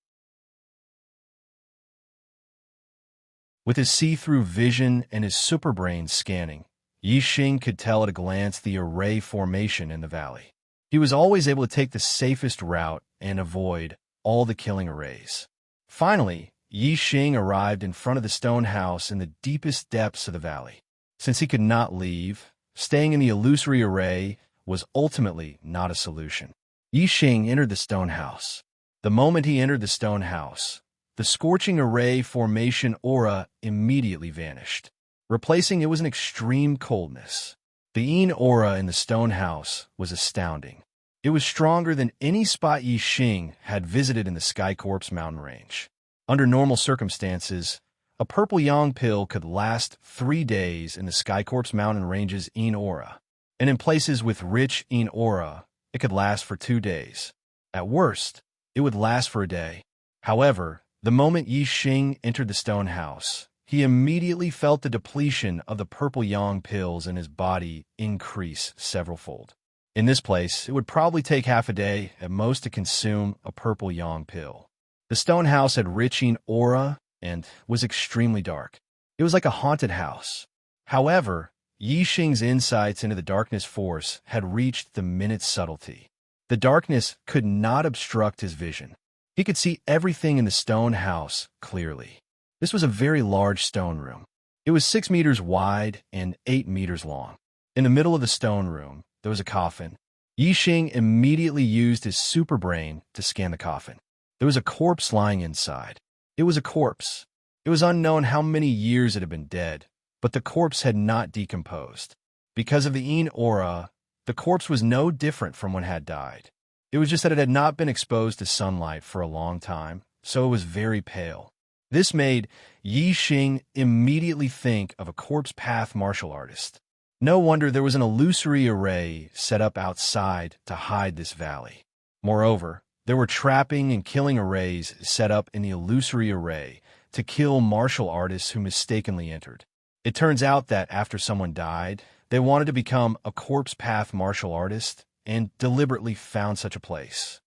With his see-through vision and his superbrain scanning, Yixing could tell at a glance the array formation in the valley. He was always able to take the safest route and avoid all the killing arrays. Finally, Yixing arrived in front of the stone house in the deepest depths of the valley. Since he could not leave, staying in the illusory array was ultimately not a solution. Yixing entered the stone house. The moment he entered the stone house, the scorching array formation aura immediately vanished, replacing it with an extreme coldness. The Yin aura in the stone house was astounding. It was stronger than any spot Yixing had visited in the Skycorpse mountain range. Under normal circumstances, a purple yang pill could last 3 days in the Skycorpse mountain range's Yin aura, and in places with rich Yin aura, it could last for 2 days. At worst, it would last for a day. However, the moment Yixing entered the stone house, he immediately felt the depletion of the purple yang pills in his body increase severalfold. In this place, it would probably take half a day at most to consume a purple yang pill. The stone house had rich Yin aura and was extremely dark. It was like a haunted house. However, Yixing's insights into the darkness force had reached the minute's subtlety. The darkness could not obstruct his vision. He could see everything in the stone house clearly. This was a very large stone room. It was 6 meters wide and 8 meters long. In the middle of the stone room, there was a coffin. Yixing immediately used his superbrain to scan the coffin. There was a corpse lying inside. It was a corpse. It was unknown how many years it had been dead, but the corpse had not decomposed. Because of the Yin aura, the corpse was no different from when it had died. It was just that it had not been exposed to sunlight for a long time, so it was very pale. This made Yixing immediately think of a corpse path martial artist. No wonder there was an illusory array set up outside to hide this valley. Moreover, there were trapping and killing arrays set up in the illusory array to kill martial artists who mistakenly entered. It turns out that after someone died, they wanted to become a corpse path martial artist and deliberately found such a place.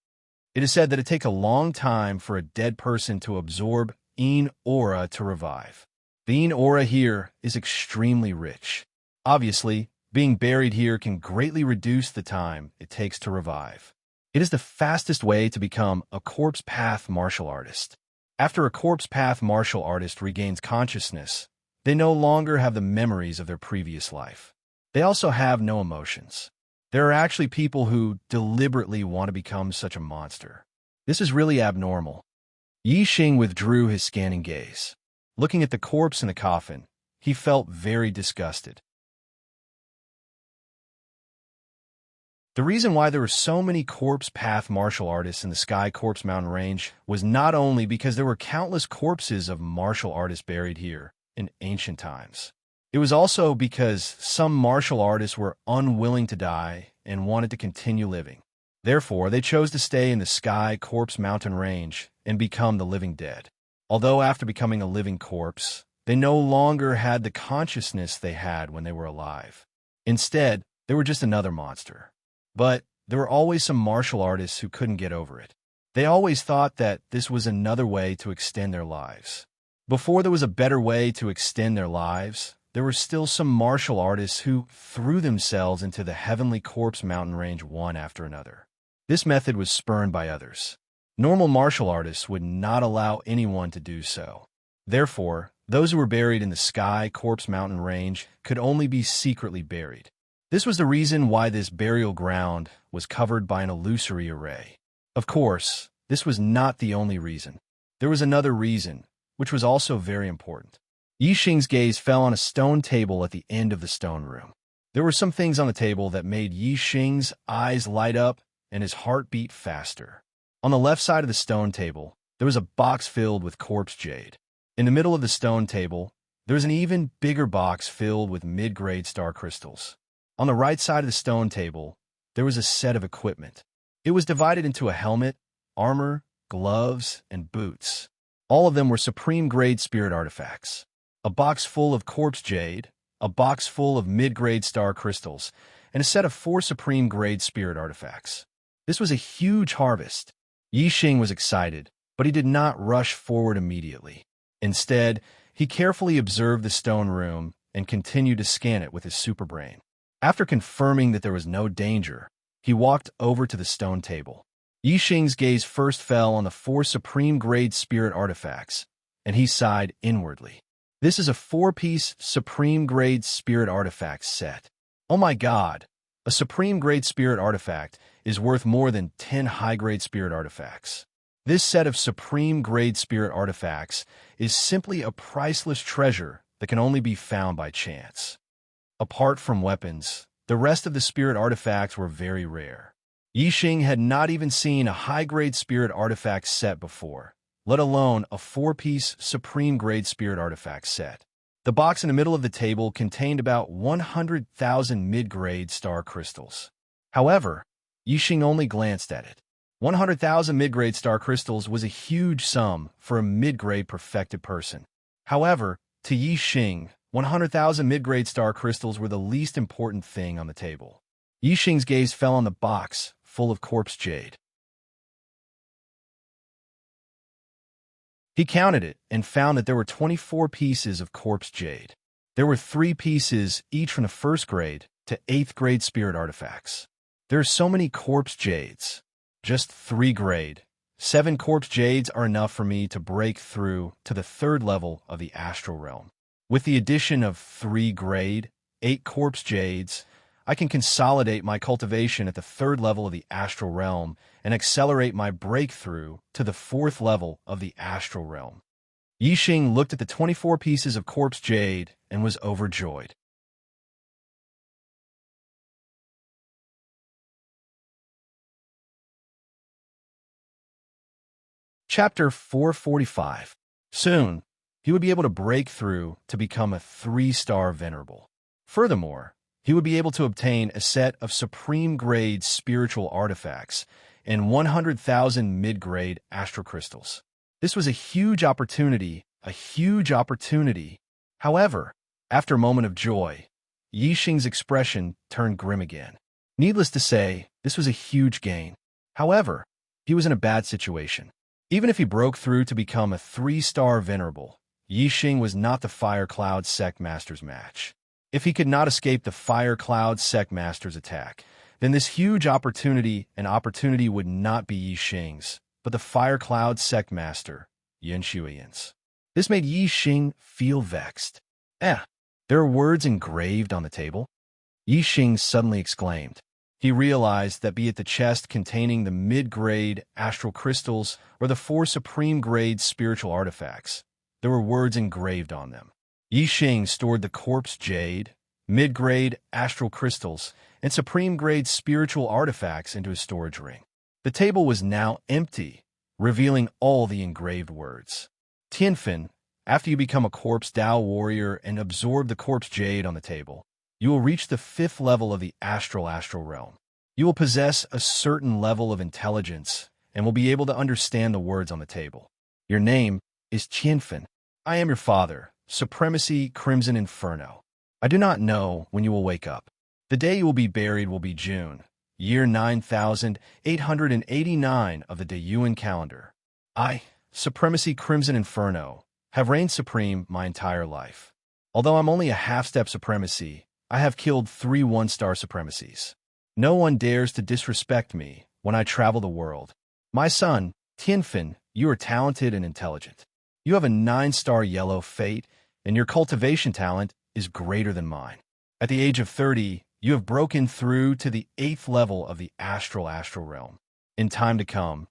It is said that it takes a long time for a dead person to absorb Yin aura to revive. The Yin aura here is extremely rich. Obviously, being buried here can greatly reduce the time it takes to revive. It is the fastest way to become a corpse path martial artist. After a corpse path martial artist regains consciousness, they no longer have the memories of their previous life. They also have no emotions. There are actually people who deliberately want to become such a monster. This is really abnormal. Yixing withdrew his scanning gaze. Looking at the corpse in the coffin, he felt very disgusted. The reason why there were so many corpse path martial artists in the Sky Corpse Mountain Range was not only because there were countless corpses of martial artists buried here in ancient times. It was also because some martial artists were unwilling to die and wanted to continue living. Therefore, they chose to stay in the Sky Corpse Mountain Range and become the living dead. Although after becoming a living corpse, they no longer had the consciousness they had when they were alive. Instead, they were just another monster. But there were always some martial artists who couldn't get over it. They always thought that this was another way to extend their lives. Before there was a better way to extend their lives, there were still some martial artists who threw themselves into the Heavenly Corpse Mountain Range one after another. This method was spurned by others. Normal martial artists would not allow anyone to do so. Therefore, those who were buried in the Sky Corpse Mountain Range could only be secretly buried. This was the reason why this burial ground was covered by an illusory array. Of course, this was not the only reason. There was another reason, which was also very important. Yi Xing's gaze fell on a stone table at the end of the stone room. There were some things on the table that made Yi Xing's eyes light up and his heart beat faster. On the left side of the stone table, there was a box filled with corpse jade. In the middle of the stone table, there was an even bigger box filled with mid-grade star crystals. On the right side of the stone table, there was a set of equipment. It was divided into a helmet, armor, gloves, and boots. All of them were supreme-grade spirit artifacts. A box full of corpse jade, a box full of mid-grade star crystals, and a set of 4 supreme-grade spirit artifacts. This was a huge harvest. Yi Xing was excited, but he did not rush forward immediately. Instead, he carefully observed the stone room and continued to scan it with his super brain. After confirming that there was no danger, he walked over to the stone table. Yi Xing's gaze first fell on the 4 supreme-grade spirit artifacts, and he sighed inwardly. This is a 4-piece supreme-grade spirit artifact set. Oh my god! A supreme-grade spirit artifact is worth more than 10 high-grade spirit artifacts. This set of supreme-grade spirit artifacts is simply a priceless treasure that can only be found by chance. Apart from weapons, the rest of the spirit artifacts were very rare. Yi Xing had not even seen a high-grade spirit artifact set before, let alone a 4-piece supreme-grade spirit artifact set. The box in the middle of the table contained about 100,000 mid-grade star crystals. However, Yi Xing only glanced at it. 100,000 mid-grade star crystals was a huge sum for a mid-grade perfected person. However, to Yi Xing, 100,000 mid-grade star crystals were the least important thing on the table. Yi Xing's gaze fell on the box full of corpse jade. He counted it and found that there were 24 pieces of corpse jade. There were 3 pieces each from the 1st grade to 8th grade spirit artifacts. There are so many corpse jades. Just 3 grade. 7 corpse jades are enough for me to break through to the 3rd level of the astral realm. With the addition of 3 grade, 8 corpse jades, I can consolidate my cultivation at the 3rd level of the astral realm and accelerate my breakthrough to the 4th level of the astral realm. Yi Xing looked at the 24 pieces of corpse jade and was overjoyed. Chapter 445. Soon, he would be able to break through to become a 3-star venerable. Furthermore, he would be able to obtain a set of supreme-grade spiritual artifacts and 100,000 mid-grade astral crystals. This was a huge opportunity, a huge opportunity. However, after a moment of joy, Yi Xing's expression turned grim again. Needless to say, this was a huge gain. However, he was in a bad situation. Even if he broke through to become a 3-star venerable, Yi Xing was not the Fire Cloud Sect Master's match. If he could not escape the Fire Cloud Sect Master's attack, then this huge opportunity would not be Yi Xing's, but the Fire Cloud Sect Master, Yan Shuiyan's. This made Yi Xing feel vexed. There are words engraved on the table? Yi Xing suddenly exclaimed. He realized that be it the chest containing the mid-grade astral crystals or the 4 supreme-grade spiritual artifacts, there were words engraved on them. Yi Xing stored the corpse jade, mid-grade astral crystals, and supreme-grade spiritual artifacts into his storage ring. The table was now empty, revealing all the engraved words. Tianfin, after you become a corpse Tao warrior and absorb the corpse jade on the table, you will reach the 5th level of the astral realm. You will possess a certain level of intelligence and will be able to understand the words on the table. Your name is Tianfin. I am your father, Supremacy Crimson Inferno. I do not know when you will wake up. The day you will be buried will be June, year 9889 of the Dayuan calendar. I, Supremacy Crimson Inferno, have reigned supreme my entire life. Although I'm only a half-step supremacy, I have killed 3 one-star supremacies. No one dares to disrespect me when I travel the world. My son, Tianfin, you are talented and intelligent. You have a 9-star yellow fate, and your cultivation talent is greater than mine. At the age of 30, you have broken through to the 8th level of the astral realm. In time to come,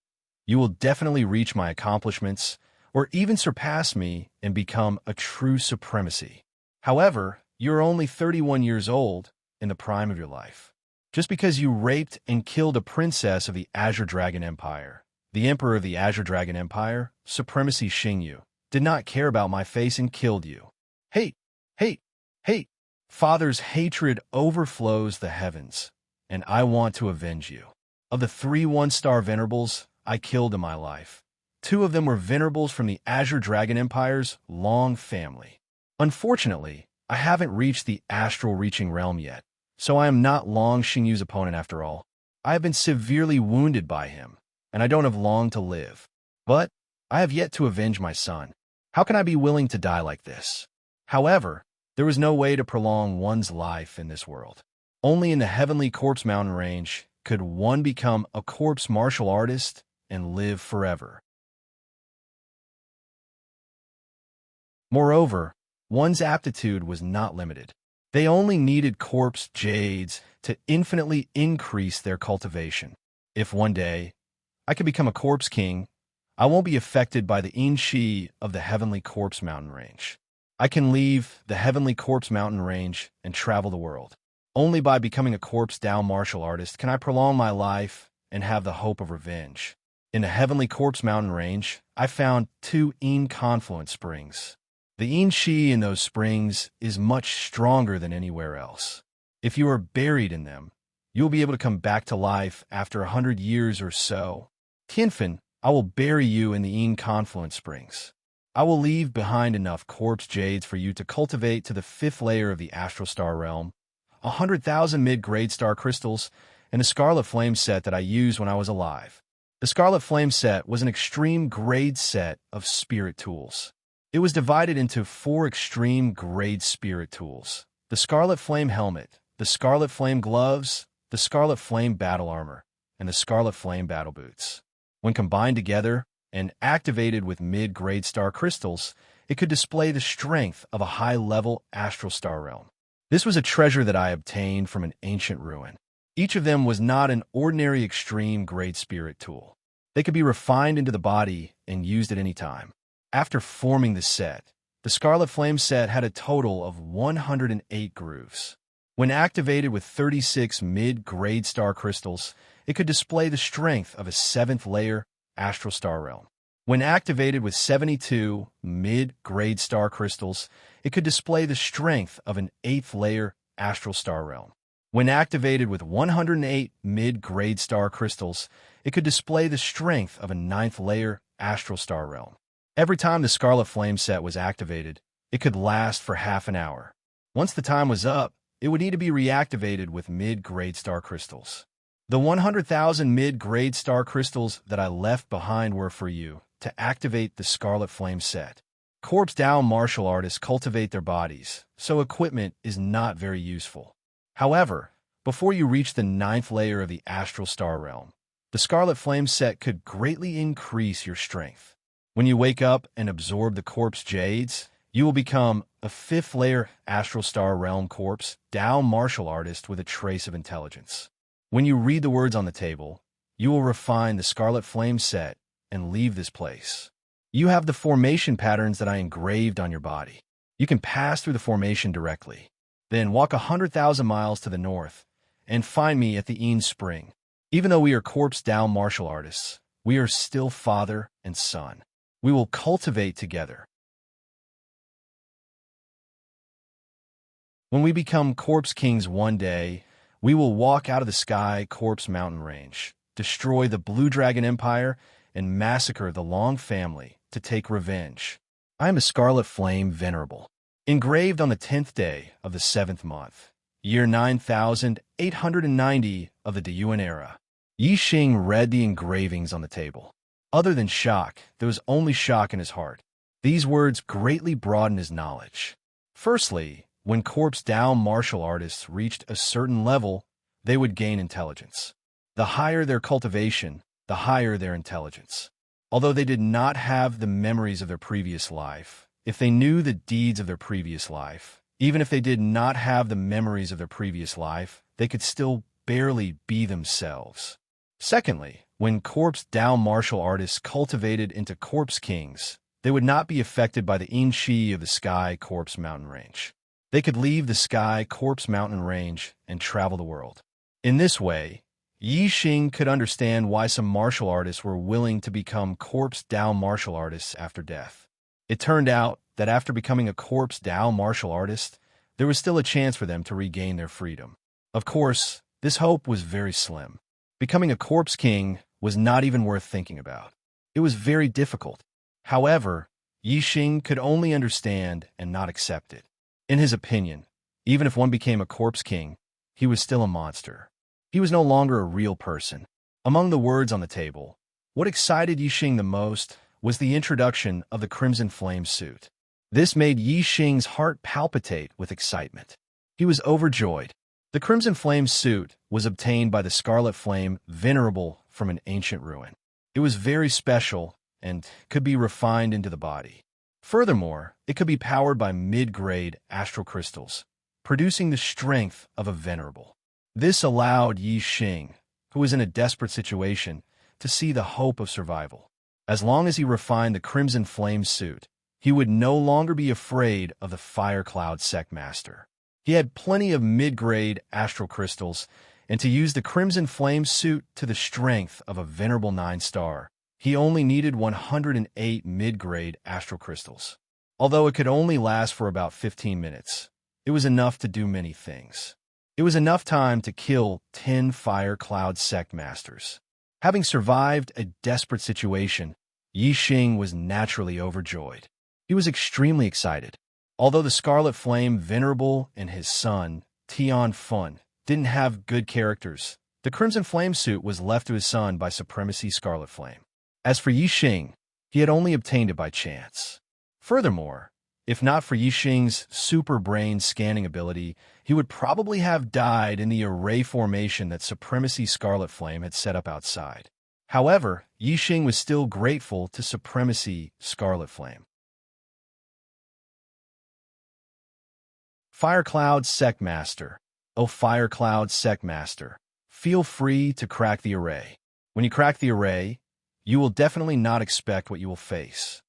you will definitely reach my accomplishments, or even surpass me and become a true supremacy. However, you're only 31 years old, in the prime of your life. Just because you raped and killed a princess of the Azure Dragon Empire, the emperor of the Azure Dragon Empire, Supremacy Xingyu, did not care about my face and killed you. Hate, hate, hate. Father's hatred overflows the heavens, and I want to avenge you. Of the 3 one-star venerables I killed in my life, 2 of them were venerables from the Azure Dragon Empire's long family. Unfortunately, I haven't reached the astral reaching realm yet, so I am not Long Xingyu's opponent after all. I have been severely wounded by him, and I don't have long to live. But I have yet to avenge my son. How can I be willing to die like this? However, there is no way to prolong one's life in this world. Only in the heavenly corpse mountain range could one become a corpse martial artist and live forever. Moreover, one's aptitude was not limited. They only needed corpse jades to infinitely increase their cultivation. If one day I could become a corpse king, I won't be affected by the Inshi of the heavenly corpse mountain range. I can leave the heavenly corpse mountain range and travel the world. Only by becoming a corpse Tao martial artist can I prolong my life and have the hope of revenge. In the heavenly corpse mountain range, I found 2 Yin confluent springs. The Yin Shi in those springs is much stronger than anywhere else. If you are buried in them, you will be able to come back to life after 100 years or so. Tianfin, I will bury you in the Yin confluent springs. I will leave behind enough corpse jades for you to cultivate to the 5th layer of the astral star realm, 100,000 mid-grade star crystals, and a scarlet flame set that I used when I was alive. The scarlet flame set was an extreme grade set of spirit tools. It was divided into 4 extreme grade spirit tools: the Scarlet Flame Helmet, the Scarlet Flame Gloves, the Scarlet Flame Battle Armor, and the Scarlet Flame Battle Boots. When combined together and activated with mid-grade star crystals, it could display the strength of a high-level astral star realm. This was a treasure that I obtained from an ancient ruin. Each of them was not an ordinary extreme grade spirit tool. They could be refined into the body and used at any time. After forming the set, the Scarlet Flame set had a total of 108 grooves. When activated with 36 mid-grade star crystals, it could display the strength of a 7th layer astral star realm. When activated with 72 mid-grade star crystals, it could display the strength of an 8th layer astral star realm. When activated with 108 mid-grade star crystals, it could display the strength of a 9th layer astral star realm. Every time the Scarlet Flame set was activated, it could last for half an hour. Once the time was up, it would need to be reactivated with mid-grade star crystals. The 100,000 mid-grade star crystals that I left behind were for you to activate the Scarlet Flame set. Corpse Tao martial artists cultivate their bodies, so equipment is not very useful. However, before you reach the 9th layer of the astral star realm, the Scarlet Flame set could greatly increase your strength. When you wake up and absorb the corpse jades, you will become a 5th layer astral star realm corpse Tao martial artist with a trace of intelligence. When you read the words on the table, you will refine the Scarlet Flame set and leave this place. You have the formation patterns that I engraved on your body. You can pass through the formation directly. Then walk 100,000 miles to the north and find me at the Een Spring. Even though we are corpse-down martial artists, we are still father and son. We will cultivate together. When we become corpse kings one day, we will walk out of the sky corpse mountain range, destroy the Blue Dragon Empire, and massacre the Long family to take revenge. I am a scarlet flame venerable, engraved on the 10th day of the 7th month, year 9890 of the Deyuan era. Yi Xing read the engravings on the table. Other than shock, there was only shock in his heart. These words greatly broadened his knowledge. Firstly, when corpse-down martial artists reached a certain level, they would gain intelligence. The higher their cultivation, the higher their intelligence. Although they did not have the memories of their previous life, if they knew the deeds of their previous life, even if they did not have the memories of their previous life, they could still barely be themselves. Secondly, when corpse-down martial artists cultivated into corpse kings, they would not be affected by the Inchi of the Sky Corpse Mountain Range. They could leave the Sky Corpse Mountain Range and travel the world. In this way, Yi Xing could understand why some martial artists were willing to become corpse-down martial artists after death. It turned out that after becoming a corpse-down martial artist, there was still a chance for them to regain their freedom. Of course, this hope was very slim. Becoming a corpse king was not even worth thinking about. It was very difficult. However, Yi Xing could only understand and not accept it. In his opinion, even if one became a corpse king, he was still a monster. He was no longer a real person. Among the words on the table, what excited Yi Xing the most was the introduction of the Crimson Flame suit. This made Yi Xing's heart palpitate with excitement. He was overjoyed. The Crimson Flame suit was obtained by the Scarlet Flame Venerable from an ancient ruin. It was very special and could be refined into the body. Furthermore, it could be powered by mid-grade astral crystals, producing the strength of a venerable. This allowed Yi Xing, who was in a desperate situation, to see the hope of survival. As long as he refined the Crimson Flame suit, he would no longer be afraid of the Fire Cloud Sect Master. He had plenty of mid-grade astral crystals, and to use the Crimson Flame suit to the strength of a Venerable 9-star, he only needed 108 mid-grade astral crystals. Although it could only last for about 15 minutes, it was enough to do many things. It was enough time to kill 10 Fire Cloud Sect Masters. Having survived a desperate situation, Yi Xing was naturally overjoyed. He was extremely excited. Although the Scarlet Flame Venerable and his son, Tian Fun, didn't have good characters, the Crimson Flame suit was left to his son by Supremacy Scarlet Flame. As for Yi Xing, he had only obtained it by chance. Furthermore, if not for Yi Xing's super brain scanning ability, he would probably have died in the array formation that Supremacy Scarlet Flame had set up outside. However, Yi Xing was still grateful to Supremacy Scarlet Flame. Fire Cloud Sect Master. Oh, Fire Cloud Sect Master, feel free to crack the array. When you crack the array, you will definitely not expect what you will face.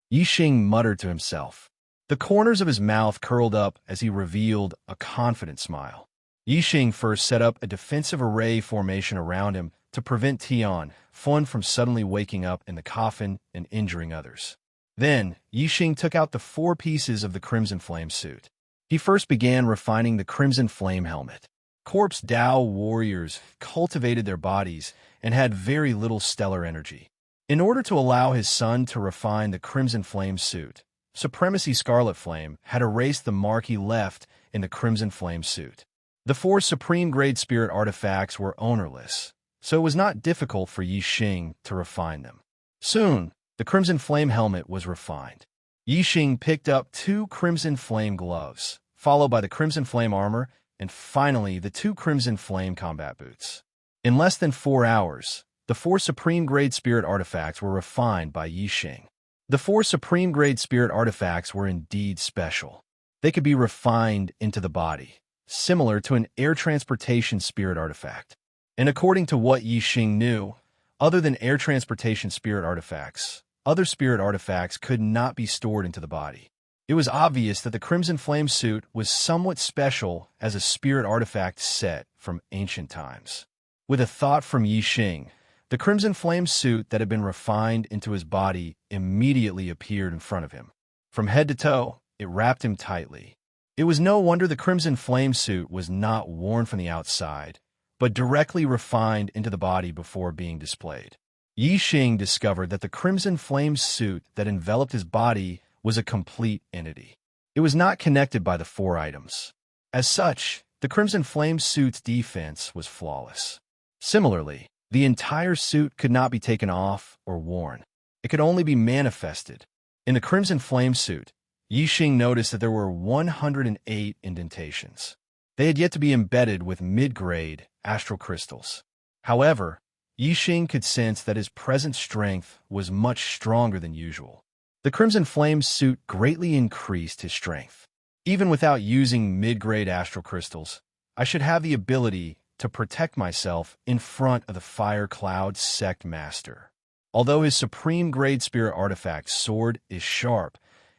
Yi Xing muttered to himself. The corners of his mouth curled up as he revealed a confident smile. Yi Xing first set up a defensive array formation around him to prevent Tian Fun from suddenly waking up in the coffin and injuring others. Then, Yi Xing took out the 4 pieces of the Crimson Flame suit. He first began refining the Crimson Flame helmet. Corpse Dao warriors cultivated their bodies and had very little stellar energy. In order to allow his son to refine the Crimson Flame suit, Supremacy Scarlet Flame had erased the mark he left in the Crimson Flame suit. The 4 supreme-grade spirit artifacts were ownerless, so it was not difficult for Yi Xing to refine them. Soon, the Crimson Flame helmet was refined. Yi Xing picked up 2 Crimson Flame gloves, followed by the Crimson Flame armor, and finally the 2 Crimson Flame combat boots. In less than 4 hours, the 4 supreme-grade spirit artifacts were refined by Yi Xing. The 4 supreme-grade spirit artifacts were indeed special. They could be refined into the body, similar to an air transportation spirit artifact. And according to what Yi Xing knew, other than air transportation spirit artifacts, other spirit artifacts could not be stored into the body. It was obvious that the Crimson Flame suit was somewhat special as a spirit artifact set from ancient times. With a thought from Yi Xing, the Crimson Flame suit that had been refined into his body immediately appeared in front of him. From head to toe, it wrapped him tightly. It was no wonder the Crimson Flame suit was not worn from the outside, but directly refined into the body before being displayed. Yi Xing discovered that the Crimson Flame suit that enveloped his body was a complete entity. It was not connected by the 4 items. As such, the Crimson Flame suit's defense was flawless. Similarly, the entire suit could not be taken off or worn. It could only be manifested. In the Crimson Flame suit, Yi Xing noticed that there were 108 indentations. They had yet to be embedded with mid-grade astral crystals. However, Yi Xing could sense that his present strength was much stronger than usual. The Crimson Flame suit greatly increased his strength. Even without using mid-grade astral crystals, I should have the ability to protect myself in front of the Fire Cloud Sect Master. Although his supreme grade spirit artifact sword is sharp,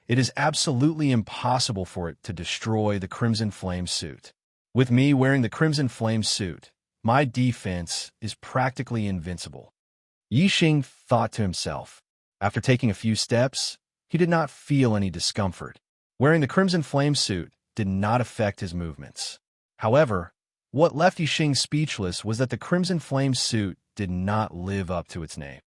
it is absolutely impossible for it to destroy the Crimson Flame suit. With me wearing the Crimson Flame suit, my defense is practically invincible. Yi Xing thought to himself. After taking a few steps, he did not feel any discomfort. Wearing the Crimson Flame suit did not affect his movements. However, what left Yi Xing speechless was that the Crimson Flame suit did not live up to its name.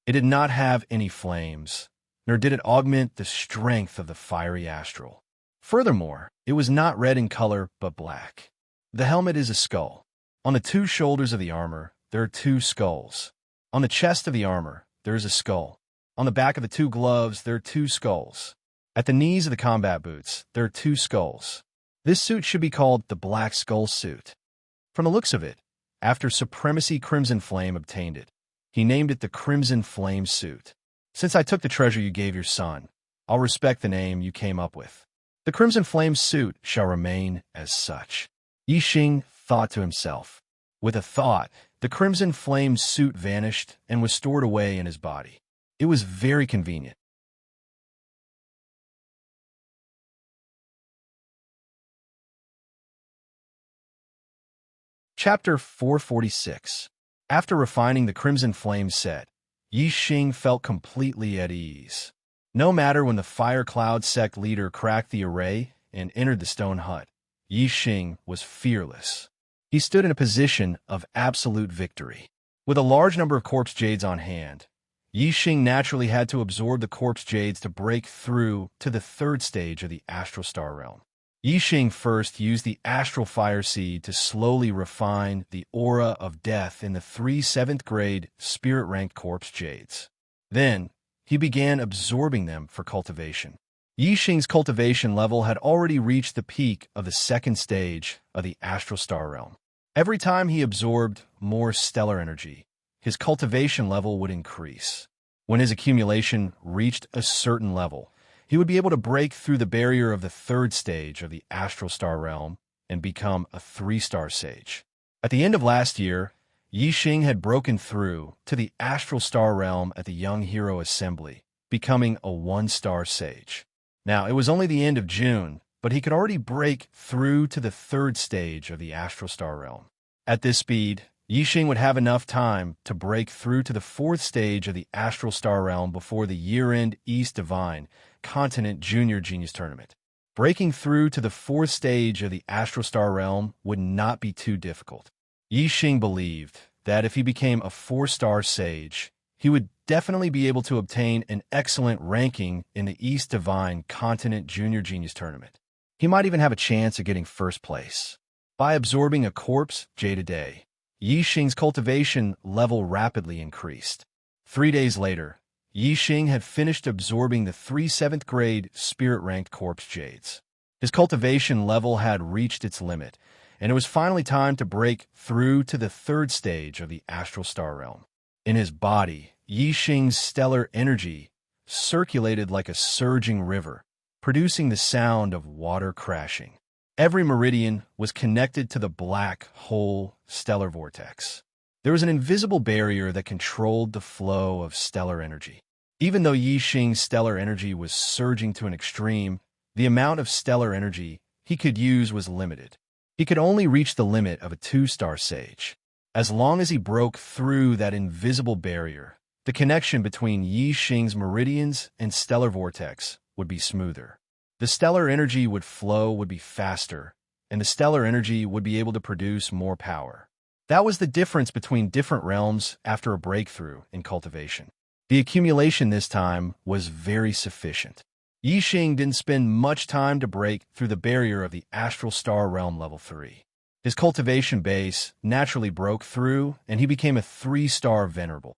It did not have any flames, nor did it augment the strength of the fiery astral. Furthermore, it was not red in color, but black. The helmet is a skull. On the 2 shoulders of the armor, there are 2 skulls. On the chest of the armor, there is a skull. On the back of the 2 gloves, there are 2 skulls. At the knees of the combat boots, there are 2 skulls. This suit should be called the Black Skull suit. From the looks of it, after Supremacy Crimson Flame obtained it, he named it the Crimson Flame suit. Since I took the treasure you gave your son, I'll respect the name you came up with. The Crimson Flame suit shall remain as such. Yi Xing thought to himself. With a thought, the Crimson Flame suit vanished and was stored away in his body. It was very convenient. Chapter 446. After refining the Crimson Flame set, Yi Xing felt completely at ease. No matter when the Fire Cloud sect leader cracked the array and entered the stone hut, Yi Xing was fearless. He stood in a position of absolute victory. With a large number of corpse jades on hand, Yi Xing naturally had to absorb the corpse jades to break through to the 3rd stage of the Astral Star Realm. Yi Xing first used the Astral Fire Seed to slowly refine the aura of death in the 3 7th grade spirit-ranked corpse jades. Then, he began absorbing them for cultivation. Yi Xing's cultivation level had already reached the peak of the 2nd stage of the Astral Star Realm. Every time he absorbed more stellar energy, his cultivation level would increase. When his accumulation reached a certain level, he would be able to break through the barrier of the 3rd stage of the Astral Star Realm and become a 3-star sage. At the end of last year, Yi Xing had broken through to the Astral Star Realm at the Young Hero Assembly, becoming a 1-star sage. Now, it was only the end of June, but he could already break through to the 3rd stage of the Astral Star Realm. At this speed, Yi Xing would have enough time to break through to the 4th stage of the Astral Star Realm before the year-end East Divine Continent Junior Genius Tournament. Breaking through to the 4th stage of the Astral Star Realm would not be too difficult. Yi Xing believed that if he became a 4-star sage, he would definitely be able to obtain an excellent ranking in the East Divine Continent Junior Genius Tournament. He might even have a chance of getting 1st place. By absorbing a corpse jade a day, Yi Xing's cultivation level rapidly increased. 3 days later, Yi Xing had finished absorbing the 3 7th grade spirit-ranked corpse jades. His cultivation level had reached its limit, and it was finally time to break through to the 3rd stage of the Astral Star Realm. In his body, Yi Xing's stellar energy circulated like a surging river, producing the sound of water crashing. Every meridian was connected to the black hole stellar vortex. There was an invisible barrier that controlled the flow of stellar energy. Even though Yi Xing's stellar energy was surging to an extreme, the amount of stellar energy he could use was limited. He could only reach the limit of a 2-star sage. As long as he broke through that invisible barrier, the connection between Yi Xing's meridians and stellar vortex would be smoother. The stellar energy would be faster, and the stellar energy would be able to produce more power. That was the difference between different realms after a breakthrough in cultivation. The accumulation this time was very sufficient. Yi Xing didn't spend much time to break through the barrier of the astral star realm level 3. His cultivation base naturally broke through, and he became a 3-star venerable.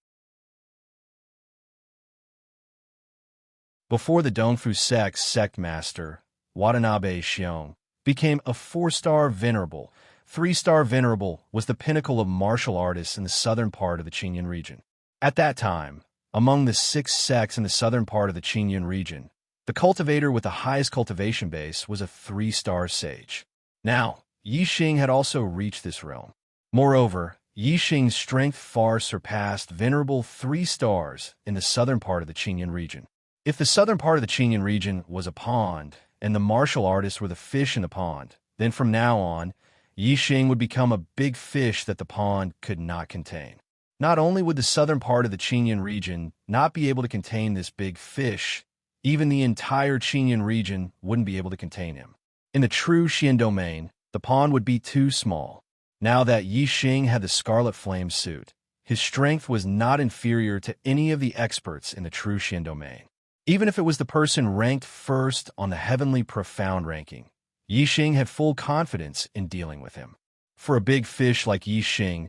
Before the Dongfu sect master, Watanabe Xiong, became a 4-star venerable. 3-star venerable was the pinnacle of martial artists in the southern part of the Qingyun region. At that time, among the 6 sects in the southern part of the Qingyun region, the cultivator with the highest cultivation base was a 3-star sage. Now, Yi Xing had also reached this realm. Moreover, Yi Xing's strength far surpassed venerable 3 stars in the southern part of the Qingyun region. If the southern part of the Qingyun region was a pond, and the martial artists were the fish in the pond, then from now on, Yi Xing would become a big fish that the pond could not contain. Not only would the southern part of the Qingyun region not be able to contain this big fish, even the entire Qingyun region wouldn't be able to contain him. In the true Xian domain, the pond would be too small. Now that Yi Xing had the Scarlet Flame suit, his strength was not inferior to any of the experts in the true Xian domain. Even if it was the person ranked first on the Heavenly Profound ranking, Yi Xing had full confidence in dealing with him. For a big fish like Yi Xing,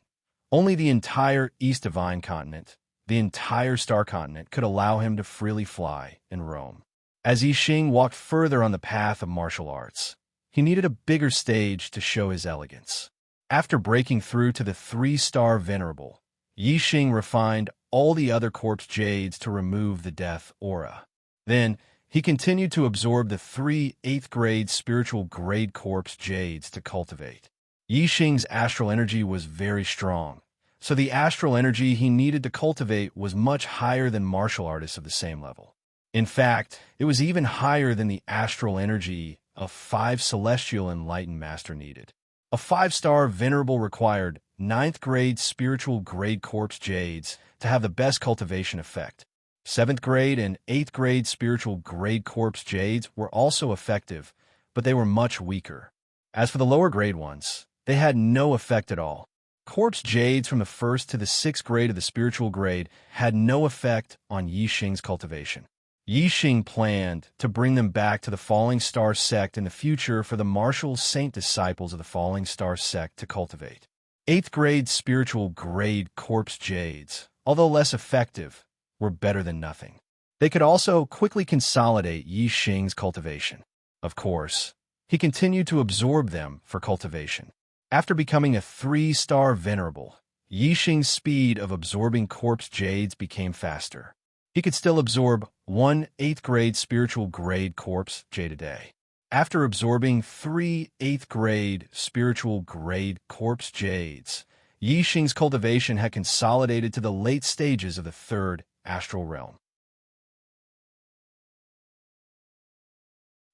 only the entire East Divine Continent, the entire Star Continent, could allow him to freely fly and roam. As Yi Xing walked further on the path of martial arts, he needed a bigger stage to show his elegance. After breaking through to the 3-star venerable, Yi Xing refined all the other corpse jades to remove the death aura. Then, he continued to absorb the 3 8th-grade spiritual grade corpse jades to cultivate. Yi Xing's astral energy was very strong, so the astral energy he needed to cultivate was much higher than martial artists of the same level. In fact, it was even higher than the astral energy a 5 celestial enlightened master needed. A 5-star venerable required 9th-grade spiritual grade corpse jades to have the best cultivation effect. 7th grade and 8th grade spiritual grade corpse jades were also effective, but they were much weaker. As for the lower grade ones, they had no effect at all. Corpse jades from the 1st to the 6th grade of the spiritual grade had no effect on Yi Xing's cultivation. Yi Xing planned to bring them back to the Falling Star sect in the future for the martial saint disciples of the Falling Star sect to cultivate. 8th grade spiritual grade corpse jades, although less effective, were better than nothing. They could also quickly consolidate Yi Xing's cultivation. Of course, he continued to absorb them for cultivation. After becoming a 3-star venerable, Yi Xing's speed of absorbing corpse jades became faster. He could still absorb 1 8th-grade spiritual grade corpse jade a day. After absorbing 3 8th-grade spiritual grade corpse jades, Yi Xing's cultivation had consolidated to the late stages of the 3rd astral realm.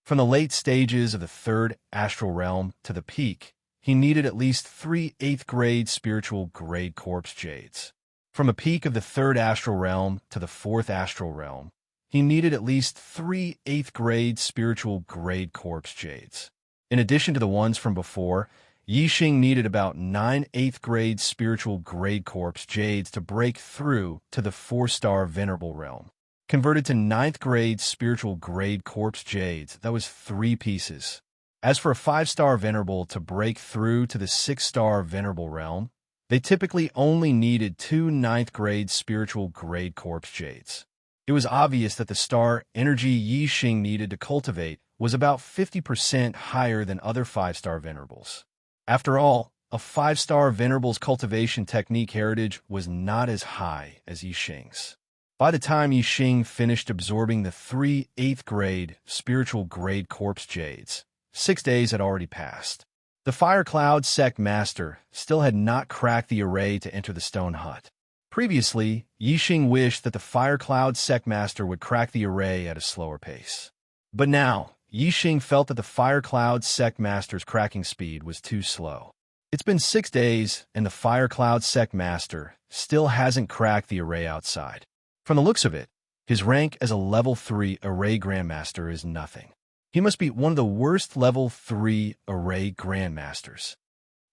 From the late stages of the 3rd astral realm to the peak, he needed at least 3 8th-grade spiritual grade corpse jades. From a peak of the 3rd astral realm to the 4th astral realm, he needed at least 3 8th-grade spiritual grade corpse jades. In addition to the ones from before, Yi Xing needed about 9 8th-grade spiritual grade corpse jades to break through to the 4-star venerable realm. Converted to 9th-grade spiritual grade corpse jades, that was 3 pieces. As for a 5-star venerable to break through to the 6-star venerable realm, they typically only needed 2 9th-grade spiritual grade corpse jades. It was obvious that the star energy Yi Xing needed to cultivate was about 50% higher than other 5-star venerables. After all, a 5-star venerable's cultivation technique heritage was not as high as Yi Xing's. By the time Yi Xing finished absorbing the 3 8th-grade spiritual grade corpse jades, 6 days had already passed. The Fire Cloud sect master still had not cracked the array to enter the stone hut. Previously, Yixing wished that the Fire Cloud Sect Master would crack the array at a slower pace. But now, Yixing felt that the Fire Cloud Sect Master's cracking speed was too slow. It's been 6 days, and the Fire Cloud Sect Master still hasn't cracked the array outside. From the looks of it, his rank as a Level 3 Array Grandmaster is nothing. He must be one of the worst Level 3 Array Grandmasters,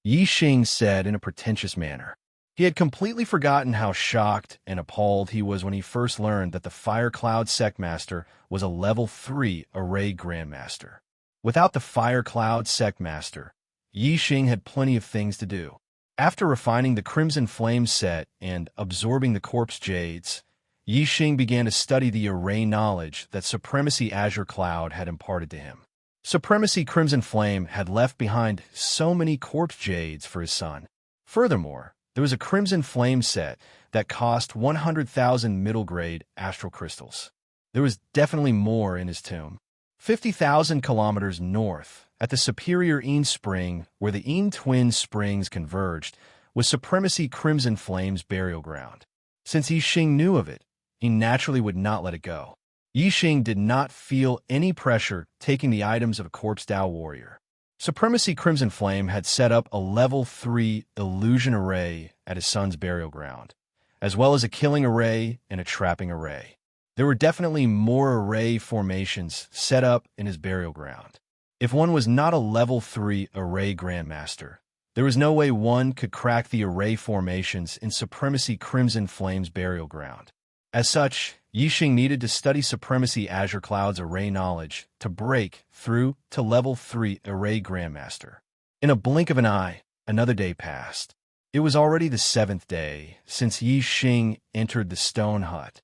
Yixing said in a pretentious manner. He had completely forgotten how shocked and appalled he was when he first learned that the Fire Cloud Sect Master was a Level 3 Array Grandmaster. Without the Fire Cloud Sect Master, Yixing had plenty of things to do. After refining the Crimson Flame set and absorbing the Corpse Jades, Yixing began to study the array knowledge that Supremacy Azure Cloud had imparted to him. Supremacy Crimson Flame had left behind so many Corpse Jades for his son. Furthermore, there was a Crimson Flame set that cost 100,000 middle-grade astral crystals. There was definitely more in his tomb. 50,000 kilometers north, at the superior Een Spring, where the Een Twin Springs converged, was Supremacy Crimson Flame's burial ground. Since Yixing knew of it, he naturally would not let it go. Yixing did not feel any pressure taking the items of a Corpse Dao warrior. Supremacy Crimson Flame had set up a Level 3 illusion array at his son's burial ground, as well as a killing array and a trapping array. There were definitely more array formations set up in his burial ground. If one was not a Level 3 Array Grandmaster, there was no way one could crack the array formations in Supremacy Crimson Flame's burial ground. As such, Yixing needed to study Supremacy Azure Cloud's array knowledge to break through to Level 3 Array Grandmaster. In a blink of an eye, another day passed. It was already the 7th day since Yixing entered the stone hut.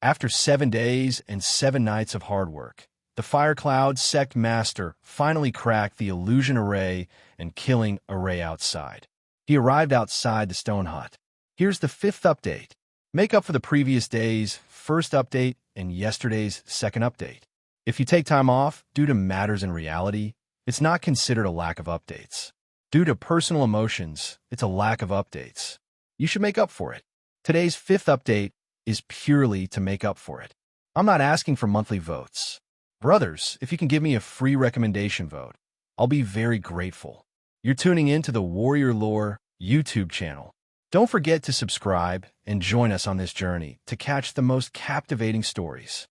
After 7 days and 7 nights of hard work, the Fire Cloud Sect Master finally cracked the illusion array and killing array outside. He arrived outside the stone hut. Here's the 5th update. Make up for the previous day's first update and yesterday's second update. If you take time off due to matters in reality, it's not considered a lack of updates. Due to personal emotions, it's a lack of updates. You should make up for it. Today's 5th update is purely to make up for it. I'm not asking for monthly votes. Brothers, if you can give me a free recommendation vote, I'll be very grateful. You're tuning in to the Warrior Lore YouTube channel. Don't forget to subscribe and join us on this journey to catch the most captivating stories.